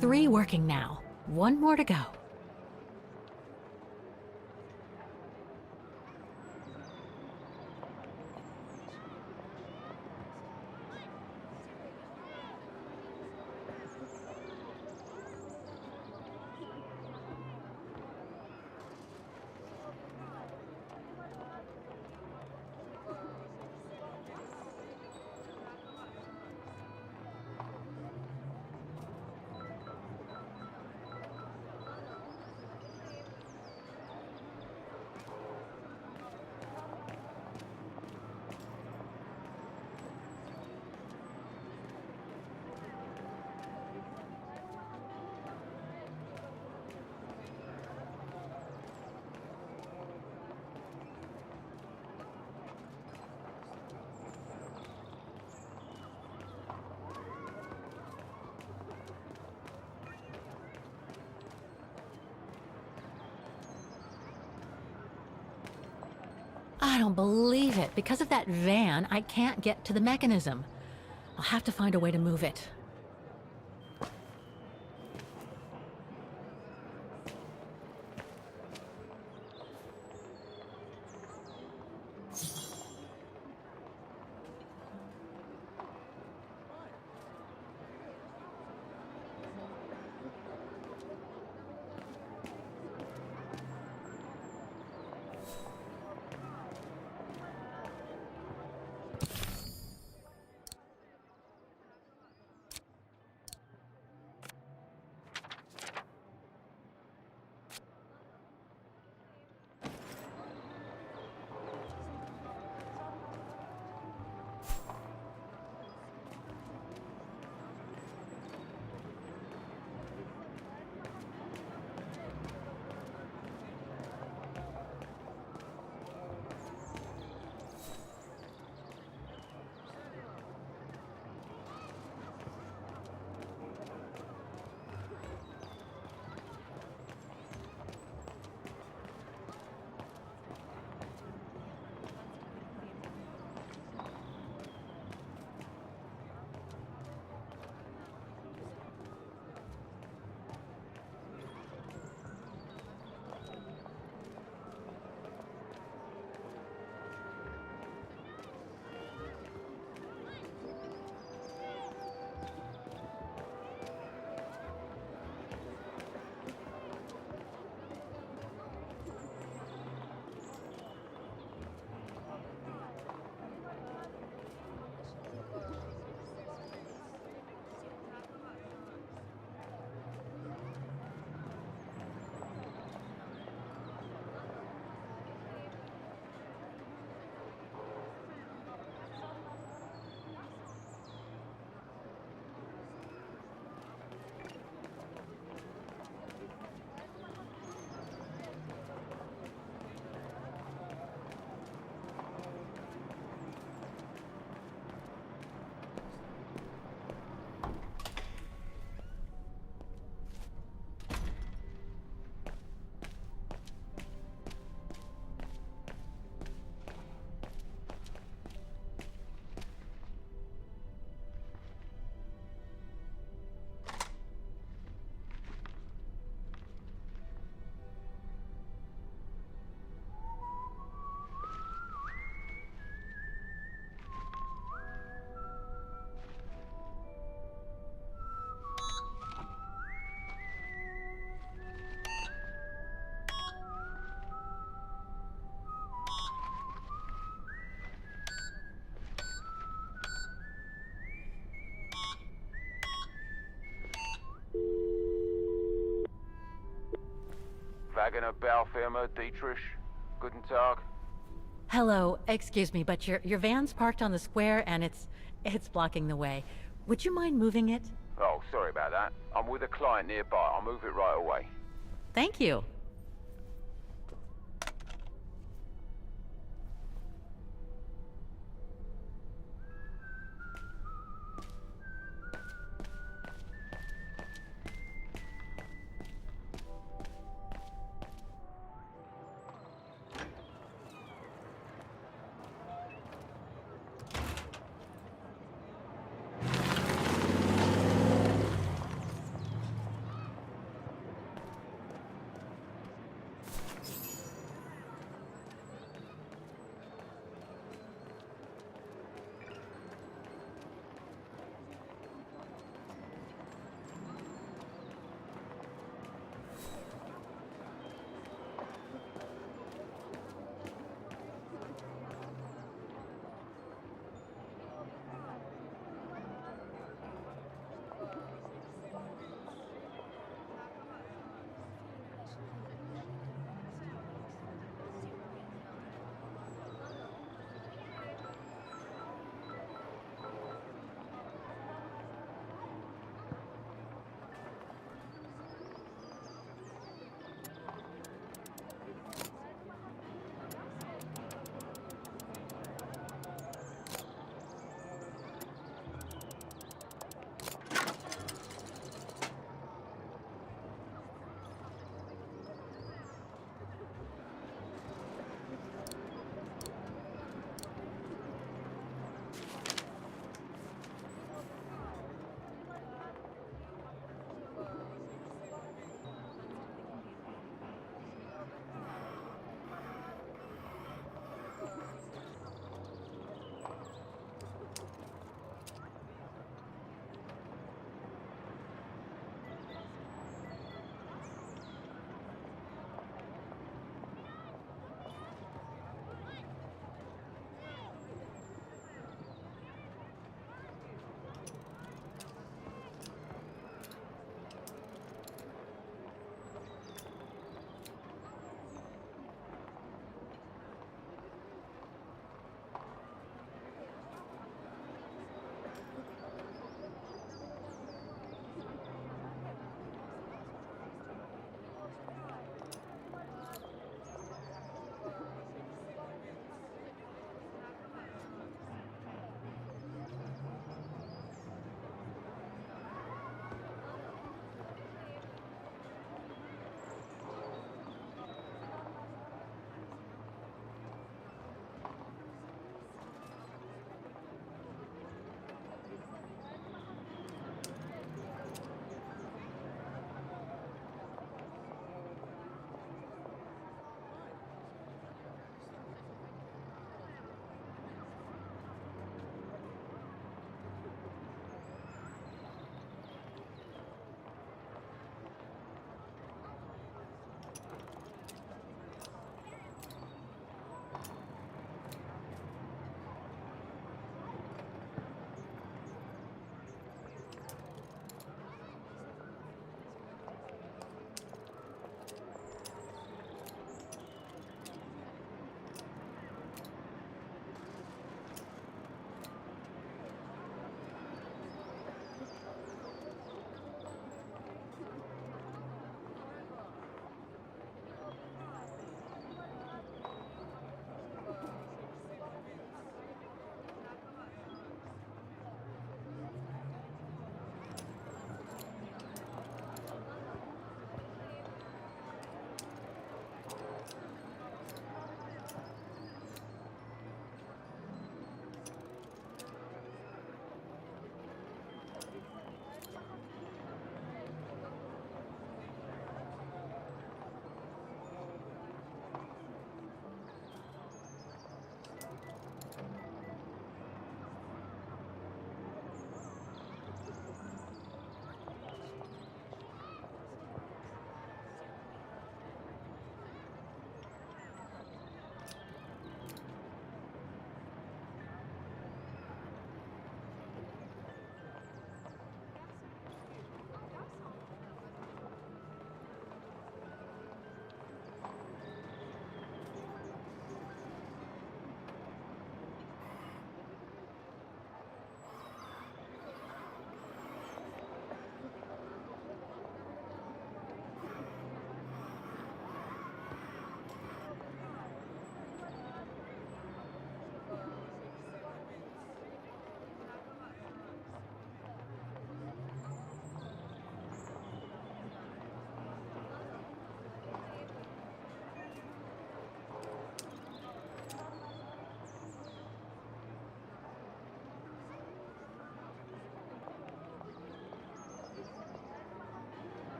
Three working now. One more to go. I don't believe it. Because of that van, I can't get to the mechanism. I'll have to find a way to move it. Wagner Baufirma, Dietrich. Guten Tag. Hello, excuse me, but your van's parked on the square and it's blocking the way. Would you mind moving it? Oh, sorry about that. I'm with a client nearby. I'll move it right away. Thank you.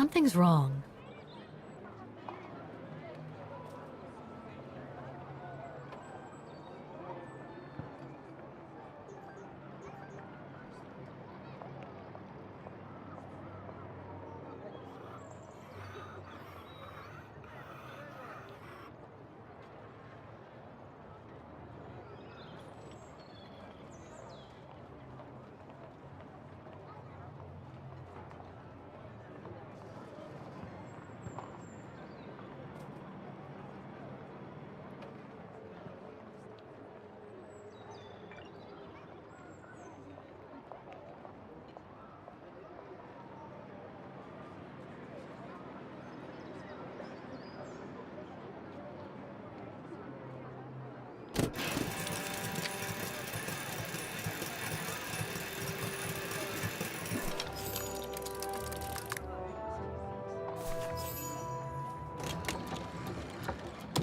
Something's wrong.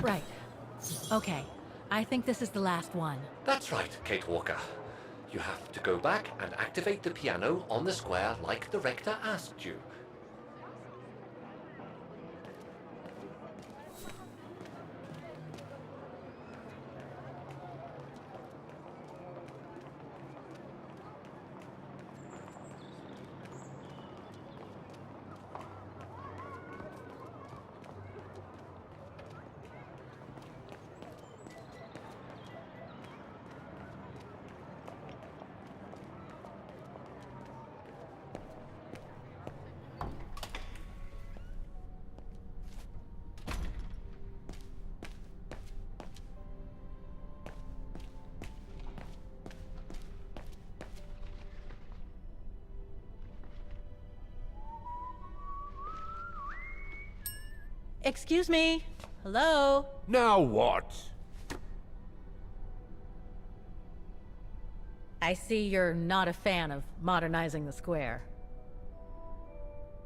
Right. Okay. I think this is the last one. That's right, Kate Walker. You have to go back and activate the piano on the square like the rector asked you. Excuse me. Hello? Now what? I see you're not a fan of modernizing the square.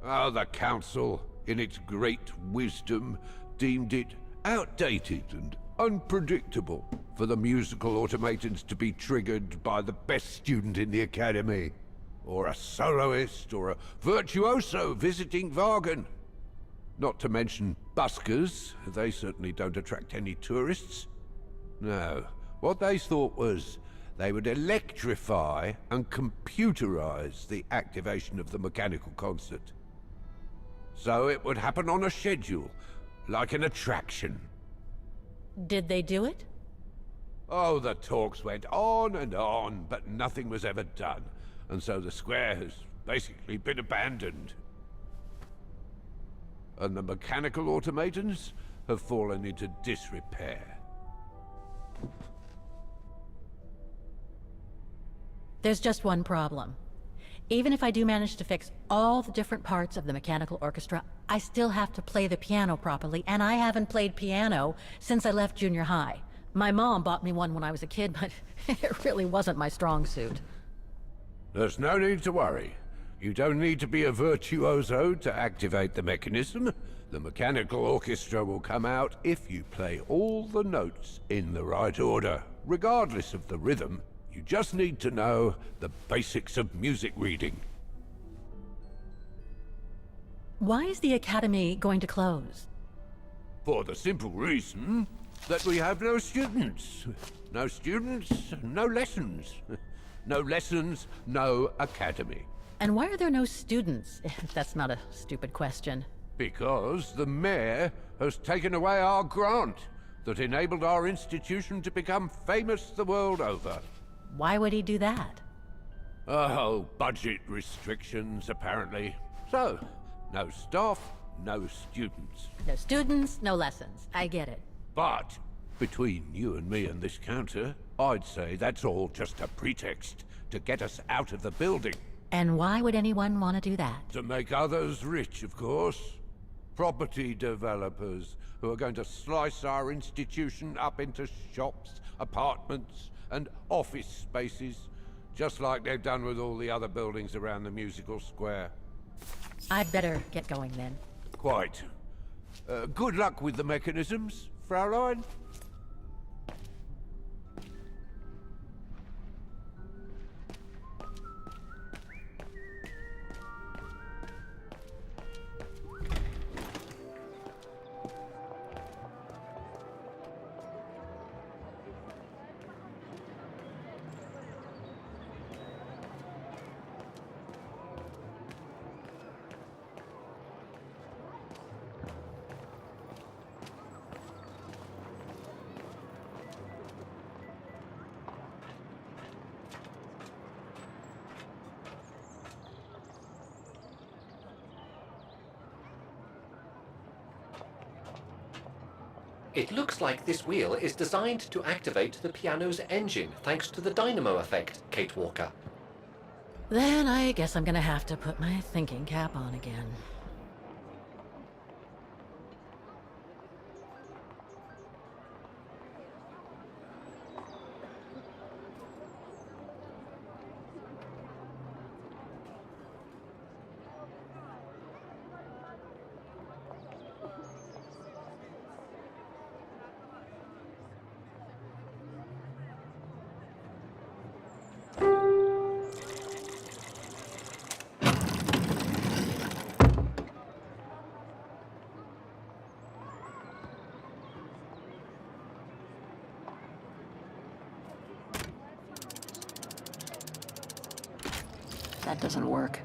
Oh, the council, in its great wisdom, deemed it outdated and unpredictable for the musical automatons to be triggered by the best student in the academy, or a soloist, or a virtuoso visiting Vargan. Not to mention buskers, they certainly don't attract any tourists. No, what they thought was they would electrify and computerize the activation of the mechanical concert. So it would happen on a schedule, like an attraction. Did they do it? Oh, the talks went on, but nothing was ever done. And so the square has basically been abandoned. And the mechanical automatons have fallen into disrepair. There's just one problem. Even if I do manage to fix all the different parts of the mechanical orchestra, I still have to play the piano properly, and I haven't played piano since I left junior high. My mom bought me one when I was a kid, but it really wasn't my strong suit. There's no need to worry. You don't need to be a virtuoso to activate the mechanism. The mechanical orchestra will come out if you play all the notes in the right order, regardless of the rhythm. You just need to know the basics of music reading. Why is the academy going to close? For the simple reason that we have no students. No students, no lessons. No lessons, no academy. And why are there no students, if that's not a stupid question? Because the mayor has taken away our grant that enabled our institution to become famous the world over. Why would he do that? Oh, budget restrictions, apparently. So, no staff, no students. No students, no lessons. I get it. But, between you and me and this counter, I'd say that's all just a pretext to get us out of the building. And why would anyone want to do that? To make others rich, of course. Property developers who are going to slice our institution up into shops, apartments, and office spaces, just like they've done with all the other buildings around the musical square. I'd better get going then. Quite. Good luck with the mechanisms, Fraulein. It looks like this wheel is designed to activate the piano's engine, thanks to the dynamo effect, Kate Walker. Then I guess I'm gonna have to put my thinking cap on again. That doesn't work.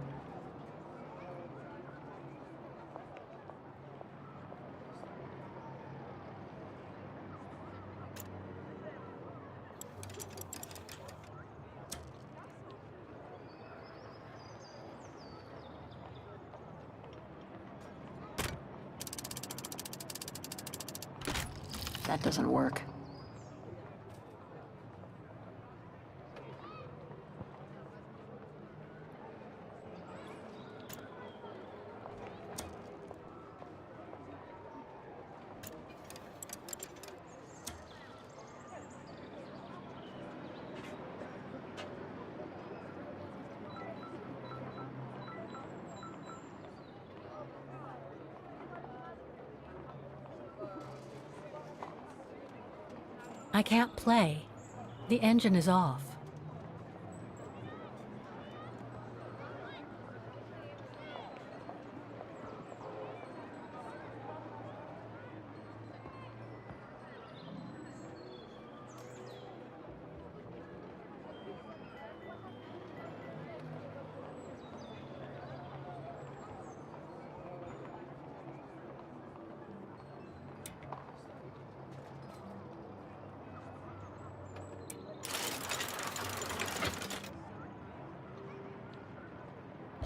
That doesn't work. I can't play. The engine is off.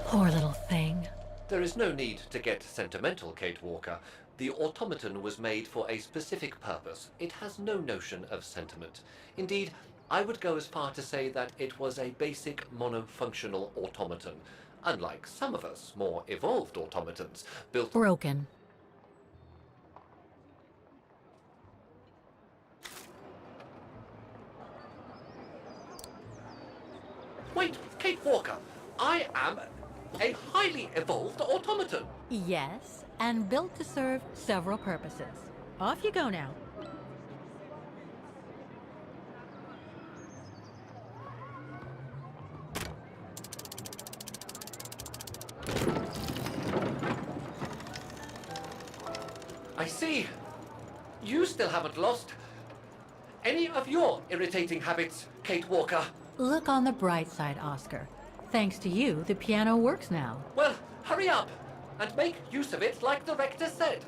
Poor little thing. There is no need to get sentimental, Kate Walker. The automaton was made for a specific purpose. It has no notion of sentiment. Indeed, I would go as far to say that it was a basic monofunctional automaton, unlike some of us more evolved automatons built... Broken. Wait, Kate Walker, I am a highly evolved automaton. Yes, and built to serve several purposes. Off you go now. I see. You still haven't lost any of your irritating habits, Kate Walker. Look on the bright side, Oscar. Thanks to you, the piano works now. Well, hurry up and make use of it like the rector said.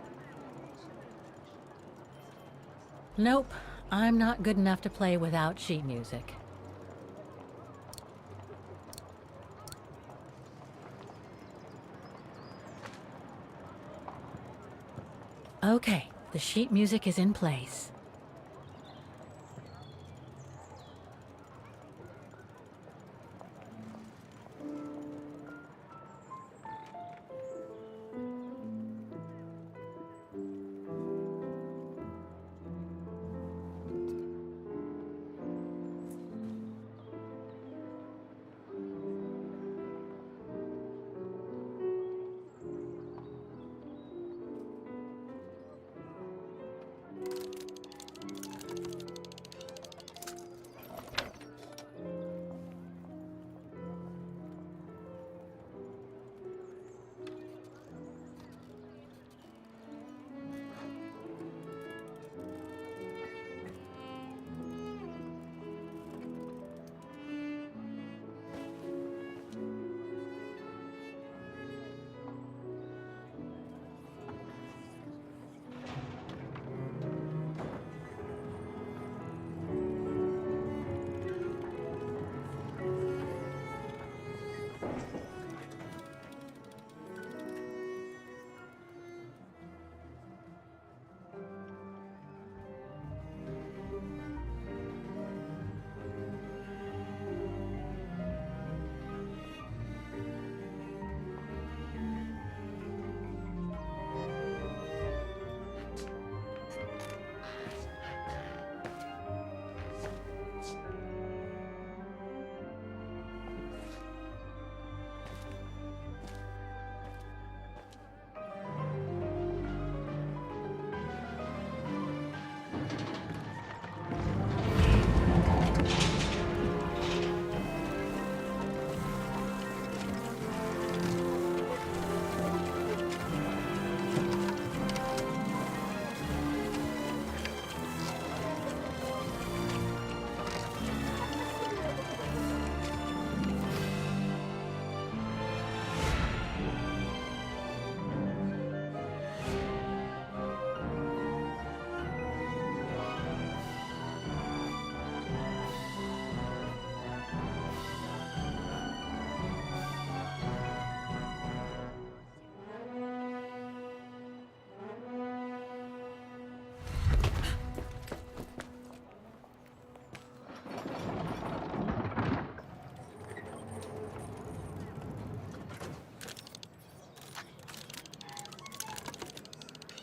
Nope, I'm not good enough to play without sheet music. Okay, the sheet music is in place.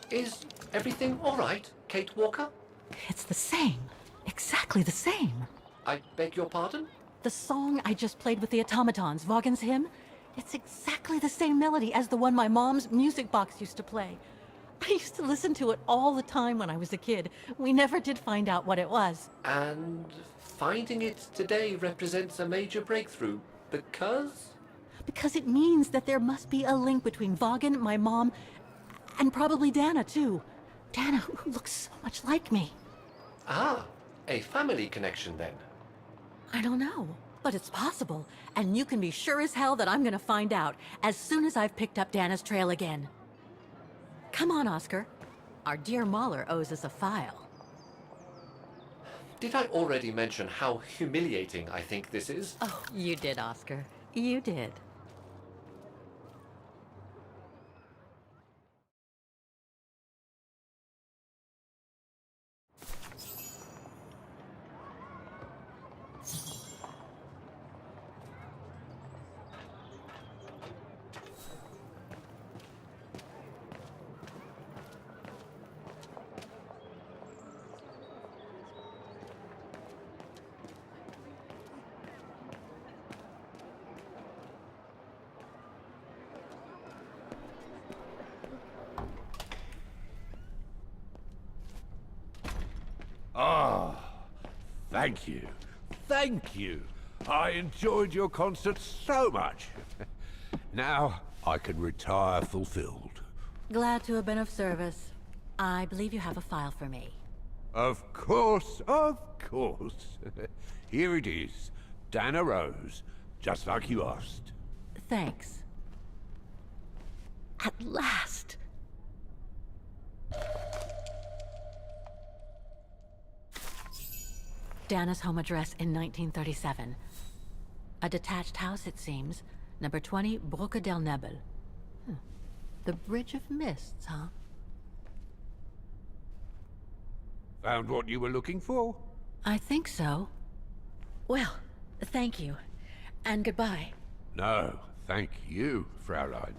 Is everything all right, Kate Walker? It's the same. Exactly the same. I beg your pardon? The song I just played with the automatons, Vaughan's hymn, it's exactly the same melody as the one my mom's music box used to play. I used to listen to it all the time when I was a kid. We never did find out what it was. And finding it today represents a major breakthrough because? Because it means that there must be a link between Vaughan, my mom, and probably Dana, too. Dana, who looks so much like me. Ah, a family connection then. I don't know, but it's possible. And you can be sure as hell that I'm gonna find out as soon as I've picked up Dana's trail again. Come on, Oscar. Our dear Mahler owes us a file. Did I already mention how humiliating I think this is? Oh, you did, Oscar. You did. Ah, thank you. Thank you. I enjoyed your concert so much. Now I can retire fulfilled. Glad to have been of service. I believe you have a file for me. Of course, of course. Here it is. Dana Rose, just like you asked. Thanks. At last! Dana's home address in 1937. A detached house, it seems. Number 20, Brücke del Nebel. The Bridge of Mists, huh? Found what you were looking for? I think so. Well, thank you. And goodbye. No, thank you, Fraulein.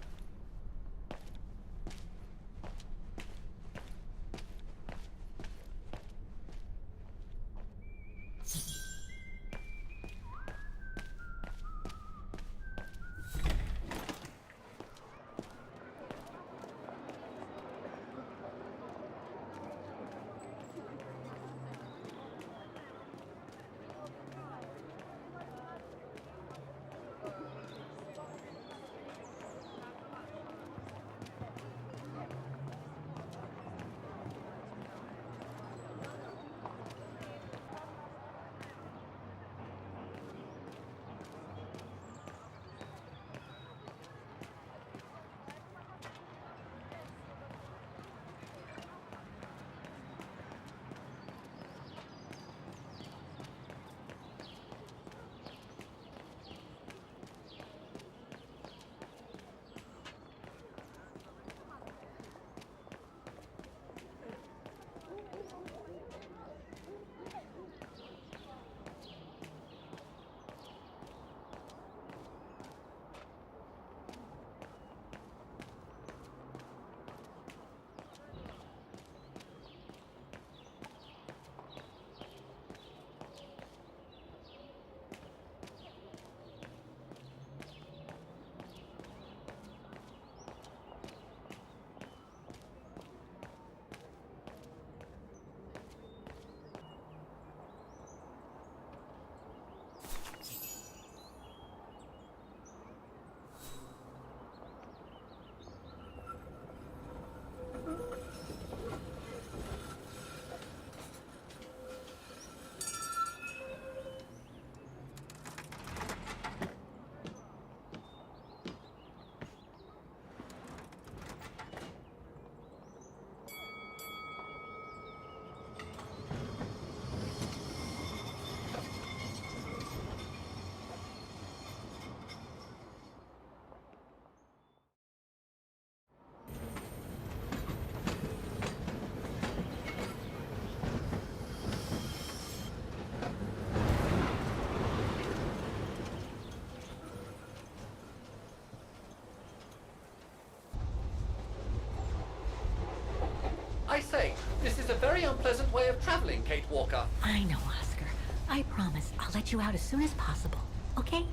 This is a very unpleasant way of traveling, Kate Walker. I know, Oscar. I promise I'll let you out as soon as possible, okay?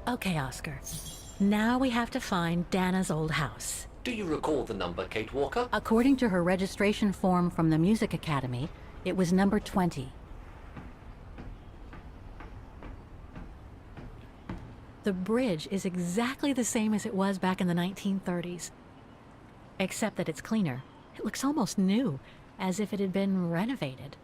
Okay, Oscar. Now we have to find Dana's old house. Do you recall the number, Kate Walker? According to her registration form from the Music Academy, it was number 20. The bridge is exactly the same as it was back in the 1930s. Except that it's cleaner. It looks almost new, as if it had been renovated.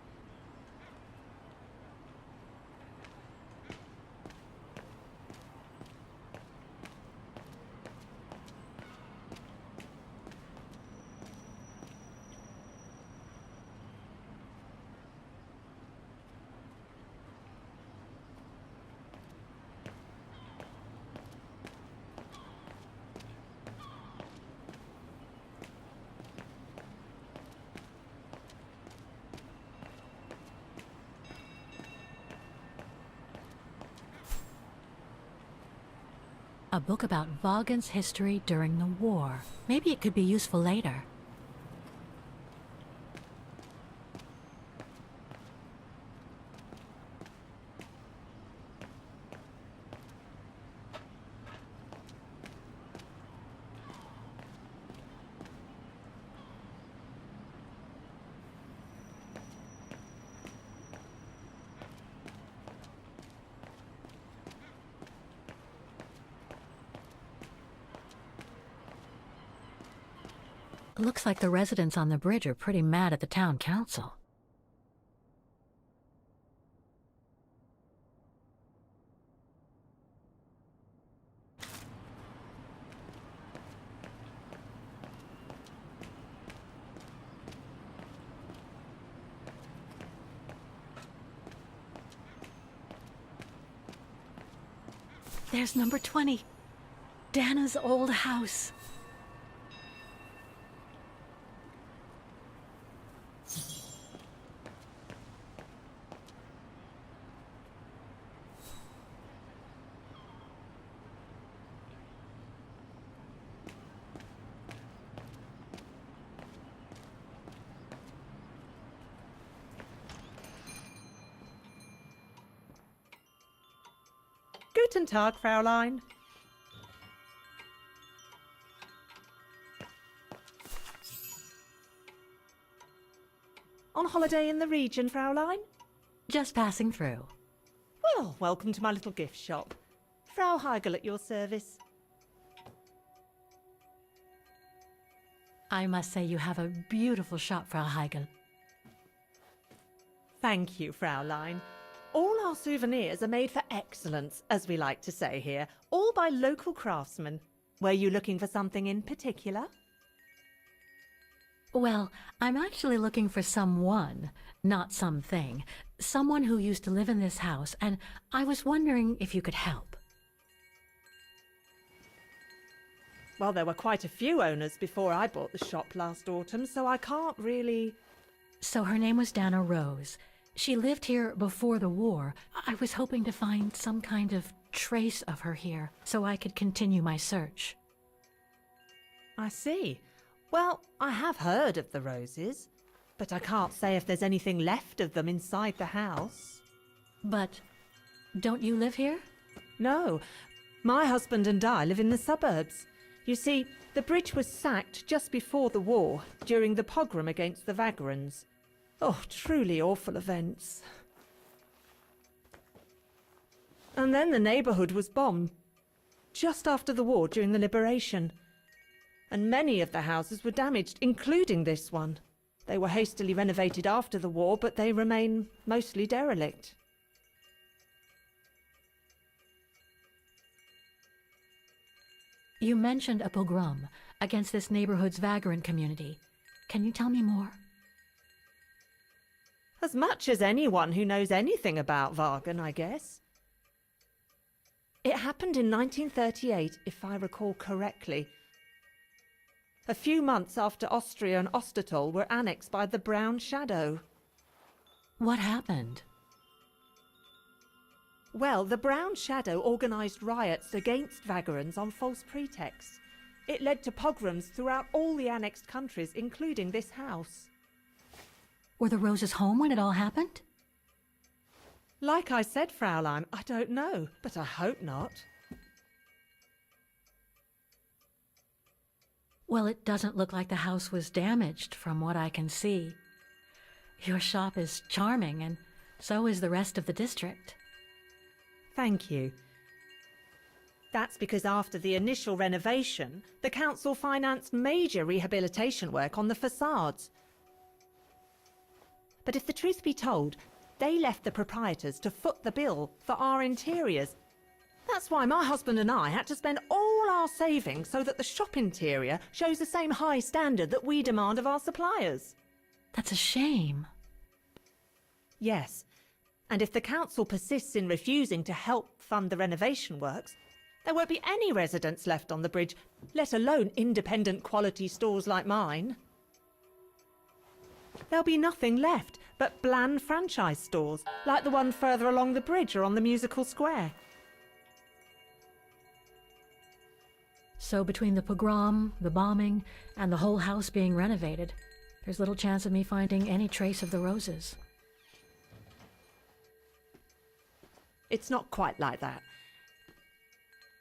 A book about Vaughan's history during the war. Maybe it could be useful later. Looks like the residents on the bridge are pretty mad at the town council. There's number 20. Dana's old house. Guten Tag, Fräulein. On holiday in the region, Fräulein? Just passing through. Well, welcome to my little gift shop. Frau Heigl at your service. I must say you have a beautiful shop, Frau Heigl. Thank you, Fräulein. All our souvenirs are made for excellence, as we like to say here, all by local craftsmen. Were you looking for something in particular? Well, I'm actually looking for someone, not something. Someone who used to live in this house, and I was wondering if you could help. Well, there were quite a few owners before I bought the shop last autumn, so I can't really... So her name was Dana Rose. She lived here before the war. I was hoping to find some kind of trace of her here, so I could continue my search. I see. Well, I have heard of the Roses, but I can't say if there's anything left of them inside the house. But don't you live here? No. My husband and I live in the suburbs. You see, the bridge was sacked just before the war, during the pogrom against the Vagrants. Oh, truly awful events. And then the neighbourhood was bombed, just after the war during the liberation. And many of the houses were damaged, including this one. They were hastily renovated after the war, but they remain mostly derelict. You mentioned a pogrom against this neighborhood's vagrant community. Can you tell me more? As much as anyone who knows anything about Wagen, I guess. It happened in 1938, if I recall correctly. A few months after Austria and Ostertal were annexed by the Brown Shadow. What happened? Well, the Brown Shadow organised riots against vagrants on false pretexts. It led to pogroms throughout all the annexed countries, including this house. Were the Roses home when it all happened? Like I said, Fraulein, I don't know, but I hope not. Well, it doesn't look like the house was damaged from what I can see. Your shop is charming, and so is the rest of the district. Thank you. That's because after the initial renovation, the council financed major rehabilitation work on the facades. But if the truth be told, they left the proprietors to foot the bill for our interiors. That's why my husband and I had to spend all our savings so that the shop interior shows the same high standard that we demand of our suppliers. That's a shame. Yes, and if the council persists in refusing to help fund the renovation works, there won't be any residents left on the bridge, let alone independent quality stores like mine. There'll be nothing left but bland franchise stores, like the one further along the bridge or on the musical square. So between the pogrom, the bombing, and the whole house being renovated, there's little chance of me finding any trace of the Roses. It's not quite like that.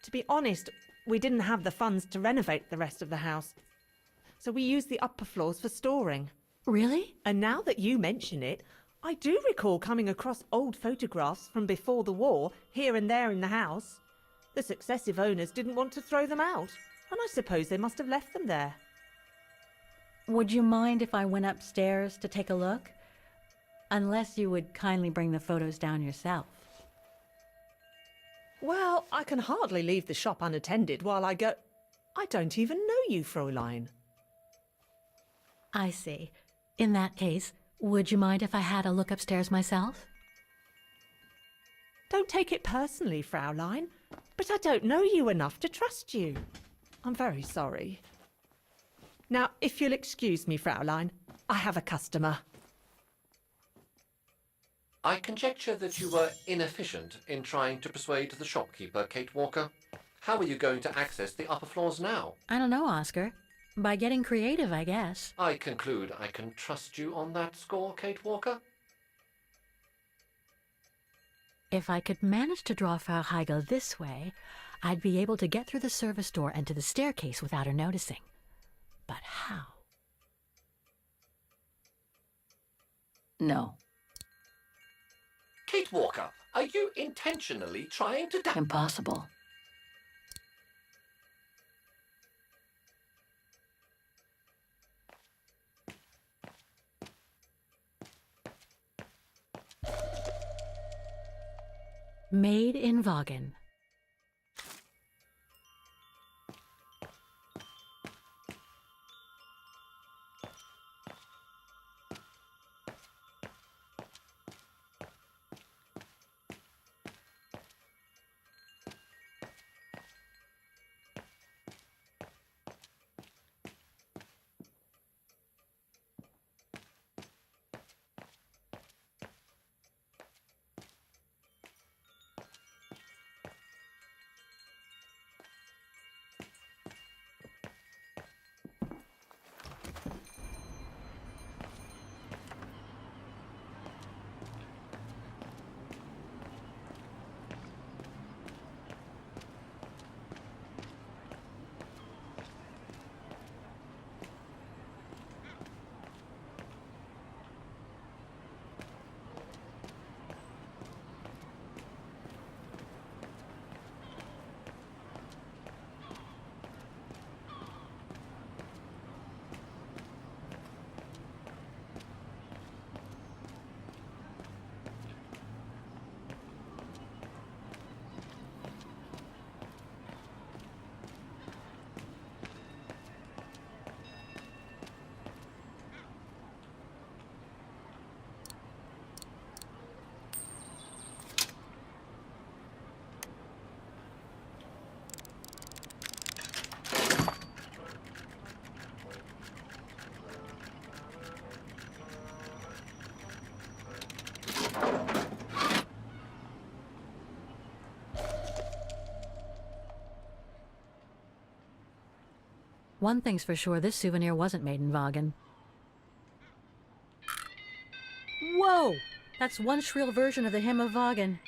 To be honest, we didn't have the funds to renovate the rest of the house, so we used the upper floors for storing. Really? And now that you mention it, I do recall coming across old photographs from before the war, here and there in the house. The successive owners didn't want to throw them out, and I suppose they must have left them there. Would you mind if I went upstairs to take a look? Unless you would kindly bring the photos down yourself. Well, I can hardly leave the shop unattended while I go... I don't even know you, Fräulein. I see. In that case, would you mind if I had a look upstairs myself? Don't take it personally, Fraulein, but I don't know you enough to trust you. I'm very sorry. Now, if you'll excuse me, Fraulein, I have a customer. I conjecture that you were inefficient in trying to persuade the shopkeeper, Kate Walker. How are you going to access the upper floors now? I don't know, Oscar. By getting creative, I guess. I conclude I can trust you on that score, Kate Walker? If I could manage to draw Frau Heigl this way, I'd be able to get through the service door and to the staircase without her noticing. But how? No. Kate Walker, are you intentionally trying to Impossible. Made in Wagen. One thing's for sure, this souvenir wasn't made in Wagen. Whoa! That's one shrill version of the Hymn of Wagen.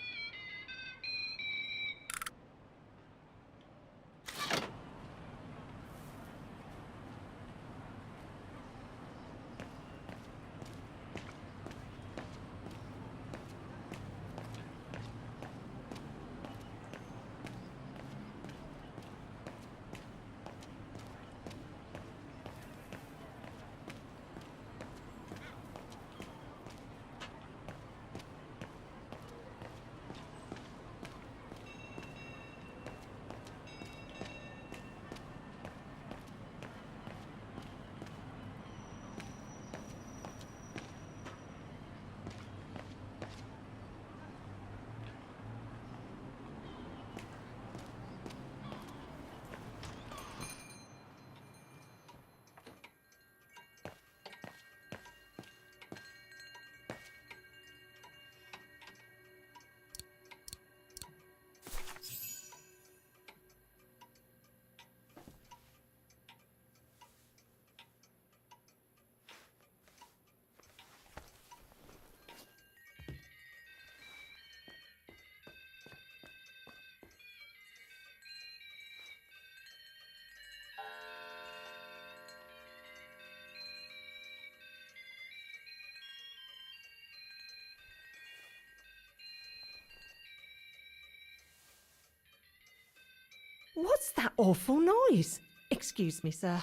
What's that awful noise? Excuse me, sir.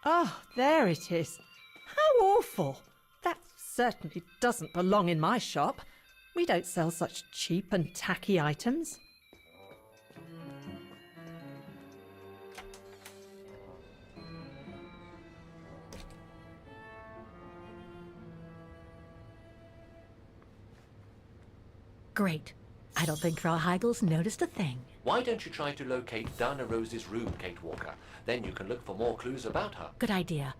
Oh, there it is. How awful! That certainly doesn't belong in my shop. We don't sell such cheap and tacky items. Great. I don't think Frau Heigel's noticed a thing. Why don't you try to locate Dana Rose's room, Kate Walker? Then you can look for more clues about her. Good idea.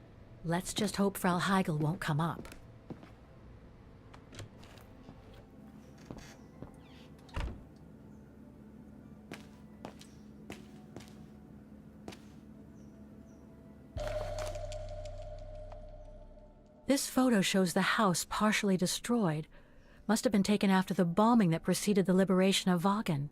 Let's just hope Frau Heigel won't come up. This photo shows the house partially destroyed. Must have been taken after the bombing that preceded the liberation of Wagen.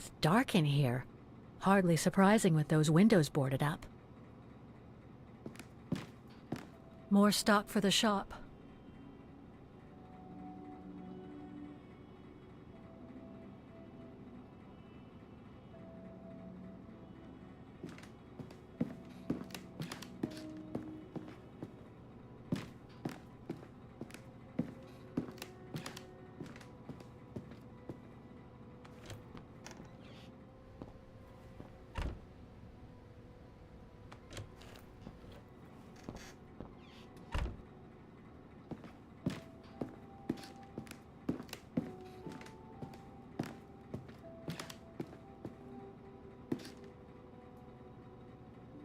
It's dark in here. Hardly surprising with those windows boarded up. More stock for the shop.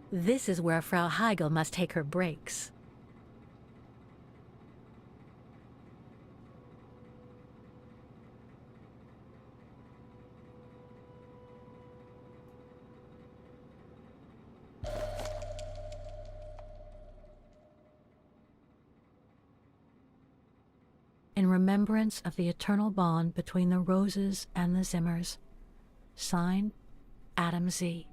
This is where Frau Heigel must take her breaks. In remembrance of the eternal bond between the Roses and the Zimmers. Signed, Adam Z.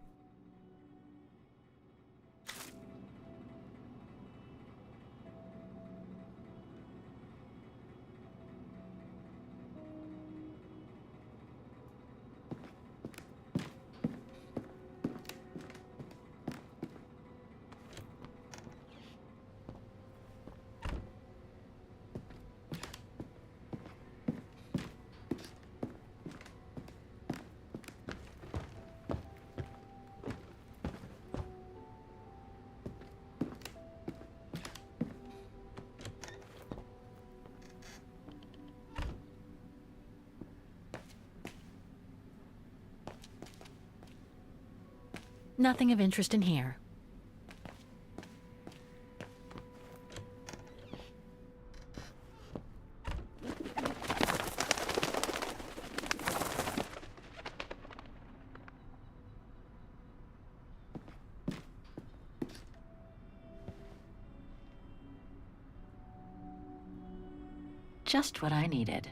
Nothing of interest in here. Just what I needed.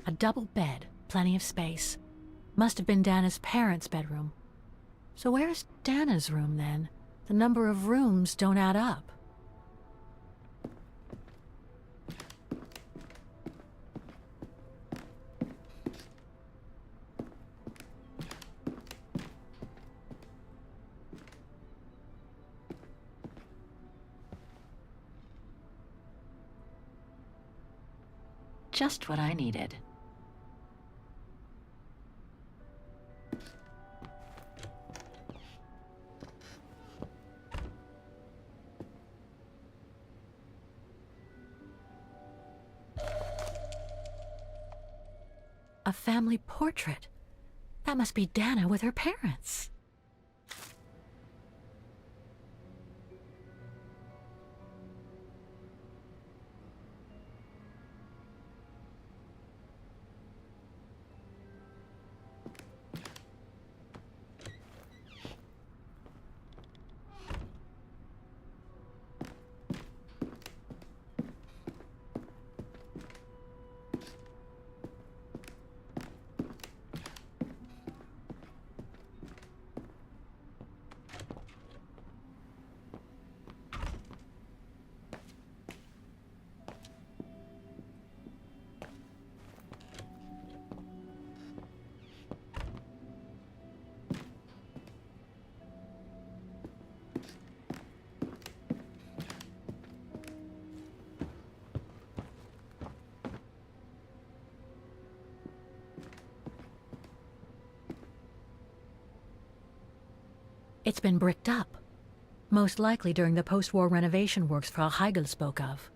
A double bed, plenty of space. Must have been Dana's parents' bedroom. So where's Dana's room then? The number of rooms don't add up. Just what I needed. A family portrait. That must be Dana with her parents. It's been bricked up. Most likely during the post-war renovation works Frau Heigl spoke of.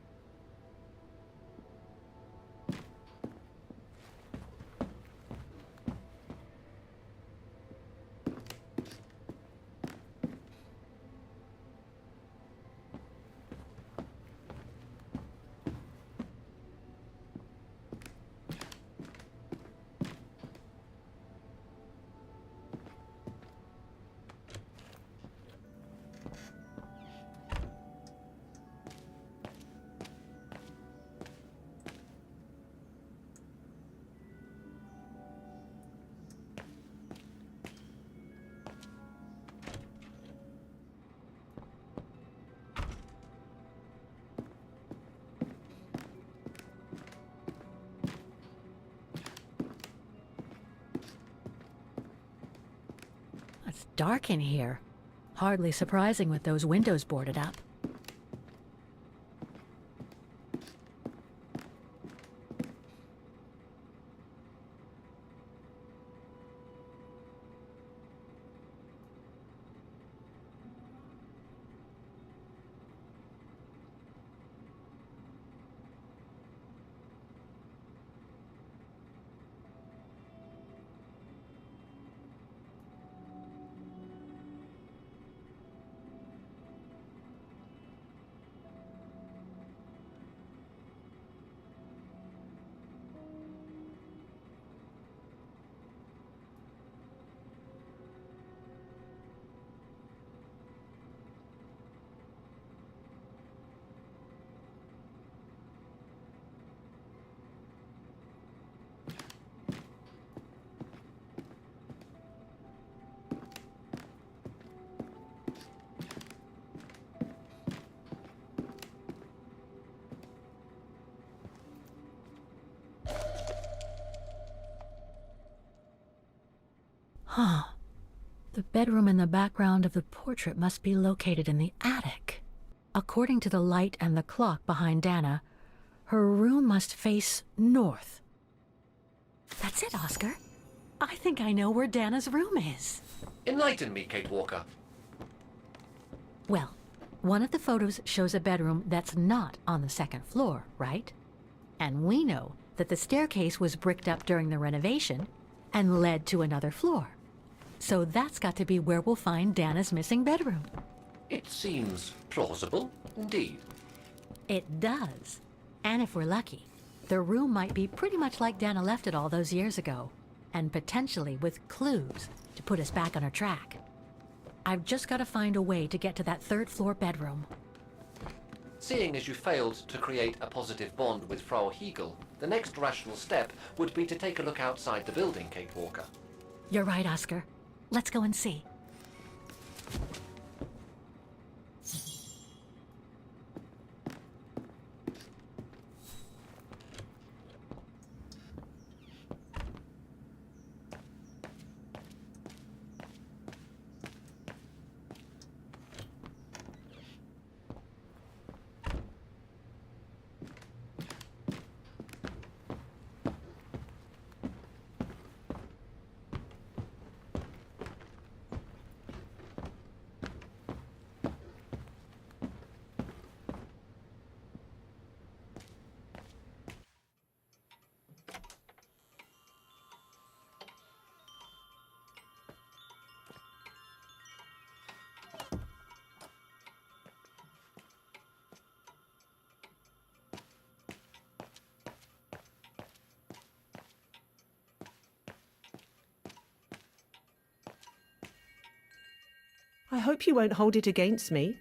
It's dark in here. Hardly surprising with those windows boarded up. Huh. The bedroom in the background of the portrait must be located in the attic. According to the light and the clock behind Dana, her room must face north. That's it, Oscar. I think I know where Dana's room is. Enlighten me, Kate Walker. Well, one of the photos shows a bedroom that's not on the second floor, right? And we know that the staircase was bricked up during the renovation and led to another floor. So that's got to be where we'll find Dana's missing bedroom. It seems plausible, indeed. It does. And if we're lucky, the room might be pretty much like Dana left it all those years ago, and potentially with clues to put us back on our track. I've just got to find a way to get to that third-floor bedroom. Seeing as you failed to create a positive bond with Frau Hegel, the next rational step would be to take a look outside the building, Kate Walker. You're right, Oscar. Let's go and see. I hope you won't hold it against me.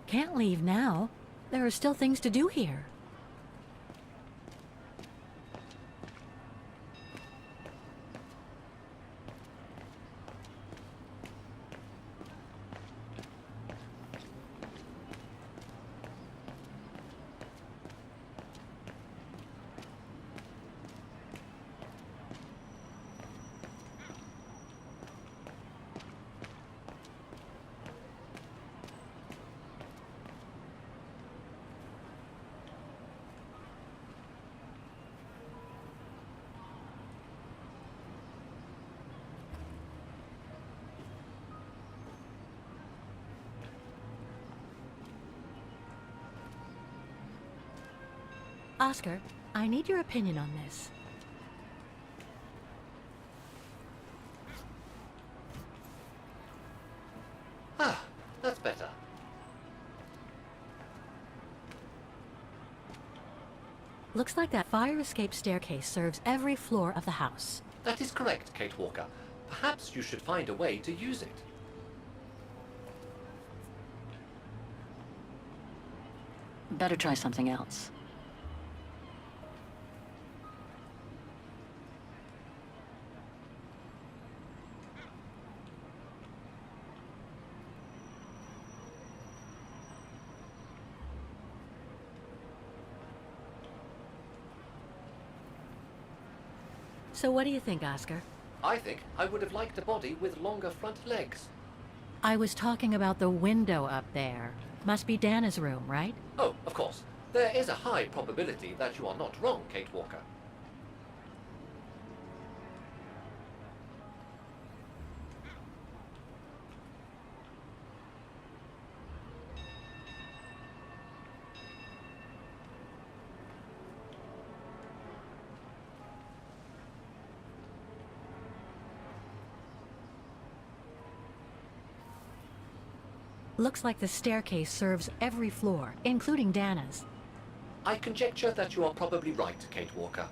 Can't leave now. There are still things to do here. Oscar, I need your opinion on this. Ah, that's better. Looks like that fire escape staircase serves every floor of the house. That is correct, Kate Walker. Perhaps you should find a way to use it. Better try something else. So what do you think, Oscar? I think I would have liked a body with longer front legs. I was talking about the window up there. Must be Dana's room, right? Oh, of course. There is a high probability that you are not wrong, Kate Walker. Looks like the staircase serves every floor, including Dana's. I conjecture that you are probably right, Kate Walker.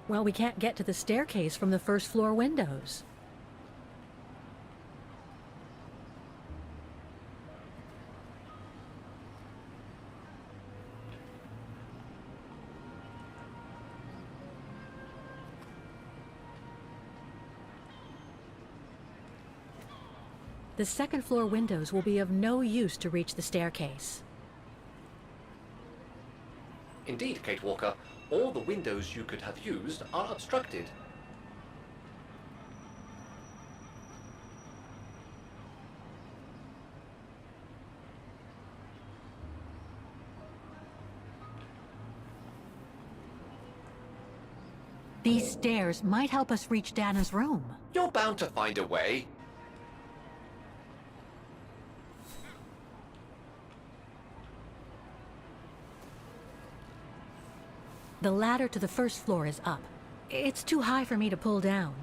Well, we can't get to the staircase from the first floor windows. The second floor windows will be of no use to reach the staircase. Indeed, Kate Walker, all the windows you could have used are obstructed. These stairs might help us reach Dana's room. You're bound to find a way. The ladder to the first floor is up. It's too high for me to pull down.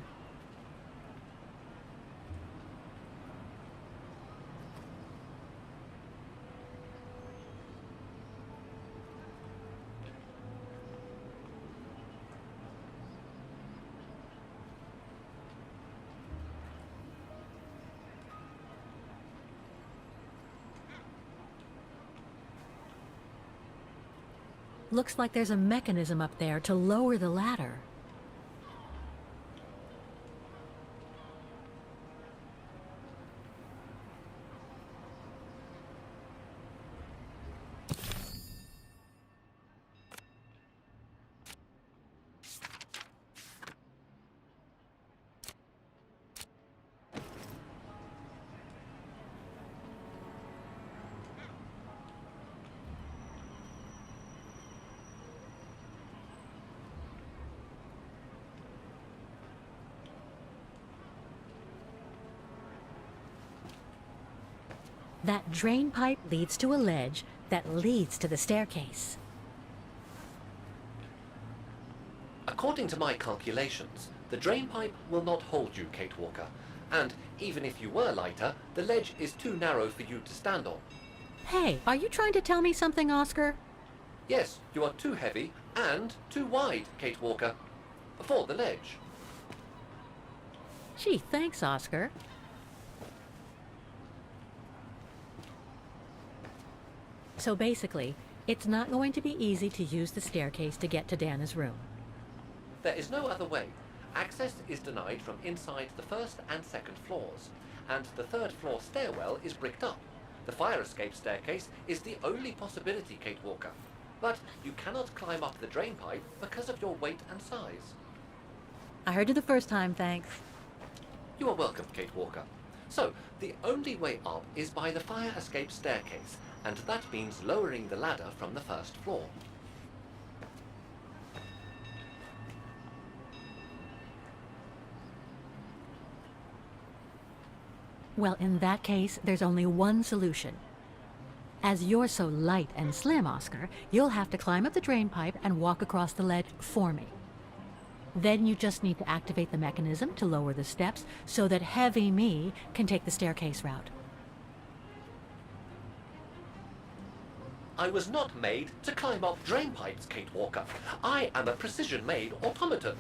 Looks like there's a mechanism up there to lower the ladder. That drain pipe leads to a ledge that leads to the staircase. According to my calculations, the drain pipe will not hold you, Kate Walker. And even if you were lighter, the ledge is too narrow for you to stand on. Hey, are you trying to tell me something, Oscar? Yes, you are too heavy and too wide, Kate Walker, for the ledge. Gee, thanks, Oscar. So basically, it's not going to be easy to use the staircase to get to Dana's room. There is no other way. Access is denied from inside the first and second floors, and the third floor stairwell is bricked up. The fire escape staircase is the only possibility, Kate Walker. But you cannot climb up the drain pipe because of your weight and size. I heard you the first time, thanks. You are welcome, Kate Walker. So, the only way up is by the fire escape staircase, and that means lowering the ladder from the first floor. Well, in that case, there's only one solution. As you're so light and slim, Oscar, you'll have to climb up the drain pipe and walk across the ledge for me. Then you just need to activate the mechanism to lower the steps so that heavy me can take the staircase route. I was not made to climb up drain pipes, Kate Walker. I am a precision-made automaton.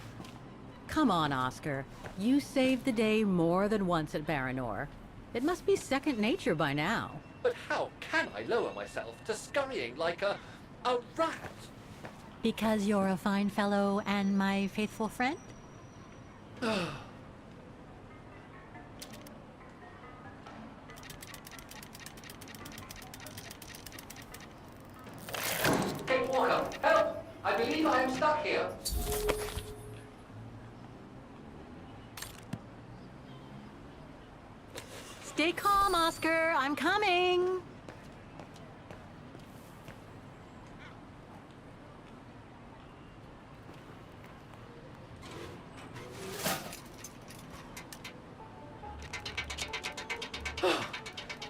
Come on, Oscar. You saved the day more than once at Baranor. It must be second nature by now. But how can I lower myself to scurrying like a rat? Because you're a fine fellow and my faithful friend? Kate Walker, help! I believe I am stuck here. Stay calm, Oscar. I'm coming.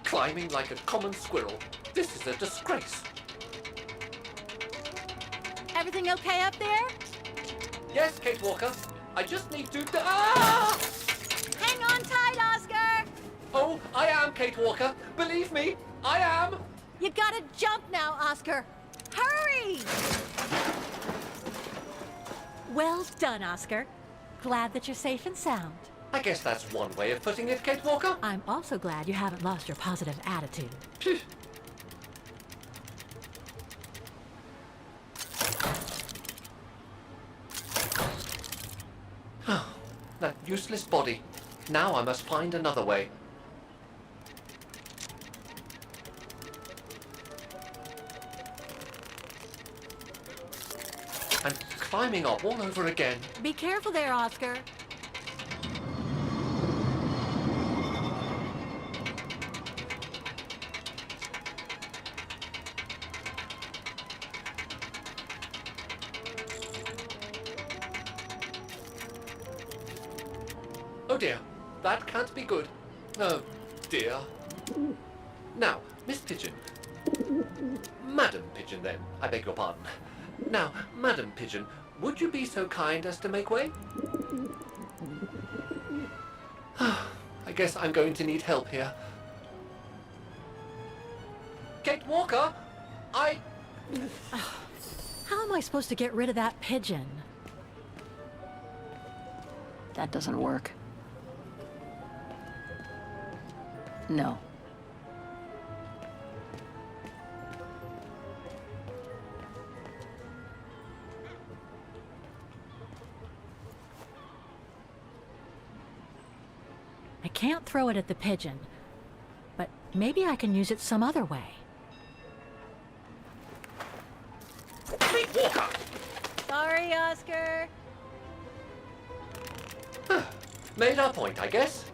Climbing like a common squirrel. This is a disgrace. Everything okay up there? Yes, Kate Walker. I just need to... Ah! Hang on tight, Oscar! Oh, I am, Kate Walker. Believe me, I am. You gotta jump now, Oscar. Hurry! Well done, Oscar. Glad that you're safe and sound. I guess that's one way of putting it, Kate Walker. I'm also glad you haven't lost your positive attitude. That useless body. Now I must find another way. and climbing up all over again. Be careful there, Oscar. Oh dear, that can't be good. Oh dear. Now, Miss Pigeon. Madam Pigeon, then. I beg your pardon. Now, Madam Pigeon, would you be so kind as to make way? I guess I'm going to need help here. Kate Walker, How am I supposed to get rid of that pigeon? That doesn't work. No. I can't throw it at the pigeon, but maybe I can use it some other way. Kate Walker! Sorry, Oscar. Made our point, I guess.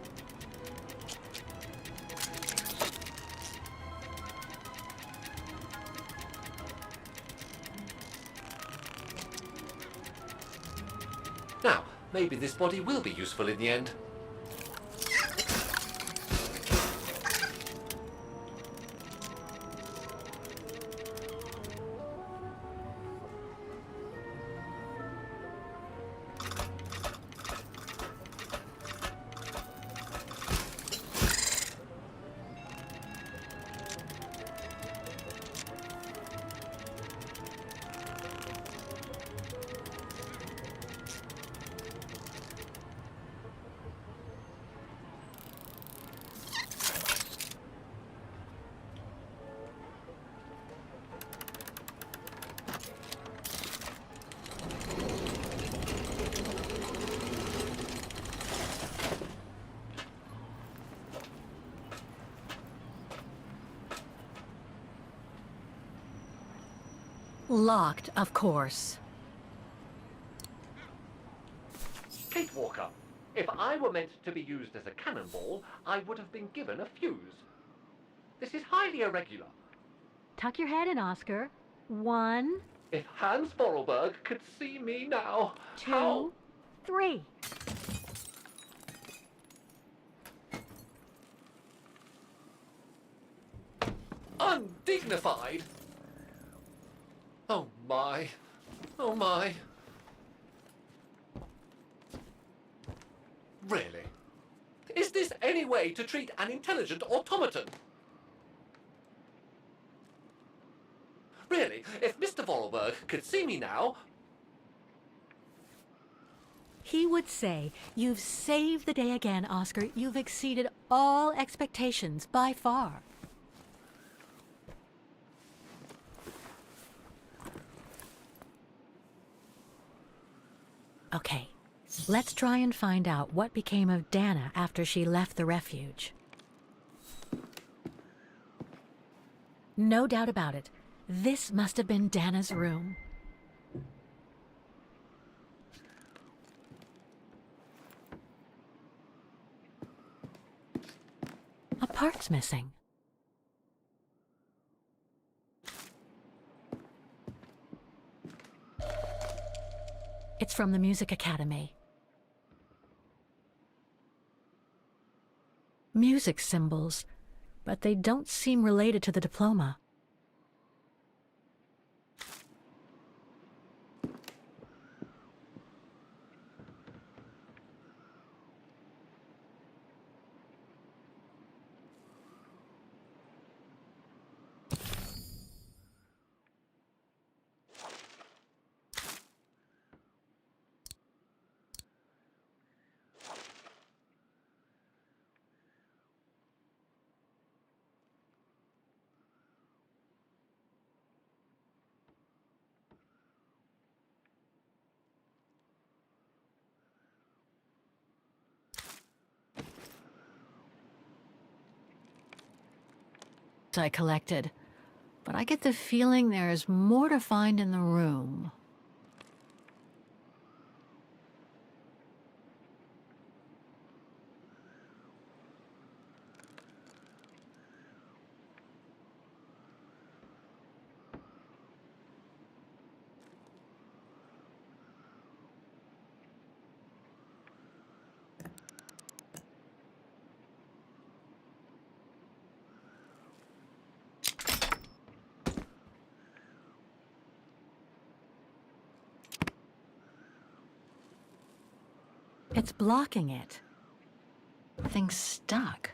Now, maybe this body will be useful in the end. Locked, of course. Kate Walker, if I were meant to be used as a cannonball, I would have been given a fuse. This is highly irregular. Tuck your head in, Oscar. 1, If Hans Vorarlberg could see me now, 2, how... 3. Undignified! Oh my. Oh my. Really? Is this any way to treat an intelligent automaton? Really, if Mr. Vorarlberg could see me now... He would say, "You've saved the day again, Oscar. You've exceeded all expectations by far." Okay, let's try and find out what became of Dana after she left the refuge. No doubt about it, this must have been Dana's room. A part's missing. It's from the Music Academy. Music symbols, but they don't seem related to the diploma. I collected, but I get the feeling there is more to find in the room. It's blocking it. Thing's stuck.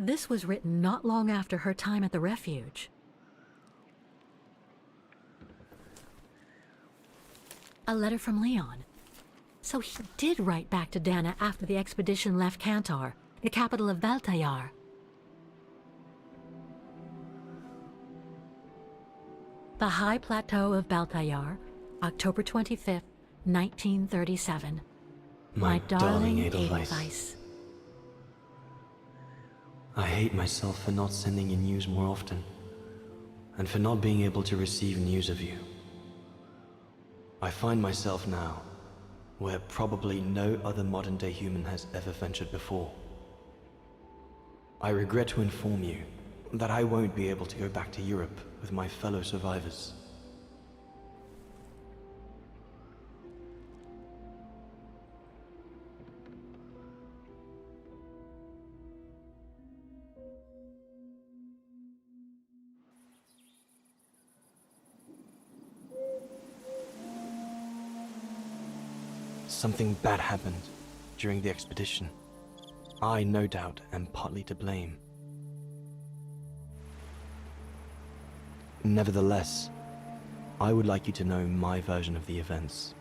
This was written not long after her time at the refuge. A letter from Leon. So he did write back to Dana after the expedition left Kantar, the capital of Baltayar. The High Plateau of Baltayar, October 25th, 1937. My darling Edelweiss. I hate myself for not sending you news more often, and for not being able to receive news of you. I find myself now where probably no other modern-day human has ever ventured before. I regret to inform you that I won't be able to go back to Europe with my fellow survivors. Something bad happened during the expedition. I, no doubt, am partly to blame. Nevertheless, I would like you to know my version of the events.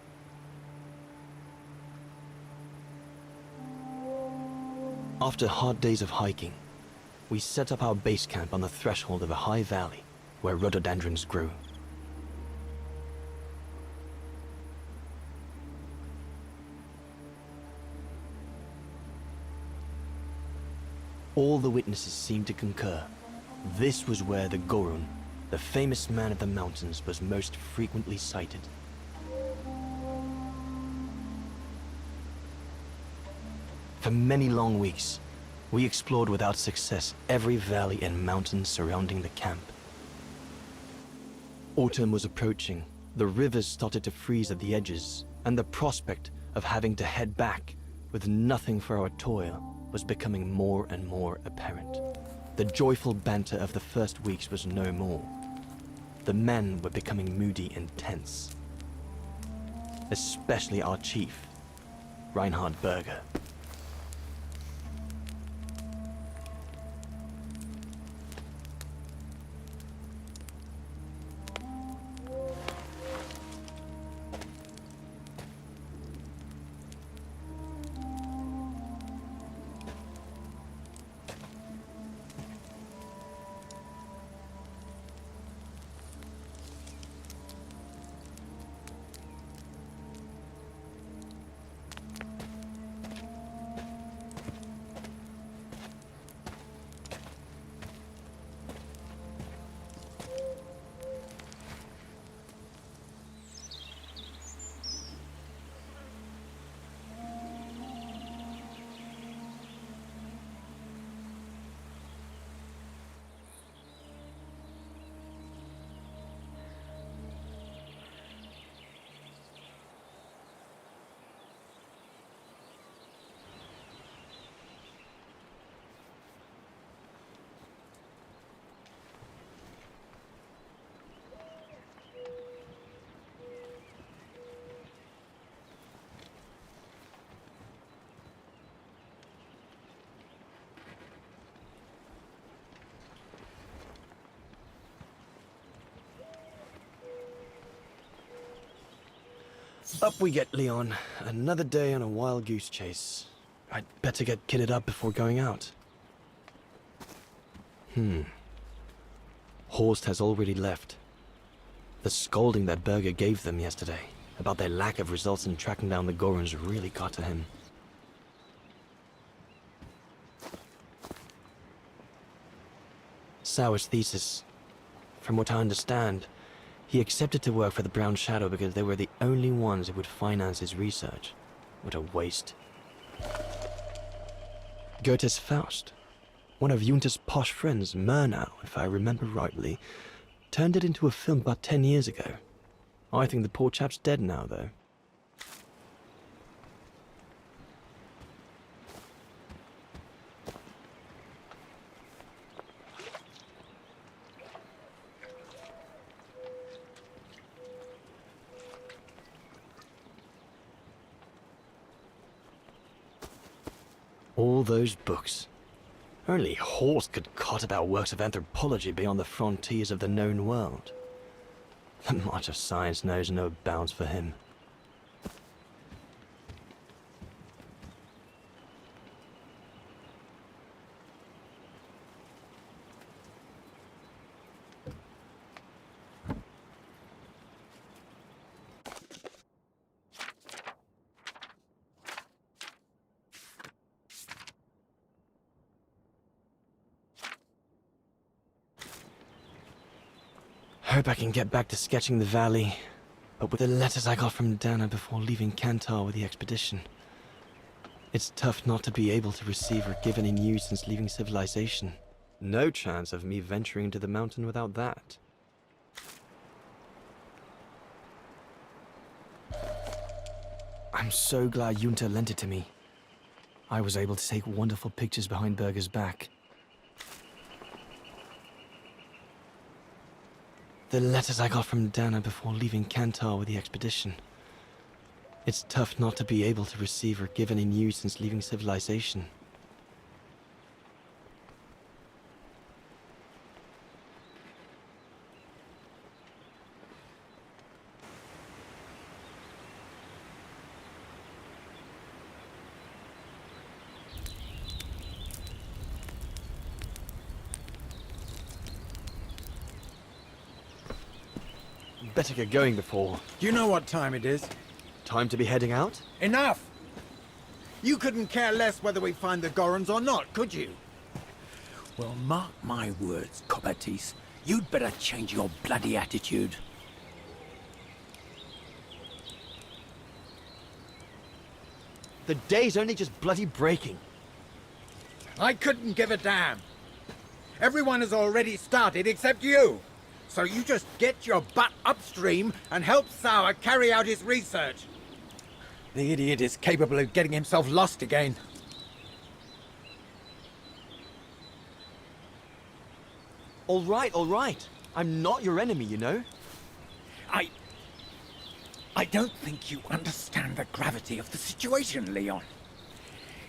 After hard days of hiking, we set up our base camp on the threshold of a high valley where rhododendrons grew. All the witnesses seemed to concur. This was where the Gorun, the famous man of the mountains, was most frequently sighted. For many long weeks, we explored without success every valley and mountain surrounding the camp. Autumn was approaching, the rivers started to freeze at the edges, and the prospect of having to head back with nothing for our toil was becoming more and more apparent. The joyful banter of the first weeks was no more. The men were becoming moody and tense. Especially our chief, Reinhard Berger. Up we get, Leon. Another day on a wild goose chase. I'd better get kitted up before going out. Horst has already left. The scolding that Berger gave them yesterday about their lack of results in tracking down the Gorons really got to him. Sauer's thesis. From what I understand, he accepted to work for the Brown Shadow because they were the only ones who would finance his research. What a waste. Goethe's Faust, one of Junter's posh friends, Murnau, if I remember rightly, turned it into a film about 10 years ago. I think the poor chap's dead now, though. All those books. Only Horst could cot about works of anthropology beyond the frontiers of the known world. The march of science knows no bounds for him. Hope I can get back to sketching the valley, but with the letters I got from Dana before leaving Kantar with the expedition, it's tough not to be able to receive or give any news since leaving civilization. No chance of me venturing into the mountain without that. I'm so glad Junta lent it to me. I was able to take wonderful pictures behind Berger's back. The letters I got from Dana before leaving Kantar with the expedition. It's tough not to be able to receive or give any news since leaving civilization. Better get going before... Do you know what time it is? Time to be heading out? Enough! You couldn't care less whether we find the Gorons or not, could you? Well, mark my words, Copperteeth. You'd better change your bloody attitude. The day's only just bloody breaking. I couldn't give a damn. Everyone has already started except you. So you just get your butt upstream and help Sauer carry out his research. The idiot is capable of getting himself lost again. All right. I'm not your enemy, you know? I don't think you understand the gravity of the situation, Leon.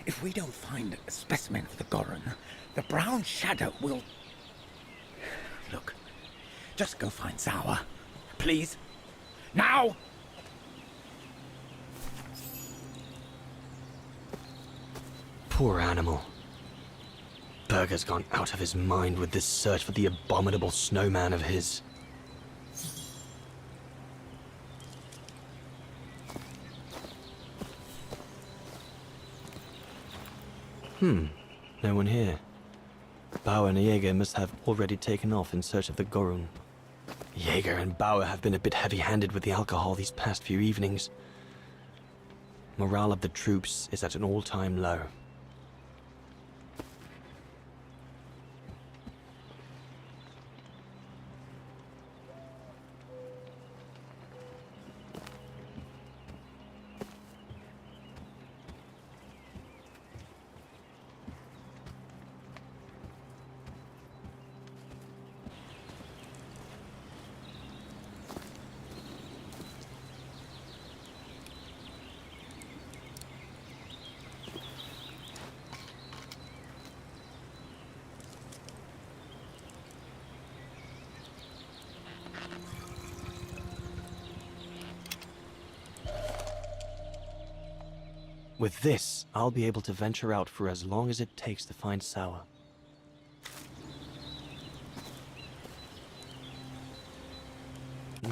If we don't find a specimen of the Goron, the Brown Shadow will... Look. Just go find Sauer. Please. Now! Poor animal. Berger's gone out of his mind with this search for the abominable snowman of his. No one here. Bauer and Jaeger must have already taken off in search of the Goron. Jaeger and Bauer have been a bit heavy-handed with the alcohol these past few evenings. Morale of the troops is at an all-time low. With this, I'll be able to venture out for as long as it takes to find Sauer.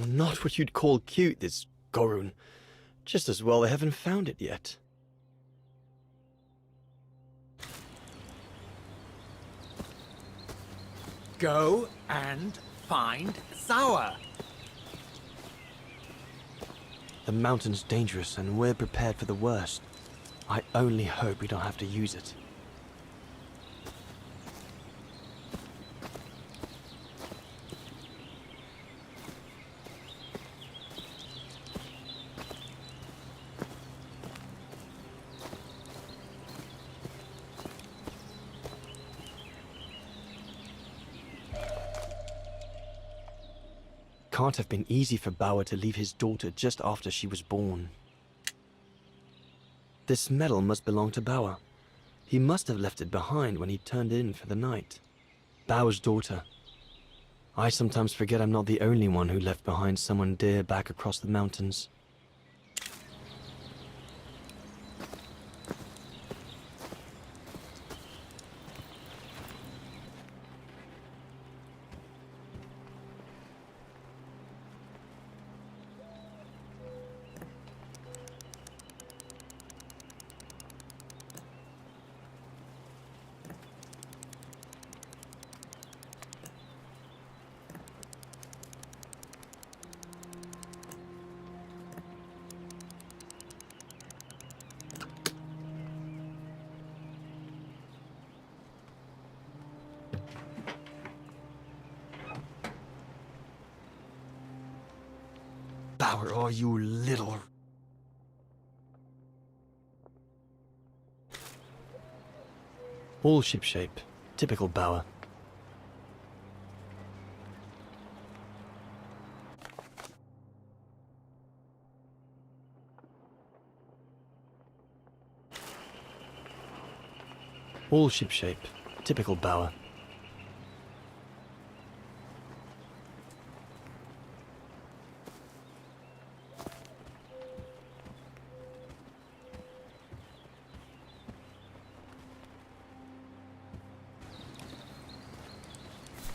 Not what you'd call cute, this Gorun. Just as well they haven't found it yet. Go and find Sour. The mountain's dangerous and we're prepared for the worst. I only hope we don't have to use it. Can't have been easy for Bauer to leave his daughter just after she was born. This medal must belong to Bauer. He must have left it behind when he turned in for the night. Bauer's daughter. I sometimes forget I'm not the only one who left behind someone dear back across the mountains. Bauer, oh, you little... All shipshape. Typical Bauer. All shipshape. Typical Bauer.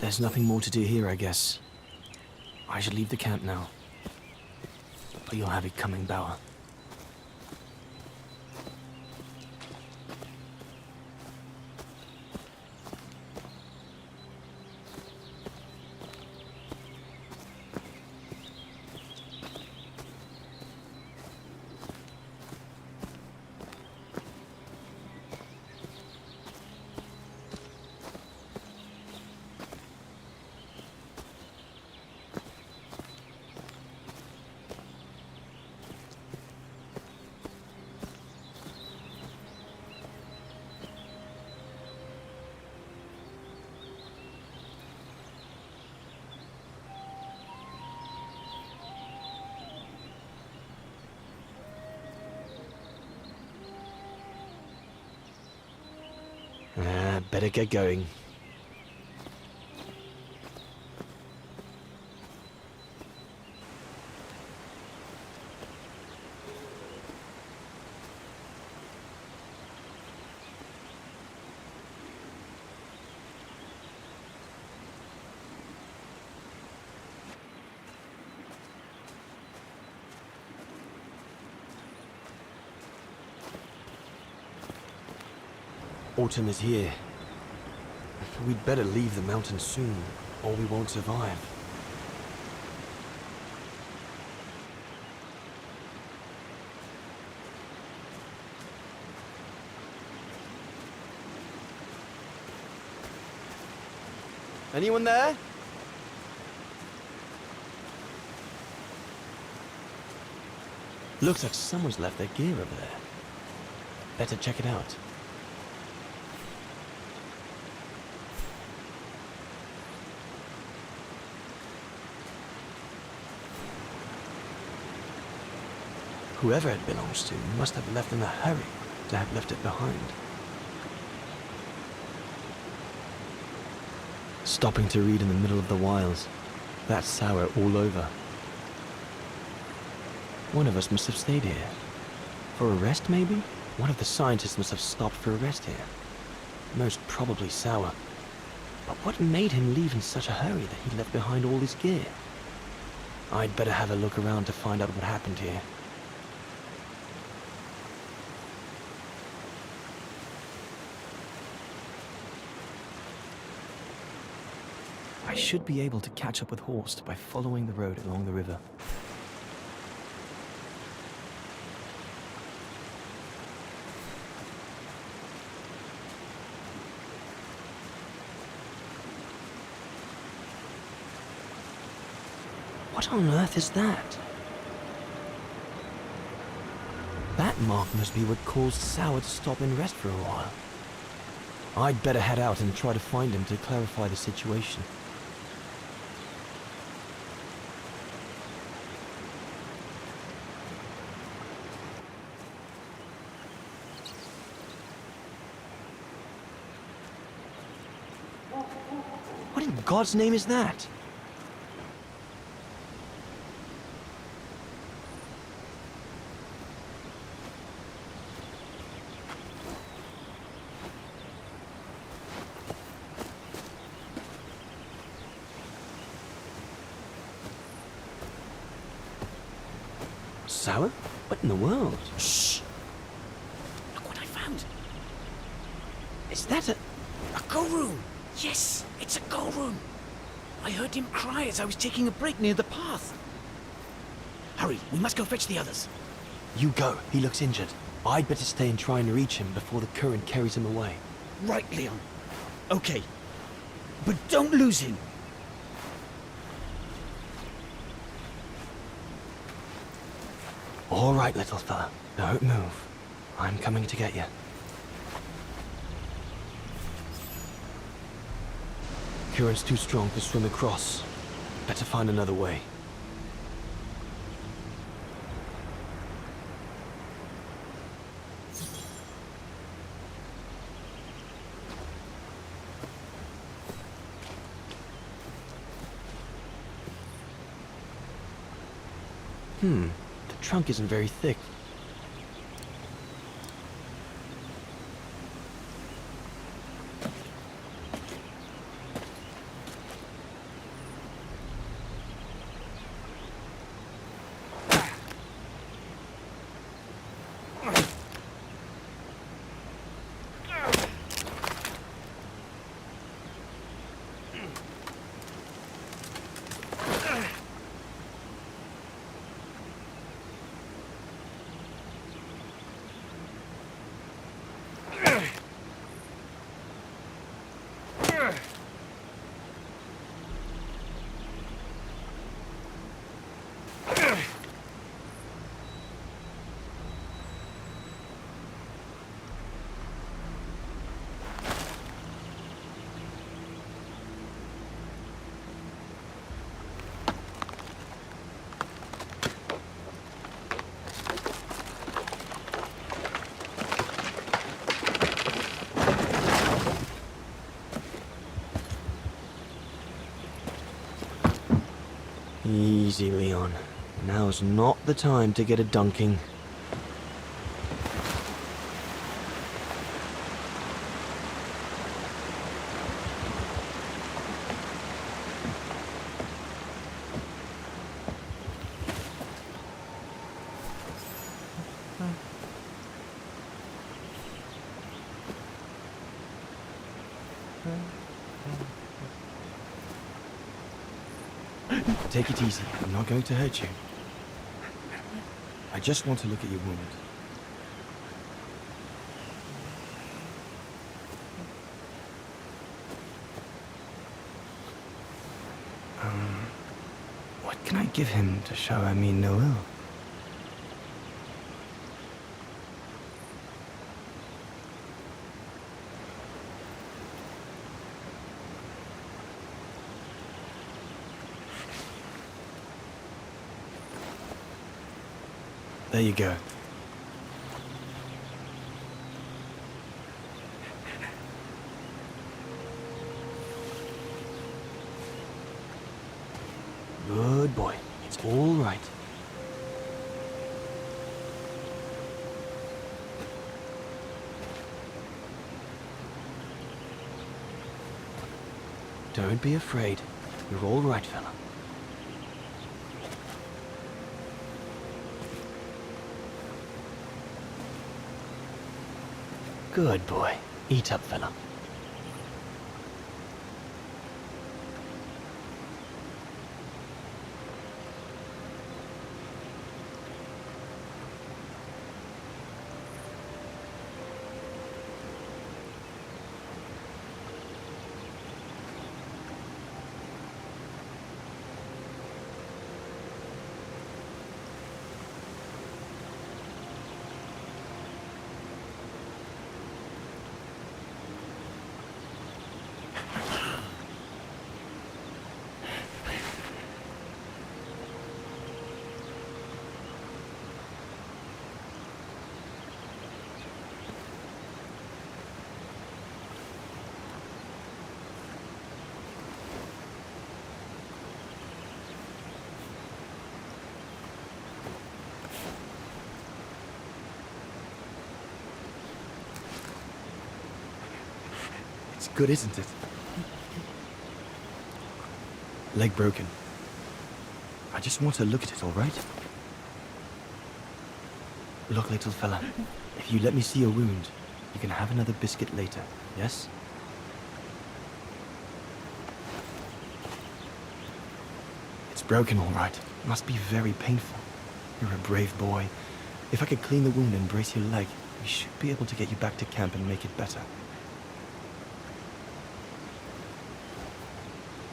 There's nothing more to do here, I guess. I should leave the camp now. But you'll have it coming, Bauer. Better get going. Autumn is here. We'd better leave the mountain soon, or we won't survive. Anyone there? Looks like someone's left their gear over there. Better check it out. Whoever it belongs to must have left in a hurry to have left it behind. Stopping to read in the middle of the wilds. That's sour all over. One of us must have stayed here. For a rest, maybe? One of the scientists must have stopped for a rest here. Most probably Sour. But what made him leave in such a hurry that he left behind all his gear? I'd better have a look around to find out what happened here. I should be able to catch up with Horst by following the road along the river. What on earth is that? That mark must be what caused Sauer to stop and rest for a while. I'd better head out and try to find him to clarify the situation. What in God's name is that? Sauer? What in the world? Shh! Look what I found. Is that a go room? Yes, it's a go room. I heard him cry as I was taking a break near the path. Hurry, we must go fetch the others. You go. He looks injured. I'd better stay and try and reach him before the current carries him away. Right, Leon. Okay. But don't lose him. All right, little fella. Don't move. I'm coming to get you. Current's too strong to swim across. Better find another way. The trunk isn't very thick. Easy, Leon. Now's not the time to get a dunking. Take it easy. I'm not going to hurt you. I just want to look at your wound. What can I give him to show I mean no ill? There you go. Good boy. It's all right. Don't be afraid. You're all right, fella. Good boy. Eat up, fella. It's good, isn't it? Leg broken. I just want to look at it, all right? Look, little fella, if you let me see your wound, you can have another biscuit later, yes? It's broken, all right. Must be very painful. You're a brave boy. If I could clean the wound and brace your leg, we should be able to get you back to camp and make it better.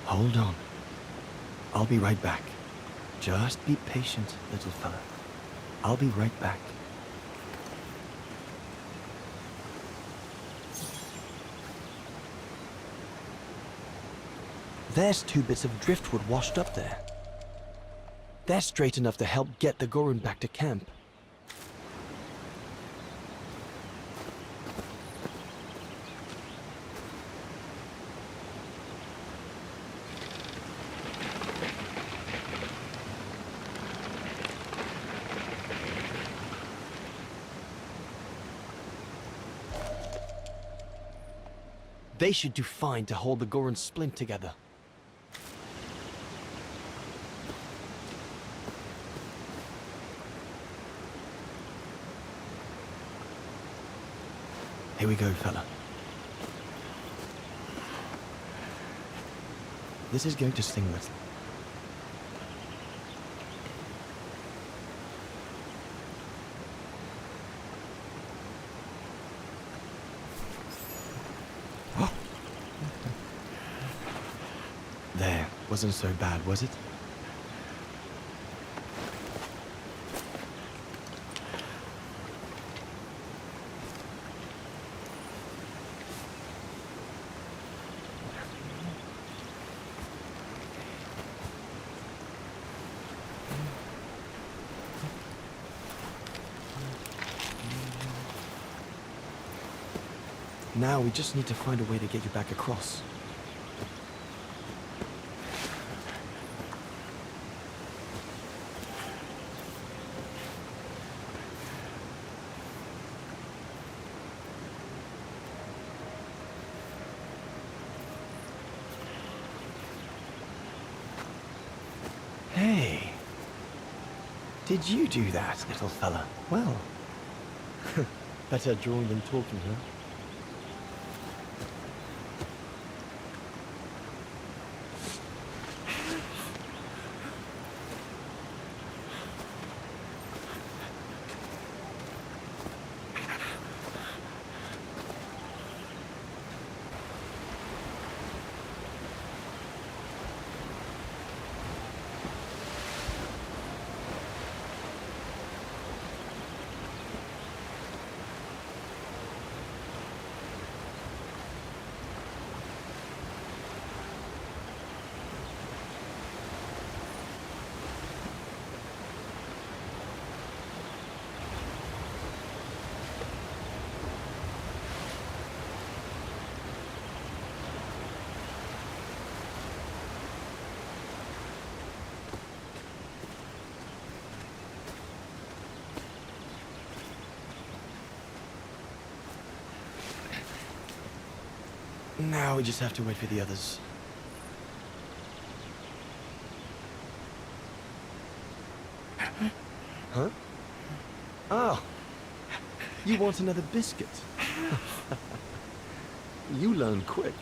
Hold on. I'll be right back. Just be patient, little fella. I'll be right back. There's 2 bits of driftwood washed up there. They're straight enough to help get the Gorun back to camp. They should do fine to hold the Gorun splint together. Here we go, fella. This is going to sting little. There, wasn't so bad, was it? Now we just need to find a way to get you back across. Hey, did you do that, little fella? Well, better drawing than talking, huh? Now we just have to wait for the others. Huh? Oh, you want another biscuit? You learn quick.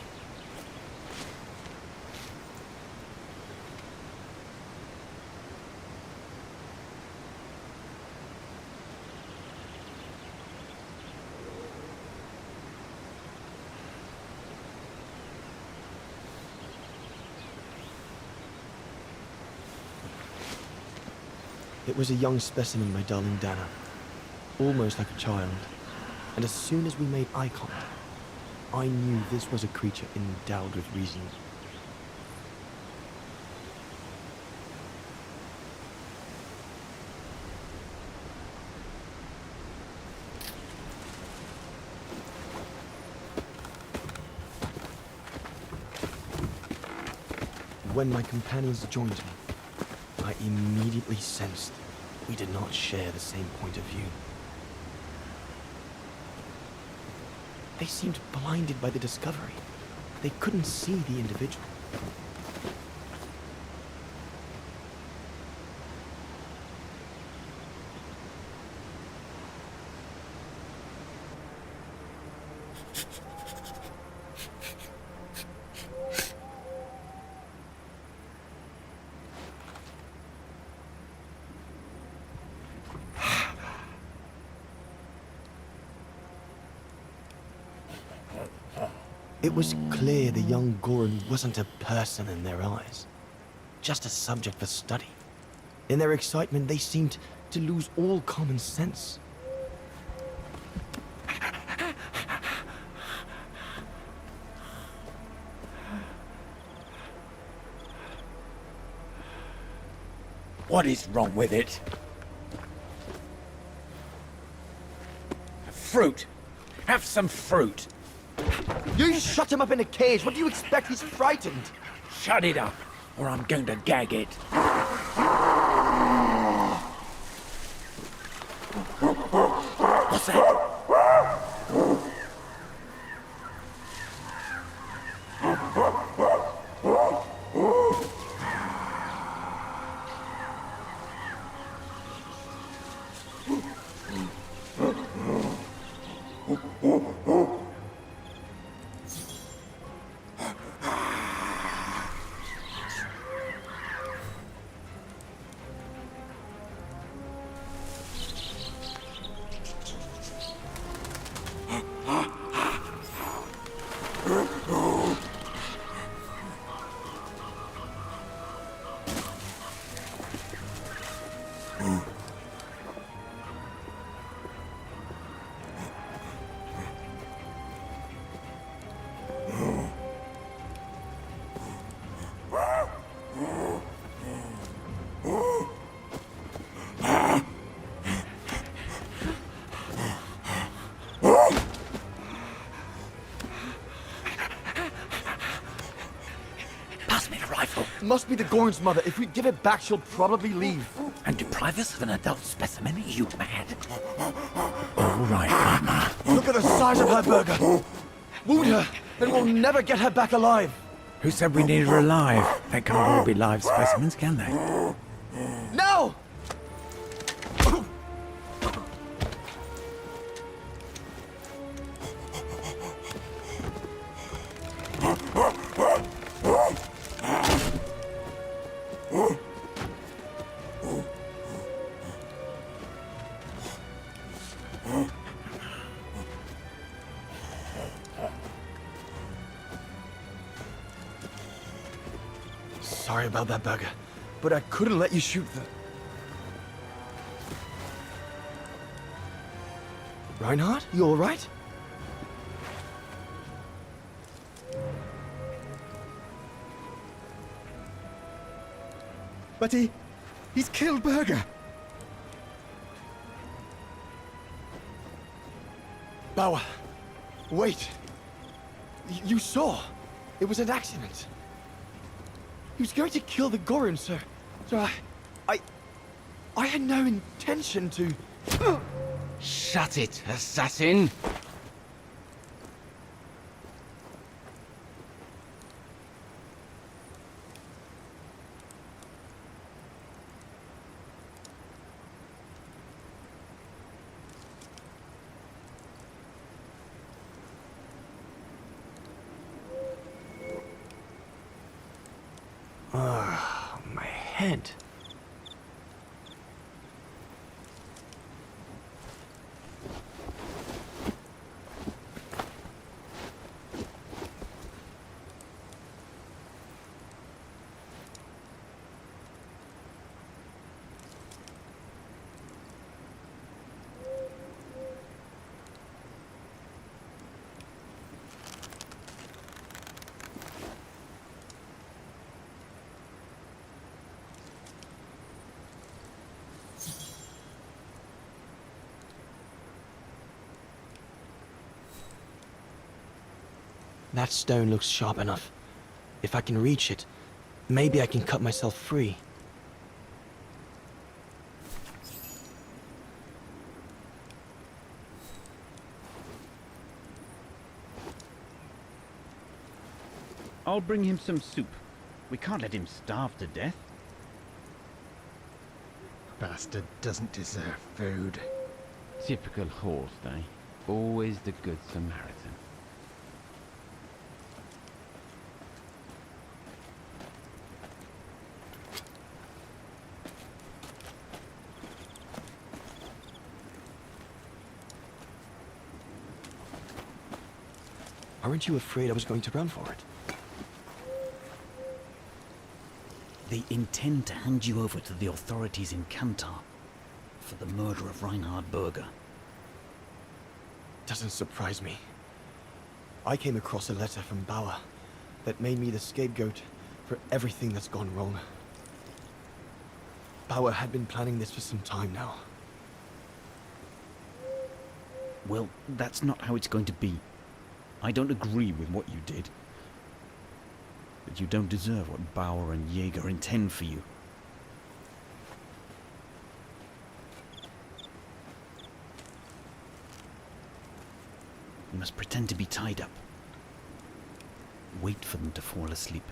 It was a young specimen, my darling Dana. Almost like a child. And as soon as we made eye contact, I knew this was a creature endowed with reason. When my companions joined me, I immediately sensed we did not share the same point of view. They seemed blinded by the discovery. They couldn't see the individual. It was clear the young Goran wasn't a person in their eyes, just a subject for study. In their excitement, they seemed to lose all common sense. What is wrong with it? Fruit! Have some fruit! You shut him up in a cage! What do you expect? He's frightened! Shut it up, or I'm going to gag it. What's that? Must be the Gorn's mother. If we give it back, she'll probably leave. And deprive us of an adult specimen? Are you mad? All right, Mama. Look at the size of her burger. Wound her, and we'll never get her back alive. Who said we need her alive? They can't all be live specimens, can they? No! Sorry about that, Burger, but I couldn't let you shoot the... Reinhardt, you all right? But he's killed Burger. Bauer, wait. You saw. It was an accident. He was going to kill the Goran, sir. So I had no intention to... Shut it, assassin! My head. That stone looks sharp enough. If I can reach it, maybe I can cut myself free. I'll bring him some soup. We can't let him starve to death. Bastard doesn't deserve food. Typical horse, eh? Always the good Samaritan. Aren't you afraid I was going to run for it? They intend to hand you over to the authorities in Kantar for the murder of Reinhard Berger. Doesn't surprise me. I came across a letter from Bauer that made me the scapegoat for everything that's gone wrong. Bauer had been planning this for some time now. Well, that's not how it's going to be. I don't agree with what you did. But you don't deserve what Bauer and Jaeger intend for you. You must pretend to be tied up. Wait for them to fall asleep.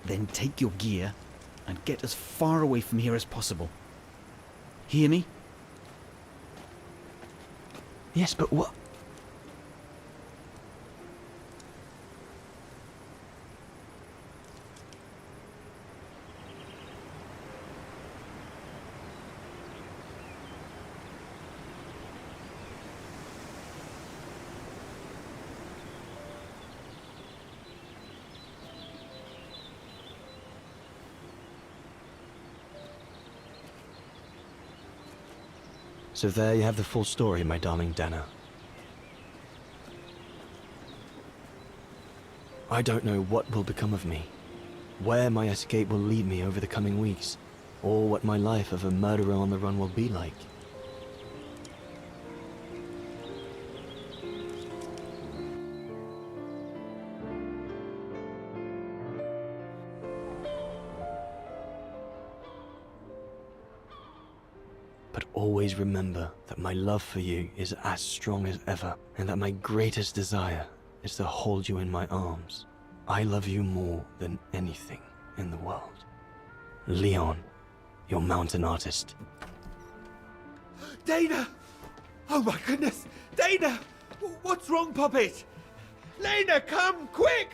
Then take your gear and get as far away from here as possible. Hear me? Yes, but what? So there you have the full story, my darling Dana. I don't know what will become of me, where my escape will lead me over the coming weeks, or what my life of a murderer on the run will be like. But always remember that my love for you is as strong as ever, and that my greatest desire is to hold you in my arms. I love you more than anything in the world. Leon, your mountain artist. Dana! Oh my goodness! Dana! What's wrong, Puppet? Lena, come, quick!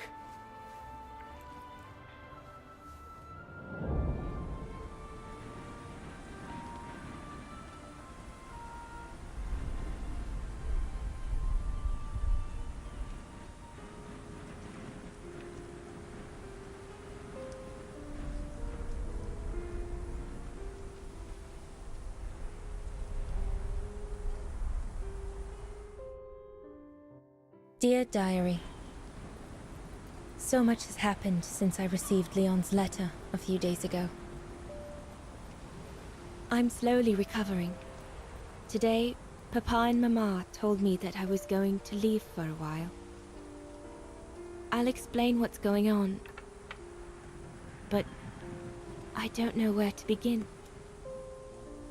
Dear Diary, so much has happened since I received Leon's letter a few days ago. I'm slowly recovering. Today, Papa and Mama told me that I was going to leave for a while. I'll explain what's going on, but I don't know where to begin.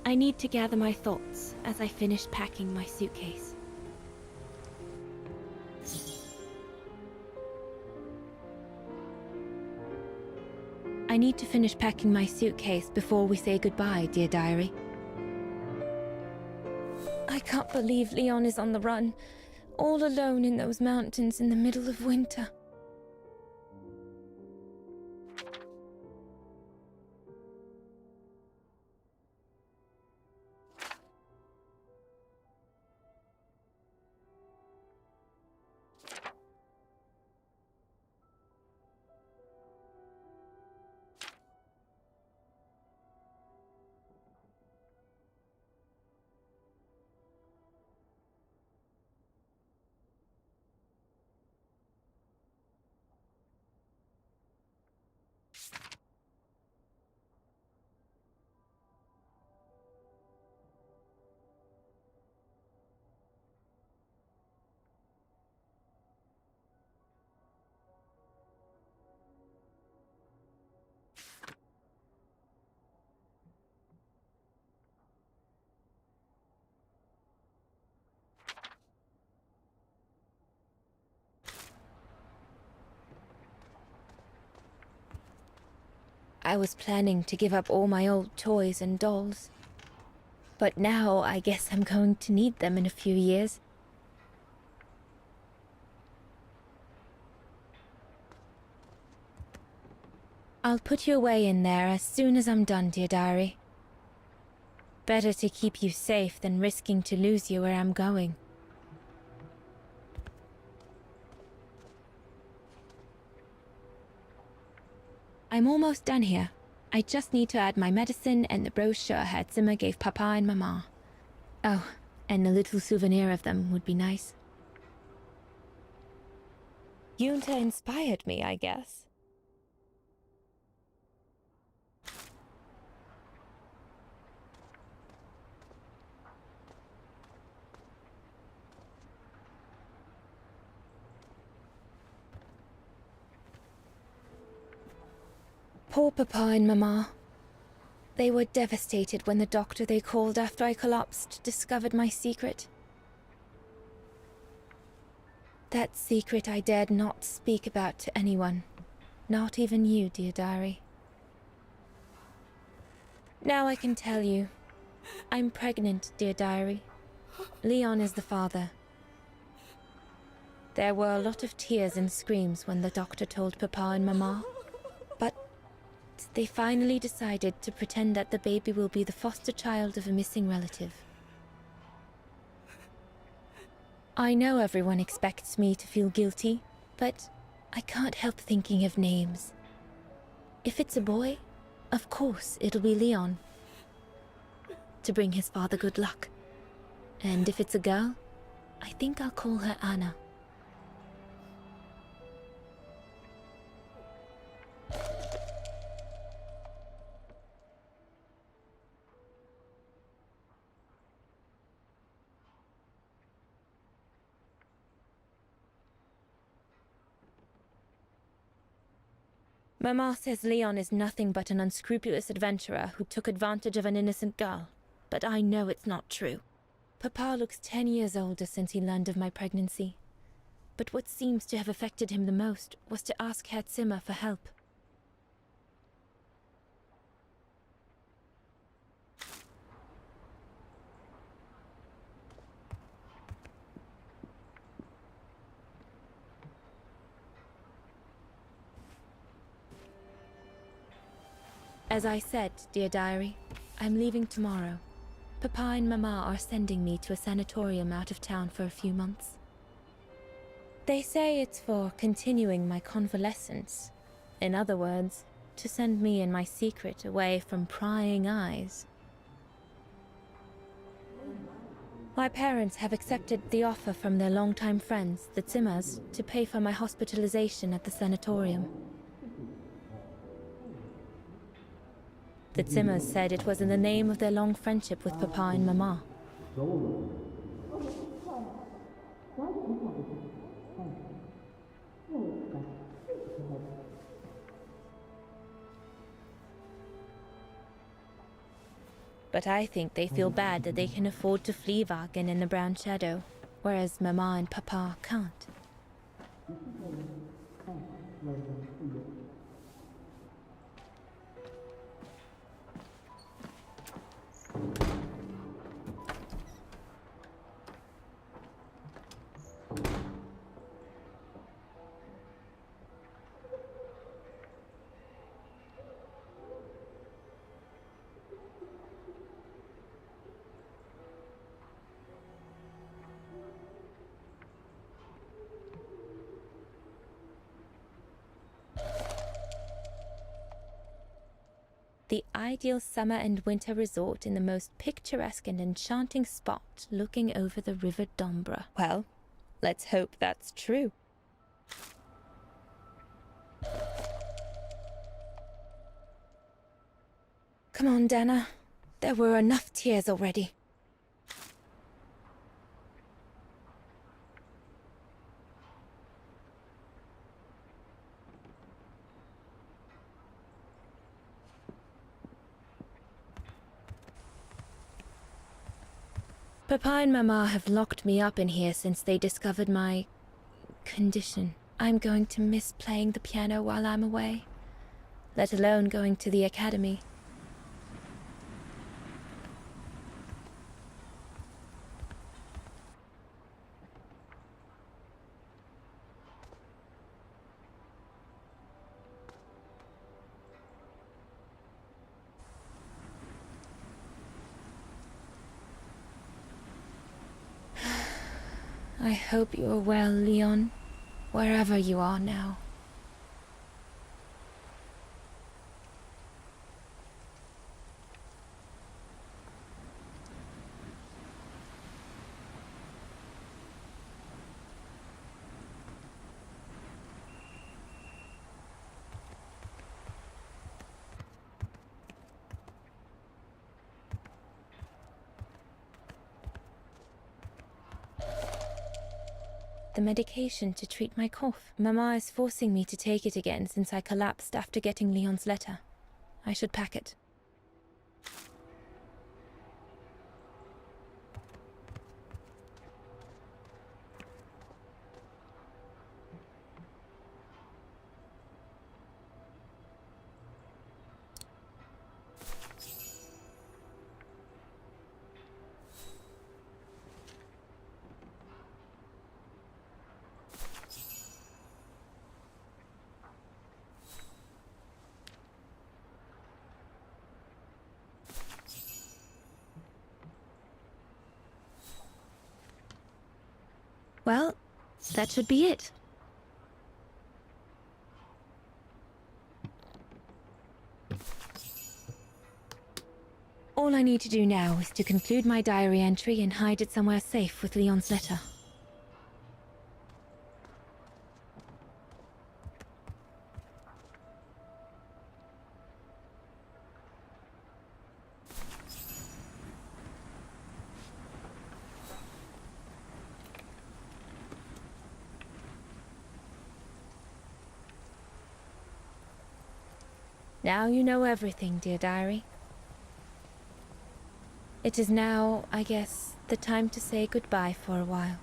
I need to gather my thoughts as I finish packing my suitcase. I need to finish packing my suitcase before we say goodbye, dear diary. I can't believe Leon is on the run, all alone in those mountains in the middle of winter. I was planning to give up all my old toys and dolls. But now I guess I'm going to need them in a few years. I'll put you away in there as soon as I'm done, dear diary. Better to keep you safe than risking to lose you where I'm going. I'm almost done here. I just need to add my medicine and the brochure Herr Zimmer gave Papa and Mama. Oh, and a little souvenir of them would be nice. Junta inspired me, I guess. Poor Papa and Mama. They were devastated when the doctor they called after I collapsed discovered my secret. That secret I dared not speak about to anyone. Not even you, dear diary. Now I can tell you. I'm pregnant, dear diary. Leon is the father. There were a lot of tears and screams when the doctor told Papa and Mama. But they finally decided to pretend that the baby will be the foster child of a missing relative. I know everyone expects me to feel guilty, but I can't help thinking of names. If it's a boy, of course it'll be Leon, to bring his father good luck. And if it's a girl, I think I'll call her Anna. Mama says Leon is nothing but an unscrupulous adventurer who took advantage of an innocent girl, but I know it's not true. Papa looks 10 years older since he learned of my pregnancy. But what seems to have affected him the most was to ask Herr Zimmer for help. As I said, dear diary, I'm leaving tomorrow. Papa and Mama are sending me to a sanatorium out of town for a few months. They say it's for continuing my convalescence. In other words, to send me and my secret away from prying eyes. My parents have accepted the offer from their longtime friends, the Zimmers, to pay for my hospitalization at the sanatorium. The Zimmers said it was in the name of their long friendship with Papa and Mama. But I think they feel bad that they can afford to flee Wagen in the Brown Shadow, whereas Mama and Papa can't. The ideal summer and winter resort in the most picturesque and enchanting spot looking over the River Dombra. Well, let's hope that's true. Come on, Dana. There were enough tears already. Papa and Mama have locked me up in here since they discovered my condition. I'm going to miss playing the piano while I'm away. let alone going to the academy. I hope you are well, Leon, wherever you are now. The medication to treat my cough. Mama is forcing me to take it again since I collapsed after getting Leon's letter. I should pack it. Well, that should be it. All I need to do now is to conclude my diary entry and hide it somewhere safe with Leon's letter. Now you know everything, dear diary. It is now, I guess, the time to say goodbye for a while.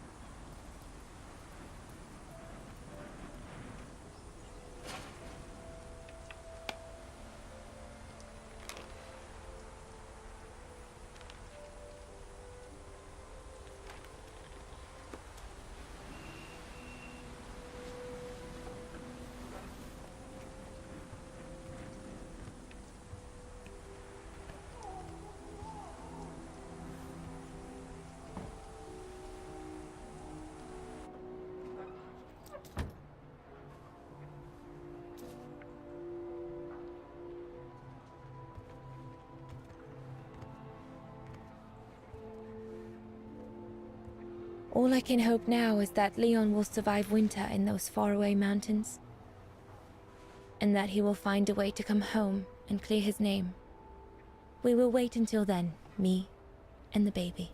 All I can hope now is that Leon will survive winter in those faraway mountains, and that he will find a way to come home and clear his name. We will wait until then, me and the baby.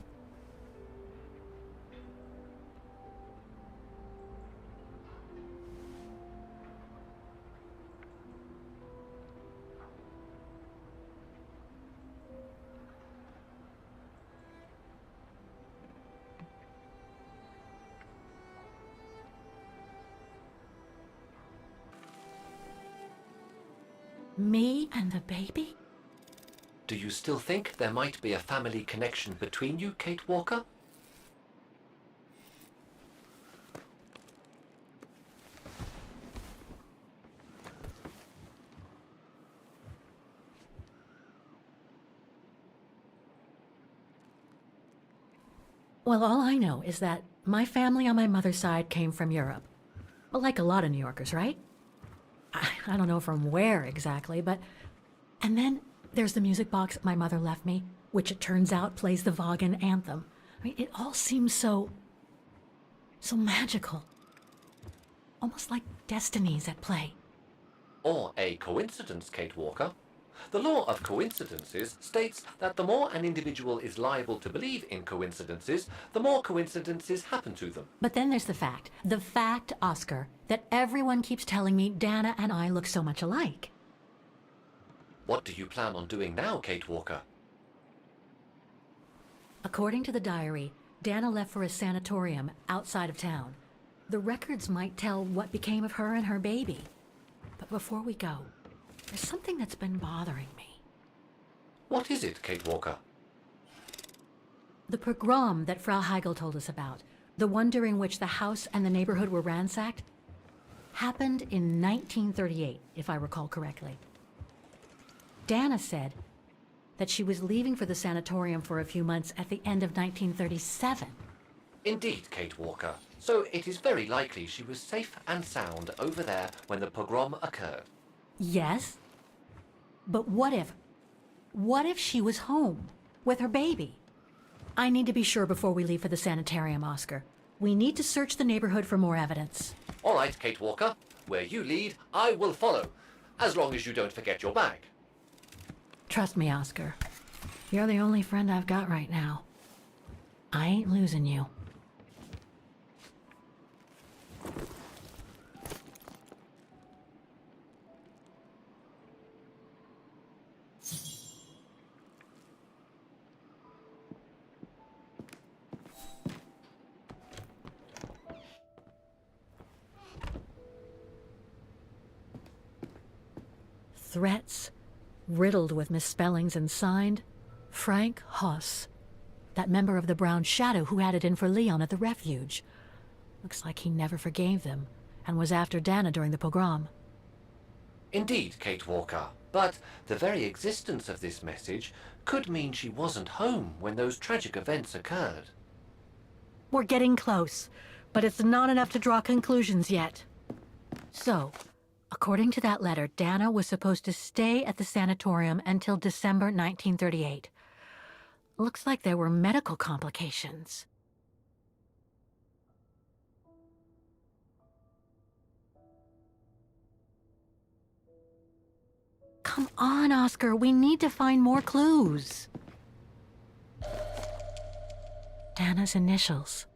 Me and the baby? Do you still think there might be a family connection between you, Kate Walker? Well, all I know is that my family on my mother's side came from Europe. Well, like a lot of New Yorkers, right? I don't know from where exactly, but... And then there's the music box my mother left me, which it turns out plays the Vaughan anthem. I mean, it all seems so magical. Almost like destinies at play. Or a coincidence, Kate Walker. The law of coincidences states that the more an individual is liable to believe in coincidences, the more coincidences happen to them. But then there's the fact, Oscar, that everyone keeps telling me Dana and I look so much alike. What do you plan on doing now, Kate Walker? According to the diary, Dana left for a sanatorium outside of town. The records might tell what became of her and her baby. But before we go, There's something that's been bothering me. What is it, Kate Walker? The pogrom that Frau Heigl told us about, the one during which the house and the neighborhood were ransacked, happened in 1938, if I recall correctly. Dana said that she was leaving for the sanatorium for a few months at the end of 1937. Indeed, Kate Walker. So it is very likely she was safe and sound over there when the pogrom occurred. Yes, but what if she was home with her baby? I need to be sure before we leave for the sanitarium, Oscar. We need to search the neighborhood for more evidence. All right, Kate Walker. Where you lead, I will follow. As long as you don't forget your bag. Trust me, Oscar. You're the only friend I've got right now. I ain't losing you. Threats, riddled with misspellings and signed Frank Hoss, that member of the Brown Shadow who had it in for Leon at the refuge. Looks like he never forgave them and was after Dana during the pogrom. Indeed, Kate Walker. But the very existence of this message could mean she wasn't home when those tragic events occurred. We're getting close, but it's not enough to draw conclusions yet. So, according to that letter, Dana was supposed to stay at the sanatorium until December 1938. Looks like there were medical complications. Come on, Oscar, we need to find more clues. Dana's initials.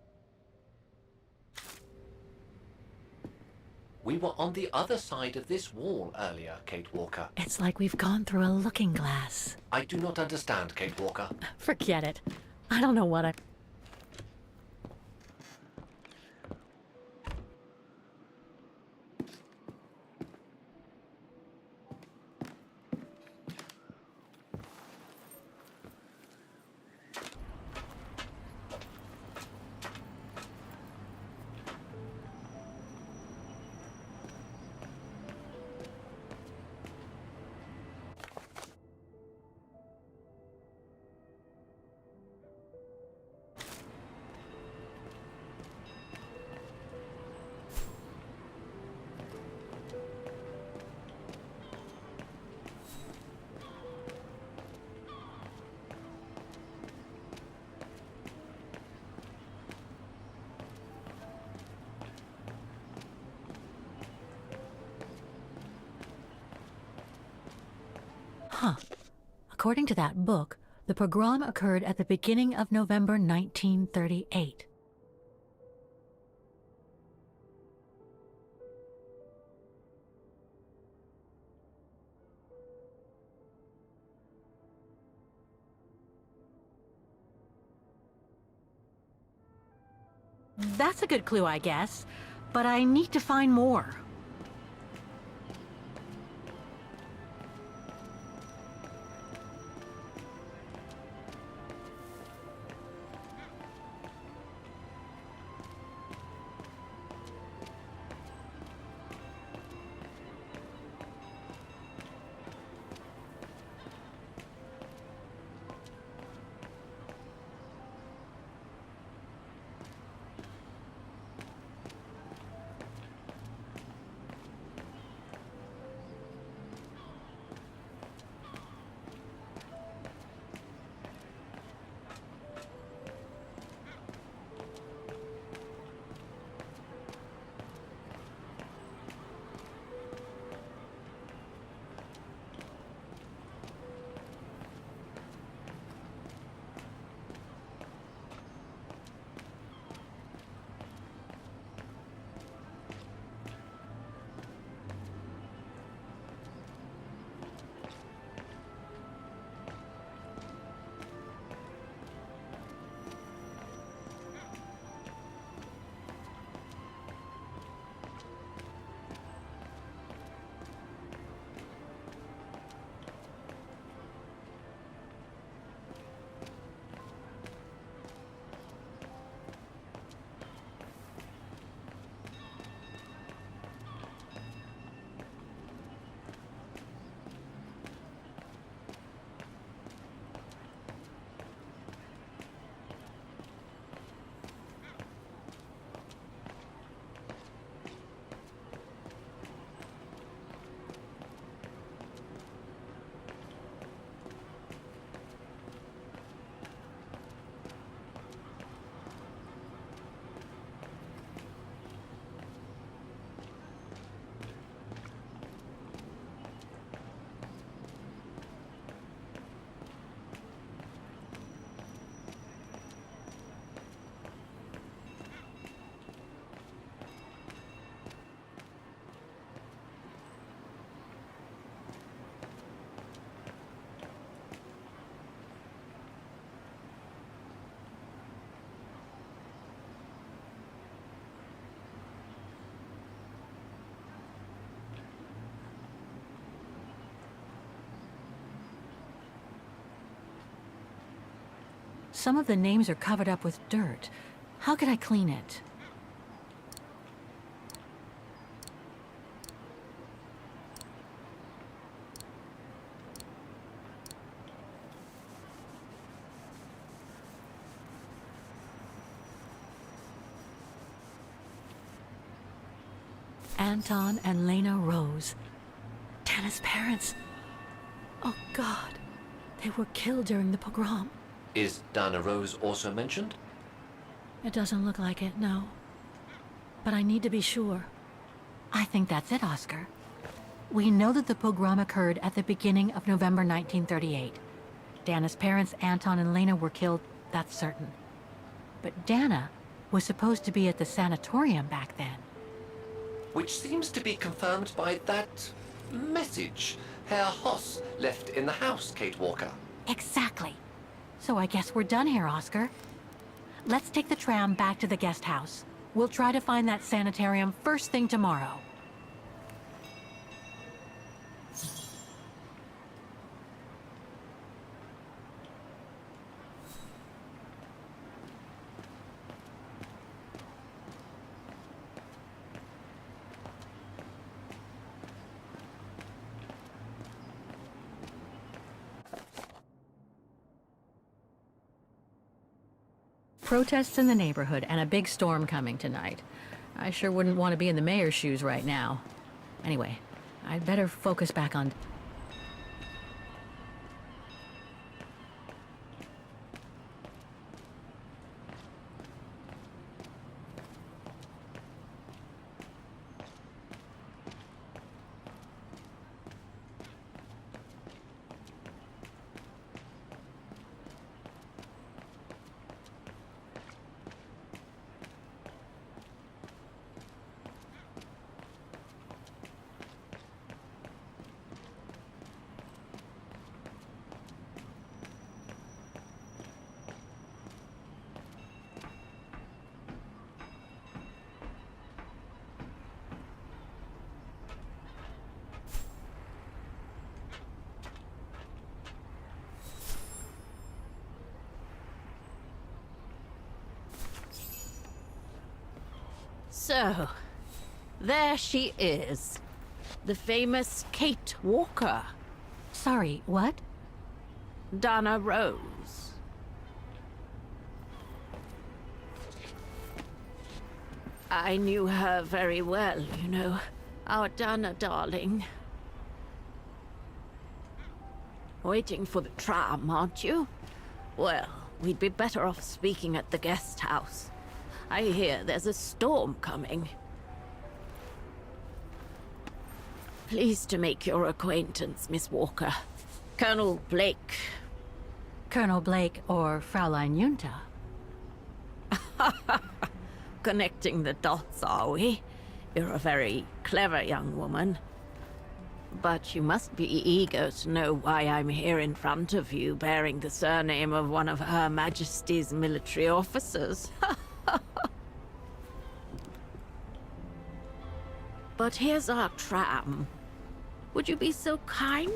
We were on the other side of this wall earlier, Kate Walker. It's like we've gone through a looking glass. I do not understand, Kate Walker. Forget it. I don't know what I... Huh. According to that book, the pogrom occurred at the beginning of November 1938. That's a good clue, I guess, but I need to find more. Some of the names are covered up with dirt. How could I clean it? Anton and Lena Rose. Dana's parents. Oh God, they were killed during the pogrom. Is Dana Rose also mentioned? It doesn't look like it, no. But I need to be sure. I think that's it, Oscar. We know that the pogrom occurred at the beginning of November 1938. Dana's parents, Anton and Lena, were killed, that's certain. But Dana was supposed to be at the sanatorium back then. Which seems to be confirmed by that message Herr Hoss left in the house, Kate Walker. Exactly. So I guess we're done here, Oscar. Let's take the tram back to the guest house. We'll try to find that sanitarium first thing tomorrow. Protests in the neighborhood and a big storm coming tonight. I sure wouldn't want to be in the mayor's shoes right now. Anyway, I'd better focus back on... So, there she is. The famous Kate Walker. Sorry, what? Dana Rose. I knew her very well, you know. Our Dana darling. Waiting for the tram, aren't you? Well, we'd be better off speaking at the guest house. I hear there's a storm coming. Pleased to make your acquaintance, Miss Walker. Colonel Blake. Colonel Blake or Fraulein Junta? Connecting the dots, are we? You're a very clever young woman. But you must be eager to know why I'm here in front of you, bearing the surname of one of Her Majesty's military officers. But here's our tram. Would you be so kind?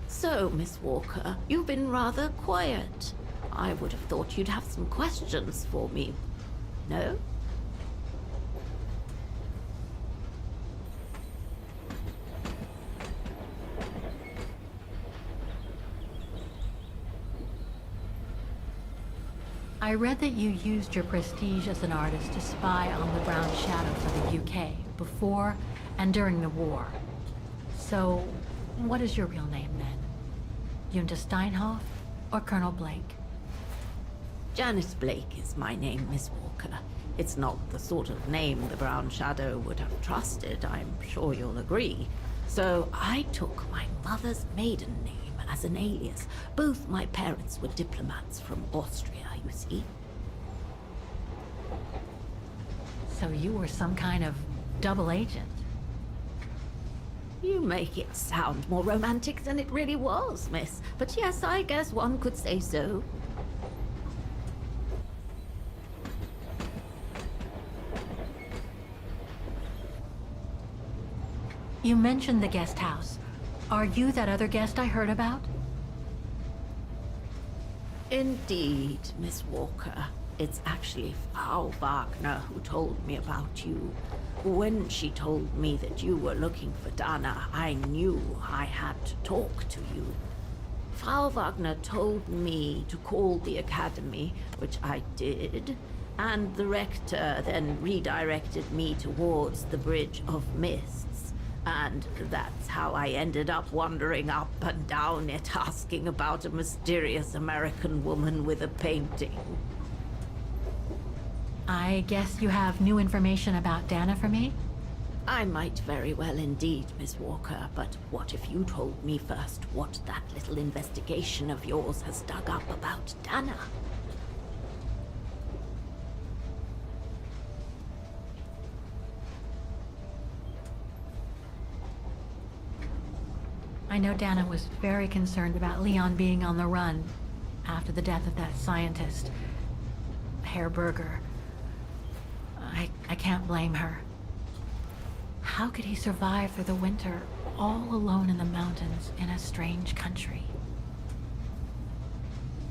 So, Miss Walker, you've been rather quiet. I would have thought you'd have some questions for me. No? I read that you used your prestige as an artist to spy on the Brown Shadow for the UK before and during the war. So, what is your real name then? Junta Steinhoff or Colonel Blake? Janice Blake is my name, Miss Walker. It's not the sort of name the Brown Shadow would have trusted, I'm sure you'll agree. So I took my mother's maiden name as an alias. Both my parents were diplomats from Austria, you see. So you were some kind of double agent? You make it sound more romantic than it really was, miss. But yes, I guess one could say so. You mentioned the guest house. Are you that other guest I heard about? Indeed, Miss Walker. It's actually Frau Wagner who told me about you. When she told me that you were looking for Dana, I knew I had to talk to you. Frau Wagner told me to call the academy, which I did, and the rector then redirected me towards the Bridge of Mists. And that's how I ended up wandering up and down it, asking about a mysterious American woman with a painting. I guess you have new information about Dana for me? I might very well indeed, Miss Walker, but what if you told me first what that little investigation of yours has dug up about Dana? I know Dana was very concerned about Leon being on the run after the death of that scientist, Herr Berger. I can't blame her. How could he survive through the winter, all alone in the mountains in a strange country?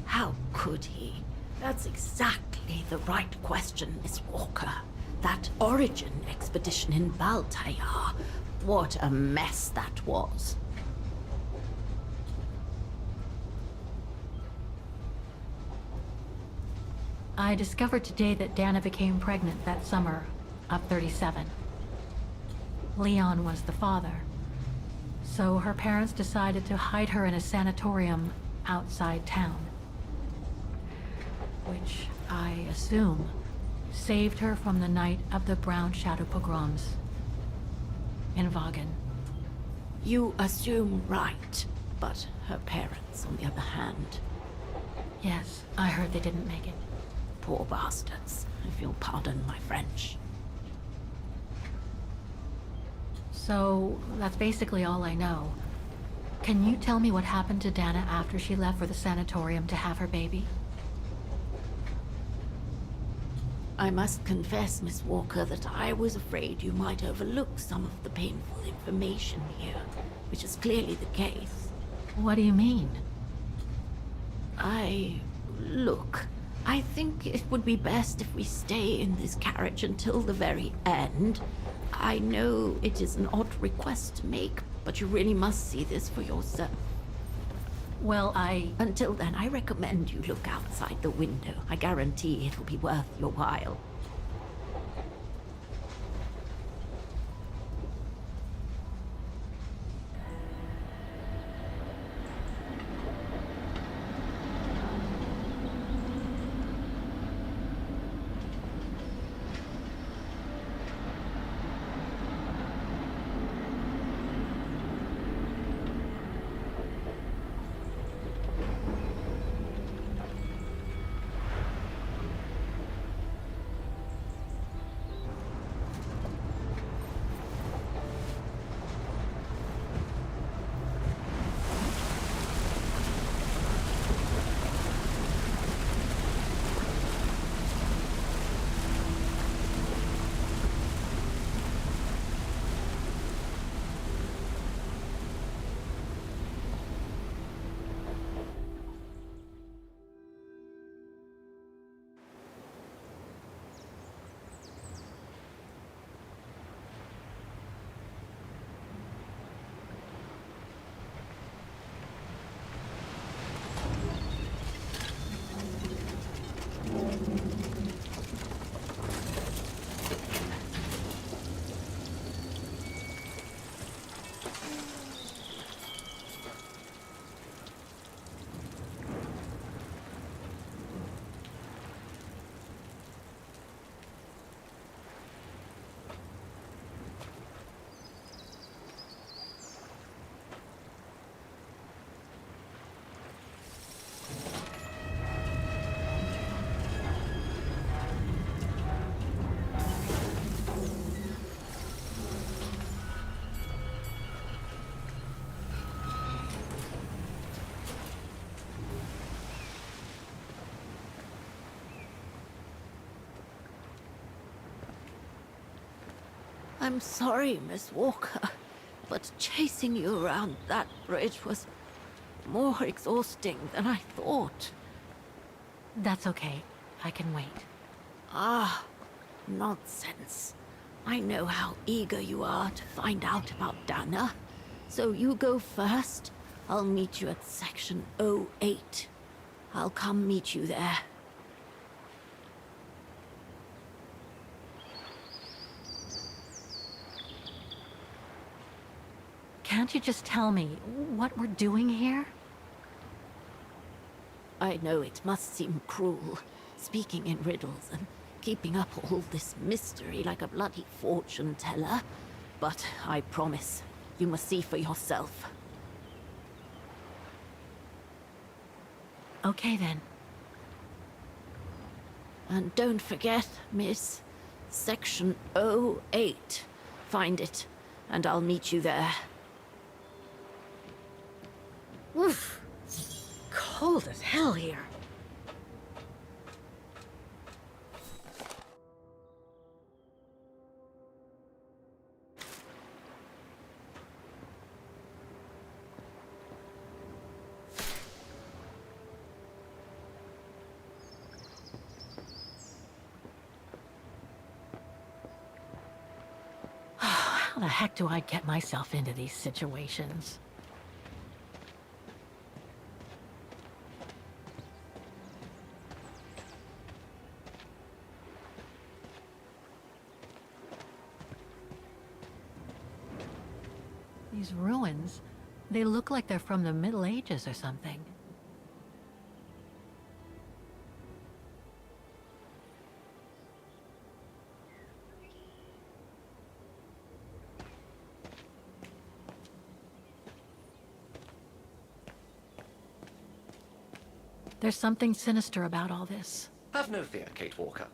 How could he? That's exactly the right question, Miss Walker. That origin expedition in Baltayar. What a mess that was. I discovered today that Dana became pregnant that summer of 37. Leon was the father. So her parents decided to hide her in a sanatorium outside town. Which, I assume, saved her from the night of the Brown Shadow pogroms in Vagen. You assume right, but her parents, on the other hand... Yes, I heard they didn't make it. Poor bastards, if you'll pardon my French. So, that's basically all I know. Can you tell me what happened to Dana after she left for the sanatorium to have her baby? I must confess, Miss Walker, that I was afraid you might overlook some of the painful information here, which is clearly the case. What do you mean? Look, I think it would be best if we stay in this carriage until the very end. I know it is an odd request to make, but you really must see this for yourself. Well, Until then, I recommend you look outside the window. I guarantee it'll be worth your while. I'm sorry, Miss Walker, but chasing you around that bridge was more exhausting than I thought. That's okay. I can wait. Ah, nonsense. I know how eager you are to find out about Dana. So you go first. I'll meet you at section 08. I'll come meet you there. Can't you just tell me what we're doing here? I know it must seem cruel, speaking in riddles and keeping up all this mystery like a bloody fortune teller, but I promise you must see for yourself. Okay then. And don't forget, miss, section 08. Find it, and I'll meet you there. Oof. Cold as hell here. How the heck do I get myself into these situations? These ruins, they look like they're from the Middle Ages or something. There's something sinister about all this. Have no fear, Kate Walker.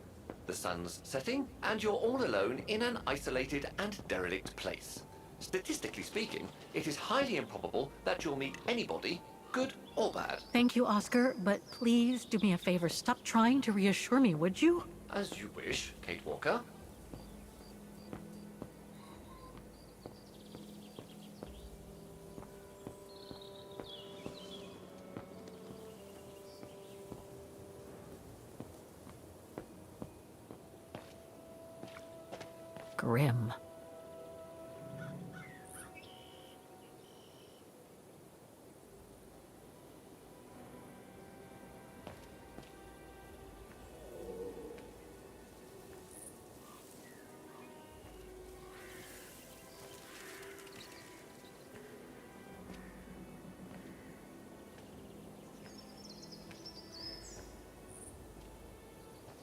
The sun's setting, and you're all alone in an isolated and derelict place. Statistically speaking, it is highly improbable that you'll meet anybody, good or bad. Thank you, Oscar, but please do me a favor. Stop trying to reassure me, would you? As you wish, Kate Walker. Grim.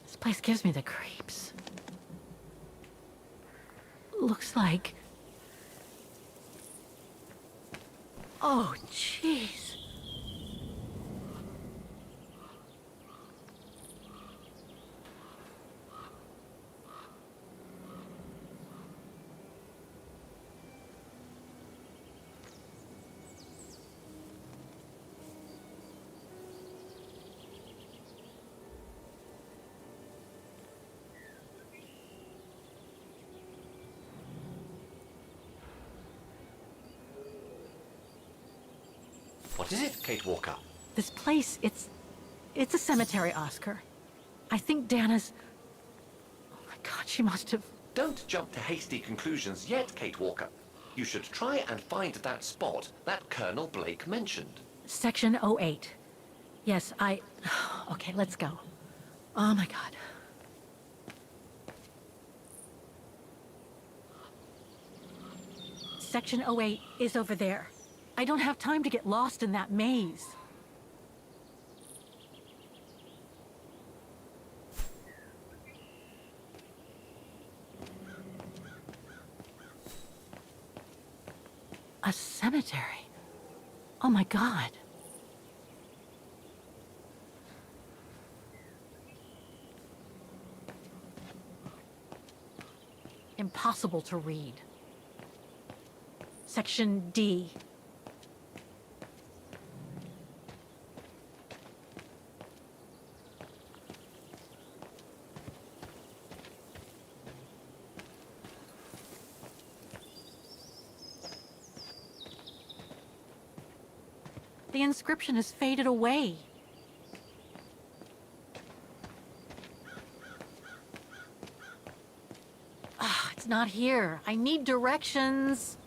This place gives me the creeps. Looks like... Oh, jeez. What is it, Kate Walker? This place, it's a cemetery, Oscar. I think Dana's... Oh my god, she must have... Don't jump to hasty conclusions yet, Kate Walker. You should try and find that spot that Colonel Blake mentioned. Section 08. Yes, Okay, let's go. Oh my god. Section 08 is over there. I don't have time to get lost in that maze. A cemetery. Oh my god. Impossible to read. Section D. The inscription has faded away. Ah, it's not here. I need directions.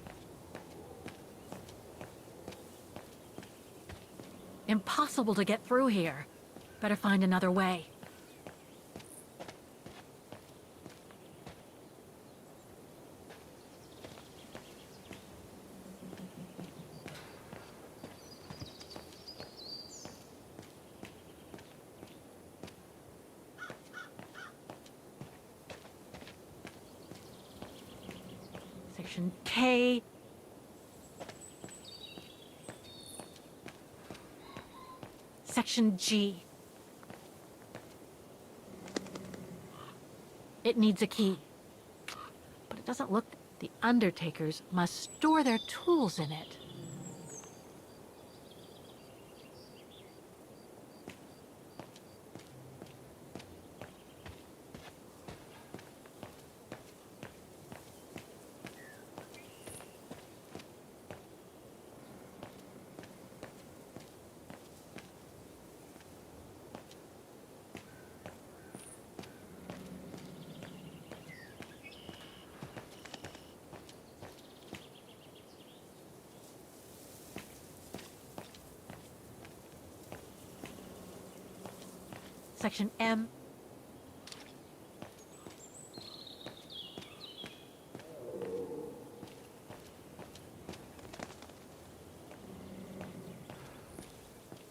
Impossible to get through here. Better find another way. Section K. Section G. It needs a key. But it doesn't look... The Undertakers must store their tools in it. Section M.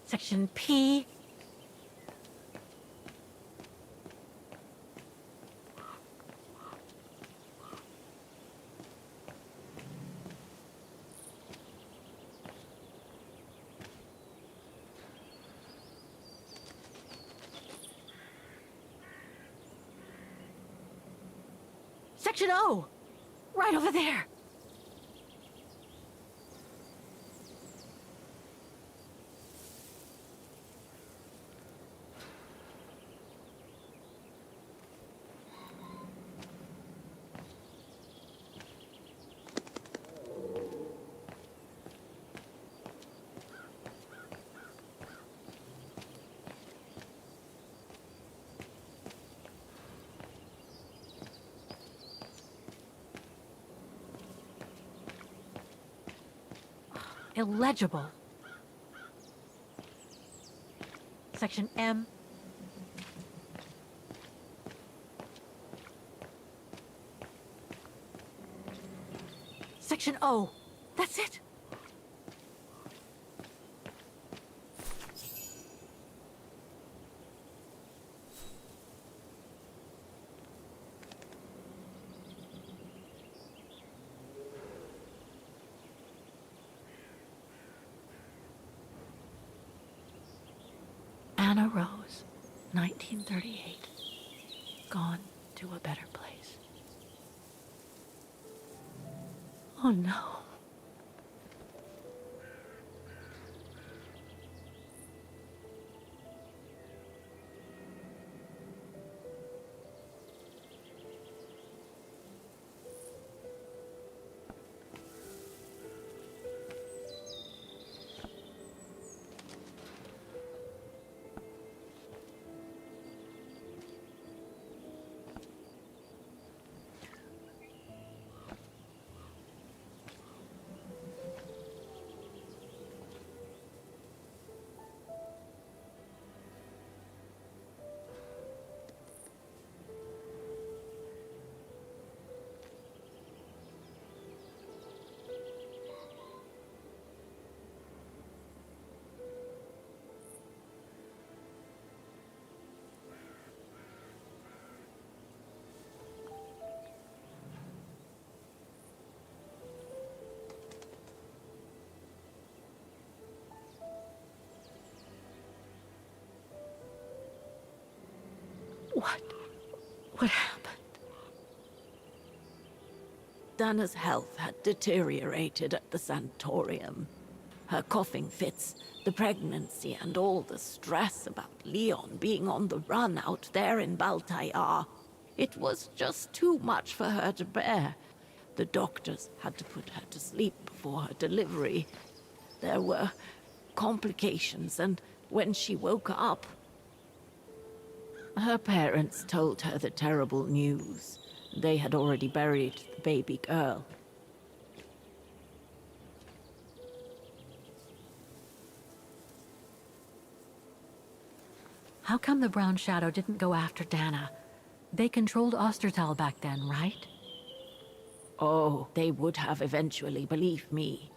Section P. Section O! Right over there! Illegible. Section M. Section O. That's it. Anna Rose, 1938. Gone to a better place. Oh no. What happened? Dana's health had deteriorated at the sanatorium. Her coughing fits, the pregnancy, and all the stress about Leon being on the run out there in Baltayar. It was just too much for her to bear. The doctors had to put her to sleep before her delivery. There were complications, and when she woke up, her parents told her the terrible news. They had already buried the baby girl. How come the Brown Shadow didn't go after Dana? They controlled Ostertal back then, right? Oh, they would have eventually, believe me.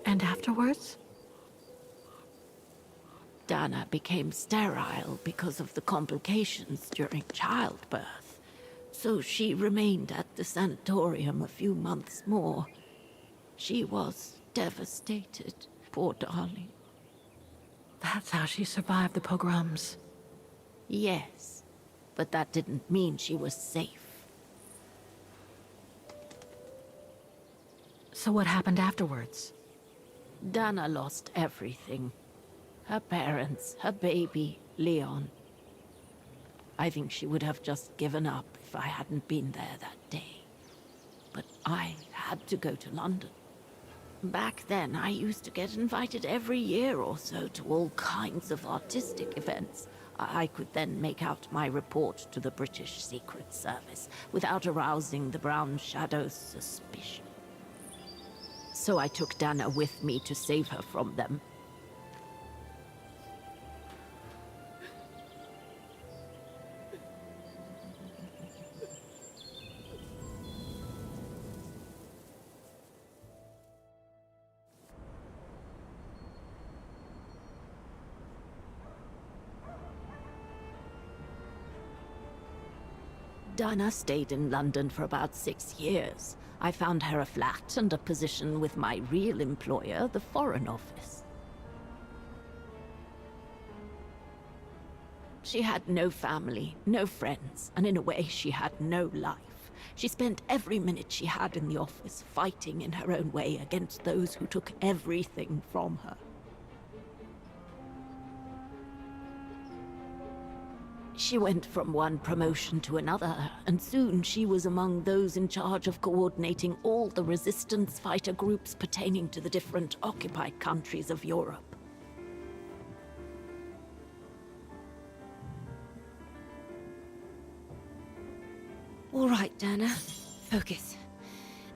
And afterwards? Dana became sterile because of the complications during childbirth. So she remained at the sanatorium a few months more. She was devastated, poor darling. That's how she survived the pogroms. Yes, but that didn't mean she was safe. So what happened afterwards? Dana lost everything. Her parents, her baby, Leon. I think she would have just given up if I hadn't been there that day. But I had to go to London. Back then, I used to get invited every year or so to all kinds of artistic events. I could then make out my report to the British Secret Service without arousing the Brown Shadow's suspicion. So I took Dana with me to save her from them. Dana stayed in London for about 6 years. I found her a flat and a position with my real employer, the Foreign Office. She had no family, no friends, and in a way she had no life. She spent every minute she had in the office fighting in her own way against those who took everything from her. She went from one promotion to another, and soon she was among those in charge of coordinating all the resistance fighter groups pertaining to the different occupied countries of Europe. All right, Dana. Focus.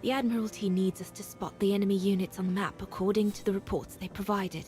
The Admiralty needs us to spot the enemy units on the map according to the reports they provided.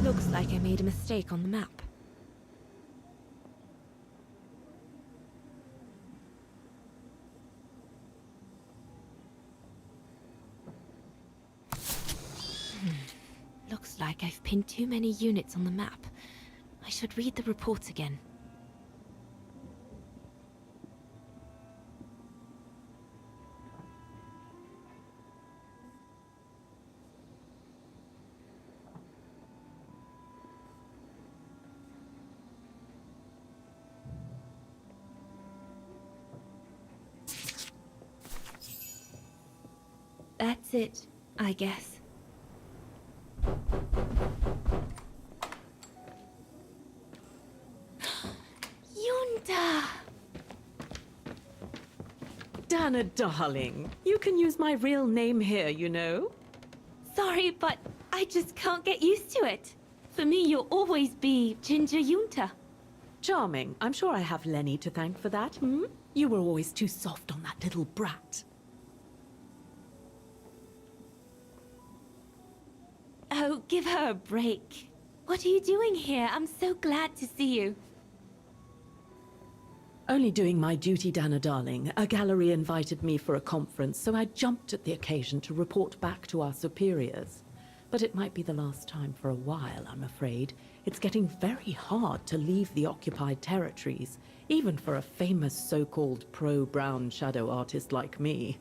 Looks like I made a mistake on the map. Looks like I've pinned too many units on the map. I should read the reports again. That's it, I guess. Yunta! Dana, darling, you can use my real name here, you know. Sorry, but I just can't get used to it. For me, you'll always be Ginger Yunta. Charming. I'm sure I have Lenny to thank for that, hmm? You were always too soft on that little brat. Oh, give her a break. What are you doing here? I'm so glad to see you. Only doing my duty, Dana, darling. A gallery invited me for a conference, so I jumped at the occasion to report back to our superiors. But it might be the last time for a while, I'm afraid. It's getting very hard to leave the occupied territories, even for a famous so-called pro-brown shadow artist like me.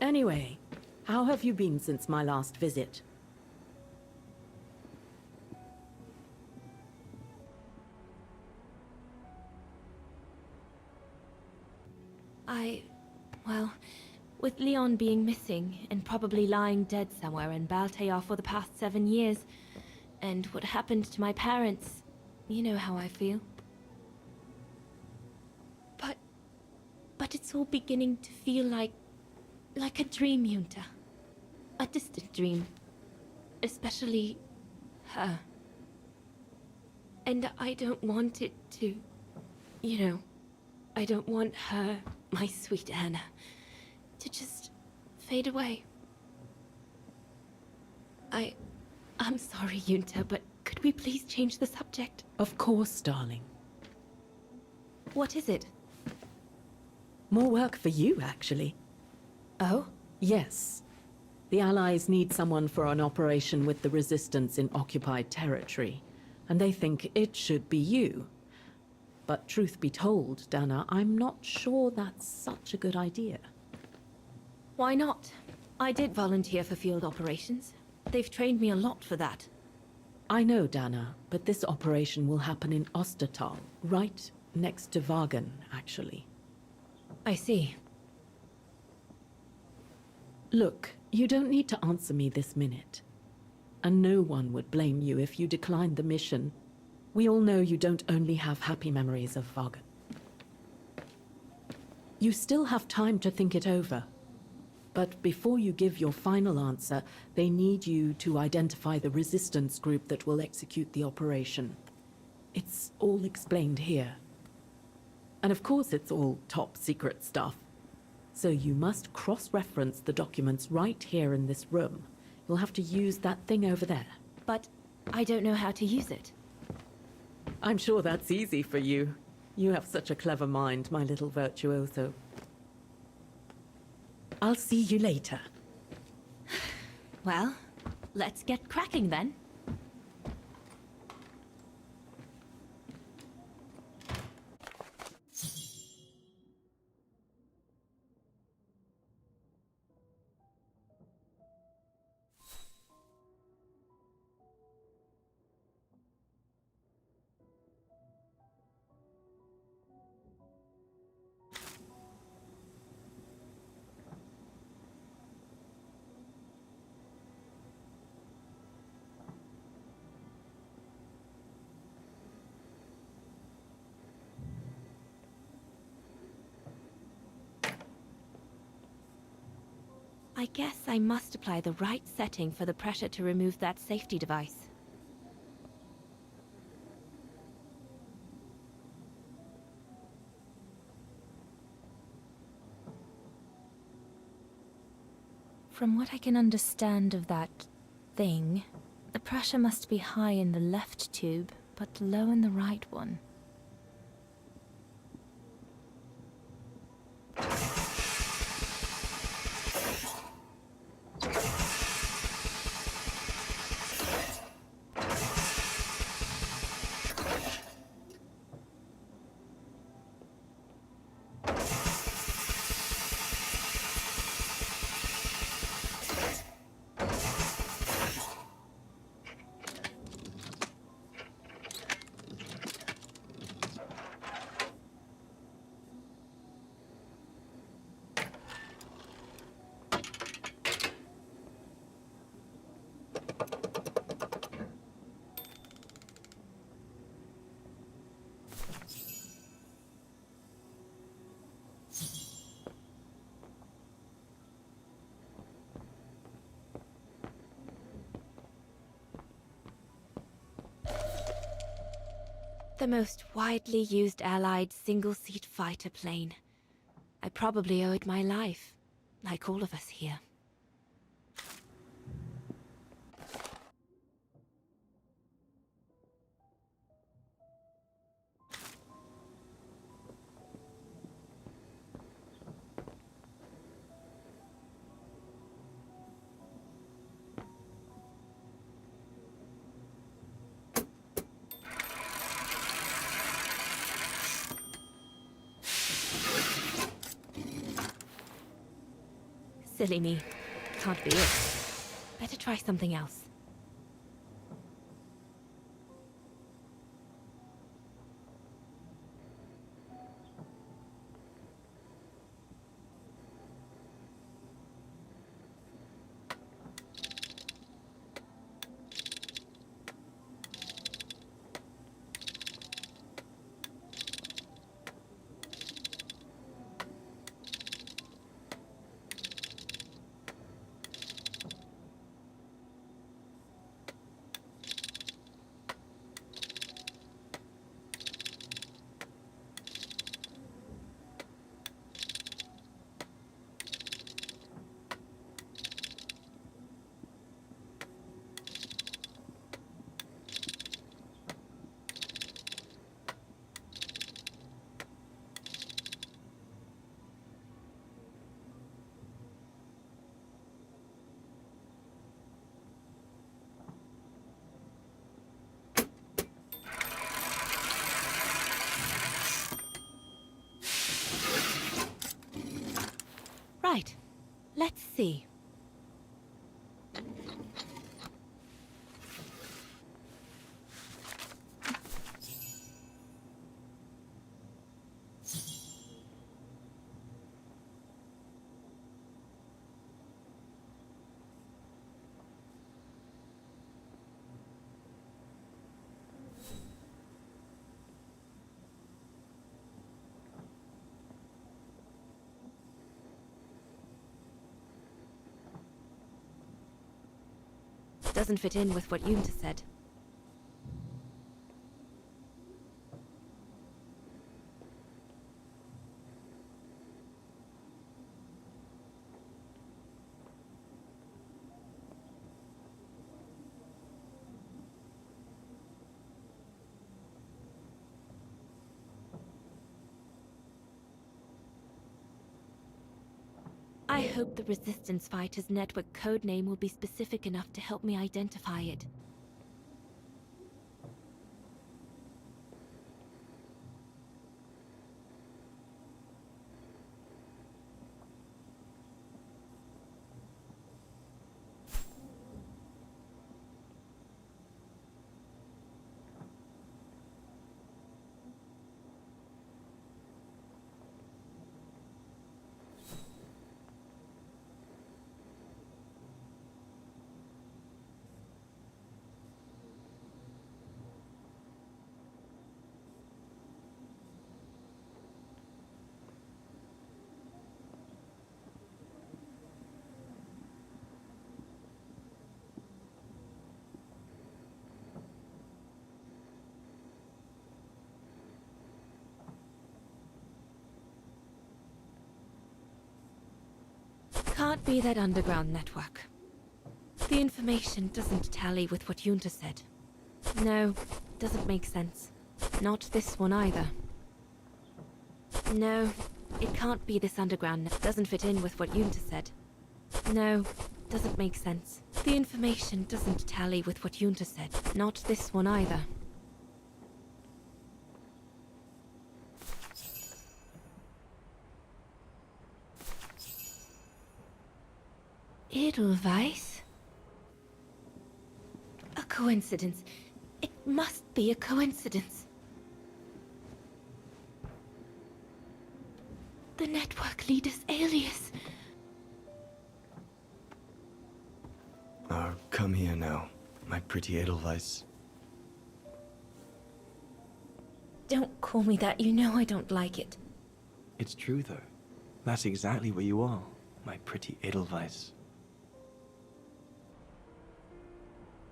Anyway, how have you been since my last visit? Well, with Leon being missing and probably lying dead somewhere in Baltayar for the past 7 years, and what happened to my parents, you know how I feel. But it's all beginning to feel like a dream, Yunta. A distant dream. Especially her. And I don't want it to, you know, I don't want her, my sweet Anna, to just fade away. I'm sorry, Yunta, but could we please change the subject? Of course, darling. What is it? More work for you, actually. Oh? Yes. The Allies need someone for an operation with the Resistance in occupied territory, and they think it should be you. But truth be told, Dana, I'm not sure that's such a good idea. Why not? I did volunteer for field operations. They've trained me a lot for that. I know, Dana, but this operation will happen in Ostertal, right next to Vagen, actually. I see. Look, you don't need to answer me this minute. And no one would blame you if you declined the mission. We all know you don't only have happy memories of Vagen. You still have time to think it over. But before you give your final answer, they need you to identify the resistance group that will execute the operation. It's all explained here. And of course it's all top secret stuff. So you must cross-reference the documents right here in this room. You'll have to use that thing over there. But I don't know how to use it. I'm sure that's easy for you. You have such a clever mind, my little virtuoso. I'll see you later. Well, let's get cracking then. I guess I must apply the right setting for the pressure to remove that safety device. From what I can understand of that thing, the pressure must be high in the left tube, but low in the right one. The most widely used Allied single-seat fighter plane. I probably owe it my life, like all of us here. Silly me. Can't be it. Better try something else. Right. Let's see. doesn't fit in with what Yunta said. I hope the Resistance Fighter's network codename will be specific enough to help me identify it. Can't be that underground network. The information doesn't tally with what Yunta said. No, doesn't make sense. Not this one either. No, it can't be this underground net. Doesn't fit in with what Yunta said. No, doesn't make sense. The information doesn't tally with what Yunta said. Not this one either. Edelweiss? A coincidence. It must be a coincidence. The network leader's alias. Oh, come here now, my pretty Edelweiss. Don't call me that, you know I don't like it. It's true, though. That's exactly what you are, my pretty Edelweiss.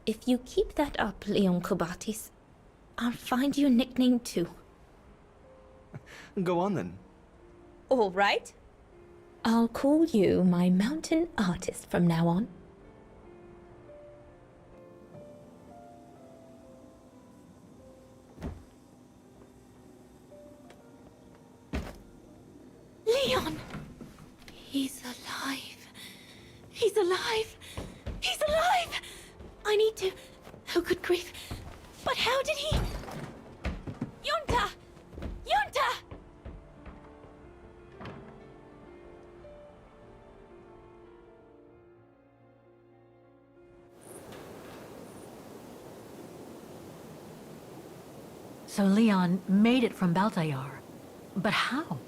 If you keep that up, Leon Kobatis, I'll find you a nickname too. Go on then. All right. I'll call you my mountain artist from now on. Leon! He's alive. He's alive. He's alive! I need to... Oh, good grief. But how did he... Yunta! Yunta! So Leon made it from Baltayar. But how?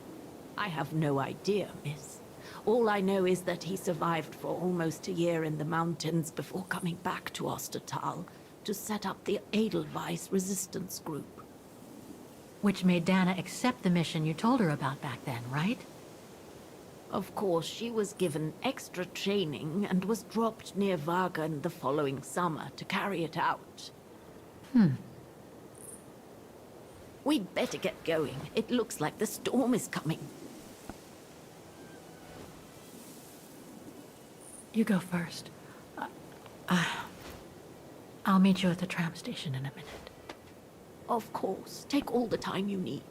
I have no idea, miss. All I know is that he survived for almost a year in the mountains before coming back to Ostertal to set up the Edelweiss resistance group. Which made Dana accept the mission you told her about back then, right? Of course, she was given extra training and was dropped near Vagan the following summer to carry it out. We'd better get going. It looks like the storm is coming. You go first. I'll meet you at the tram station in a minute. Of course. Take all the time you need.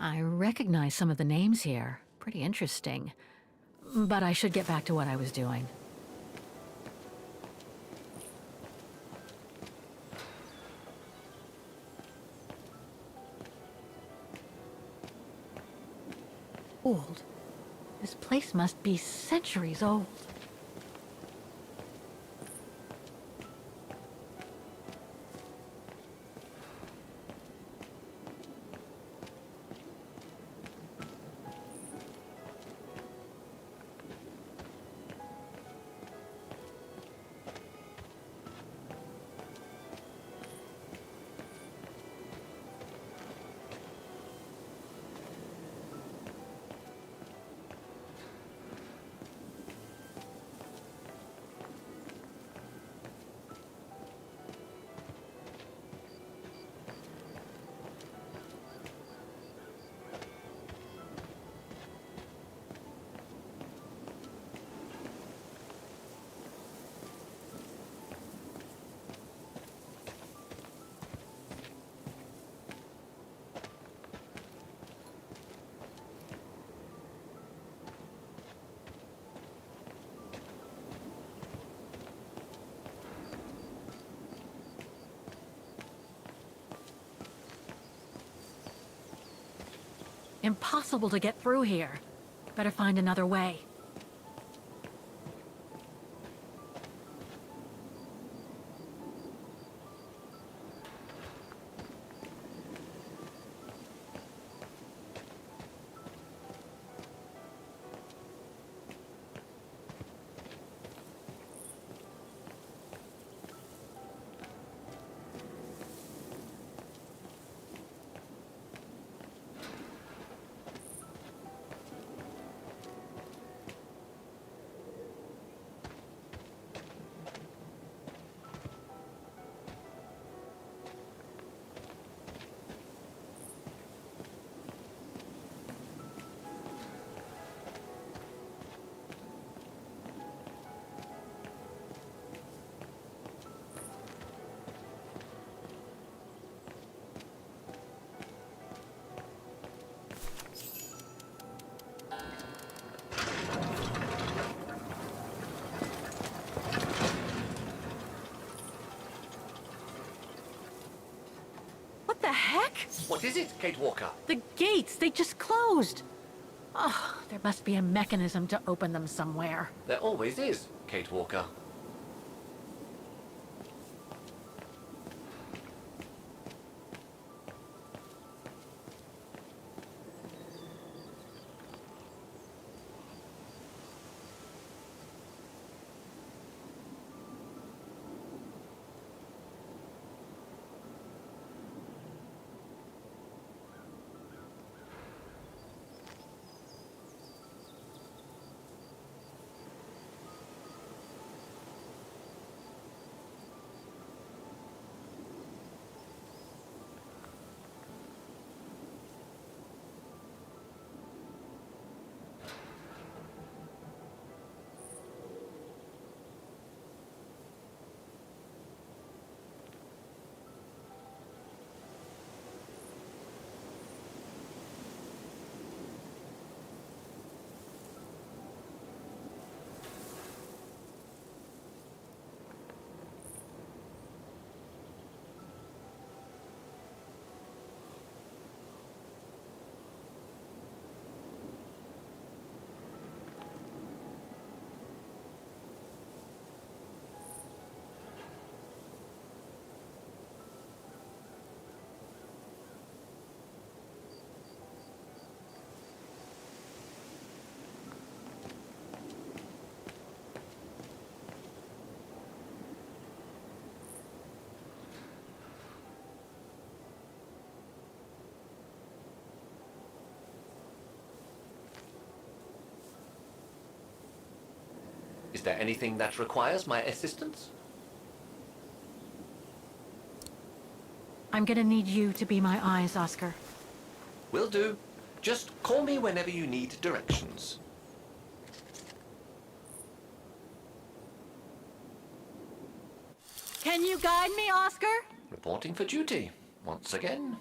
I recognize some of the names here. Pretty interesting. But I should get back to what I was doing. Old. This place must be centuries old. Impossible to get through here. Better find another way. What the heck? What is it, Kate Walker? The gates, they just closed. Oh, there must be a mechanism to open them somewhere. There always is, Kate Walker. Is there anything that requires my assistance? I'm gonna need you to be my eyes, Oscar. Will do. Just call me whenever you need directions. Can you guide me, Oscar? Reporting for duty, once again.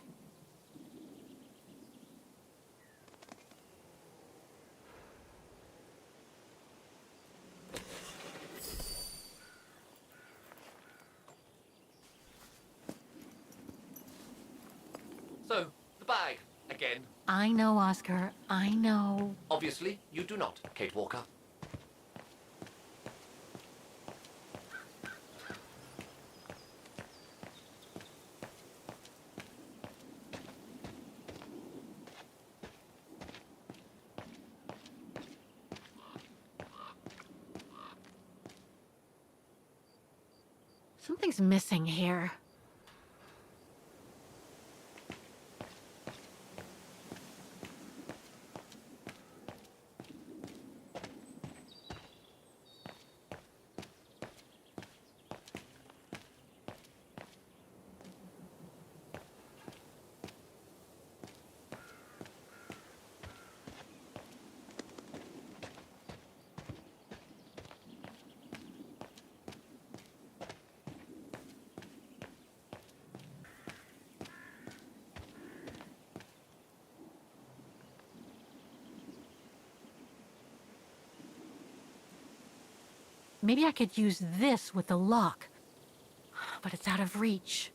So, the bag, again. I know, Oscar. I know. Obviously, you do not, Kate Walker. Something's missing here. Maybe I could use this with the lock, but it's out of reach.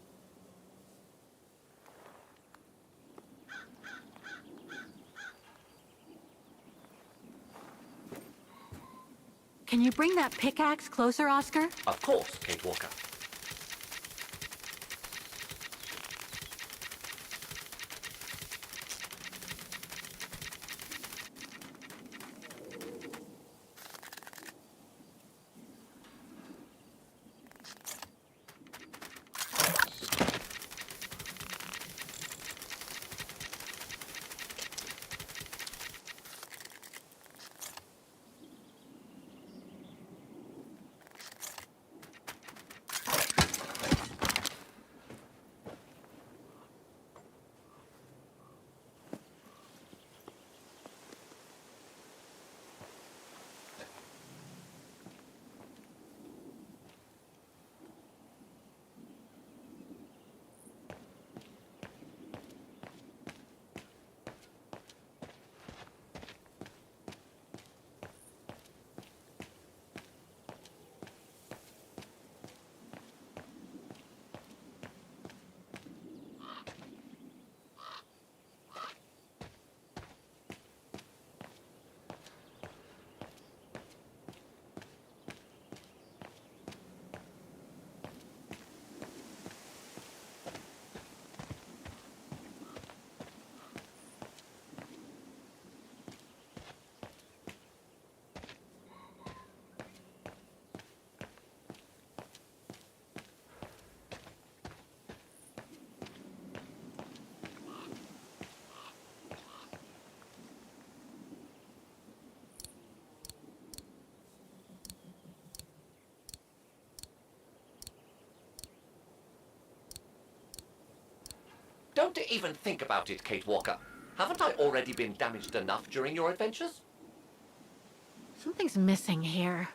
Can you bring that pickaxe closer, Oscar? Of course, Kate Walker. Don't even think about it, Kate Walker. Haven't I already been damaged enough during your adventures? Something's missing here.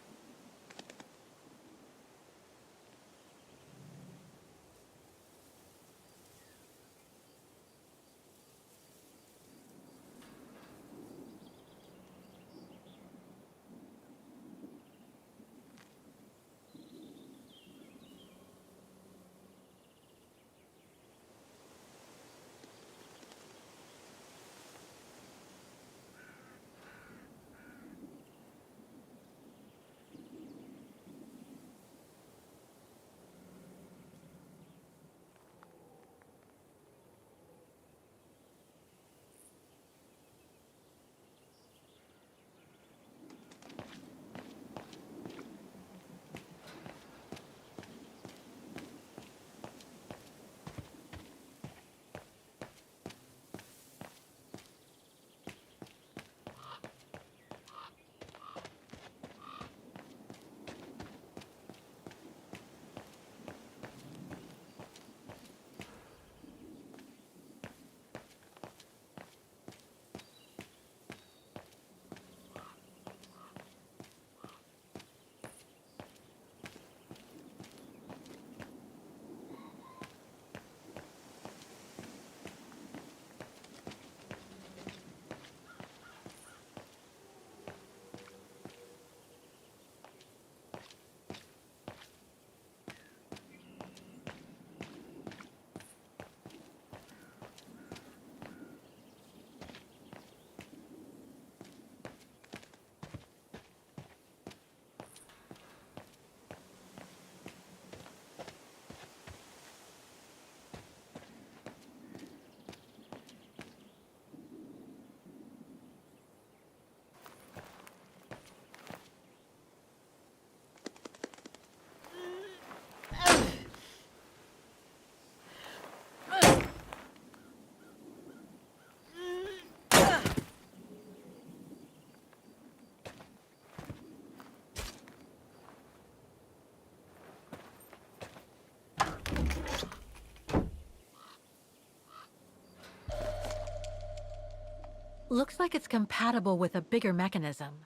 Looks like it's compatible with a bigger mechanism.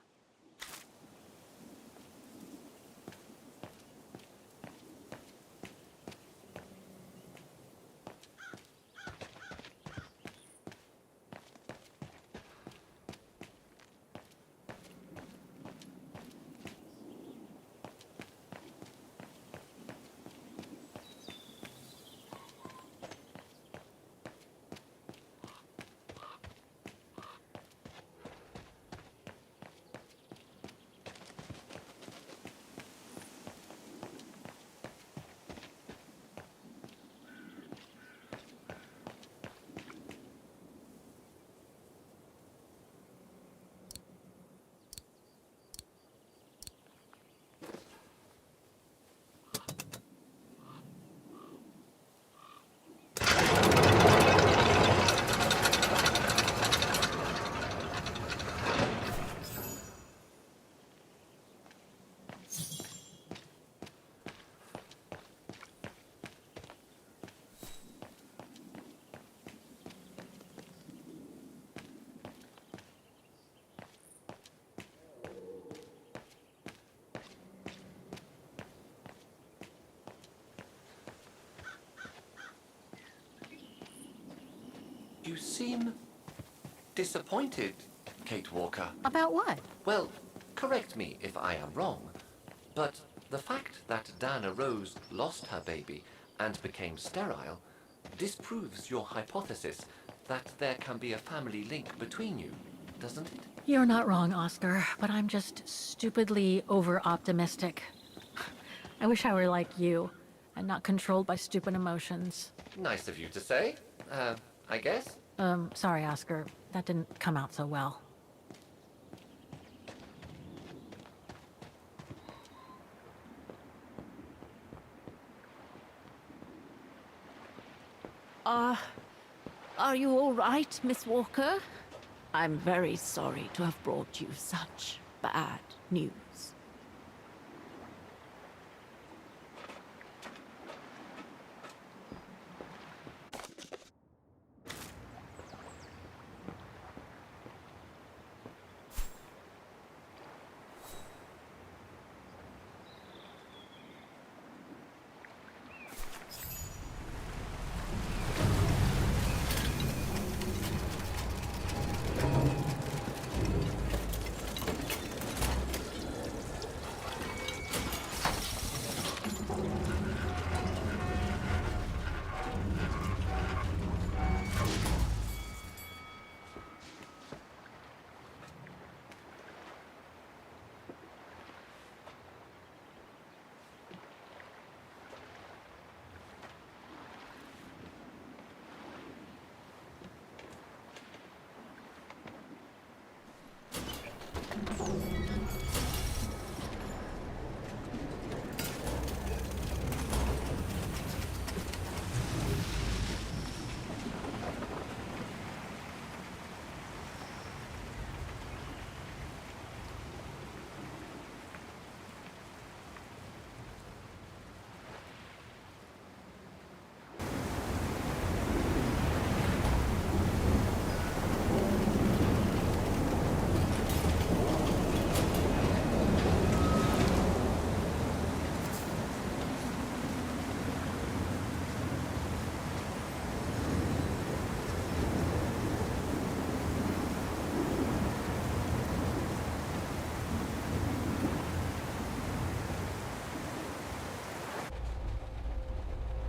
You seem disappointed, Kate Walker. About what? Well, correct me if I am wrong, but the fact that Dana Rose lost her baby and became sterile disproves your hypothesis that there can be a family link between you, doesn't it? You're not wrong, Oscar, but I'm just stupidly over-optimistic. I wish I were like you, and not controlled by stupid emotions. Nice of you to say, I guess. Sorry, Oscar. That didn't come out so well. Are you all right, Miss Walker? I'm very sorry to have brought you such bad news.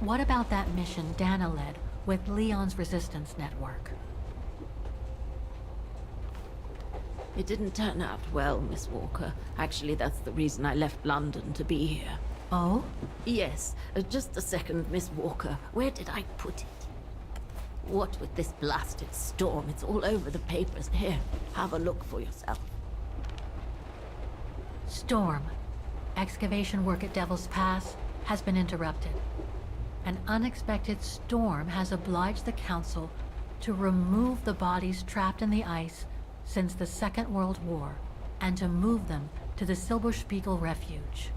What about that mission Dana led with Leon's resistance network? It didn't turn out well, Miss Walker. Actually, that's the reason I left London to be here. Oh? Yes. Just a second, Miss Walker. Where did I put it? What with this blasted storm? It's all over the papers. Here, have a look for yourself. Storm. Excavation work at Devil's Pass has been interrupted. An unexpected storm has obliged the Council to remove the bodies trapped in the ice since the Second World War, and to move them to the Silberspiegel Refuge.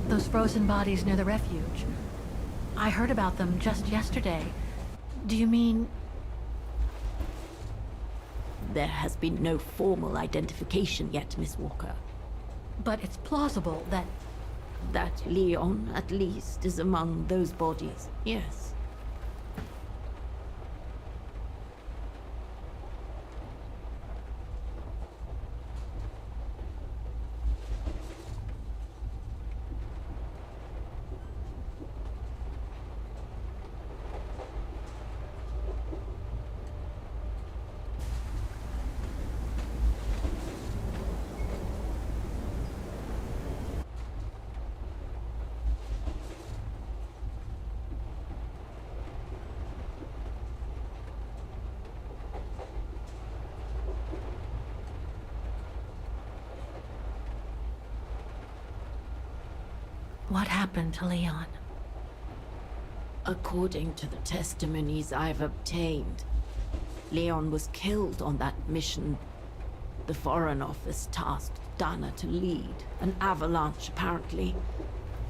Those frozen bodies near the refuge, I heard about them just yesterday. Do you mean... There has been no formal identification yet, Miss Walker. But it's plausible that... That Leon, at least, is among those bodies, yes. What happened to Leon? According to the testimonies I've obtained, Leon was killed on that mission the Foreign Office tasked Dana to lead. An avalanche, apparently.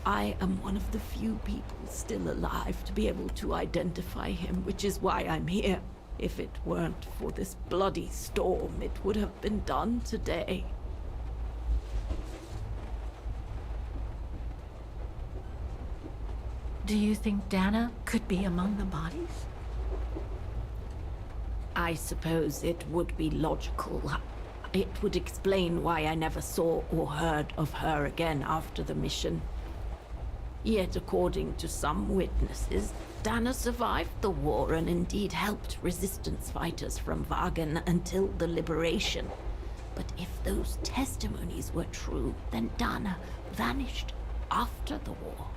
I am one of the few people still alive to be able to identify him, which is why I'm here. If it weren't for this bloody storm, it would have been done today. Do you think Dana could be among the bodies? I suppose it would be logical. It would explain why I never saw or heard of her again after the mission. Yet, according to some witnesses, Dana survived the war and indeed helped resistance fighters from Wagen until the liberation. But if those testimonies were true, then Dana vanished after the war.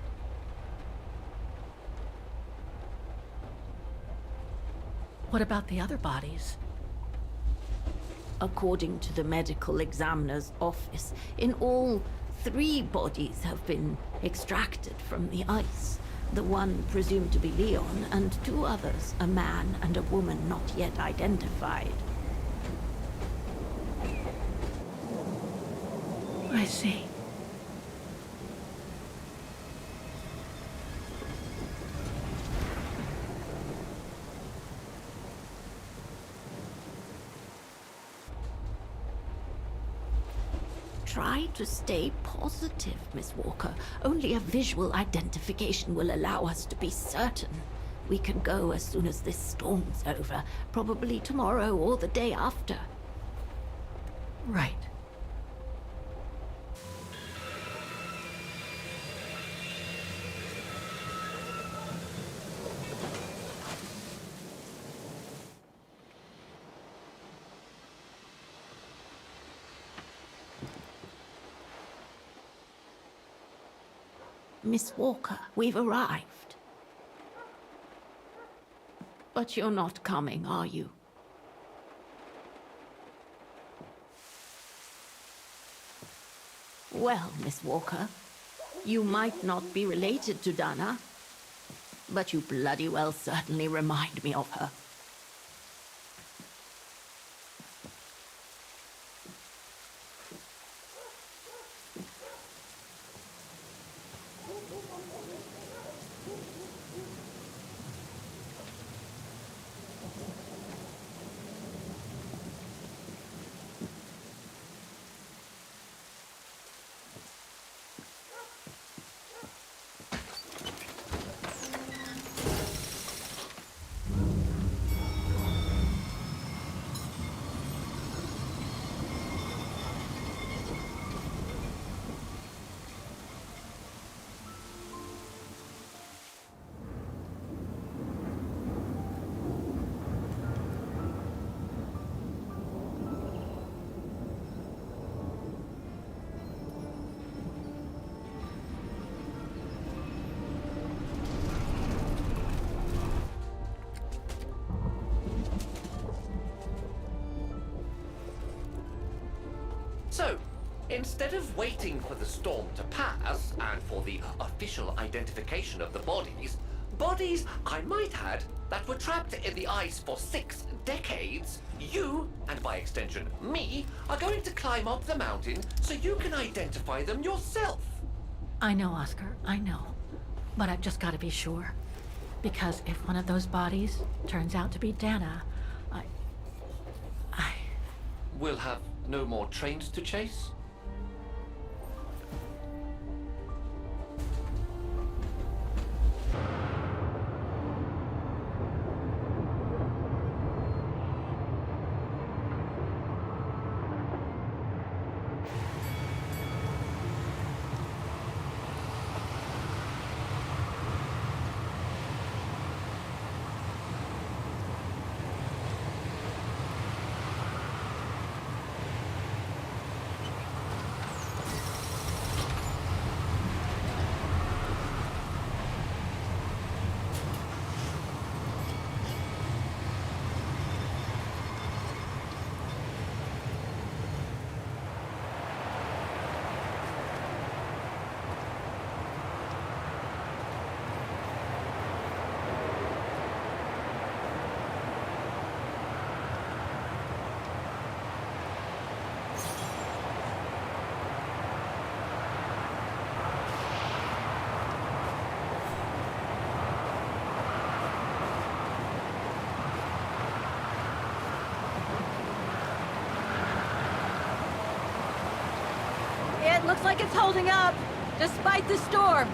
What about the other bodies? According to the medical examiner's office, in all, 3 bodies have been extracted from the ice. The one presumed to be Leon, and 2 others, a man and a woman not yet identified. I see. Try to stay positive, Miss Walker. Only a visual identification will allow us to be certain. We can go as soon as this storm's over, probably tomorrow or the day after. Right. Miss Walker, we've arrived. But you're not coming, are you? Well, Miss Walker, you might not be related to Dana, but you bloody well certainly remind me of her. So, instead of waiting for the storm to pass and for the official identification of the bodies, I might add, that were trapped in the ice for 6 decades, you, and by extension me, are going to climb up the mountain so you can identify them yourself. I know, Oscar, I know. But I've just got to be sure. Because if one of those bodies turns out to be Dana, We'll have no more trains to chase? It looks like it's holding up, despite the storm.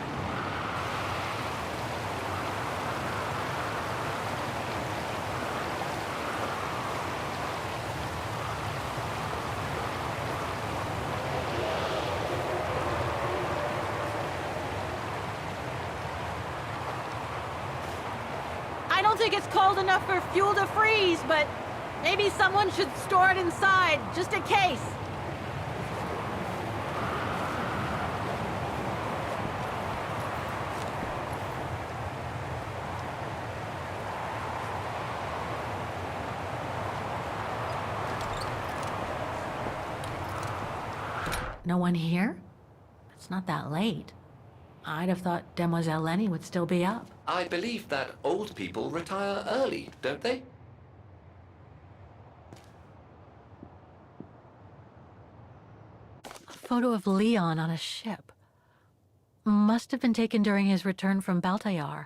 I don't think it's cold enough for fuel to freeze, but maybe someone should store it inside, just in case. No one here? It's not that late. I'd have thought Demoiselle Lenny would still be up. I believe that old people retire early, don't they? A photo of Leon on a ship. Must have been taken during his return from Baltayar.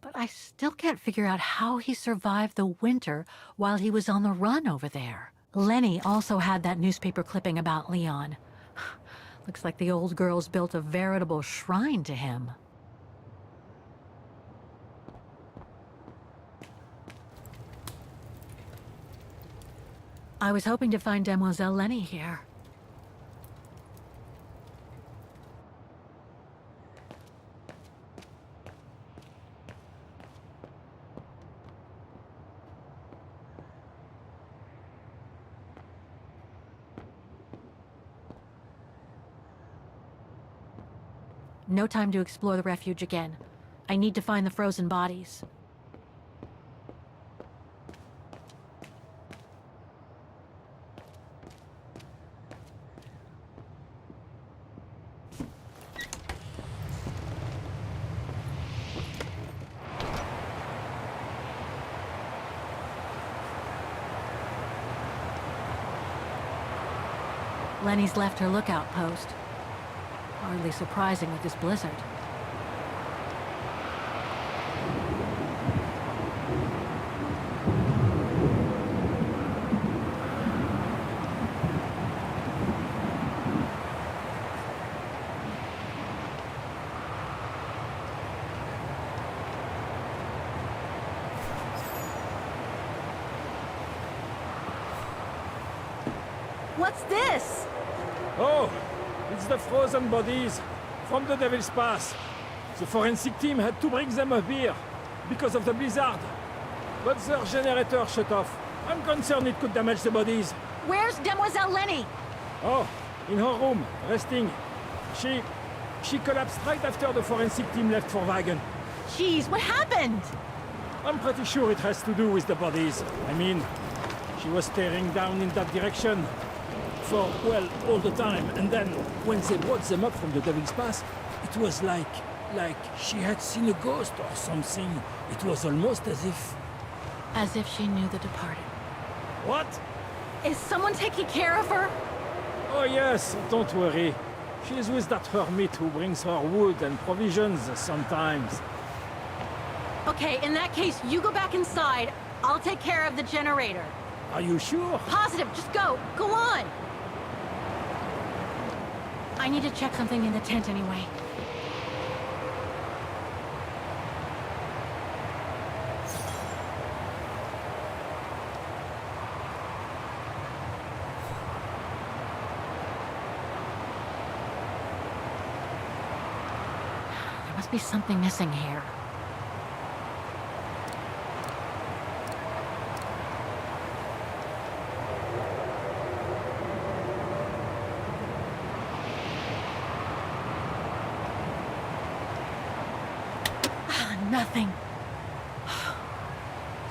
But I still can't figure out how he survived the winter while he was on the run over there. Lenny also had that newspaper clipping about Leon. Looks like the old girls built a veritable shrine to him. I was hoping to find Demoiselle Lenny here. No time to explore the refuge again. I need to find the frozen bodies. Lenny's left her lookout post. Hardly surprising with this blizzard. What's this? Oh, it's the frozen bodies from the Devil's Pass. The forensic team had to bring them up here because of the blizzard. But their generator shut off. I'm concerned it could damage the bodies. Where's Demoiselle Lenny? Oh, in her room, resting. She collapsed right after the forensic team left for Wagen. Jeez, what happened? I'm pretty sure it has to do with the bodies. I mean, she was staring down in that direction for, well, all the time. And then, when they brought them up from the Devil's Pass, it was like she had seen a ghost or something. It was almost as if... As if she knew the departed. What? Is someone taking care of her? Oh yes, don't worry. She's with that hermit who brings her wood and provisions sometimes. Okay, in that case, you go back inside. I'll take care of the generator. Are you sure? Positive, just go. Go on! I need to check something in the tent anyway. There must be something missing here. Nothing.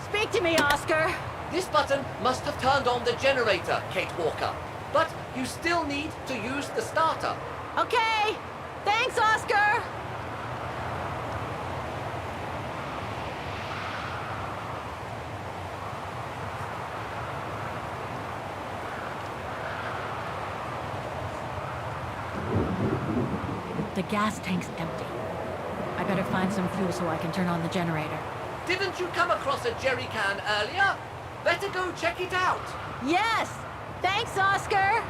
Speak to me, Oscar! This button must have turned on the generator, Kate Walker. But you still need to use the starter. Okay! Thanks, Oscar! The gas tank's empty. I better find some fuel so I can turn on the generator. Didn't you come across a jerry can earlier? Better go check it out. Yes! Thanks, Oscar!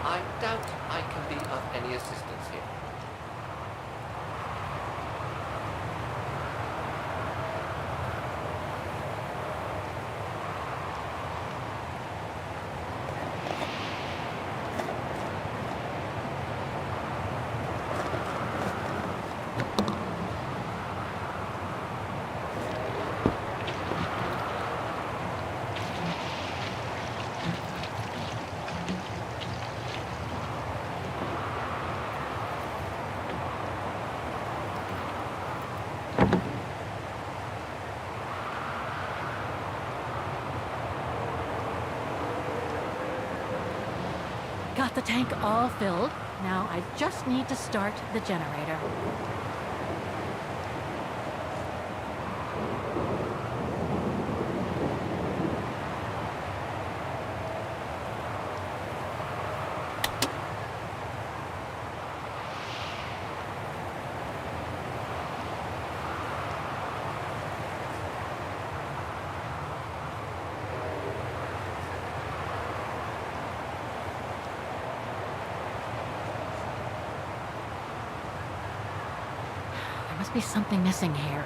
I doubt I can be of any assistance here. Got the tank all filled. Now I just need to start the generator. There must be something missing here.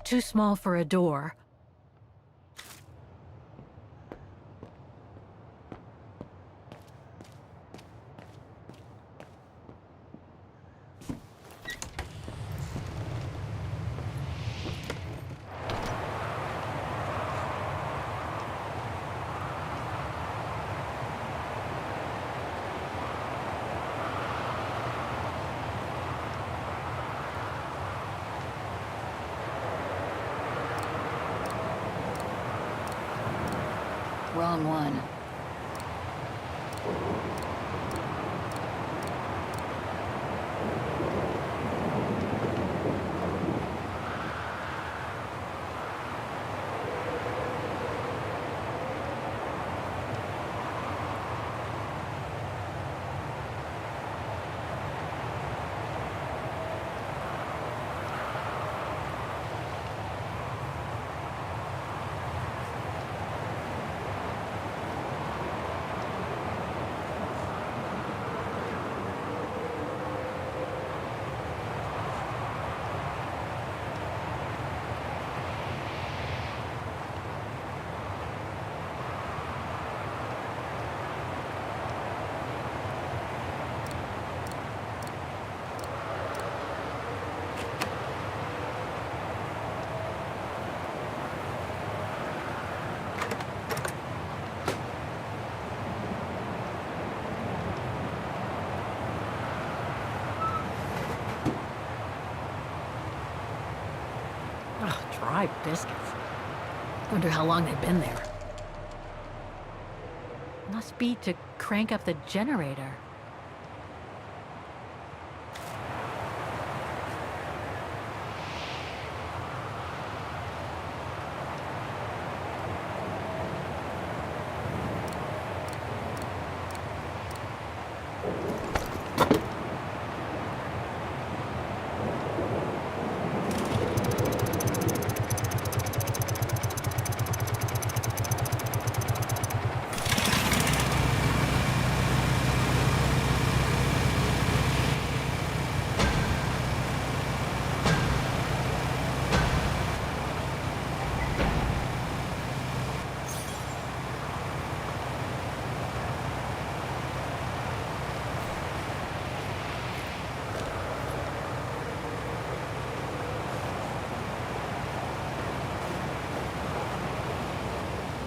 Too small for a door. Wrong one. Oh, dry biscuits. Wonder how long they've been there. Must be to crank up the generator.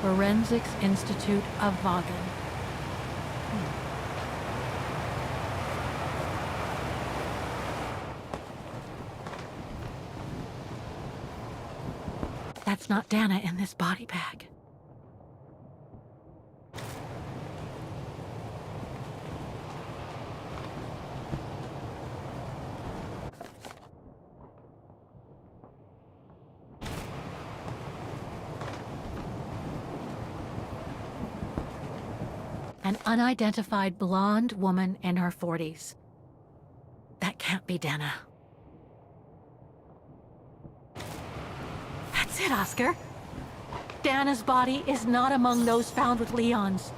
Forensics Institute of Vagen. That's not Dana in this body bag. An unidentified blonde woman in her 40s. That can't be Dana. That's it, Oscar. Dana's body is not among those found with Leon's.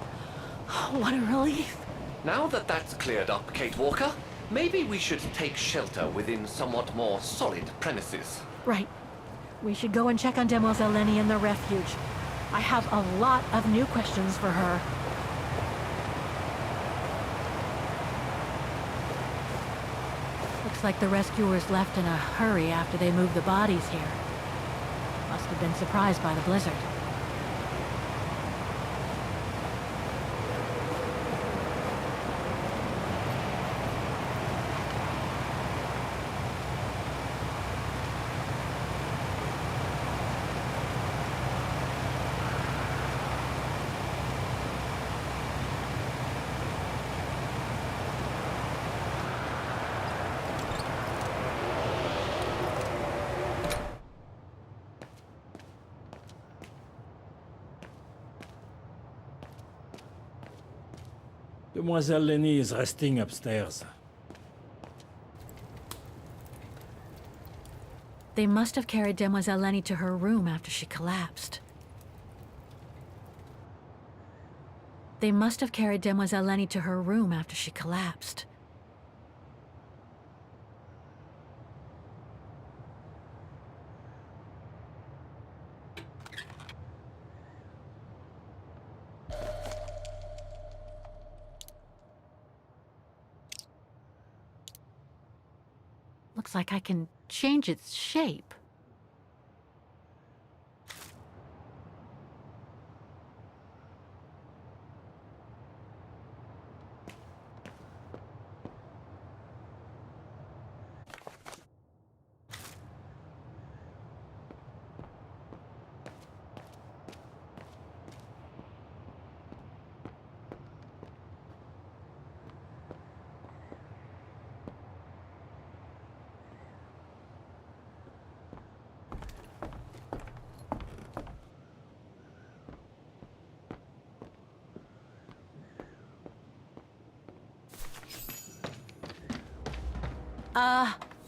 Oh, what a relief. Now that that's cleared up, Kate Walker, maybe we should take shelter within somewhat more solid premises. Right. We should go and check on Demoiselle Lenny in the refuge. I have a lot of new questions for her. Looks like the rescuers left in a hurry after they moved the bodies here. Must have been surprised by the blizzard. Demoiselle Lenny is resting upstairs. They must have carried Demoiselle Lenny to her room after she collapsed. They must have carried Demoiselle Lenny to her room after she collapsed. Looks like I can change its shape.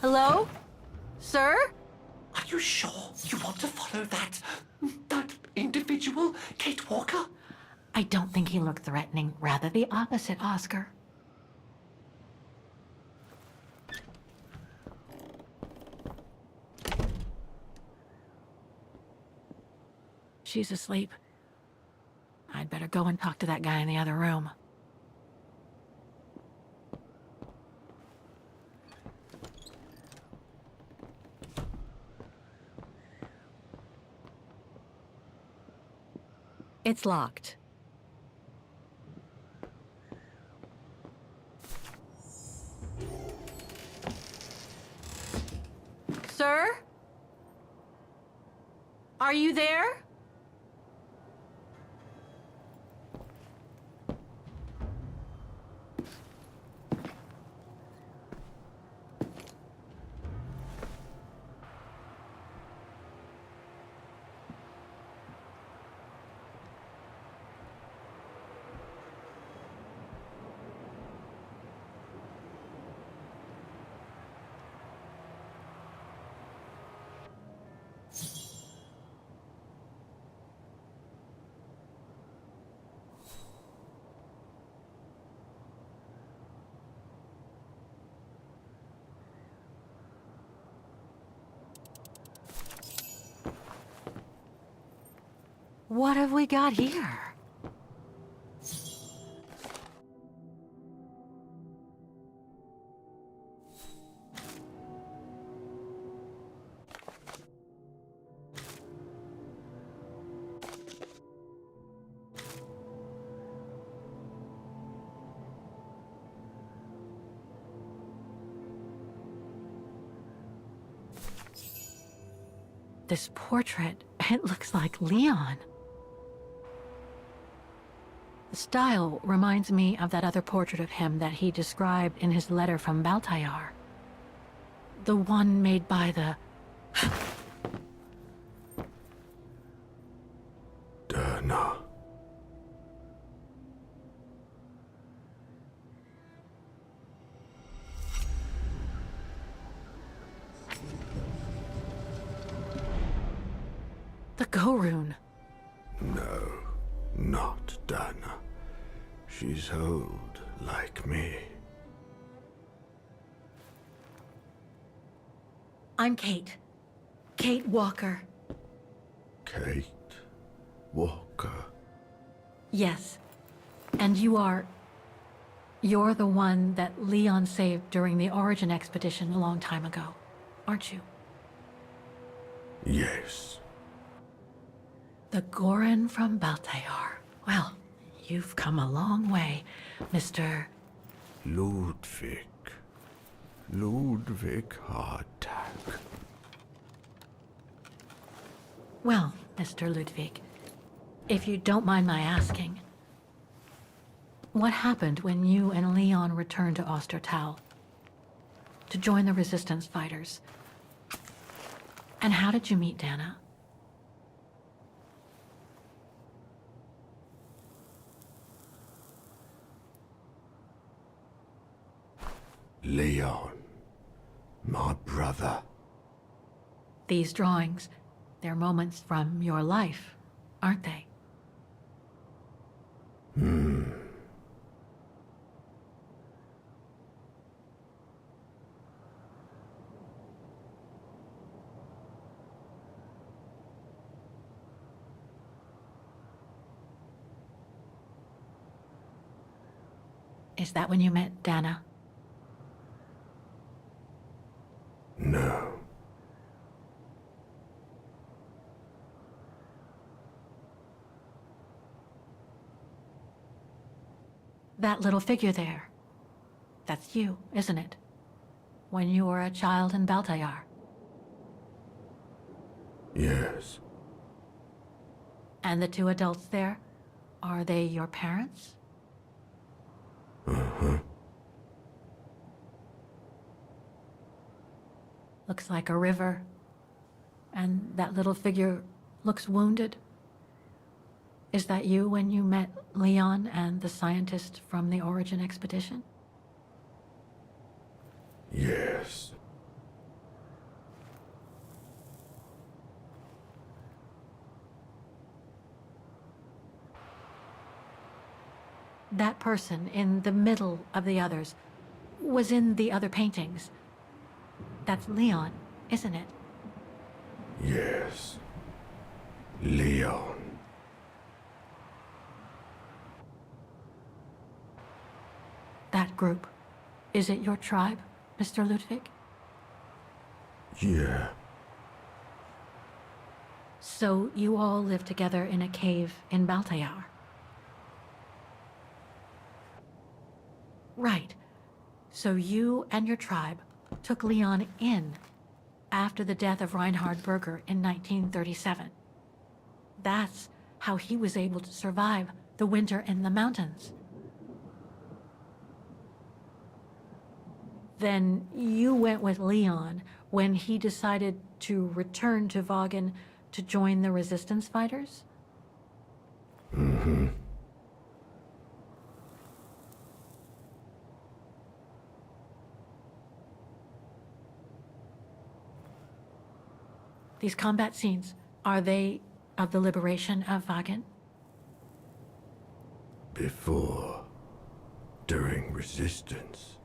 Hello? Sir? Are you sure you want to follow that individual, Kate Walker? I don't think he looked threatening. Rather the opposite, Oscar. She's asleep. I'd better go and talk to that guy in the other room. It's locked. Sir? Are you there? What have we got here? This portrait, it looks like Leon. The style reminds me of that other portrait of him that he described in his letter from Baltayar. The one made by the... Derna. The Go-Rune. No, not Dana. She's old, like me. I'm Kate. Kate Walker. Kate Walker. Yes. And you're the one that Leon saved during the Origin expedition a long time ago, aren't you? Yes. The Goran from Baltayar. Well, you've come a long way, Mr. Ludwig. Ludwig Hardtack. Well, Mr. Ludwig, if you don't mind my asking, what happened when you and Leon returned to Ostertal to join the Resistance fighters? And how did you meet Dana? Leon. My brother. These drawings, they're moments from your life, aren't they? Is that when you met Dana? No. That little figure there. That's you, isn't it? When you were a child in Baltayar. Yes. And the two adults there, are they your parents? Uh-huh. Looks like a river. And that little figure looks wounded. Is that you when you met Leon and the scientist from the Origin expedition? Yes. That person in the middle of the others was in the other paintings. That's Leon, isn't it? Yes. Leon. That group. Is it your tribe, Mr. Ludwig? Yeah. So you all live together in a cave in Baltayar? Right. So you and your tribe took Leon in after the death of Reinhard Berger in 1937. That's how he was able to survive the winter in the mountains. Then you went with Leon when he decided to return to Vagen to join the resistance fighters? Mm-hmm. These combat scenes, are they of the liberation of Vagen? Before. During resistance.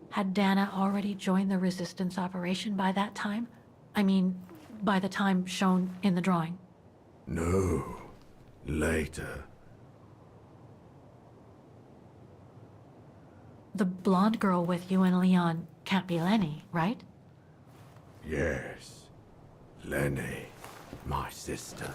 Had Dana already joined the resistance operation by that time? I mean, by the time shown in the drawing. No. Later. The blonde girl with you and Leon can't be Lenny, right? Yes. Lenny. My sister.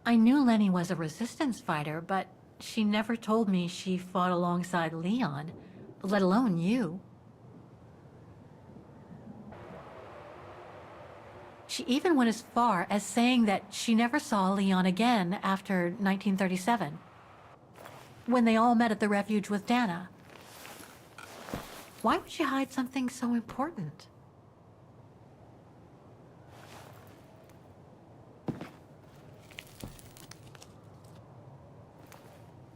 I knew Lenny was a resistance fighter, but she never told me she fought alongside Leon, let alone you. She even went as far as saying that she never saw Leon again after 1937, when they all met at the refuge with Dana. Why would she hide something so important?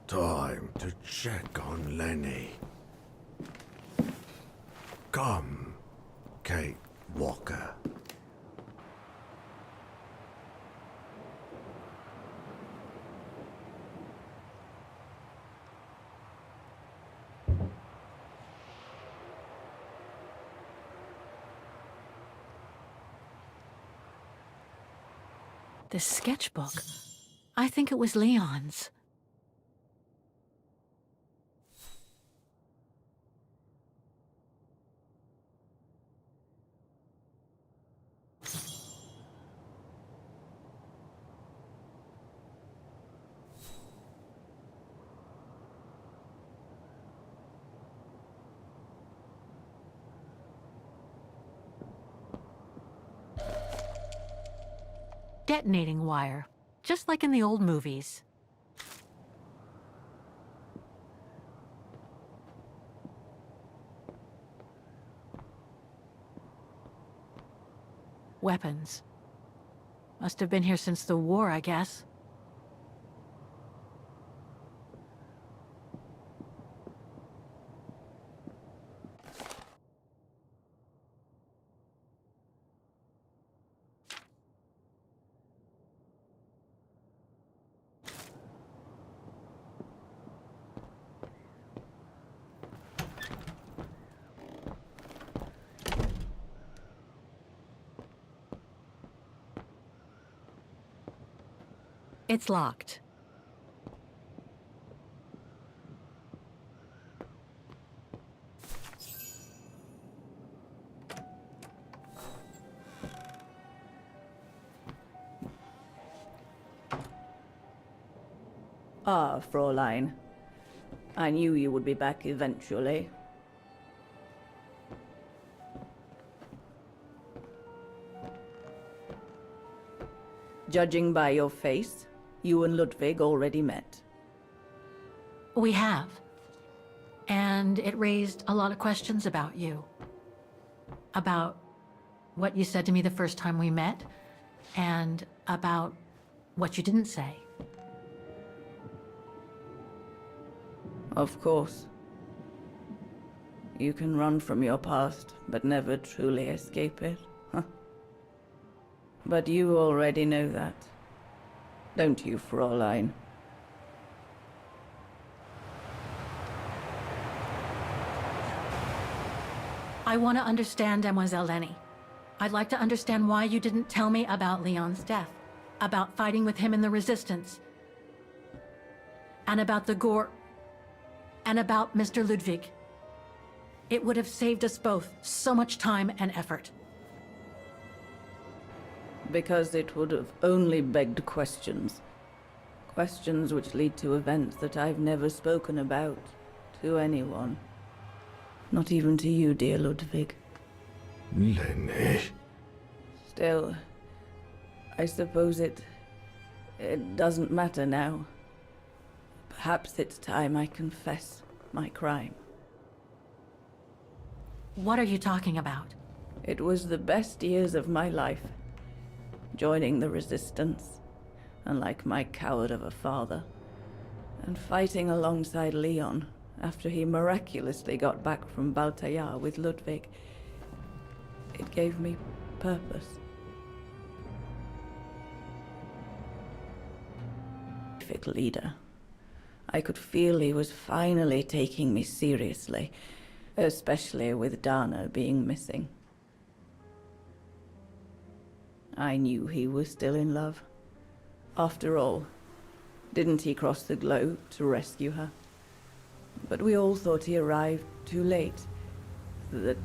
Time to check on Lenny. Come, Kate Walker. This sketchbook. I think it was Leon's. Detonating wire, just like in the old movies. Weapons. Must have been here since the war, I guess. It's locked. Ah, Fräulein. I knew you would be back eventually. Judging by your face, you and Ludwig already met. We have. And it raised a lot of questions about you. About what you said to me the first time we met, and about what you didn't say. Of course. You can run from your past, but never truly escape it. Huh? But you already know that. Don't you, Fräulein? I want to understand Demoiselle Lenny. I'd like to understand why you didn't tell me about Leon's death, about fighting with him in the Resistance, and about the Gore, and about Mr. Ludwig. It would have saved us both so much time and effort. Because it would have only begged questions. Questions which lead to events that I've never spoken about to anyone. Not even to you, dear Ludwig. Lenny. Still, I suppose it doesn't matter now. Perhaps it's time I confess my crime. What are you talking about? It was the best years of my life. Joining the Resistance, unlike my coward of a father, and fighting alongside Leon after he miraculously got back from Baltayar with Ludwig. It gave me purpose. Terrific leader. I could feel he was finally taking me seriously, especially with Dana being missing. I knew he was still in love. After all, didn't he cross the globe to rescue her? But we all thought he arrived too late, that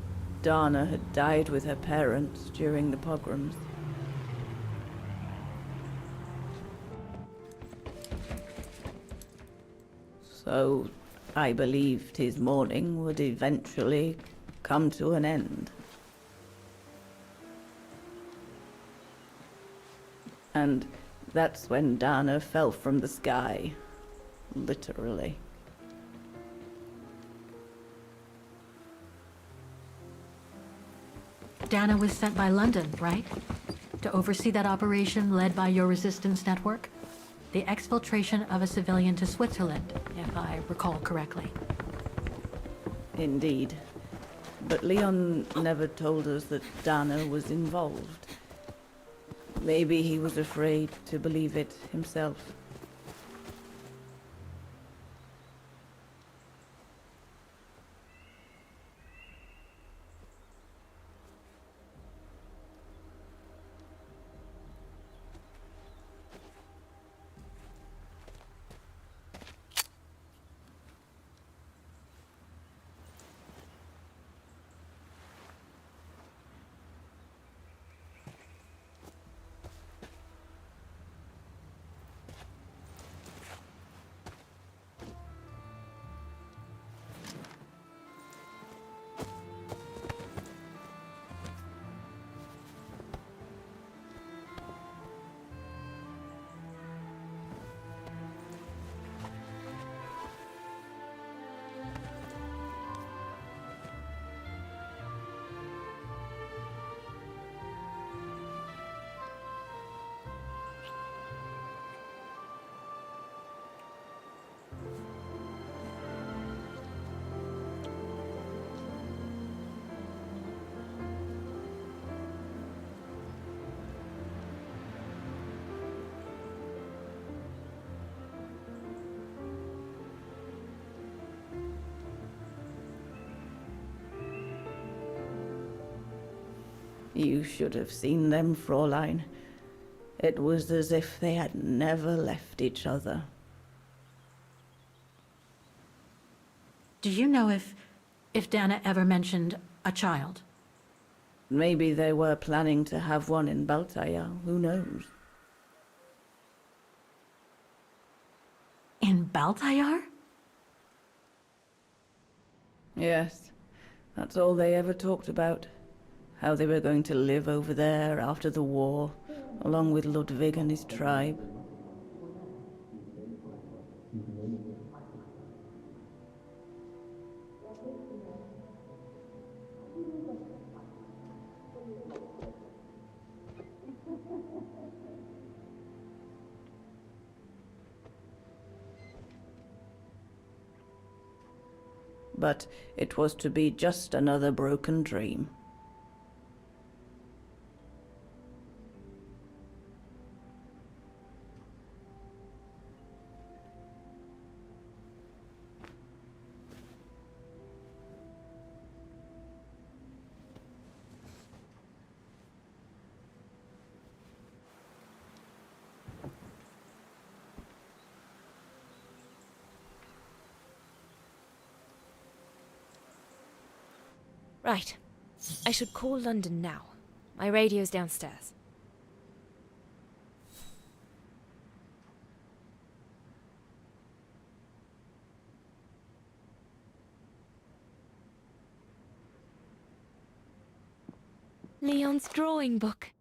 Dana had died with her parents during the pogroms. So I believed his mourning would eventually come to an end. And that's when Dana fell from the sky, literally. Dana was sent by London, right? To oversee that operation led by your resistance network? The exfiltration of a civilian to Switzerland, if I recall correctly. Indeed. But Leon never told us that Dana was involved. Maybe he was afraid to believe it himself. You should have seen them, Fräulein. It was as if they had never left each other. Do you know if Dana ever mentioned a child? Maybe they were planning to have one in Baltaya, who knows? In Baltayar? Yes, that's all they ever talked about. How they were going to live over there after the war, along with Ludwig and his tribe. but it was to be just another broken dream. Right. I should call London now. My radio's downstairs. Leon's drawing book.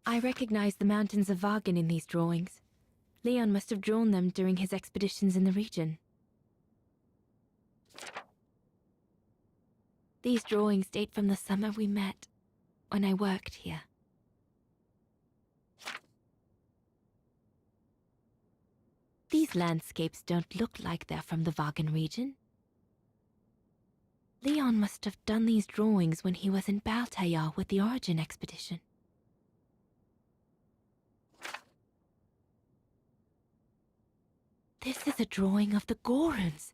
I recognize the mountains of Vargen in these drawings. Leon must have drawn them during his expeditions in the region. These drawings date from the summer we met, when I worked here. These landscapes don't look like they're from the Vargen region. Leon must have done these drawings when he was in Baltayar with the Origin expedition. This is a drawing of the Goruns.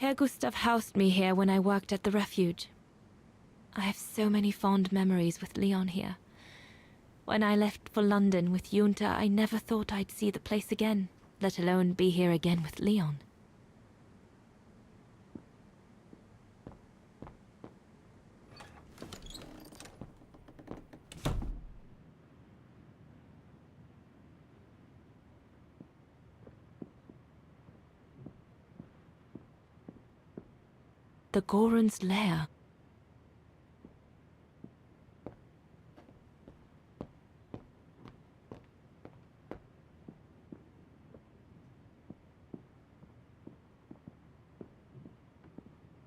Herr Gustav housed me here when I worked at the refuge. I have so many fond memories with Leon here. When I left for London with Junta, I never thought I'd see the place again, let alone be here again with Leon. The Goron's lair.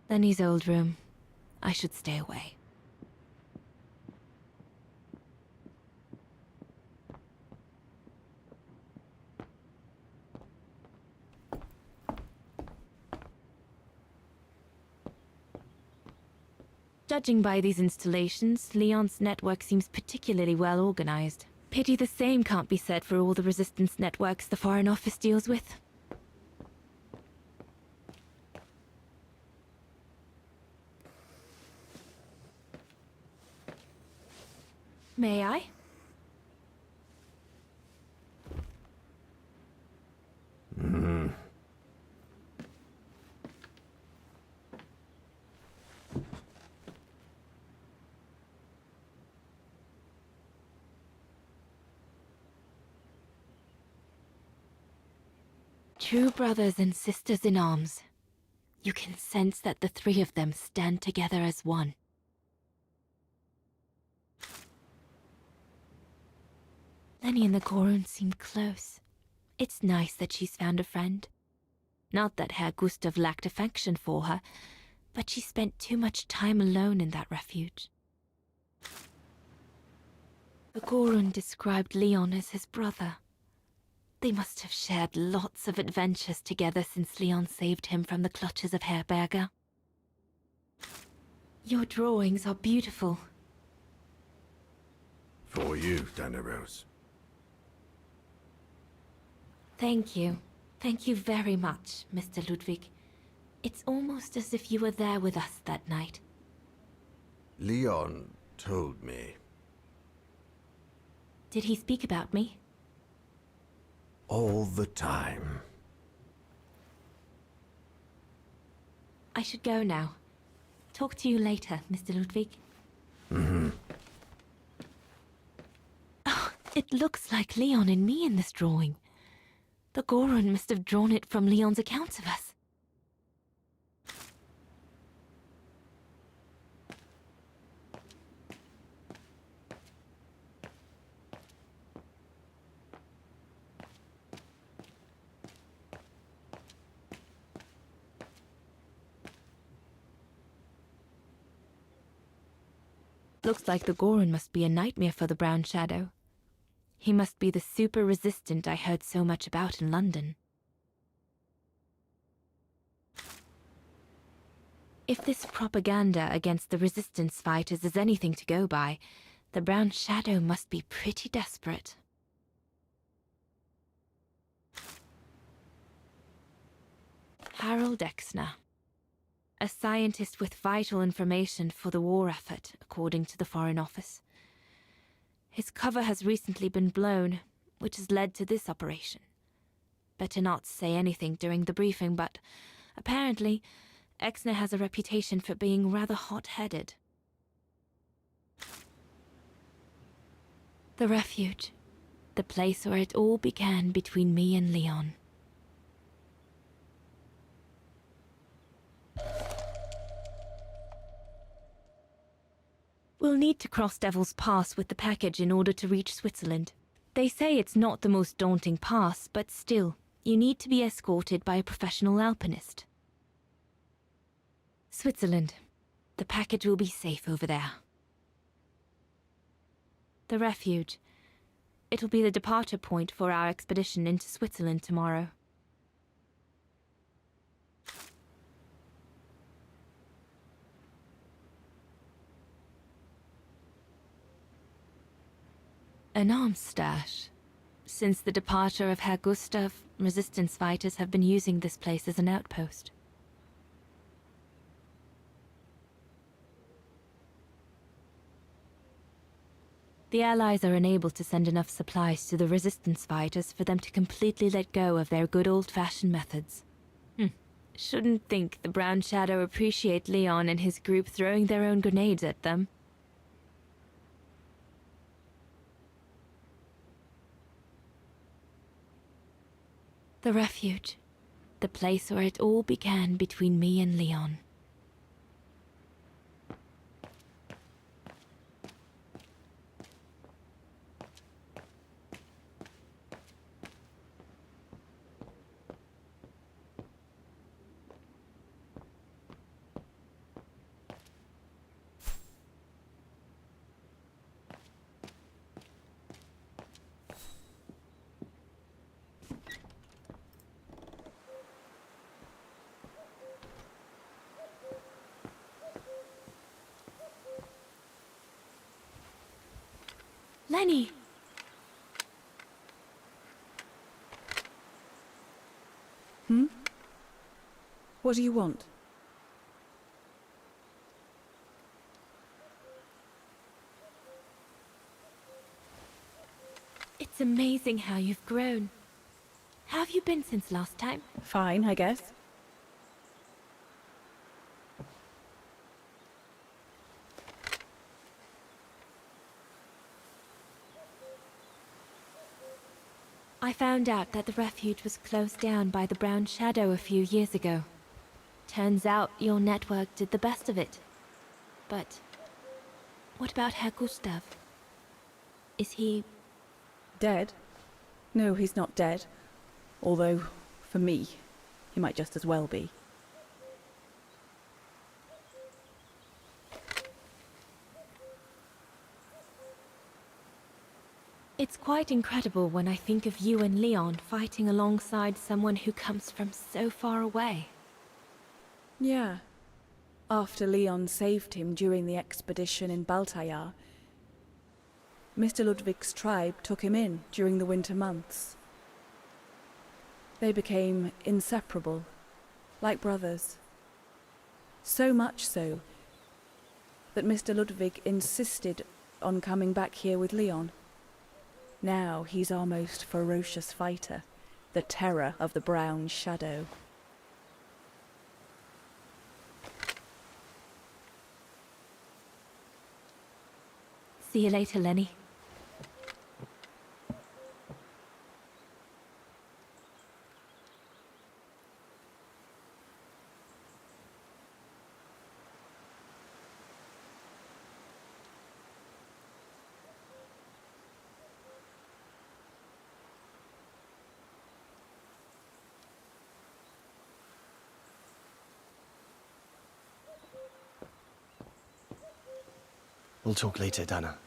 Lenny's old room. I should stay away. Judging by these installations, Leon's network seems particularly well organized. Pity the same can't be said for all the resistance networks the Foreign Office deals with. May I? True brothers and sisters in arms. You can sense that the three of them stand together as one. Lenny and the Gorun seem close. It's nice that she's found a friend. Not that Herr Gustav lacked affection for her, but she spent too much time alone in that refuge. The Gorun described Leon as his brother. They must have shared lots of adventures together since Leon saved him from the clutches of Herberger. Your drawings are beautiful. For you, Rose. Thank you. Thank you very much, Mr. Ludwig. It's almost as if you were there with us that night. Leon told me. Did he speak about me? All the time. I should go now. Talk to you later, Mr. Ludwig. Mm-hmm. looks like Leon and me in this drawing. The Goron must have drawn it from Leon's accounts of us. Looks like the Goron must be a nightmare for the Brown Shadow. He must be the super resistant I heard so much about in London. If this propaganda against the resistance fighters is anything to go by, the Brown Shadow must be pretty desperate. Harold Exner. A scientist with vital information for the war effort, according to the Foreign Office. His cover has recently been blown, which has led to this operation. Better not say anything during the briefing, but apparently, Exner has a reputation for being rather hot-headed. The refuge. The place where it all began between me and Leon. We'll need to cross Devil's Pass with the package in order to reach Switzerland. They say it's not the most daunting pass, but still, you need to be escorted by a professional alpinist. Switzerland. The package will be safe over there. The refuge. It'll be the departure point for our expedition into Switzerland tomorrow. An arms stash. Since the departure of Herr Gustav, resistance fighters have been using this place as an outpost. The Allies are unable to send enough supplies to the resistance fighters for them to completely let go of their good old-fashioned methods. Shouldn't think the Brown Shadow appreciate Leon and his group throwing their own grenades at them. The refuge. The place where it all began between me and Leon. Lenny! What do you want? It's amazing how you've grown. How have you been since last time? Fine, I guess. I found out that the refuge was closed down by the Brown Shadow a few years ago. Turns out your network did the best of it. But what about Herr Gustav? Is he... dead? No, he's not dead. Although, for me, he might just as well be. It's quite incredible when I think of you and Leon fighting alongside someone who comes from so far away. Yeah. After Leon saved him during the expedition in Baltayar, Mr. Ludwig's tribe took him in during the winter months. They became inseparable, like brothers. So much so that Mr. Ludwig insisted on coming back here with Leon. Now he's our most ferocious fighter, the terror of the Brown Shadow. See you later, Lenny. We'll talk later, Dana.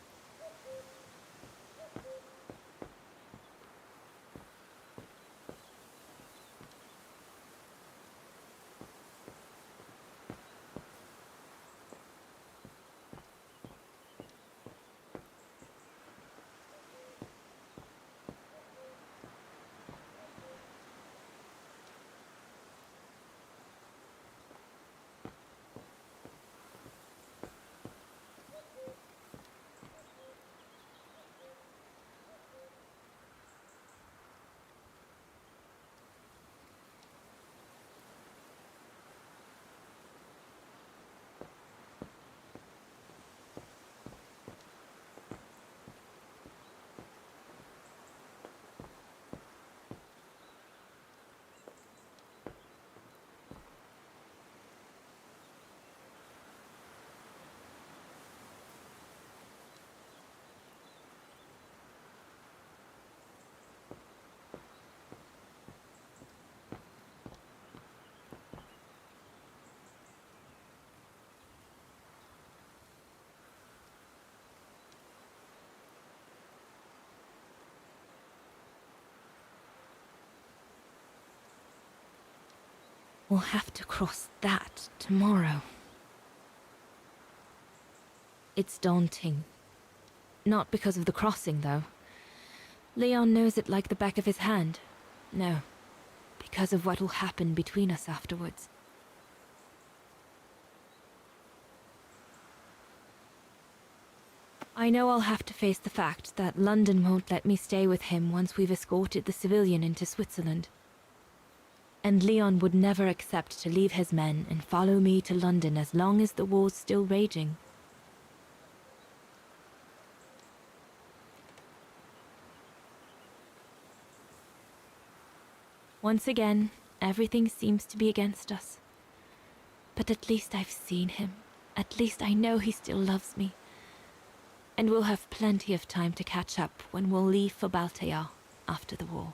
We'll have to cross that tomorrow. It's daunting. Not because of the crossing, though. Leon knows it like the back of his hand. No, because of what will happen between us afterwards. I know I'll have to face the fact that London won't let me stay with him once we've escorted the civilian into Switzerland. And Leon would never accept to leave his men and follow me to London as long as the war's still raging. Once again, everything seems to be against us. But at least I've seen him. At least I know he still loves me. And we'll have plenty of time to catch up when we'll leave for Baltea after the war.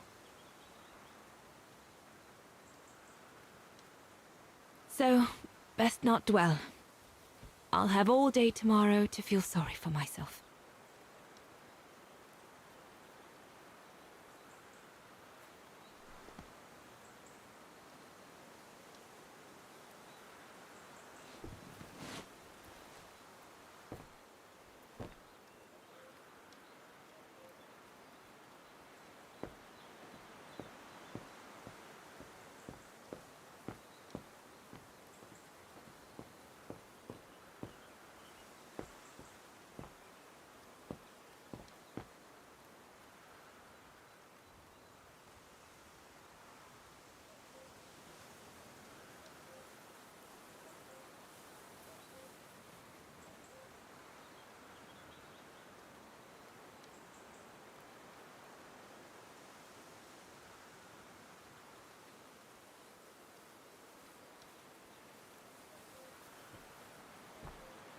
So, best not dwell. I'll have all day tomorrow to feel sorry for myself.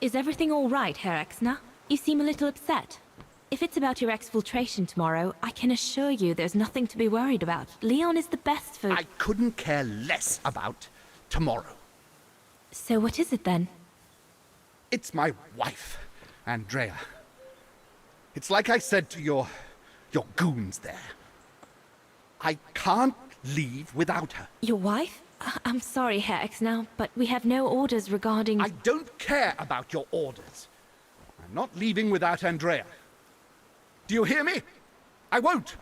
Is everything all right, Herr Exner? You seem a little upset. If it's about your exfiltration tomorrow, I can assure you there's nothing to be worried about. Leon is the best for... I couldn't care less about tomorrow. So what is it then? It's my wife, Andrea. It's like I said to your goons there. I can't leave without her. Your wife? I'm sorry, Herr Exner, but we have no orders regarding... I don't care about your orders. I'm not leaving without Andrea. Do you hear me? I won't.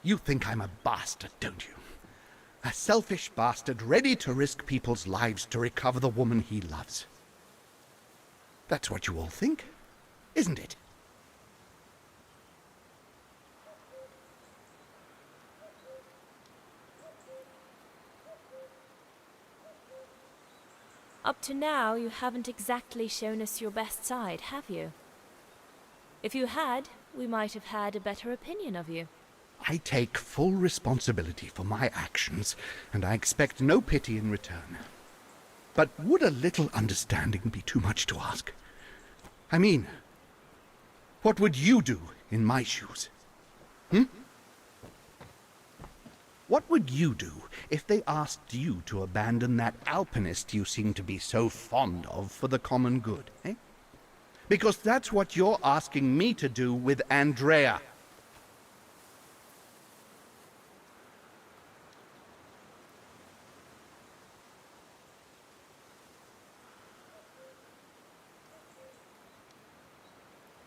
You think I'm a bastard, don't you? A selfish bastard ready to risk people's lives to recover the woman he loves. That's what you all think, isn't it? Up to now, you haven't exactly shown us your best side, have you? If you had, we might have had a better opinion of you. I take full responsibility for my actions, and I expect no pity in return. But would a little understanding be too much to ask? I mean, what would you do in my shoes? What would you do if they asked you to abandon that alpinist you seem to be so fond of for the common good, eh? Because that's what you're asking me to do with Andrea.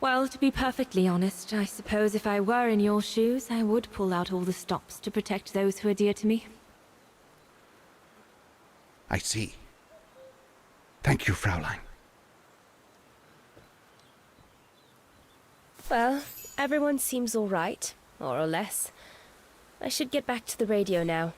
Well, to be perfectly honest, I suppose if I were in your shoes, I would pull out all the stops to protect those who are dear to me. I see. Thank you, Fraulein. Well, everyone seems all right, more or less. I should get back to the radio now.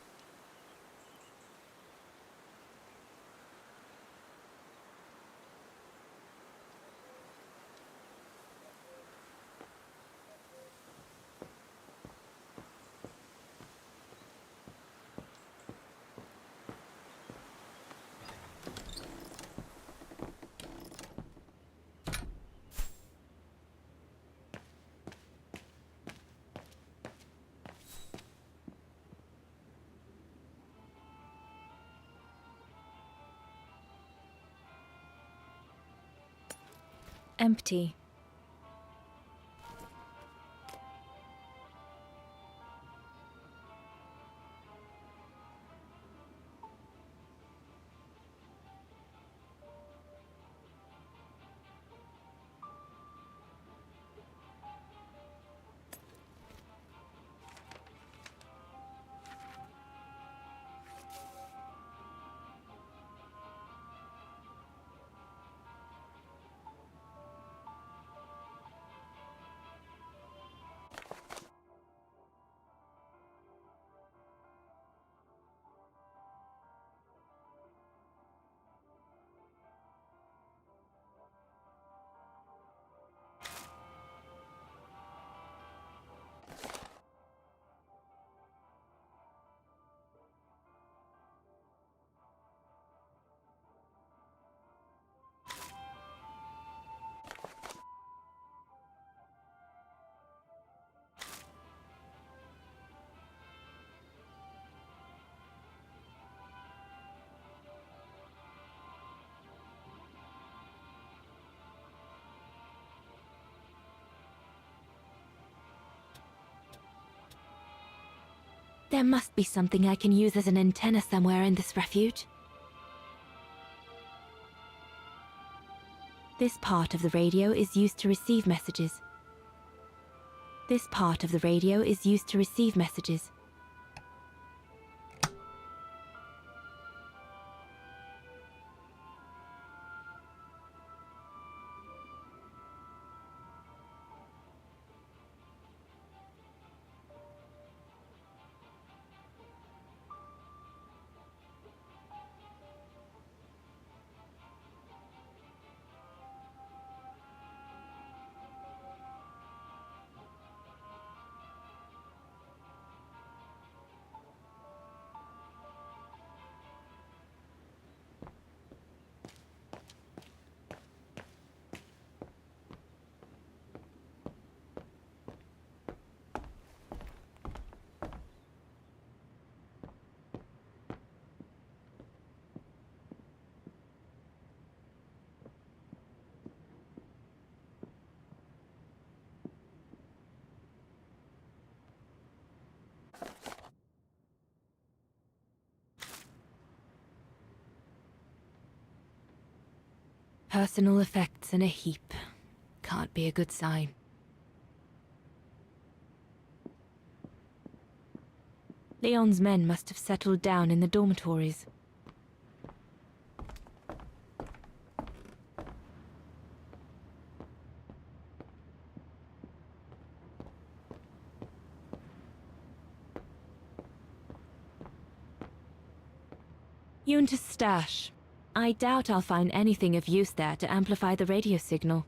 Empty. There must be something I can use as an antenna somewhere in this refuge. This part of the radio is used to receive messages. This part of the radio is used to receive messages. Personal effects in a heap. Can't be a good sign. Leon's men must have settled down in the dormitories. Yunta's stash. I doubt I'll find anything of use there to amplify the radio signal.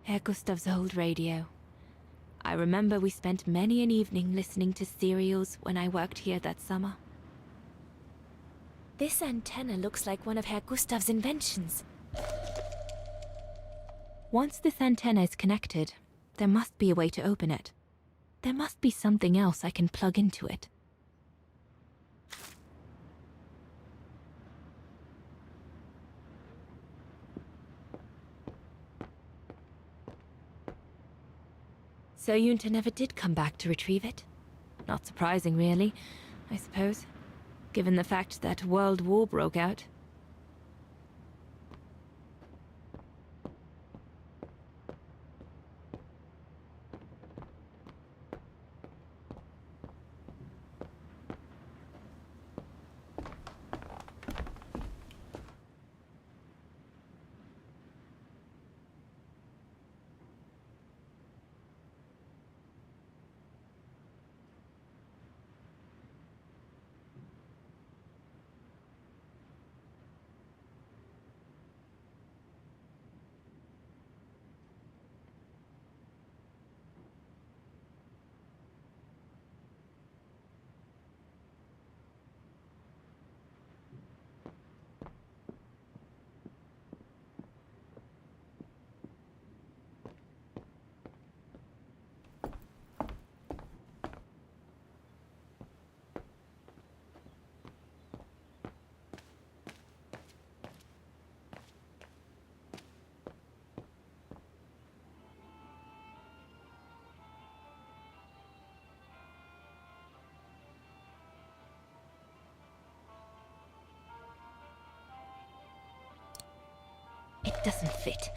Herr Gustav's old radio. I remember we spent many an evening listening to serials when I worked here that summer. This antenna looks like one of Herr Gustav's inventions. Once this antenna is connected, there must be a way to open it. There must be something else I can plug into it. So Yunta never did come back to retrieve it? Not surprising, really, I suppose, given the fact that World War broke out. It doesn't fit.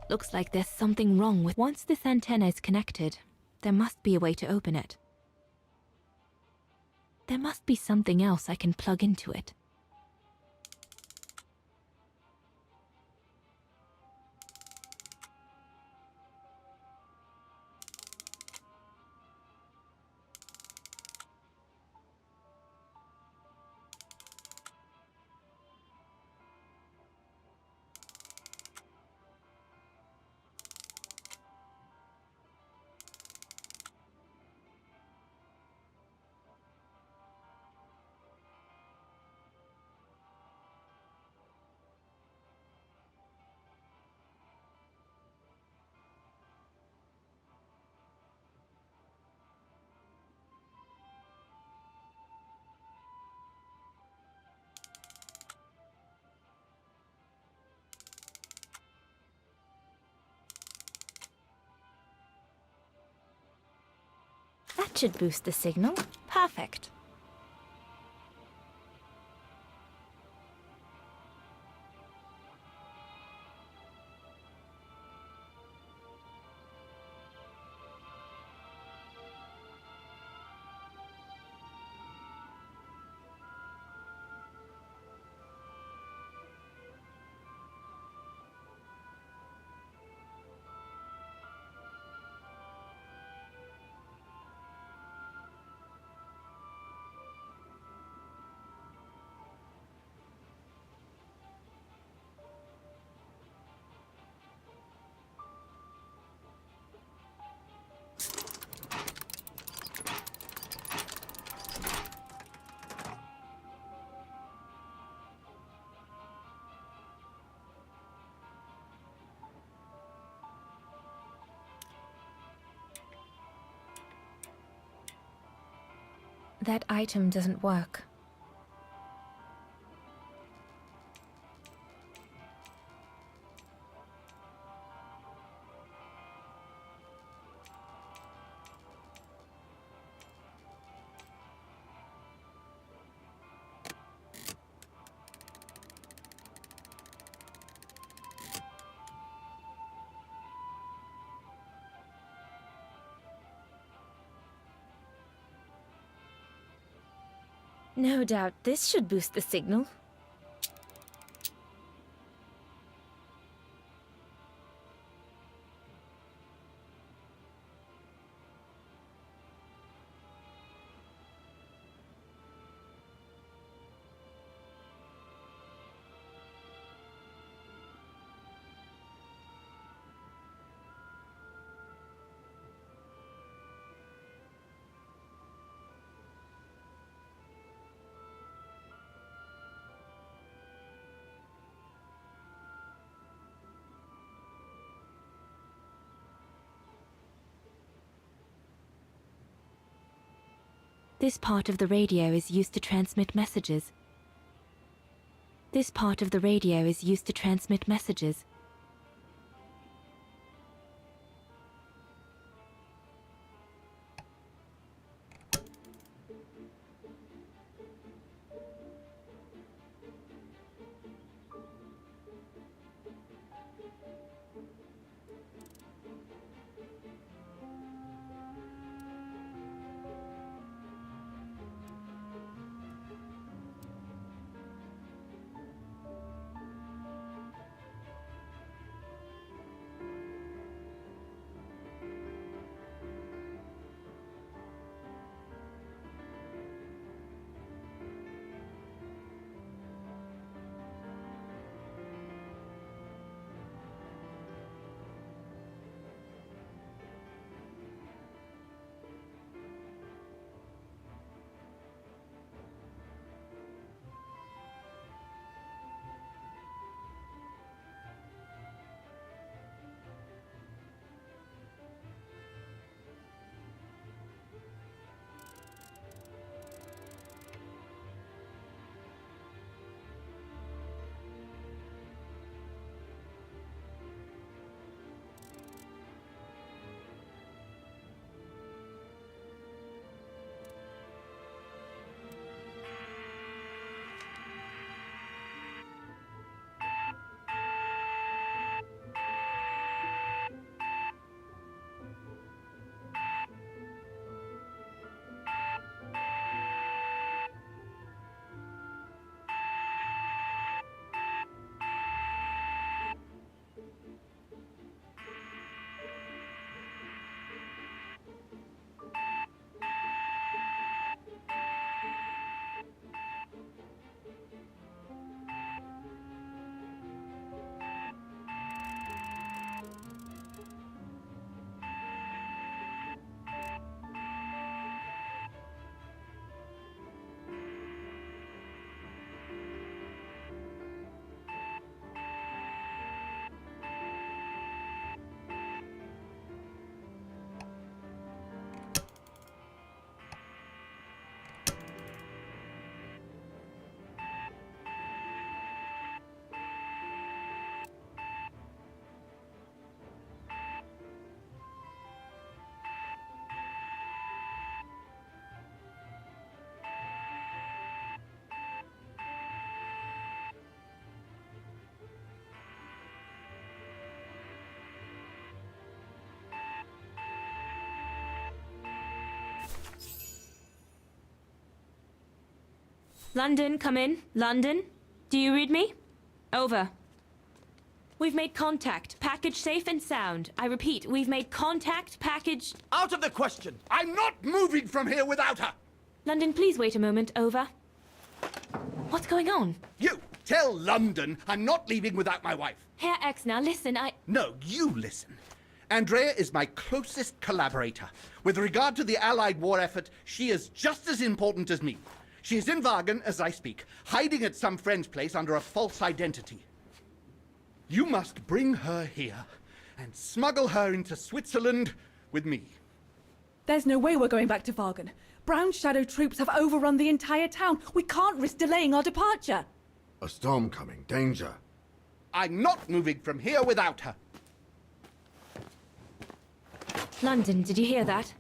Looks like there's something wrong with... Once this antenna is connected, there must be a way to open it. There must be something else I can plug into it. That should boost the signal. Perfect. That item doesn't work. No doubt this should boost the signal. This part of the radio is used to transmit messages. This part of the radio is used to transmit messages. London, come in. London? Do you read me? Over. We've made contact. Package safe and sound. I repeat, we've made contact. Package... Out of the question! I'm not moving from here without her! London, please wait a moment. Over. What's going on? You! Tell London I'm not leaving without my wife. Herr Exner, listen, No, you listen. Andrea is my closest collaborator. With regard to the Allied war effort, she is just as important as me. She is in Wagen as I speak, hiding at some friend's place under a false identity. You must bring her here and smuggle her into Switzerland with me. There's no way we're going back to Wagen. Brown Shadow troops have overrun the entire town. We can't risk delaying our departure. A storm coming. Danger. I'm not moving from here without her. London, did you hear that?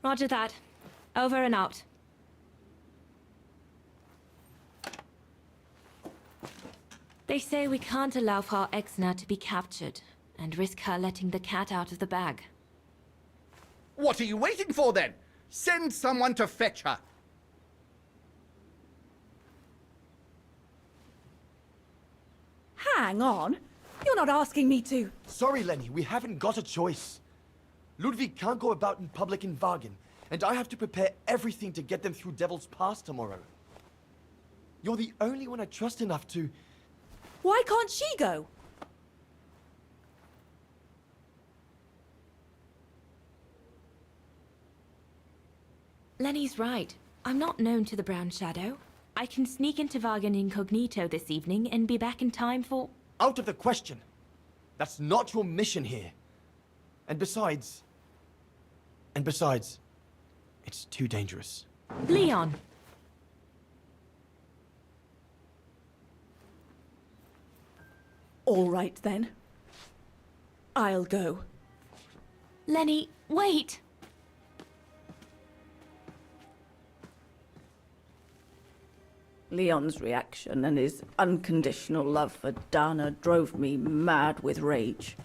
Roger that. Over and out. They say we can't allow Frau Exner to be captured and risk her letting the cat out of the bag. What are you waiting for then? Send someone to fetch her. Hang on. You're not asking me to... Sorry, Lenny, we haven't got a choice. Ludwig can't go about in public in Wagen, and I have to prepare everything to get them through Devil's Pass tomorrow. You're the only one I trust enough to... Why can't she go? Lenny's right. I'm not known to the Brown Shadow. I can sneak into Wagen incognito this evening and be back in time for... Out of the question. That's not your mission here. And besides, it's too dangerous. Leon! All right, then. I'll go. Lenny, wait! Leon's reaction and his unconditional love for Dana drove me mad with rage.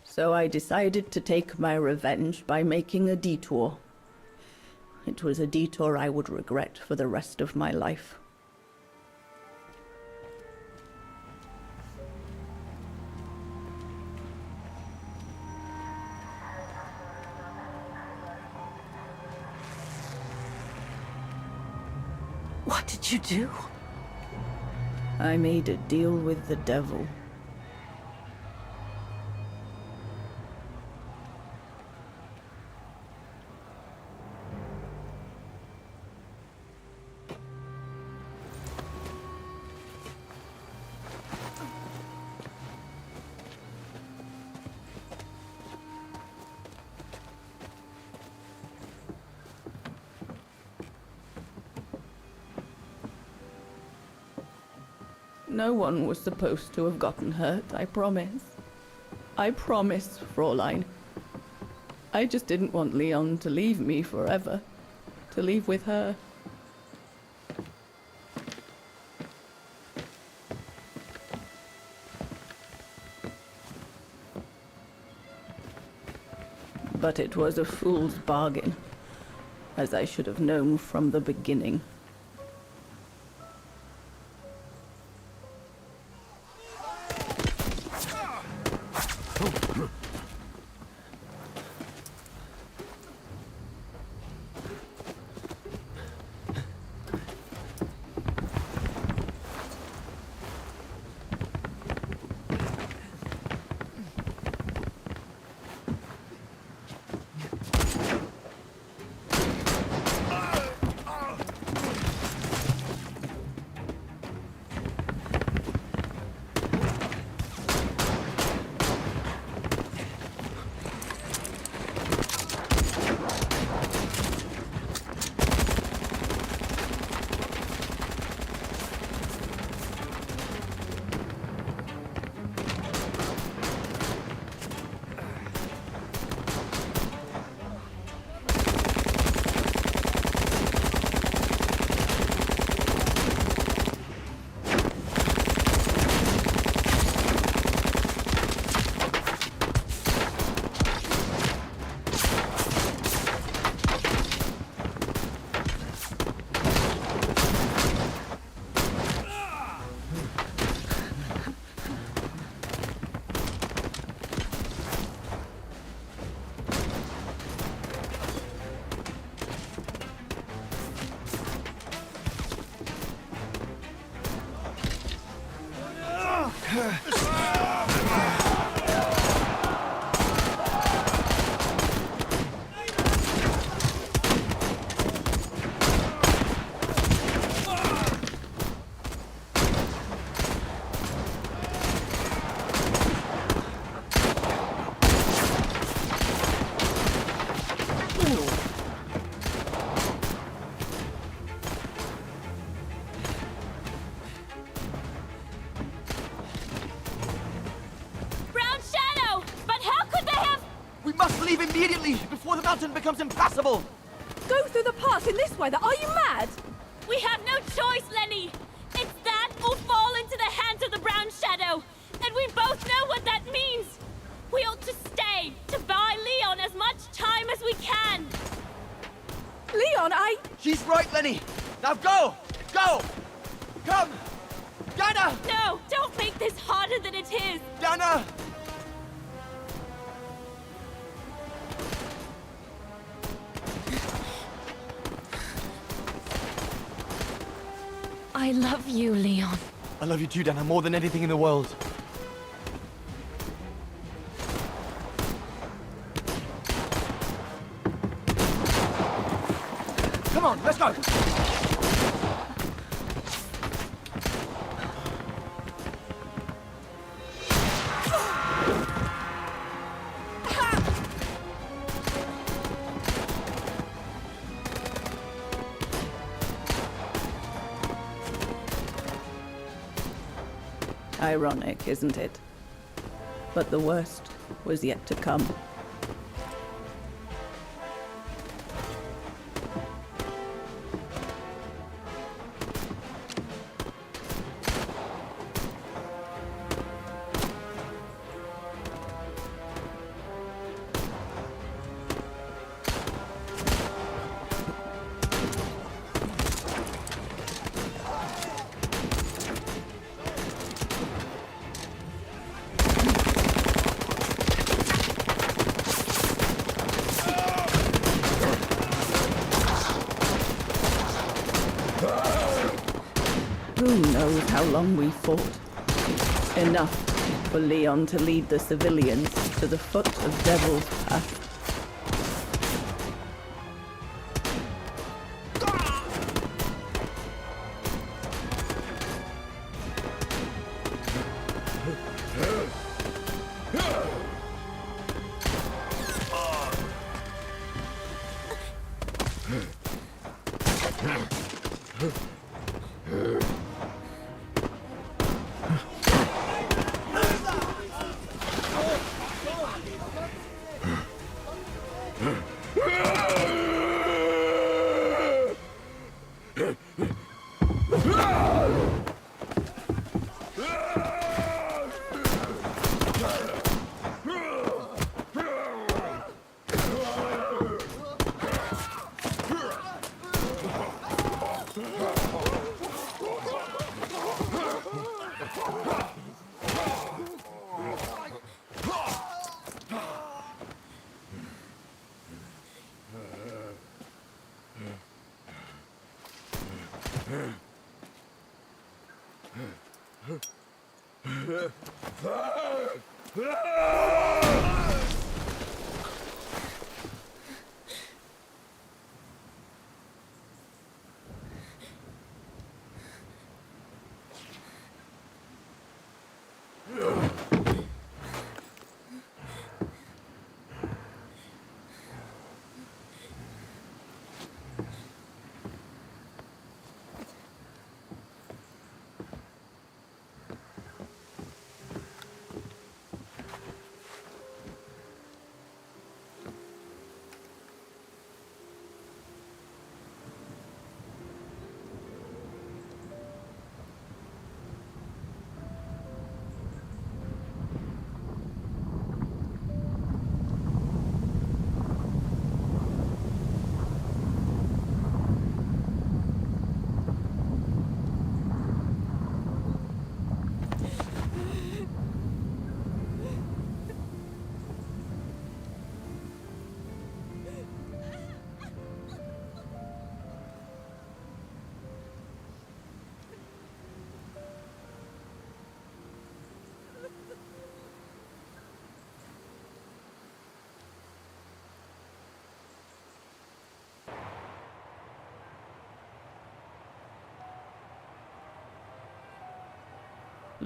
So I decided to take my revenge by making a detour. It was a detour I would regret for the rest of my life. What did you do? I made a deal with the devil. No one was supposed to have gotten hurt, I promise. I promise, Fräulein. I just didn't want Leon to leave me forever. To leave with her. But it was a fool's bargain, as I should have known from the beginning. Before the mountain becomes impassable! Go through the pass in this weather? Are you mad? We have no choice, Lenny! It's that or fall into the hands of the Brown Shadow! And we both know what that means! We ought to stay, to buy Leon as much time as we can! Leon, She's right, Lenny! Now go! Go! Come! Dana! No! Don't make this harder than it is! Dana! I love you, Leon. I love you too, Dana, more than anything in the world. Come on, let's go! Ironic, isn't it? But the worst was yet to come. Who knows how long we fought? Enough for Leon to lead the civilians to the foot of Devil's Path.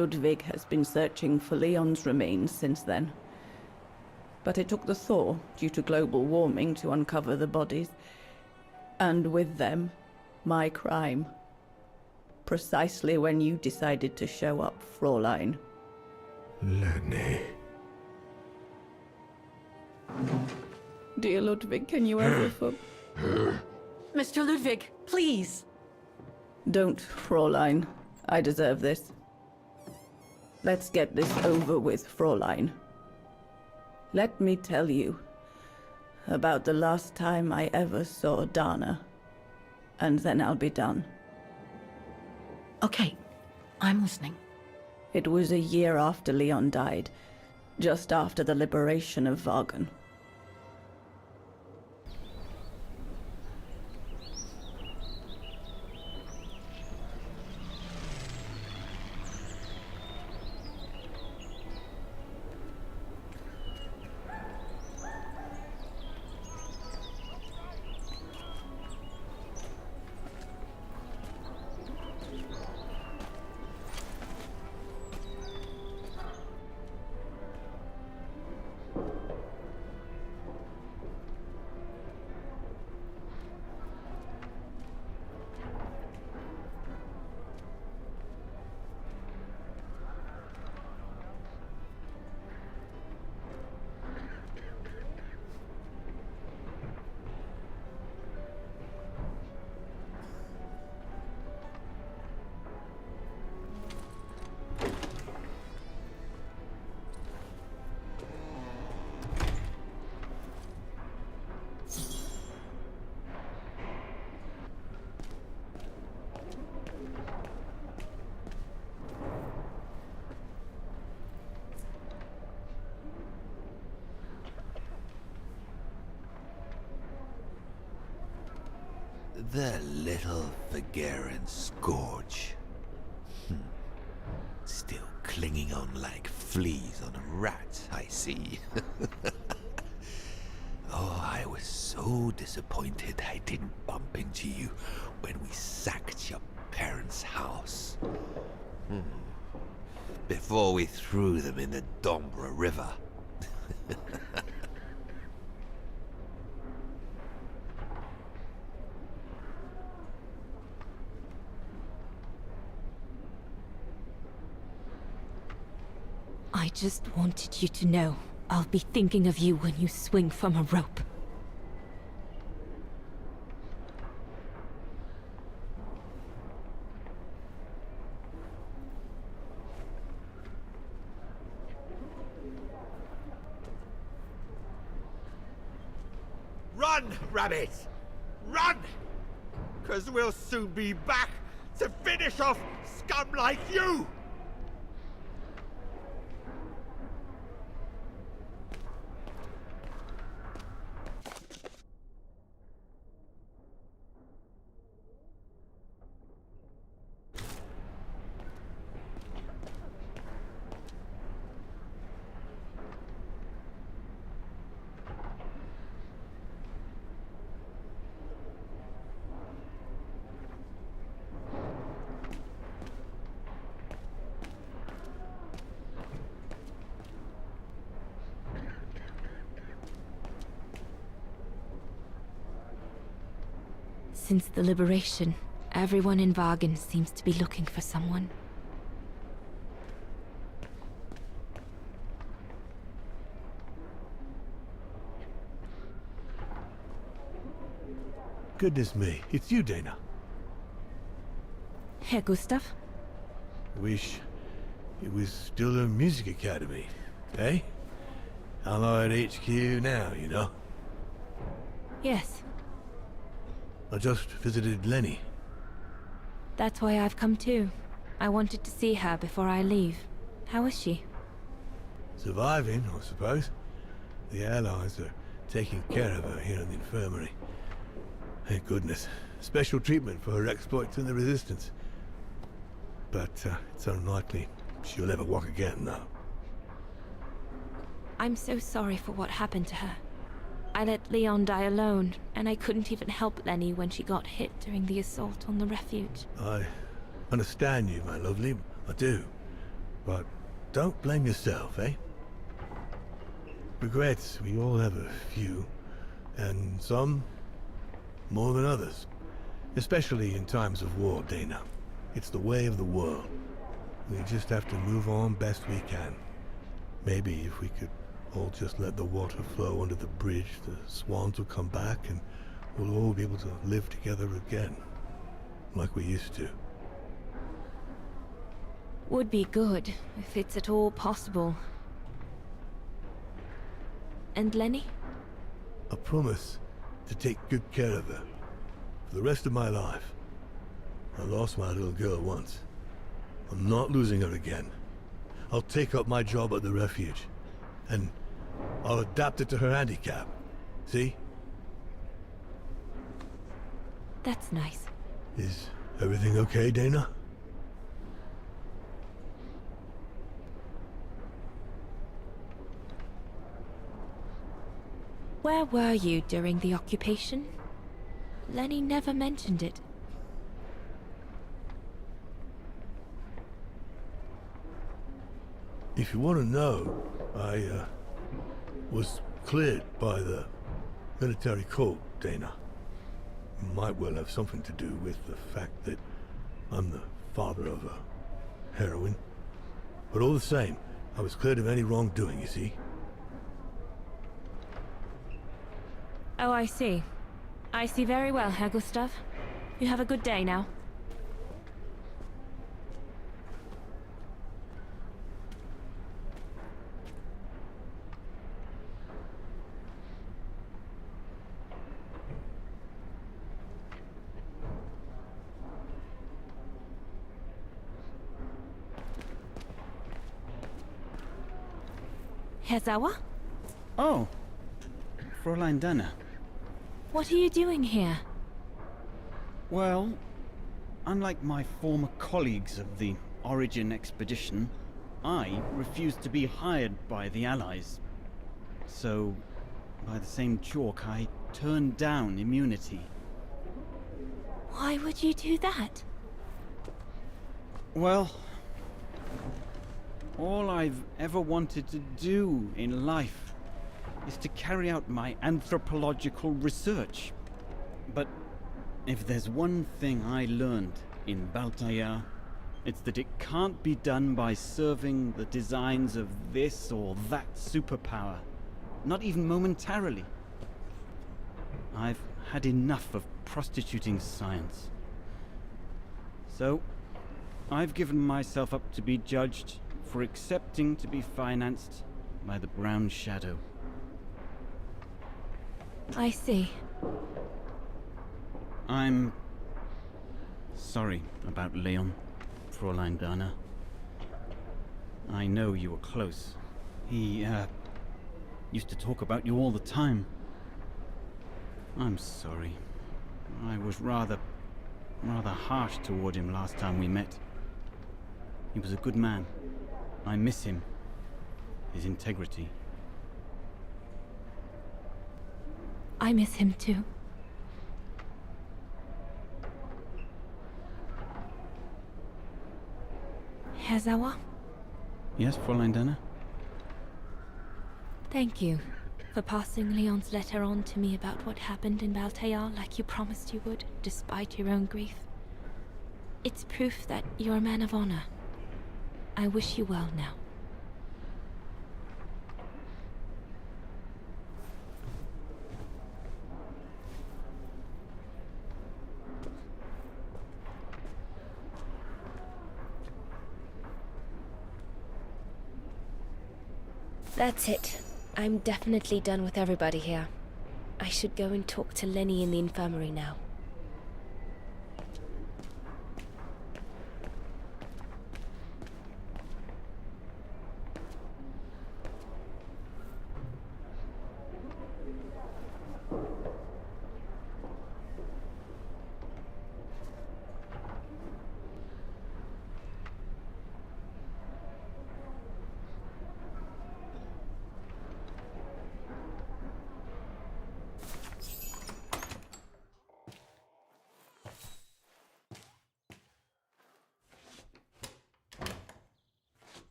Ludwig has been searching for Leon's remains since then. But it took the thaw due to global warming to uncover the bodies. And with them, my crime. Precisely when you decided to show up, Fräulein. Lenny. Dear Ludwig, can you ever Mr. Ludwig, please! Don't, Fräulein. I deserve this. Let's get this over with, Fräulein. Let me tell you about the last time I ever saw Dana, and then I'll be done. Okay, I'm listening. It was a year after Leon died, just after the liberation of Vagen. The little Vagaran scourge. Still clinging on like fleas on a rat, I see. Oh, I was so disappointed I didn't bump into you when we sacked your parents' house. Before we threw them in the Dombra River. I just wanted you to know I'll be thinking of you when you swing from a rope. Run, Rabbit! Run! 'Cause we'll soon be back to finish off scum like you! Since the liberation, everyone in Vagan seems to be looking for someone. Goodness me, it's you, Dana. Herr Gustav? Wish it was still a music academy, eh? Allied HQ now, you know? Yes, I just visited Lenny. that's why I've come too. I wanted to see her before I leave. How is she? Surviving, I suppose. The Allies are taking care of her here in the infirmary. Thank goodness. Special treatment for her exploits in the Resistance. But it's unlikely she'll ever walk again, though. I'm so sorry for what happened to her. I let Leon die alone, and I couldn't even help Lenny when she got hit during the assault on the refuge. I understand you, my lovely. I do. But don't blame yourself, eh? Regrets, we all have a few. And some more than others. Especially in times of war, Dana. It's the way of the world. We just have to move on best we can. Maybe if we could all just let the water flow under the bridge, the swans will come back and we'll all be able to live together again. Like we used to. Would be good, if it's at all possible. And Lenny? I promise to take good care of her. For the rest of my life. I lost my little girl once. I'm not losing her again. I'll take up my job at the refuge. And I'll adapt it to her handicap. See? That's nice. Is everything okay, Dana? Where were you during the occupation? Lenny never mentioned it. If you want to know, I was cleared by the military court, Dana. Might well have something to do with the fact that I'm the father of a heroine. But all the same, I was cleared of any wrongdoing, you see. Oh, I see. I see very well, Herr Gustav. You have a good day now. Herr Sauer? Oh, Fräulein Dana. What are you doing here? Well, unlike my former colleagues of the Origin expedition, I refused to be hired by the Allies. So, by the same chalk, I turned down immunity. Why would you do that? Well, all I've ever wanted to do in life is to carry out my anthropological research. But if there's one thing I learned in Baltaya, it's that it can't be done by serving the designs of this or that superpower, not even momentarily. I've had enough of prostituting science. So, I've given myself up to be judged for accepting to be financed by the Brown Shadow. I see. I'm sorry about Leon, Fräulein Dana. I know you were close. He, used to talk about you all the time. I'm sorry. I was rather harsh toward him last time we met. He was a good man. I miss him. His integrity. I miss him too. Herr Sauer, Yes, Fräulein Dana? thank you for passing Leon's letter on to me about what happened in Baltaya like you promised you would, despite your own grief. It's proof that you're a man of honor. I wish you well now. That's it. I'm definitely done with everybody here. I should go and talk to Lenny in the infirmary now.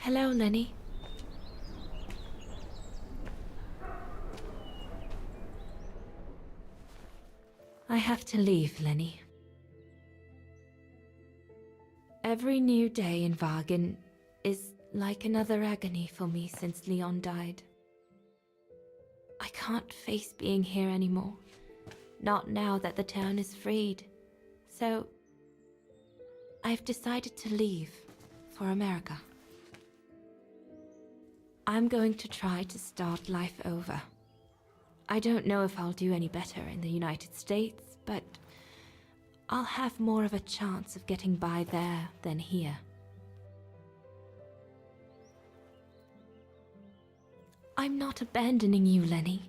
Hello, Lenny. I have to leave, Lenny. Every new day in Wagen is like another agony for me since Leon died. I can't face being here anymore. Not now that the town is freed. So, I've decided to leave for America. I'm going to try to start life over. I don't know if I'll do any better in the United States, but I'll have more of a chance of getting by there than here. I'm not abandoning you, Lenny.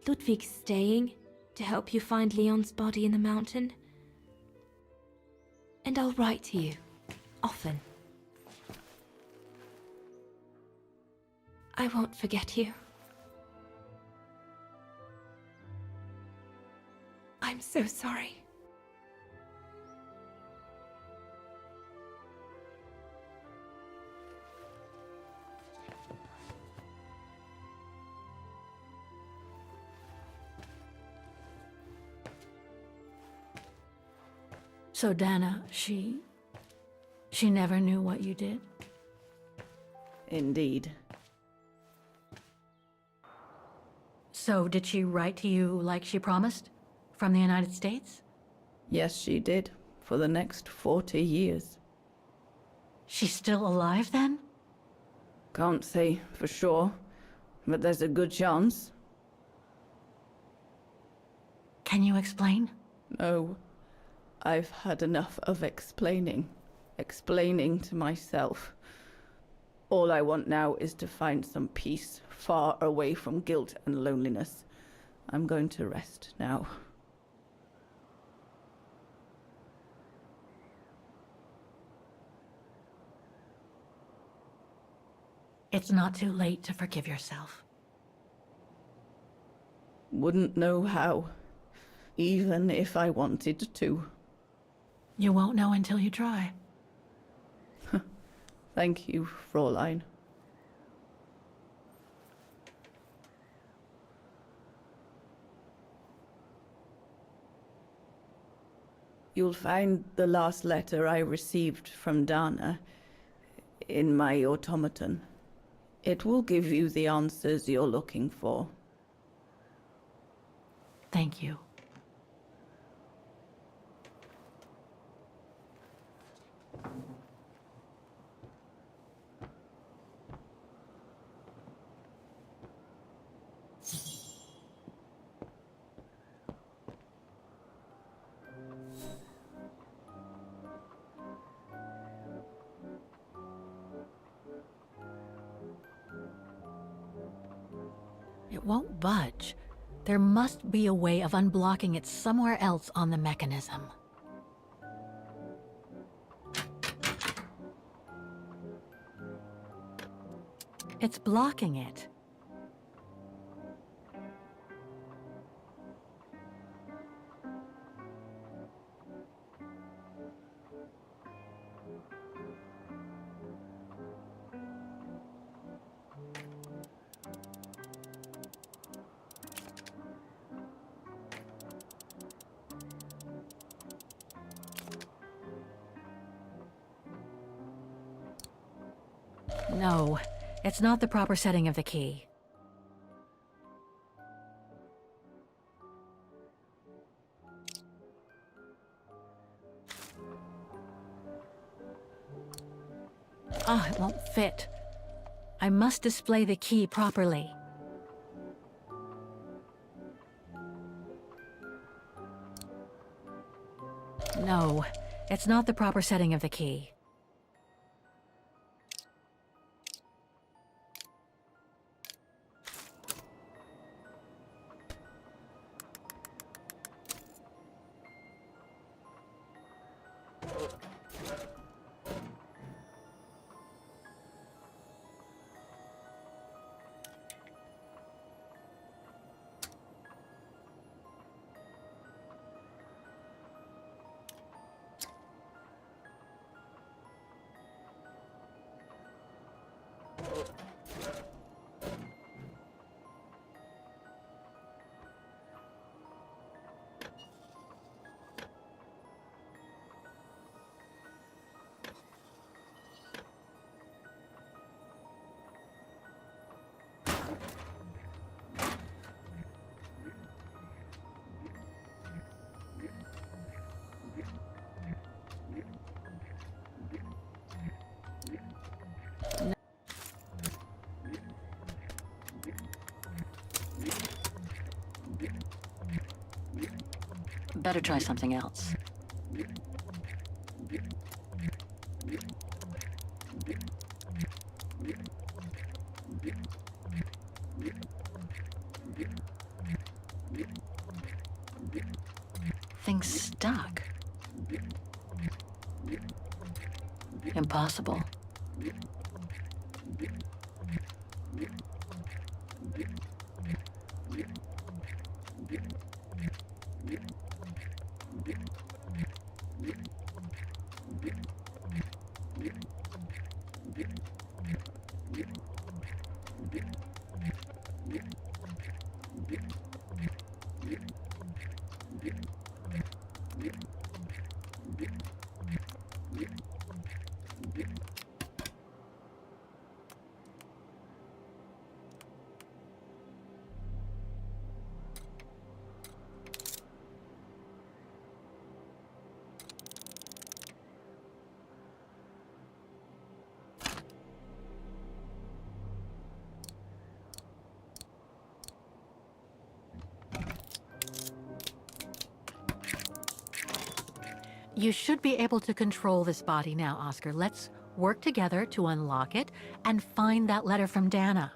Ludwig's staying to help you find Leon's body in the mountain. And I'll write to you, often. I won't forget you. I'm so sorry. So Dana, she never knew what you did? Indeed. So did she write to you like she promised? From the United States? Yes, she did. For the next 40 years. She's still alive then? Can't say for sure, but there's a good chance. Can you explain? No. I've had enough of explaining. explaining to myself. All I want now is to find some peace, far away from guilt and loneliness. I'm going to rest now. It's not too late to forgive yourself. Wouldn't know how, even if I wanted to. You won't know until you try. Thank you, Fräulein. You'll find the last letter I received from Dana in my automaton. It will give you the answers you're looking for. Thank you. It won't budge. There must be a way of unblocking it somewhere else on the mechanism. It's blocking it. No, it's not the proper setting of the key. Ah, it won't fit. I must display the key properly. No, it's not the proper setting of the key. Better try something else. Thing's stuck. Impossible. You should be able to control this body now, Oscar. Let's work together to unlock it and find that letter from Dana.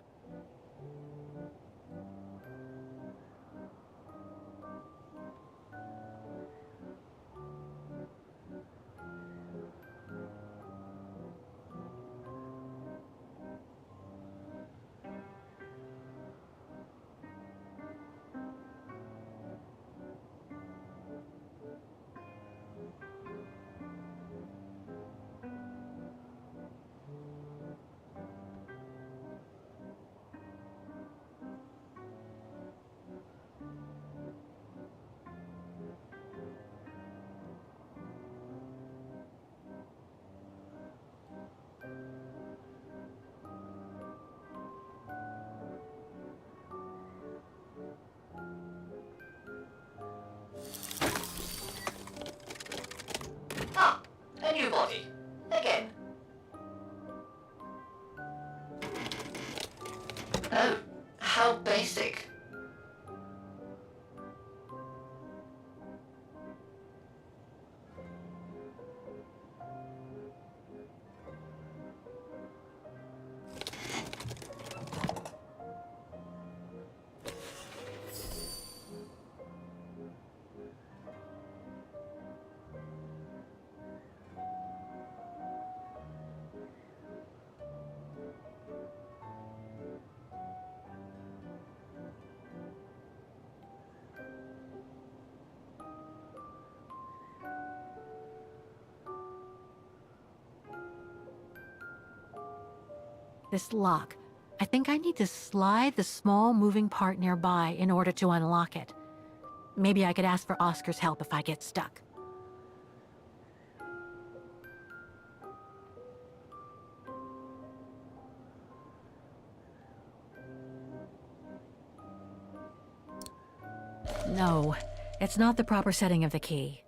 Ah, a new body. Again. Oh, how basic. This lock. I think I need to slide the small moving part nearby in order to unlock it. Maybe I could ask for Oscar's help if I get stuck. No, it's not the proper setting of the key.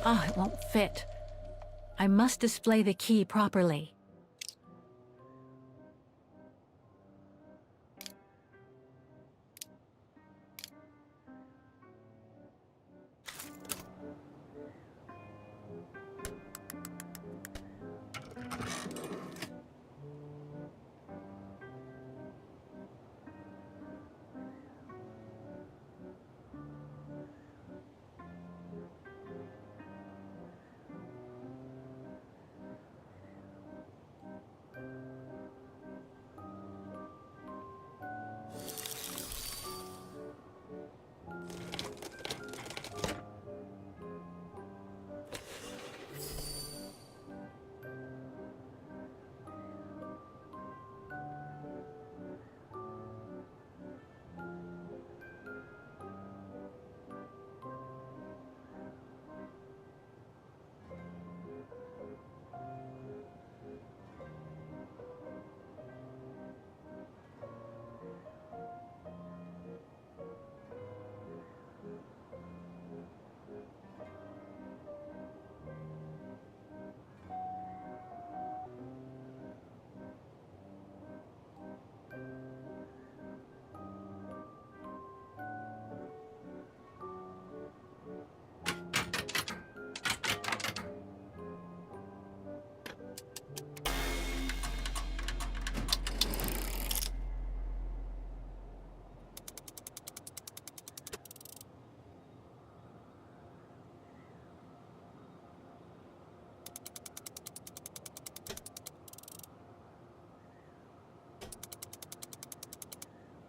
Oh, it won't fit. I must display the key properly.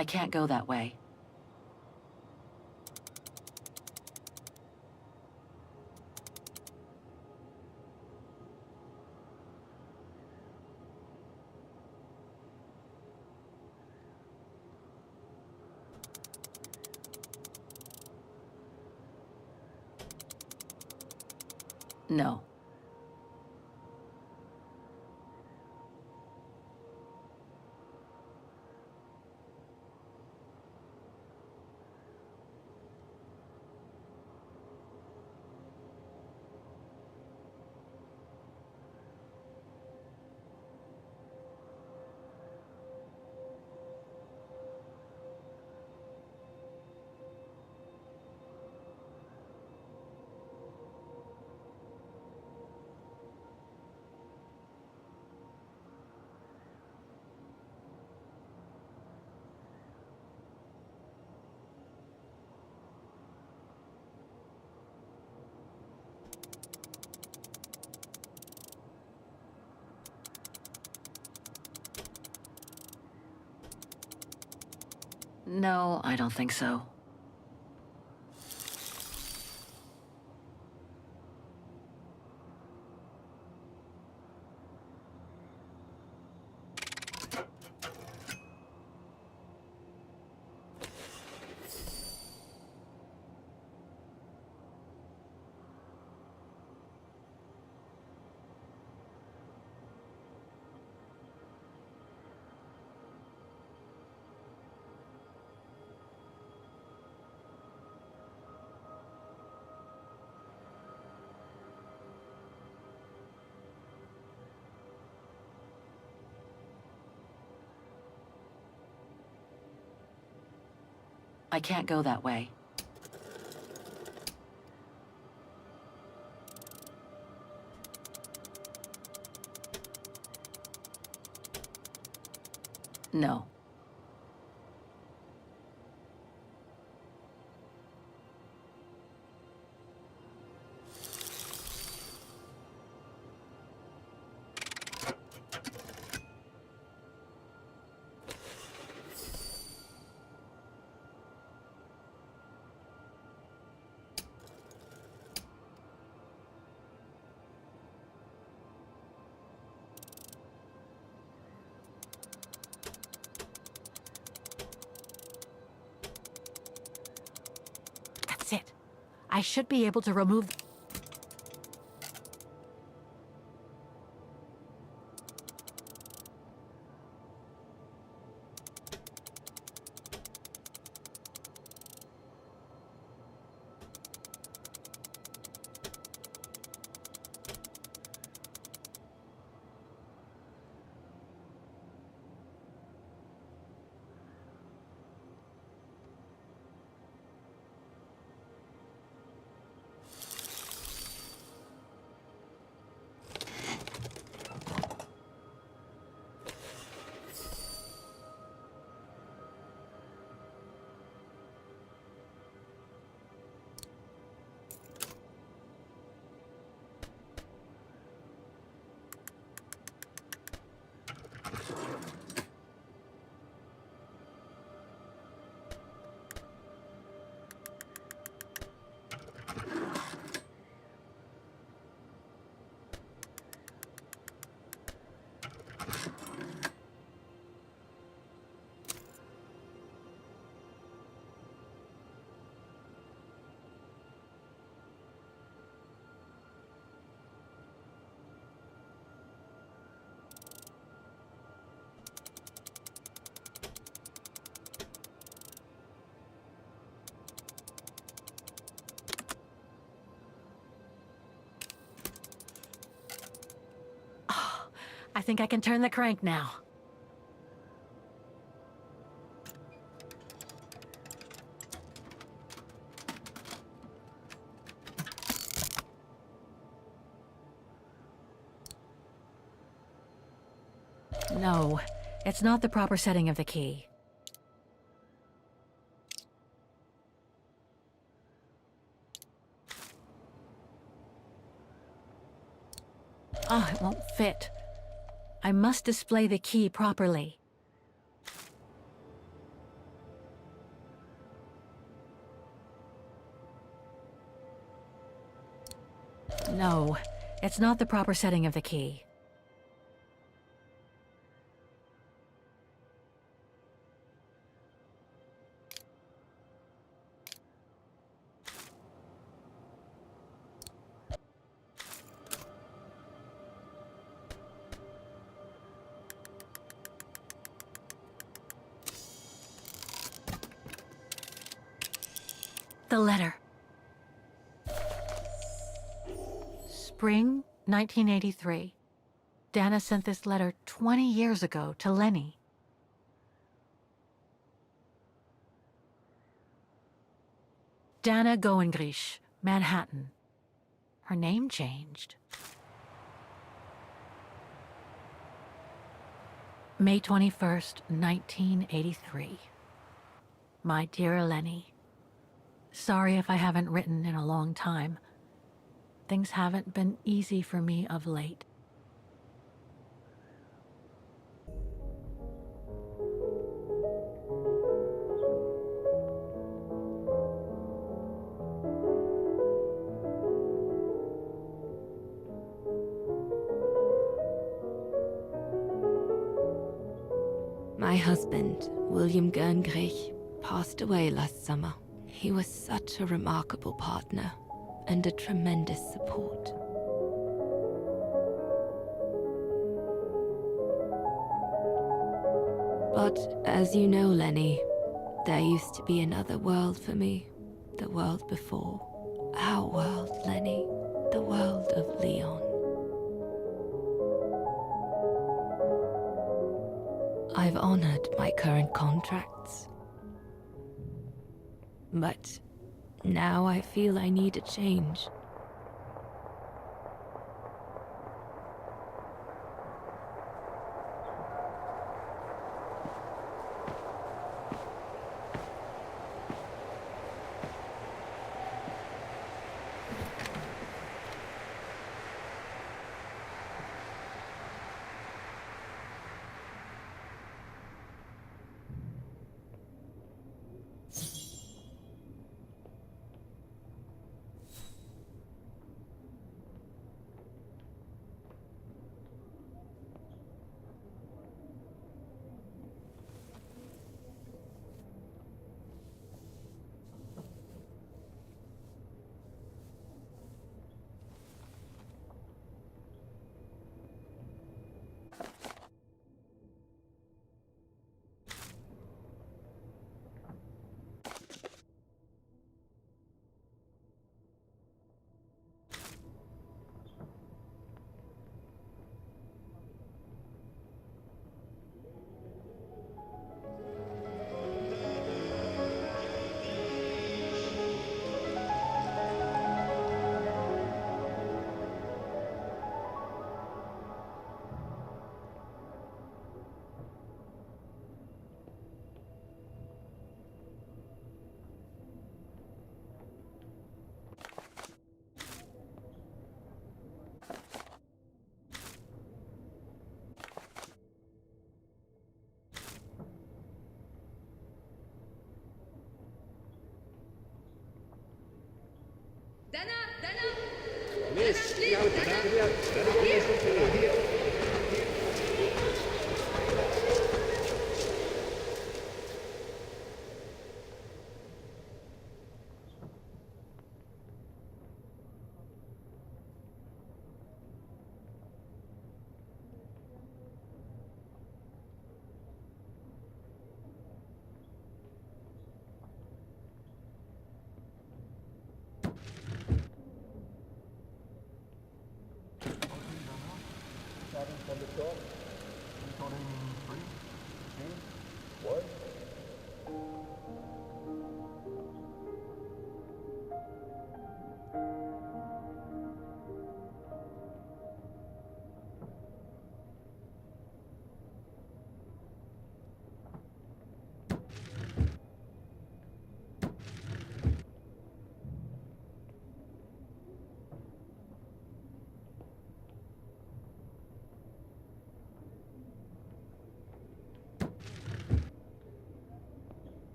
I can't go that way. No. No, I don't think so. I can't go that way. No. That's it. I should be able to remove... I think I can turn the crank now. No, it's not the proper setting of the key. Oh, it won't fit. I must display the key properly. No, it's not the proper setting of the key. The letter. Spring 1983. Dana sent this letter 20 years ago to Lenny. Dana Goengrish, Manhattan. Her name changed. May 21st, 1983. My dear Lenny. Sorry if I haven't written in a long time. Things haven't been easy for me of late. husband, William Gerngrich, passed away last summer. He was such a remarkable partner and a tremendous support. But as you know, Lenny, there used to be another world for me. The world before. Our world, Lenny. The world of Leon. I've honored my current contracts. But now I feel I need a change.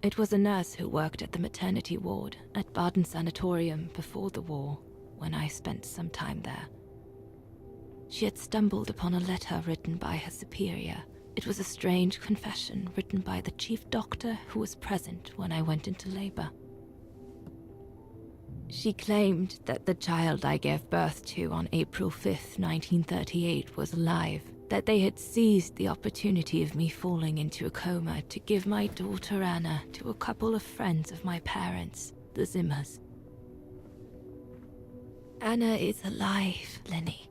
It was a nurse who worked at the maternity ward at Baden Sanatorium before the war. when I spent some time there. She had stumbled upon a letter written by her superior. It was a strange confession written by the chief doctor who was present when I went into labor. She claimed that the child I gave birth to on April 5th, 1938 was alive, that they had seized the opportunity of me falling into a coma to give my daughter Anna to a couple of friends of my parents, the Zimmers. Anna is alive, Lenny.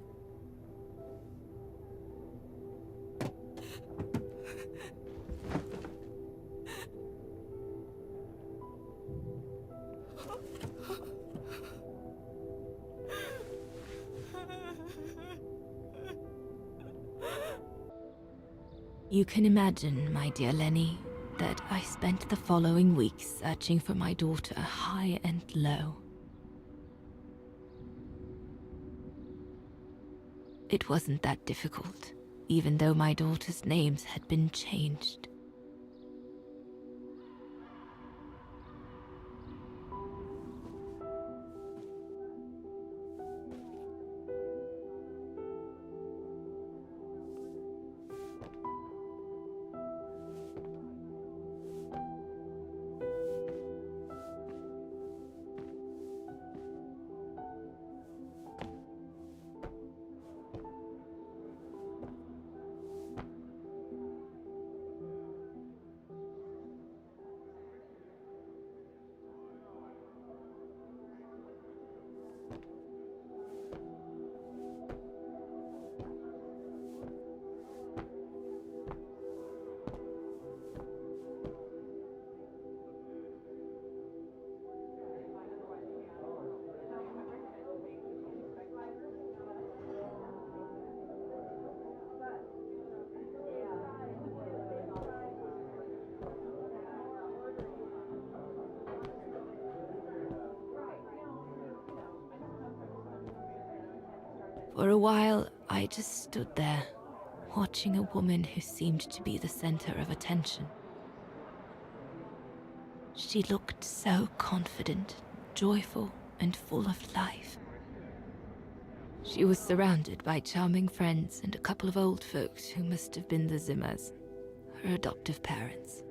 You can imagine, my dear Lenny, that I spent the following weeks searching for my daughter high and low. It wasn't that difficult, even though my daughter's names had been changed. For a while, I just stood there, watching a woman who seemed to be the center of attention. She looked so confident, joyful, and full of life. She was surrounded by charming friends and a couple of old folks who must have been the Zimmers, her adoptive parents.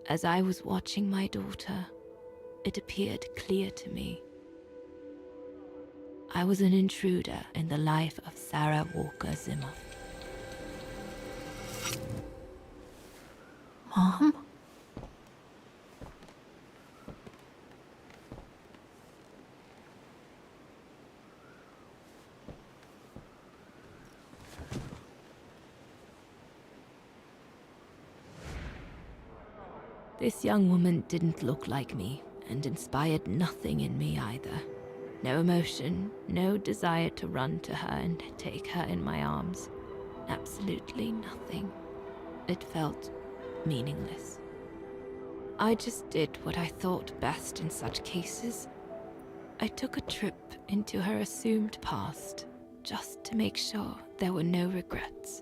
As I was watching my daughter, it appeared clear to me. I was an intruder in the life of Sarah Walker Zimmer. Mom? This young woman didn't look like me, and inspired nothing in me either. No emotion, no desire to run to her and take her in my arms. Absolutely nothing. It felt meaningless. I just did what I thought best in such cases. I took a trip into her assumed past, just to make sure there were no regrets.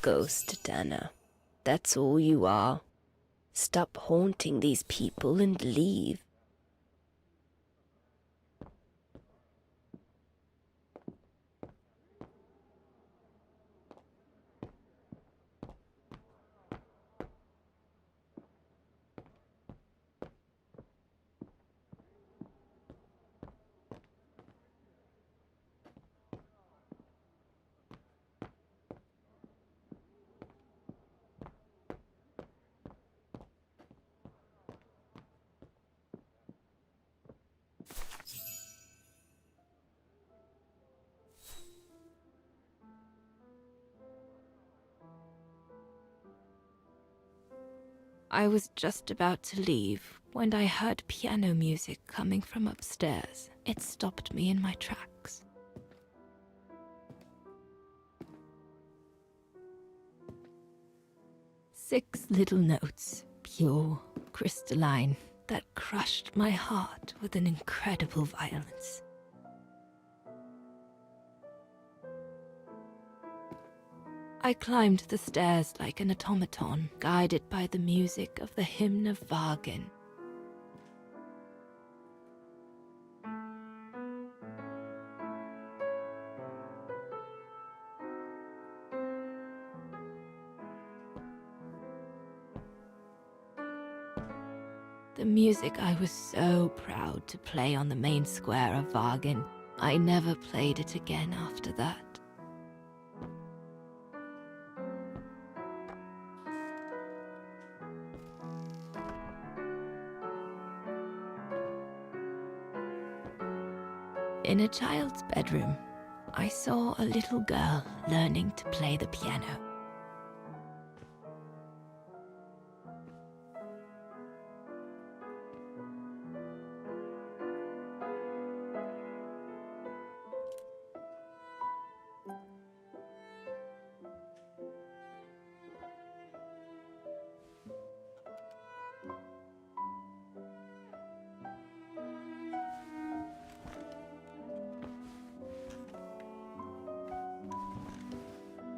ghost, Dana. That's all you are. Stop haunting these people and leave. I was just about to leave when I heard piano music coming from upstairs. It stopped me in my tracks. Six little notes, pure, crystalline, that crushed my heart with an incredible violence. I climbed the stairs like an automaton, guided by the music of the hymn of Wagen. The music I was so proud to play on the main square of Wagen. I never played it again after that. In a child's bedroom, I saw a little girl learning to play the piano.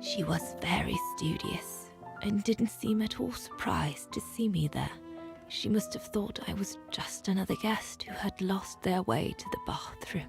She was very studious and didn't seem at all surprised to see me there. She must have thought I was just another guest who had lost their way to the bathroom.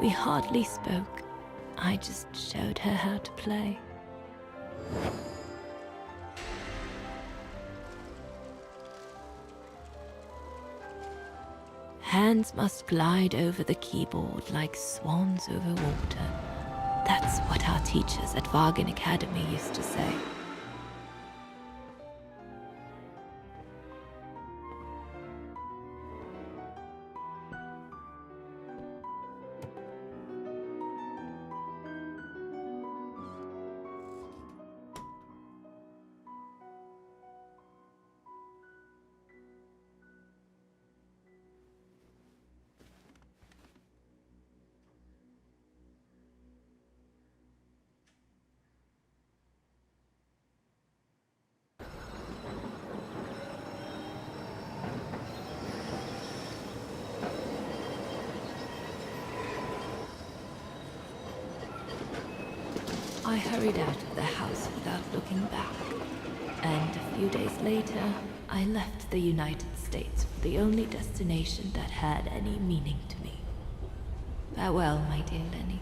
We hardly spoke. I just showed her how to play. Hands must glide over the keyboard like swans over water. That's what our teachers at Wagen Academy used to say. I hurried out of the house without looking back. And a few days later, I left the United States for the only destination that had any meaning to me. Farewell, my dear Lenny.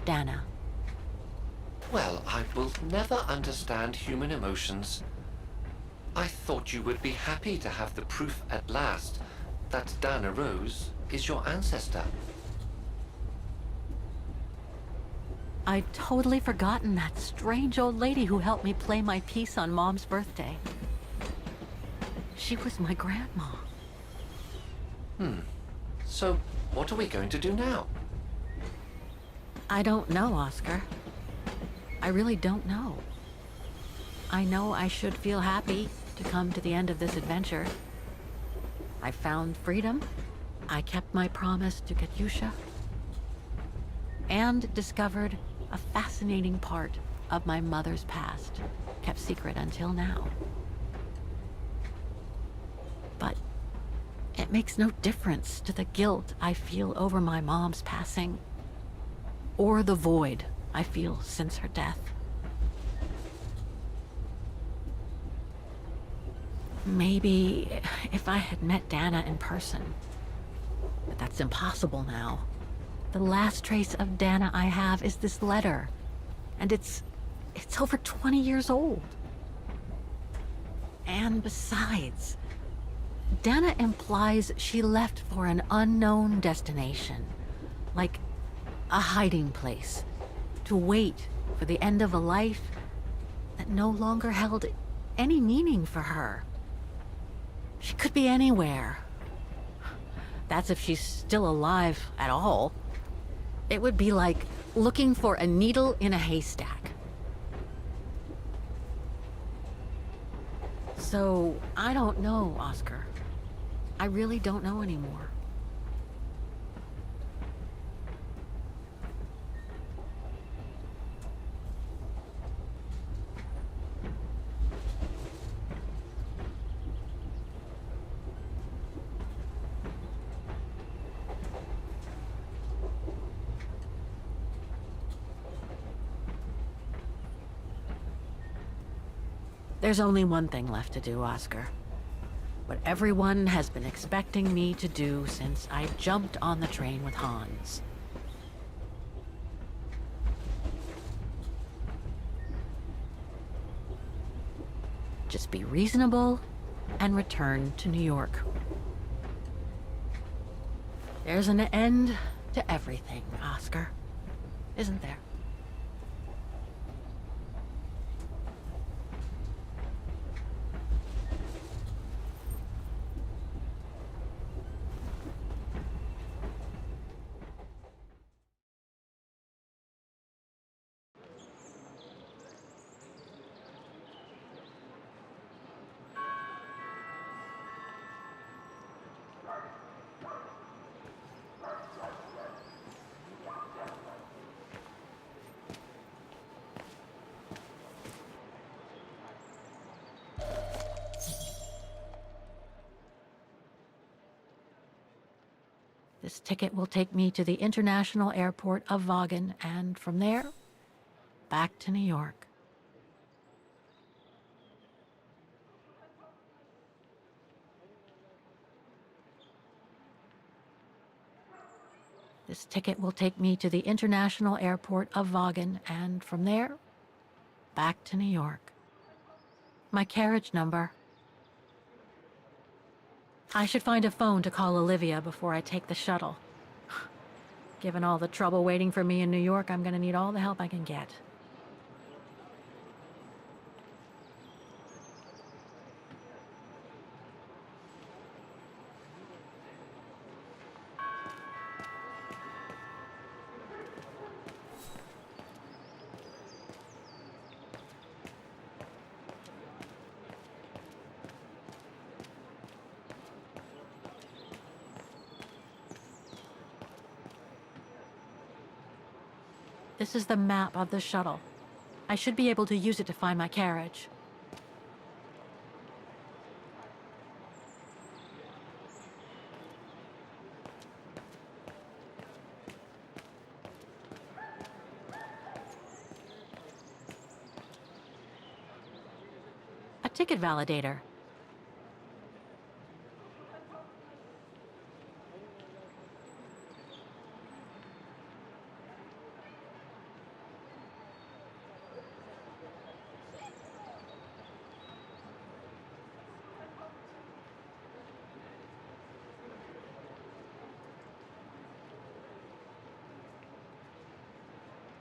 Dana. Well, I will never understand human emotions. I thought you would be happy to have the proof at last that Dana Rose is your ancestor. I'd totally forgotten that strange old lady who helped me play my piece on Mom's birthday. She was my grandma. So, what are we going to do now? I don't know, Oscar. I really don't know. I know I should feel happy to come to the end of this adventure. I found freedom. I kept my promise to Katyusha. And discovered a fascinating part of my mother's past, kept secret until now. But it makes no difference to the guilt I feel over my mom's passing, or the void I feel since her death. Maybe if I had met Dana in person, but that's impossible now. The last trace of Dana I have is this letter, and it's over 20 years old. And besides, Dana implies she left for an unknown destination, like a hiding place, to wait for the end of a life that no longer held any meaning for her. She could be anywhere. That's if she's still alive at all. It would be like looking for a needle in a haystack. So, I don't know, Oscar. I really don't know anymore. There's only one thing left to do, Oscar. What everyone has been expecting me to do since I jumped on the train with Hans. Just be reasonable and return to New York. There's an end to everything, Oscar. Isn't there? This ticket will take me to the international airport of Vaughan, and from there, back to New York. This ticket will take me to the international airport of Vaughan, and from there, back to New York. My carriage number. I should find a phone to call Olivia before I take the shuttle. Given all the trouble waiting for me in New York, I'm gonna need all the help I can get. This is the map of the shuttle. I should be able to use it to find my carriage. ticket validator.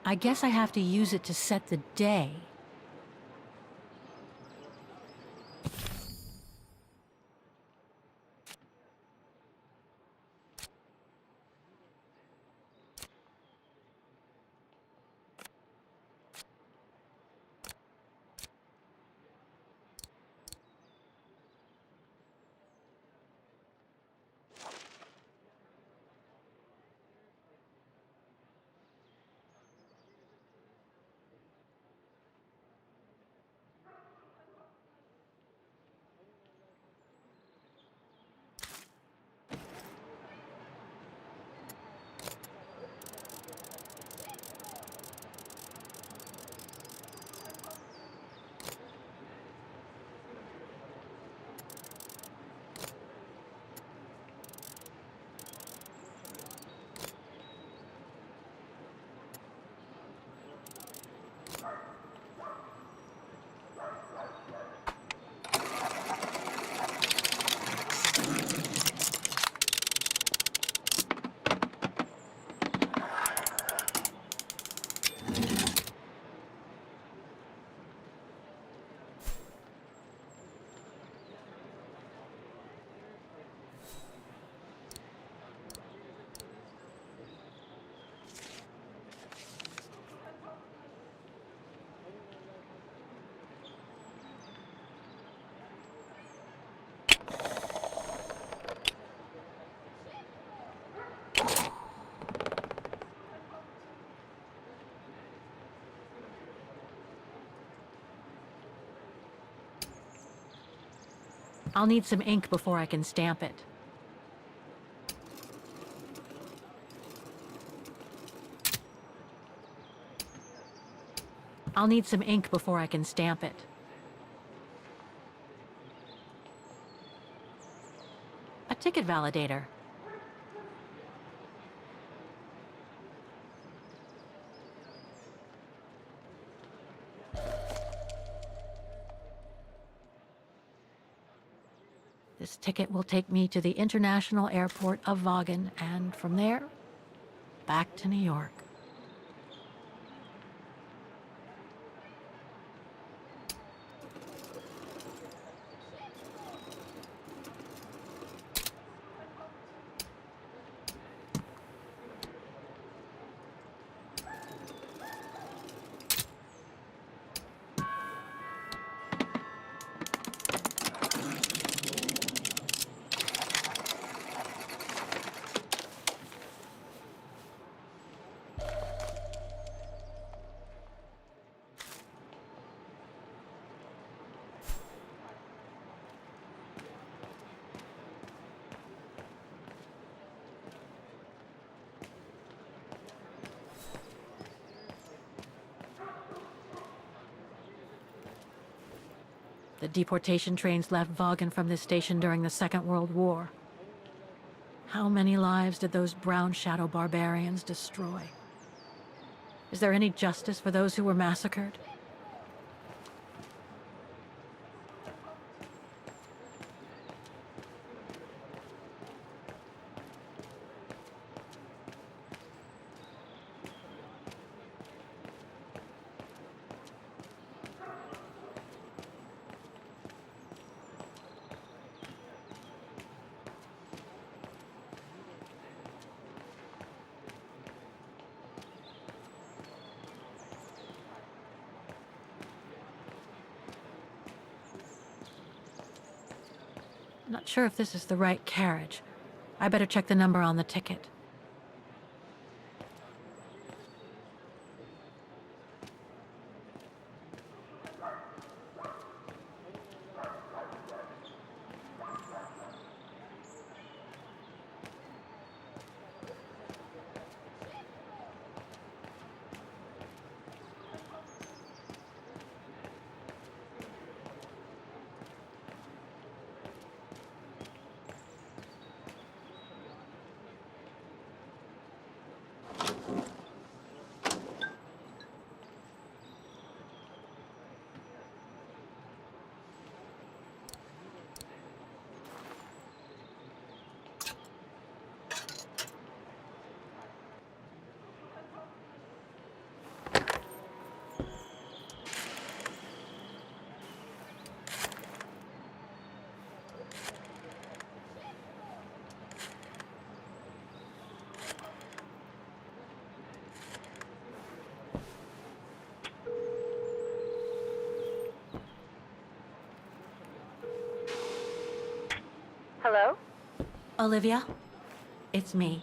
I guess I have to use it to set the day. I'll need some ink before I can stamp it. I'll need some ink before I can stamp it. A ticket validator. This ticket will take me to the international airport of Vaughan, and from there, back to New York. The deportation trains left Vaughan from this station during the Second World War. How many lives did those Brown Shadow barbarians destroy? Is there any justice for those who were massacred? Not sure if this is the right carriage. I better check the number on the ticket. Hello? Olivia? It's me.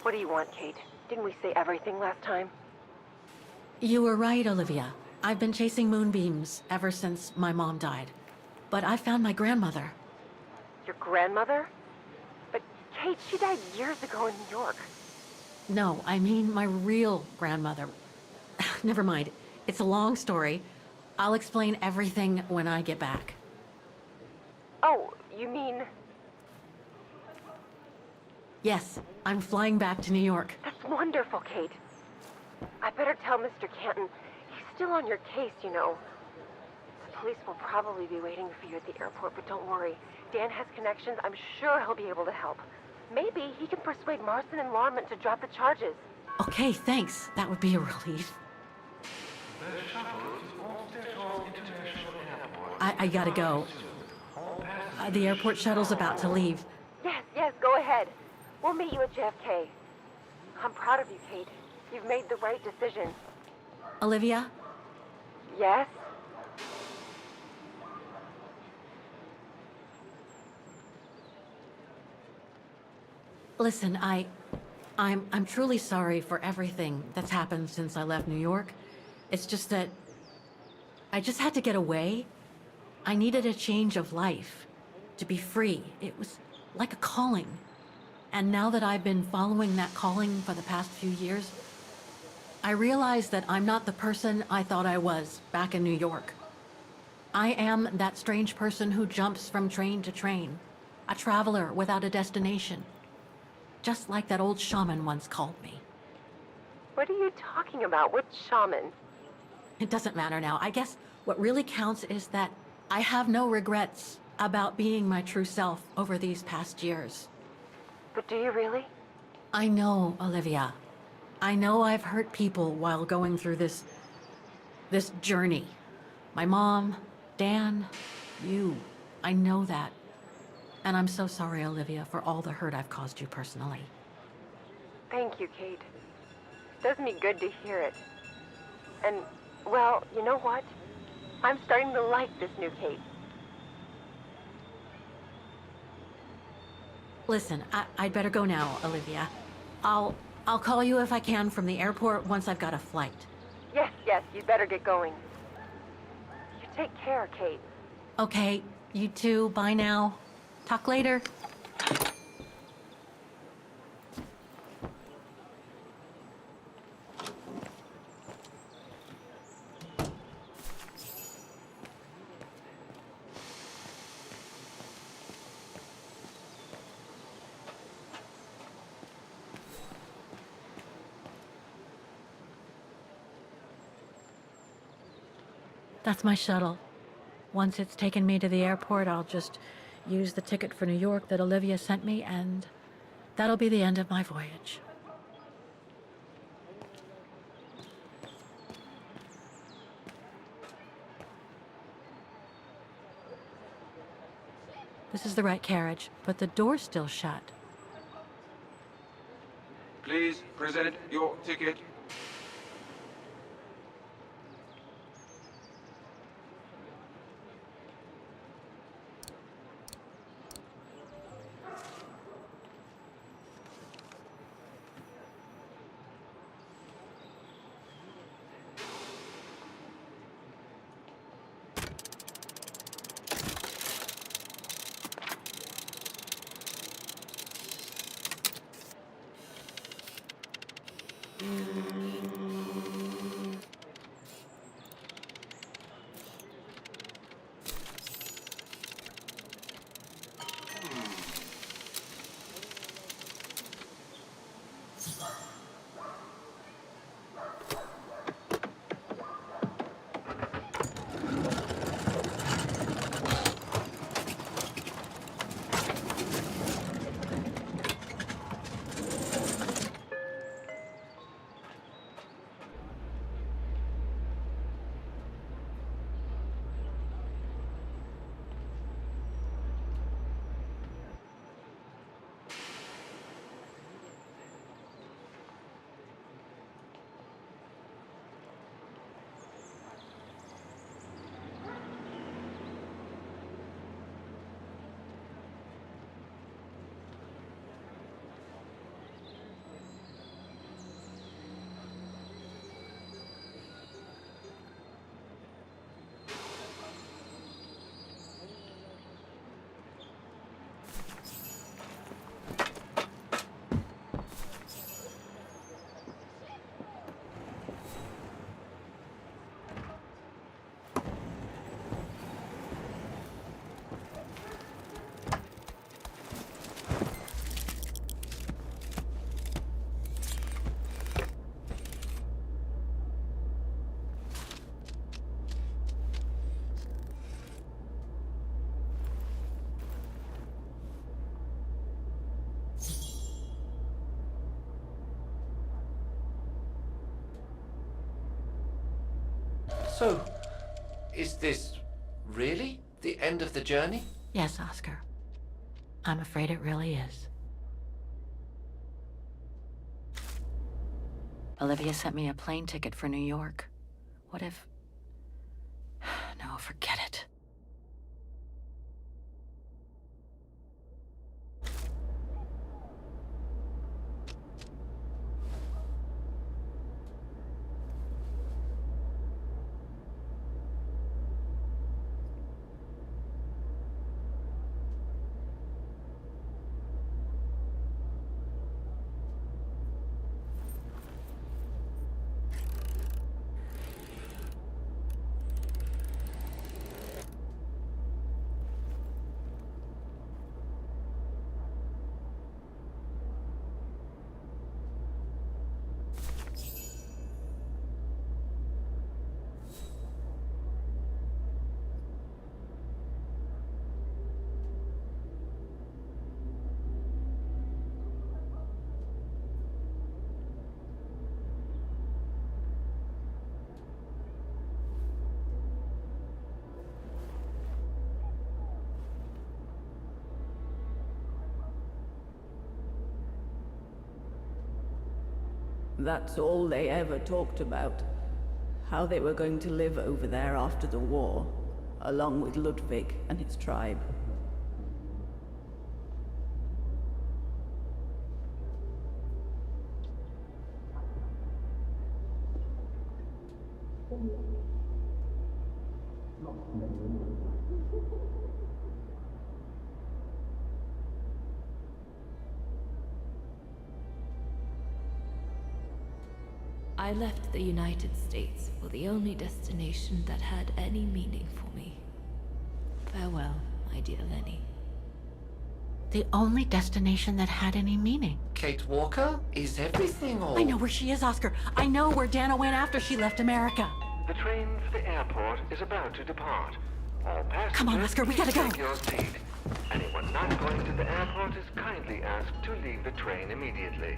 What do you want, Kate? Didn't we say everything last time? You were right, Olivia. I've been chasing moonbeams ever since my mom died. But I found my grandmother. Your grandmother? But Kate, she died years ago in New York. No, I mean my real grandmother. Never mind. It's a long story. I'll explain everything when I get back. Oh, you mean... Yes, I'm flying back to New York. That's wonderful, Kate. I better tell Mr. Canton. He's still on your case, you know. The police will probably be waiting for you at the airport, but don't worry. Dan has connections. I'm sure he'll be able to help. Maybe he can persuade Marston and Lorman to drop the charges. Okay, thanks. That would be a relief. I gotta go. The airport shuttle's about to leave. Yes, go ahead. We'll meet you at JFK. I'm proud of you, Kate. You've made the right decision. Olivia? Yes? Listen, I'm truly sorry for everything that's happened since I left New York. It's just that I just had to get away. I needed a change of life, to be free. It was like a calling. And now that I've been following that calling for the past few years, I realize that I'm not the person I thought I was back in New York. I am that strange person who jumps from train to train, a traveler without a destination. Just like that old shaman once called me. What are you talking about? Which shaman? It doesn't matter now. I guess what really counts is that I have no regrets about being my true self over these past years. But do you really? I know, Olivia. I know I've hurt people while going through this journey. My mom, Dan, you. I know that. And I'm so sorry, Olivia, for all the hurt I've caused you personally. Thank you, Kate. It does me good to hear it. And, well, you know what? I'm starting to like this new Kate. Listen, I'd better go now, Olivia. I'll call you if I can from the airport once I've got a flight. Yes, you'd better get going. You take care, Kate. Okay, you too. Bye now. Talk later. That's my shuttle. Once it's taken me to the airport, I'll just use the ticket for New York that Olivia sent me, and that'll be the end of my voyage. This is the right carriage, but the door's still shut. Please present your ticket. So, is this really the end of the journey? Yes, Oscar. I'm afraid it really is. Olivia sent me a plane ticket for New York. What if... No, forget it. That's all they ever talked about. How they were going to live over there after the war, along with Ludwig and his tribe. I left the United States for the only destination that had any meaning for me. Farewell, my dear Lenny. The only destination that had any meaning. Kate Walker? Is everything all... I know where she is, Oscar. I know where Dana went after she left America. The train for the airport is about to depart. All passengers, Come on, Oscar, we gotta go. Take your seat. Anyone not going to the airport is kindly asked to leave the train immediately.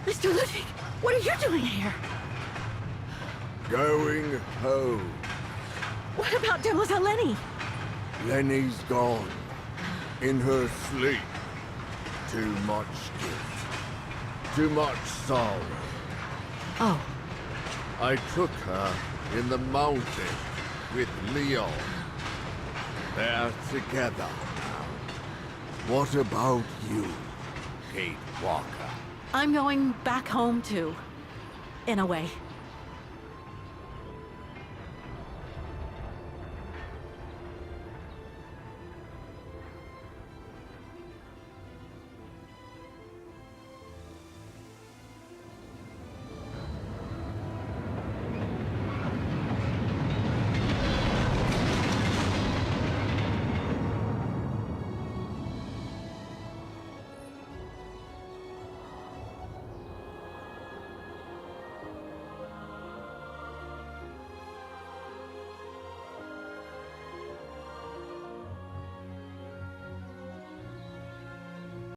Mr. Ludwig, what are you doing here? Going home. What about Demoiselle Lenny? Lenny's gone. In her sleep. Too much guilt. Too much sorrow. Oh. I took her in the mountain with Leon. They're together now. What about you, Kate Walker? I'm going back home too. In a way.